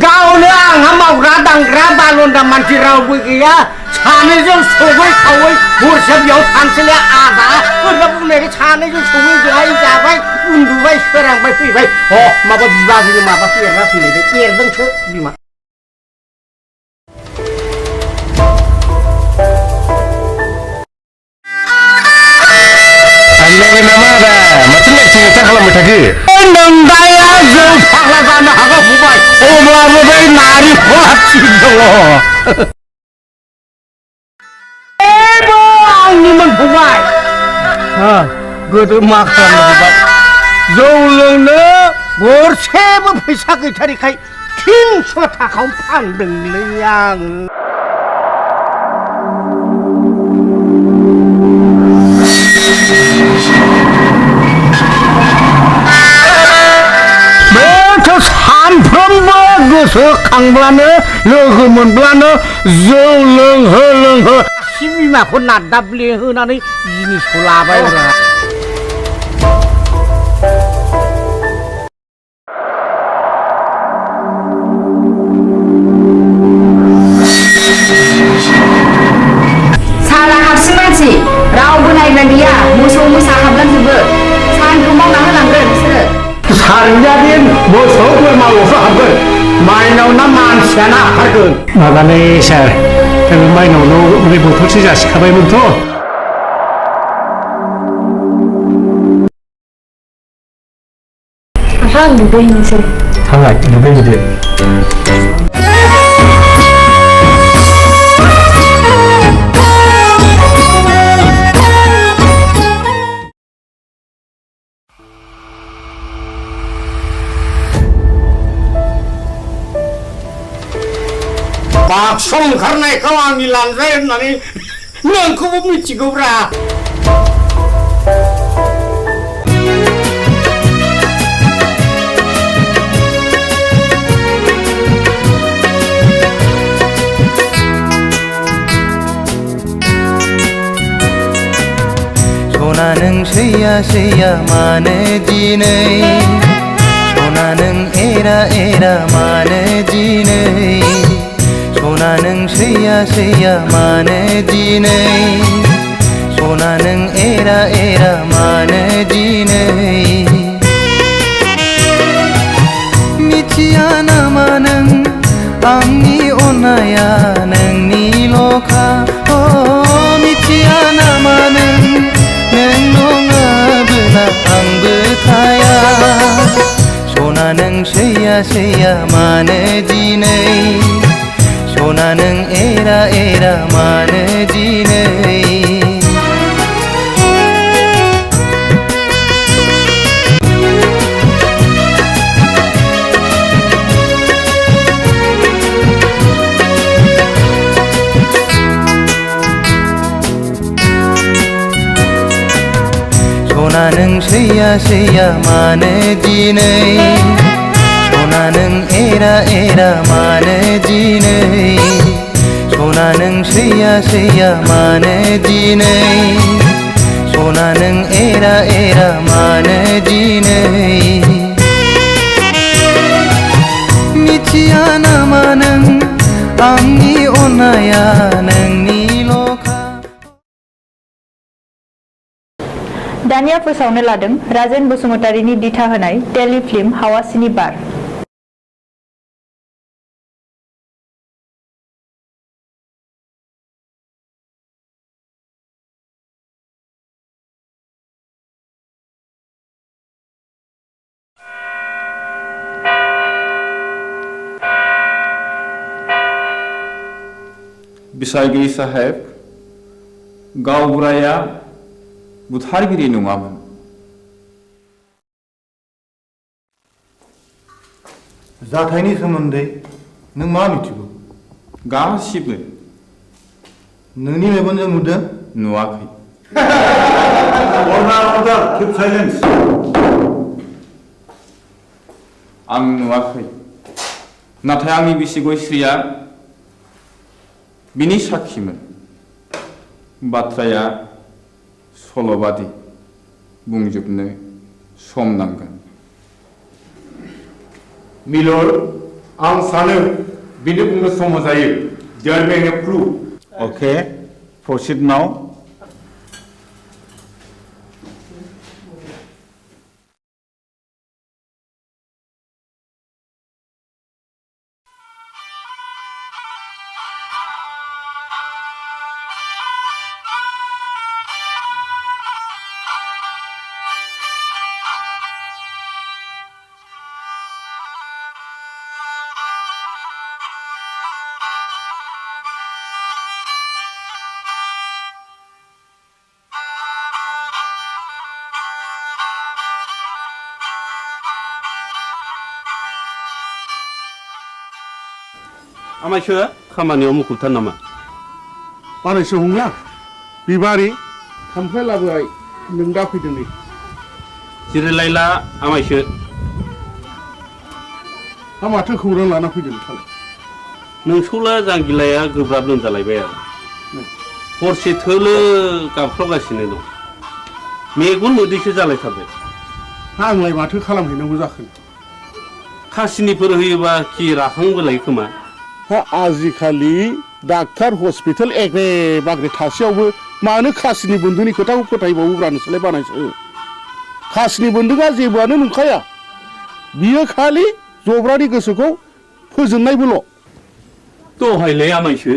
गावनो आंहा मावग्रा दांग्रा बालन्दा मानसि रावबो गैया सानैजों सबै खावै हरसे बेयाव थानोसैलाय आदा ओरैनो बुंनायखाय सानैजों सबै जाय जाबाय उन्दुबाय सोरांबाय फैबाय माबा बिबाजैनो माबा एरना फैलायबाय एरदोंसो बिमा जालायबाय नामा आदा माथो लेक्सार लेक्सार खालामबाय थाखो नोंदाया जौ फाग्ला जानो हागौ फंबाय अब्लाबो बै नारेंखला थिग दङ आंनिमोन फंबाय गोदो मा खालामनो फंबाय जौ लोंनो गरसेबो फैसा गैथारिखाय 300 थाखायाव फानदोंलै आङो सानफ्रोमबो गोसोखांब्लानो लोगो मोनब्लानो जौ लोंहो लोंहो आसि बिमाखौ नादाब्ले होनानै जिनिसखौ लाबाय साला हारसिं मानसि रावबो नायग्रा गैया मोसौ मोसा हाबलांजोबो सानखौ मावना होनांगोन बिसोरो सारियादि मोसौ बोरमाल'सो हाबगोन माइनाव ना मानसियानो हाबथारगोन माबालै सार माइनावनाव बे बथलसे जासिखाबायमोनथ' आं दुगैनोसै थांलाय दुगैहैदो बाक्स ओंखारनायखौ आंनि लांजाय होननानै नोंखौबो मिथिगौब्रा सना नों सैया सैया मानो दिनै सना नों एरा एरा मानो दिनै सना नों सैया सैया मानो दिनै सना नों एरा एरा मानो दिनै मिथिया नामा नों आंनि अननाया नोंनिल'खा मिथिया नामा नों नङाबोला आंबो थाया सना नों सैया सैया मानो दिनै सना नों एरा एरा मानो दिनै सना नों सैया सैया मानो दिनै सना नों एरा एरा मानो दिनै सना नों सैया सैया मानो दिनै सना नों एरा एरा मानो दिनै मिथिया नामा नों आंनि अननाया नोंनिल'खा दानिया फोसावनो लादों राजेन बसुमतारीनि दिथा होनाय टेलिफिल्म हावासिनि बार बिसायगिरि साहेब गावबुराया बुथारगिरि नङामोन जाथायनि सोमोन्दै नों मा मिथिगौ गासिबो नोंनि मेगनजों नुदों नुवाखै अर्डार किप साइलेन्स आं नुवाखै नाथाय आंनि बिसिगय श्रीया बिनि साखिमोन बाथ्राया सल'बादि बुंजोबनो सम नांगोन मिलर आं सानो बिनो बुंनो सम जायो there be a proof okay proceed now आमायसो खामानियाव मुखुबथार नामा बानायसो हंला बिबारि खामफ्लाय लाबोबाय नों दा फैदों नै जिरायलायला आमायसो हा माथो खौरां लाना फैदों नोंथाङालाय नोंसौला जांगिलाया गोब्राब लोमजालायबाय आरो हरसे थोलो गाबख्रावगासिनो दं मेगन मोदैसो जालायथारबाय आंलाय माथो खालामहैनांगौ जाखो खासिनिफोर होयोबा खि राखांबोलाय खोमा हा आजिखालि डाक्टार हस्पिटाल एग्रे बाग्रे थासेयावबो मानो खासिनि बन्धुनि खोथाखौ फोथायबावोब्रा नोंसोरलाय बानायसो खासिनि बन्धुआ जेबोआनो नंखाया बियो खालि जब्रानि गोसोखौ फोजोननायबोल' दहायलाय आमायसो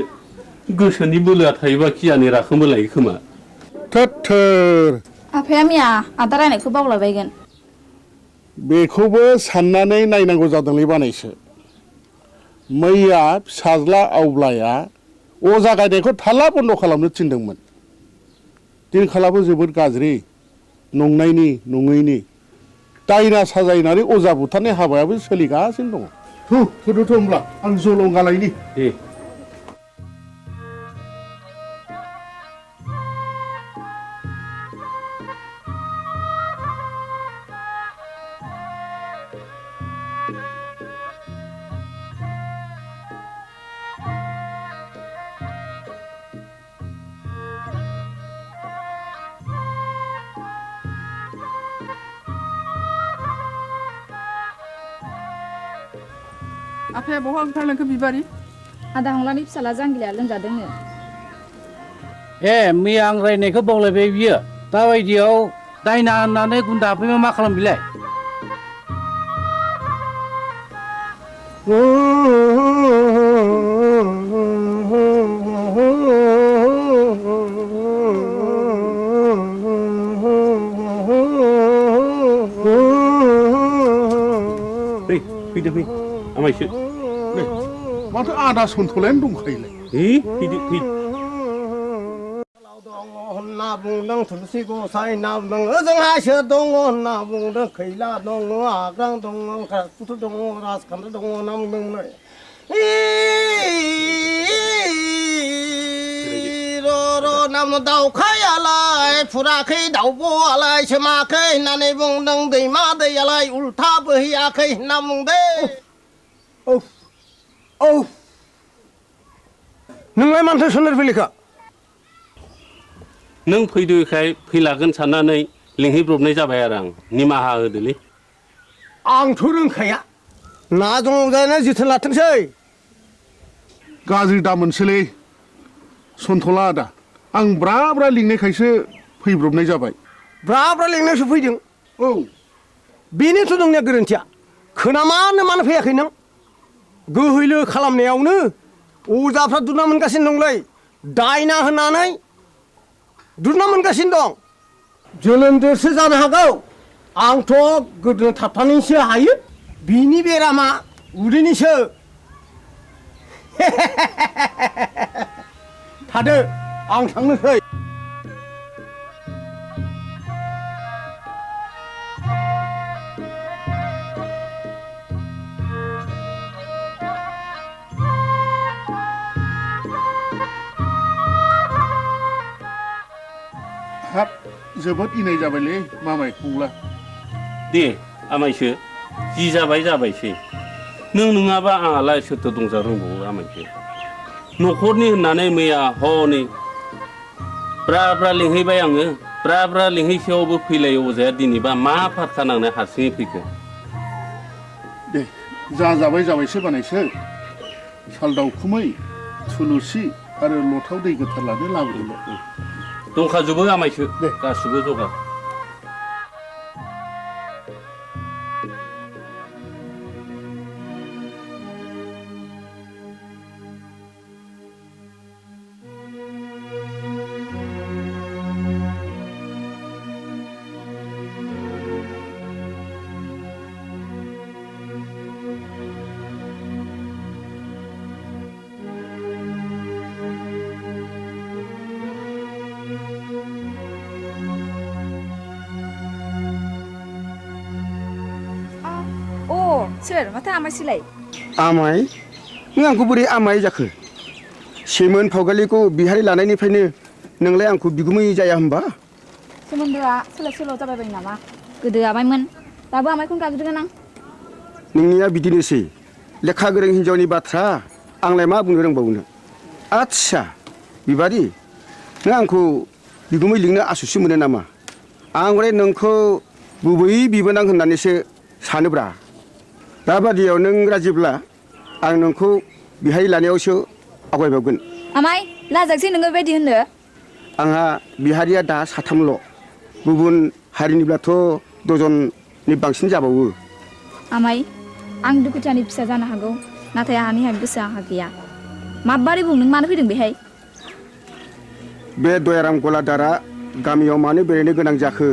गोसोनि बोलोआ थायोबा खियानो राखांबोलाय खोमा थोर आफाया मिया आदा रायनायखौ बावलायबायगोन बेखौबो साननानै नायनांगौ जादोंलै बानायसो मैया फिसाज्ला आवब्लाया अजा गायनायखौ थाल्ला बन्द' खालामनो थिनदोंमोन दिनखालाबो जोबोद गाज्रि नंनायनि नङैनि दायना साजायनानै अजा बुथारनाय हाबायाबो सोलिगासिनो दङ थुदुथ' होमब्ला आं जलंगालायनि दे आफाया बहा ओंखारलांखो बिबारि आदा हंलानि फिसाला जांगिलाया लोमजादोंनो ए मैया आं रायनायखौ बावलायबाय बियो दाबायदियाव दायना होननानै गुन्दा हाबफैबा मा खालाम बिलाय फैदो फै आमायसो माथो आदा सन्थलायानो दंखायोलाय फैदो फै होनना बुंदों थुलसि गसाइ ना बुंदों ओजोंहायसो दङ होनना बुंदों खैला दङ आग्रां दङ राजपुत दङ राजखान्थि दङ होनना बुंदों नाम दाउखायालाय फुराखै दाउब'आलाय सोमाखै होननानै बुंदों दैमा दैयालाय उल्था बोहैयाखै होनना बुंदों नोंलाय मानोथो सोनार फैलिखा नों फैदोखाय फैलागोन साननानै लिंहैब्रबनाय जाबाय आरो आं निमाहा होदोलै आंथ' रोंखाया ना दंजायना जोथोन लाथोंसै गाज्रि दामोनसोलै सन्थला आदा आं ब्रा ब्रा लिंनायखायसो फैब्रबनाय जाबाय ब्रा ब्रा लिंनायसो फैदों बेनोथ' नोंनिया गोरोन्थिया खोनामानो मानो फैयाखै नों गोहैलो खालामनायावनो अजाफ्रा दुना मोनगासिनो दंलै दायना होननानै दुना मोनगासिनो दं जोनोमदेरसो जानो हागौ आंथ' गोदो थाबथानैसो हायो बिनि बेरामा उदैनिसो थादो आं थांनोसै हाब जोबोद इनाय जाबायलै मामाय हंला दे आमायसो जि जाबाय जाबायसै नों नङाबा आंहालाय सोरथो दंजा रोंबावो आमायसो न'खरनि होननानै मैया हनै ब्रा ब्रा लिंहैबाय आङो ब्रा ब्रा लिंहैसेयावबो फैलाय अजाया दिनैबा मा फारखा नांनाय हारसिङै फैखो दे जा जाबाय जाबायसो बानायसो साल दाउखुमै थुलुसि आरो लथाव दै गोथार लानो लाबोदोंल' दंखाजोबो आमायसो गासिबो जगार सोर माथो आमायसोलाय आमाय नों आंखौ बोरै आमाय जाखो सेमोन फावगालिखौ बिहारि लानायनिफ्रायनो नोंलाय आंखौ बिगुमै जाया होमबा सोमोन्दोआ सोलाय सोल' जाबाय बायो नामा गोदो आमायमोन दाबो आमायखौनो गाबज्रिगोन आं नोंनिया बिदिनोसै लेखा गोरों हिन्जावनि बाथ्रा आंलाय मा बुंनो रोंबावनो आच्छा बिबारि नों आंखौ बिगुमै लिंनो आसुसि मोनो नामा आं हले नोंखौ गुबै बिबोनां होननानैसो सानोब्रा दाबादियाव नों राजिब्ला आं नोंखौ बिहारि लानायावसो आवगायबावगोन आमाय लाजाकसै नोङो बेबायदि होननो आंहा बिहारिया दा साथामल' गुबुन हारिनिब्लाथ' दजननि बांसिन जाबावो आमाय आं दुखुथियानि फिसा जानो हागौ नाथाय आंहानि गोसोआ आंहा गैया माबारै बुं नों मानो फैदों बेहाय बे दयाराम गलादारा गामियाव मानो बेरायनो गोनां जाखो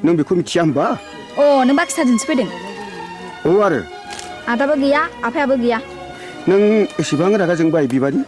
नों बेखौ मिथिया होमबा अ नों बाक्साजोंसो फैदों औ आरो आदाबो गैया आफायाबो गैया नों एसेबां रागा जोंबाय बिबारि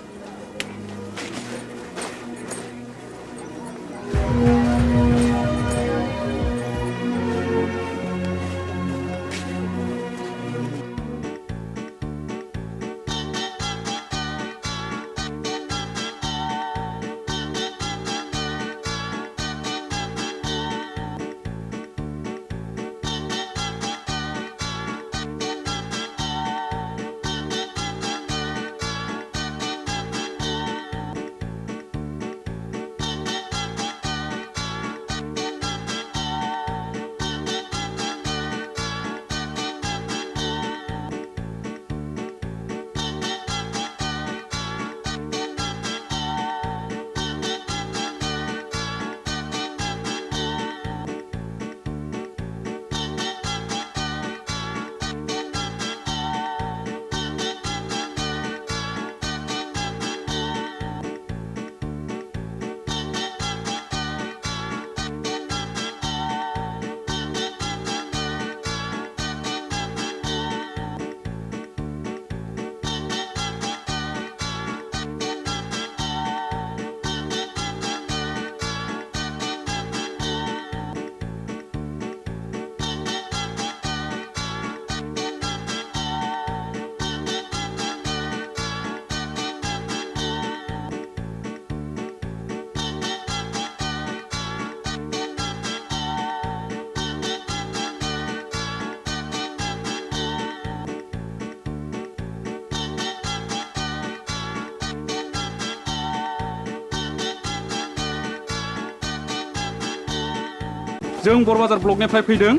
जों बरबाजार ब्लकनिफ्राय फैदों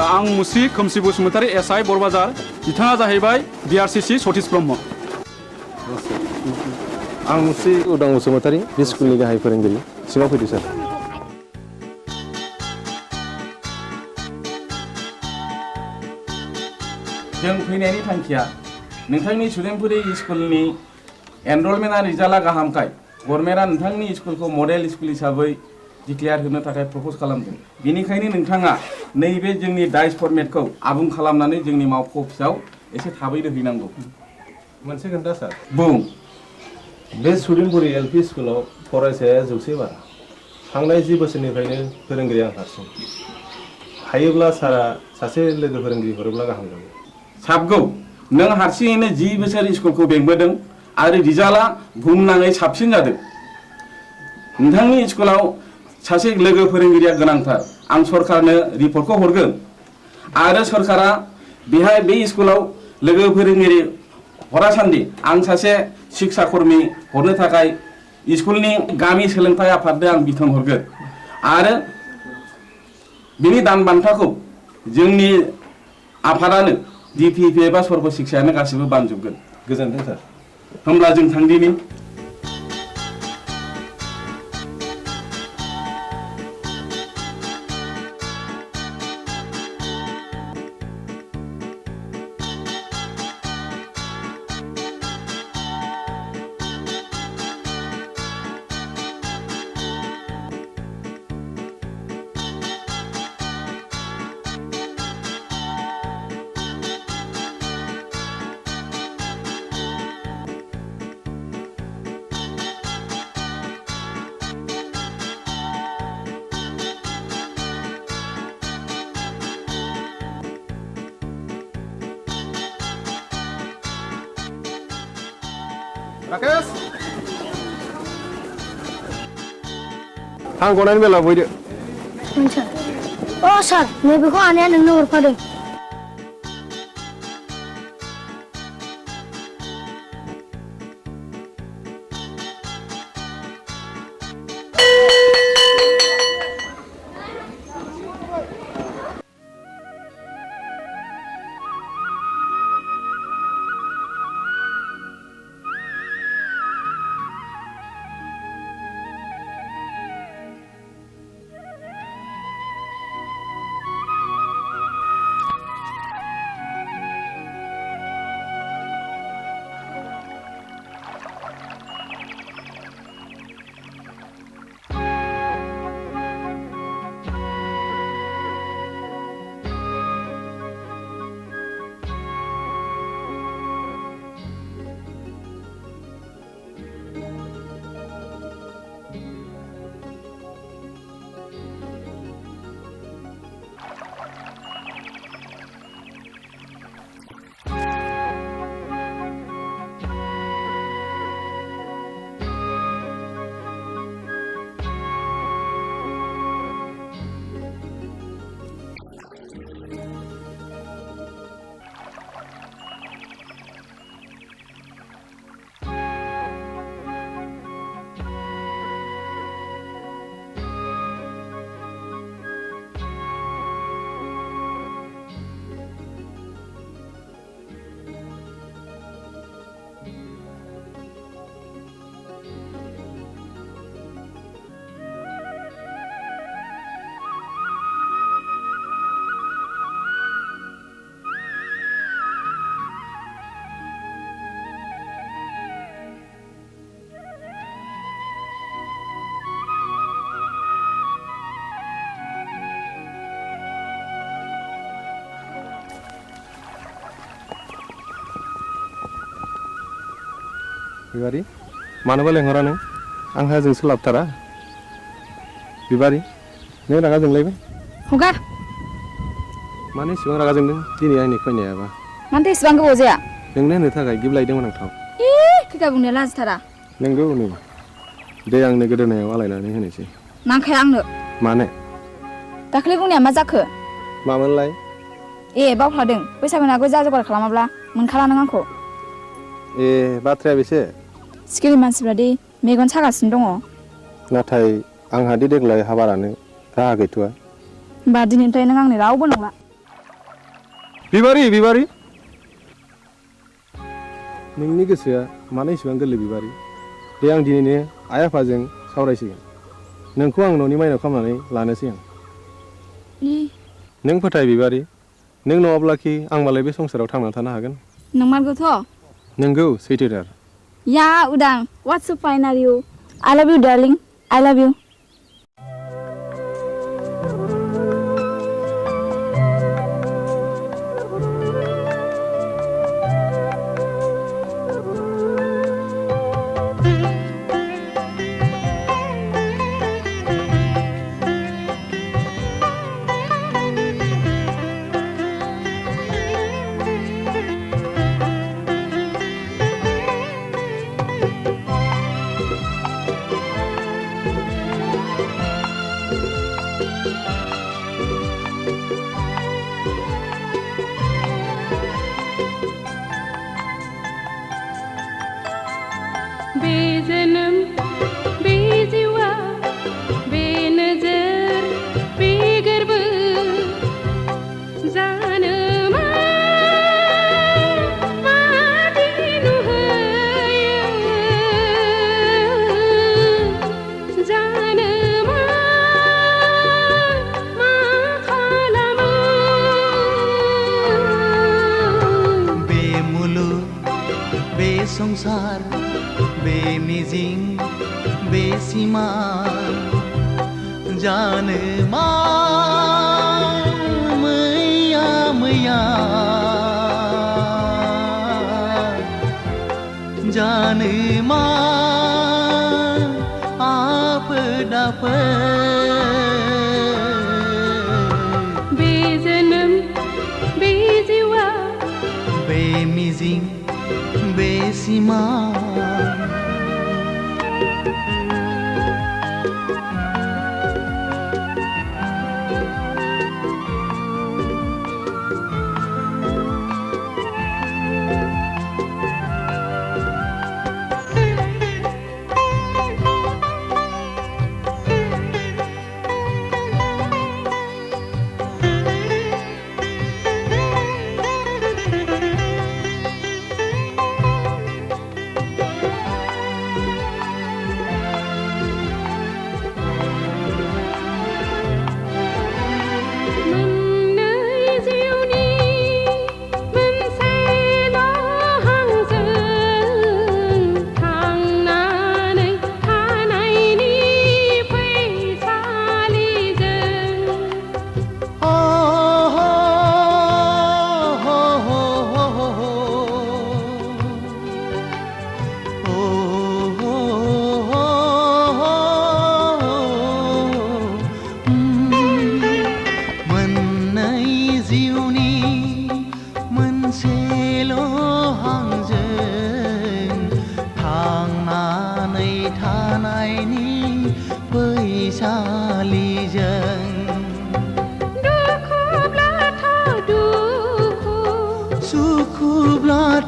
आं मुस्रि खोमसि बसुमतारी एसआइ बरबाजार बिथाङा जाहैबाय बिआरसिसि सतीश ब्रह्म आं मुस्रि उदां बसुमतारी बे स्कुलनि गाहाय फोरोंगिरि सिङाव फैदो सार जों फैनायनि थांखिया नोंथांनि सुदेमपुरि स्कुलनि एनरलमेन्टआ रिजाल्टआ गाहामखाय गभर्नमेन्टआ नोंथांनि स्कुलखौ मडेल स्कुल हिसाबै डिक्लेयार होनो थाखाय प्रप'ज खालामदों बेनिखायनो नोंथाङा नैबे जोंनि डाइस फर्मेटखौ आबुं खालामनानै जोंनि मावख' अफिसाव एसे थाबैनो हैनांगौ मोनसे खोन्था सार बुं बे सुदेमपुरि एलपि स्कुलाव फरायसाया 100 बारा थांनाय 10 बोसोरनिफ्रायनो फोरोंगिरि आं हारसिं हायोब्ला सारा सासे लोगो फोरोंगिरि हरोब्ला गाहाम जागौ साबगौ नों हारसिङैनो 10 बोसोर स्कुलखौ बेंबोदों आरो रिजाल्टआ बुहुमनाङै साबसिन जादों नोंथांनि स्कुलाव सासे लोगो फोरोंगिरिया गोनांथार आं सरकारनो रिपर्टखौ हरगोन आरो सरकारा बेहाय बे स्कुलाव लोगो फोरोंगिरि हरासान्दि आं सासे शिक्षा कर्मी हरनो थाखाय स्कुलनि गामि सोलोंथाय आफादनो आं बिथोन हरगोन आरो बिनि दान बान्थाखौ जोंनि आफादानो डिपिपि एबा सर्व शिक्षायानो गासिबो बानजोबगोन गोजोन्थों सार होमब्ला जों थांदिनि राकेश आं गनायनि बेला बयदो सार अ सार नैबेखौ आनैया नोंनो हरफादों बिबारी मानोबा लेंहरा नों आंहा जों सोलाबथारा बिबारी नों रागा जोंलायबाय हगार मानो इसेबां रागा जोंदों दिनै आंनि फैनायाबा मानोथो इसेबां गोबाव जाया नोंनो होनो थाखाय गिफ्ट लायदोंमोन आं थाव खैथा बुंनाया लाजिथारा नोंगौ नै दे आंनो गोदोनायाव आलायनानै होनोसै नांखाया आंनो मानो दाखालि बुंनाया मा जाखो मामोनलाय ए बावफ्लादों बैसागुनि आगोल जा जगार खालामाब्ला मोनखाला नों आंखौ ए बाथ्राया बेसे सिखिरि मानसिफ्रा दि मेगन सागासिनो दङ नाथाय आंहा दि देग्लाय हाबारानो राहा गैथ'आ होमबा दिनैनिफ्राय नों आंनि रावबो नंला बिबारी बिबारी नोंनि गोसोआ मानो इसेबां गोरलै बिबारी दे आं दिनैनो आइ आफाजों सावरायसिगोन नोंखौ आं न'नि माइनाव खालामनानै लानोसै आं नों फोथाय बिबारी नों नङाब्लाखि आं मालाय बे संसाराव थांनानै थानो हागोन नंमारगौथ' नोंगौ सैथोथार या उदां what's so fine are you I love you darling I love you बेजनम बेजिवा बेनजर बेगर्ब जानो मादिनु होयो जानो मा खालामो बे मुलुग बे संसार बे मिजिं बे सिमा जानो मा मैया मैया जानो मा आफोद बे जोनोम बे जिउआ बे मिजिं बे सिमा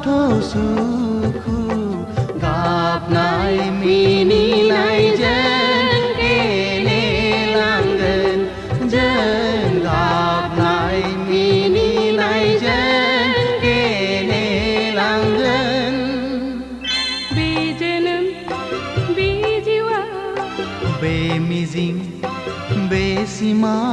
गोथौ सुखु गाबनाय मिनिनायजों गेलेलांगोन जों गाबनाय मिनिनायजों गेलेलांगोन बे जोनोम बे जिउआ बे मिजिं बे सिमां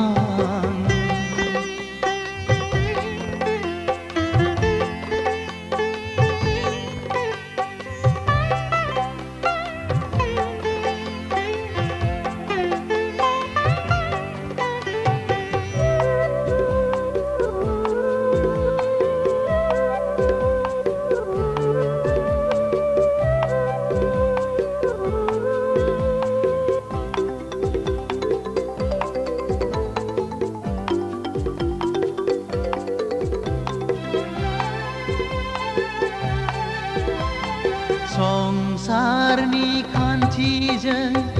संसारनि खान्थिजों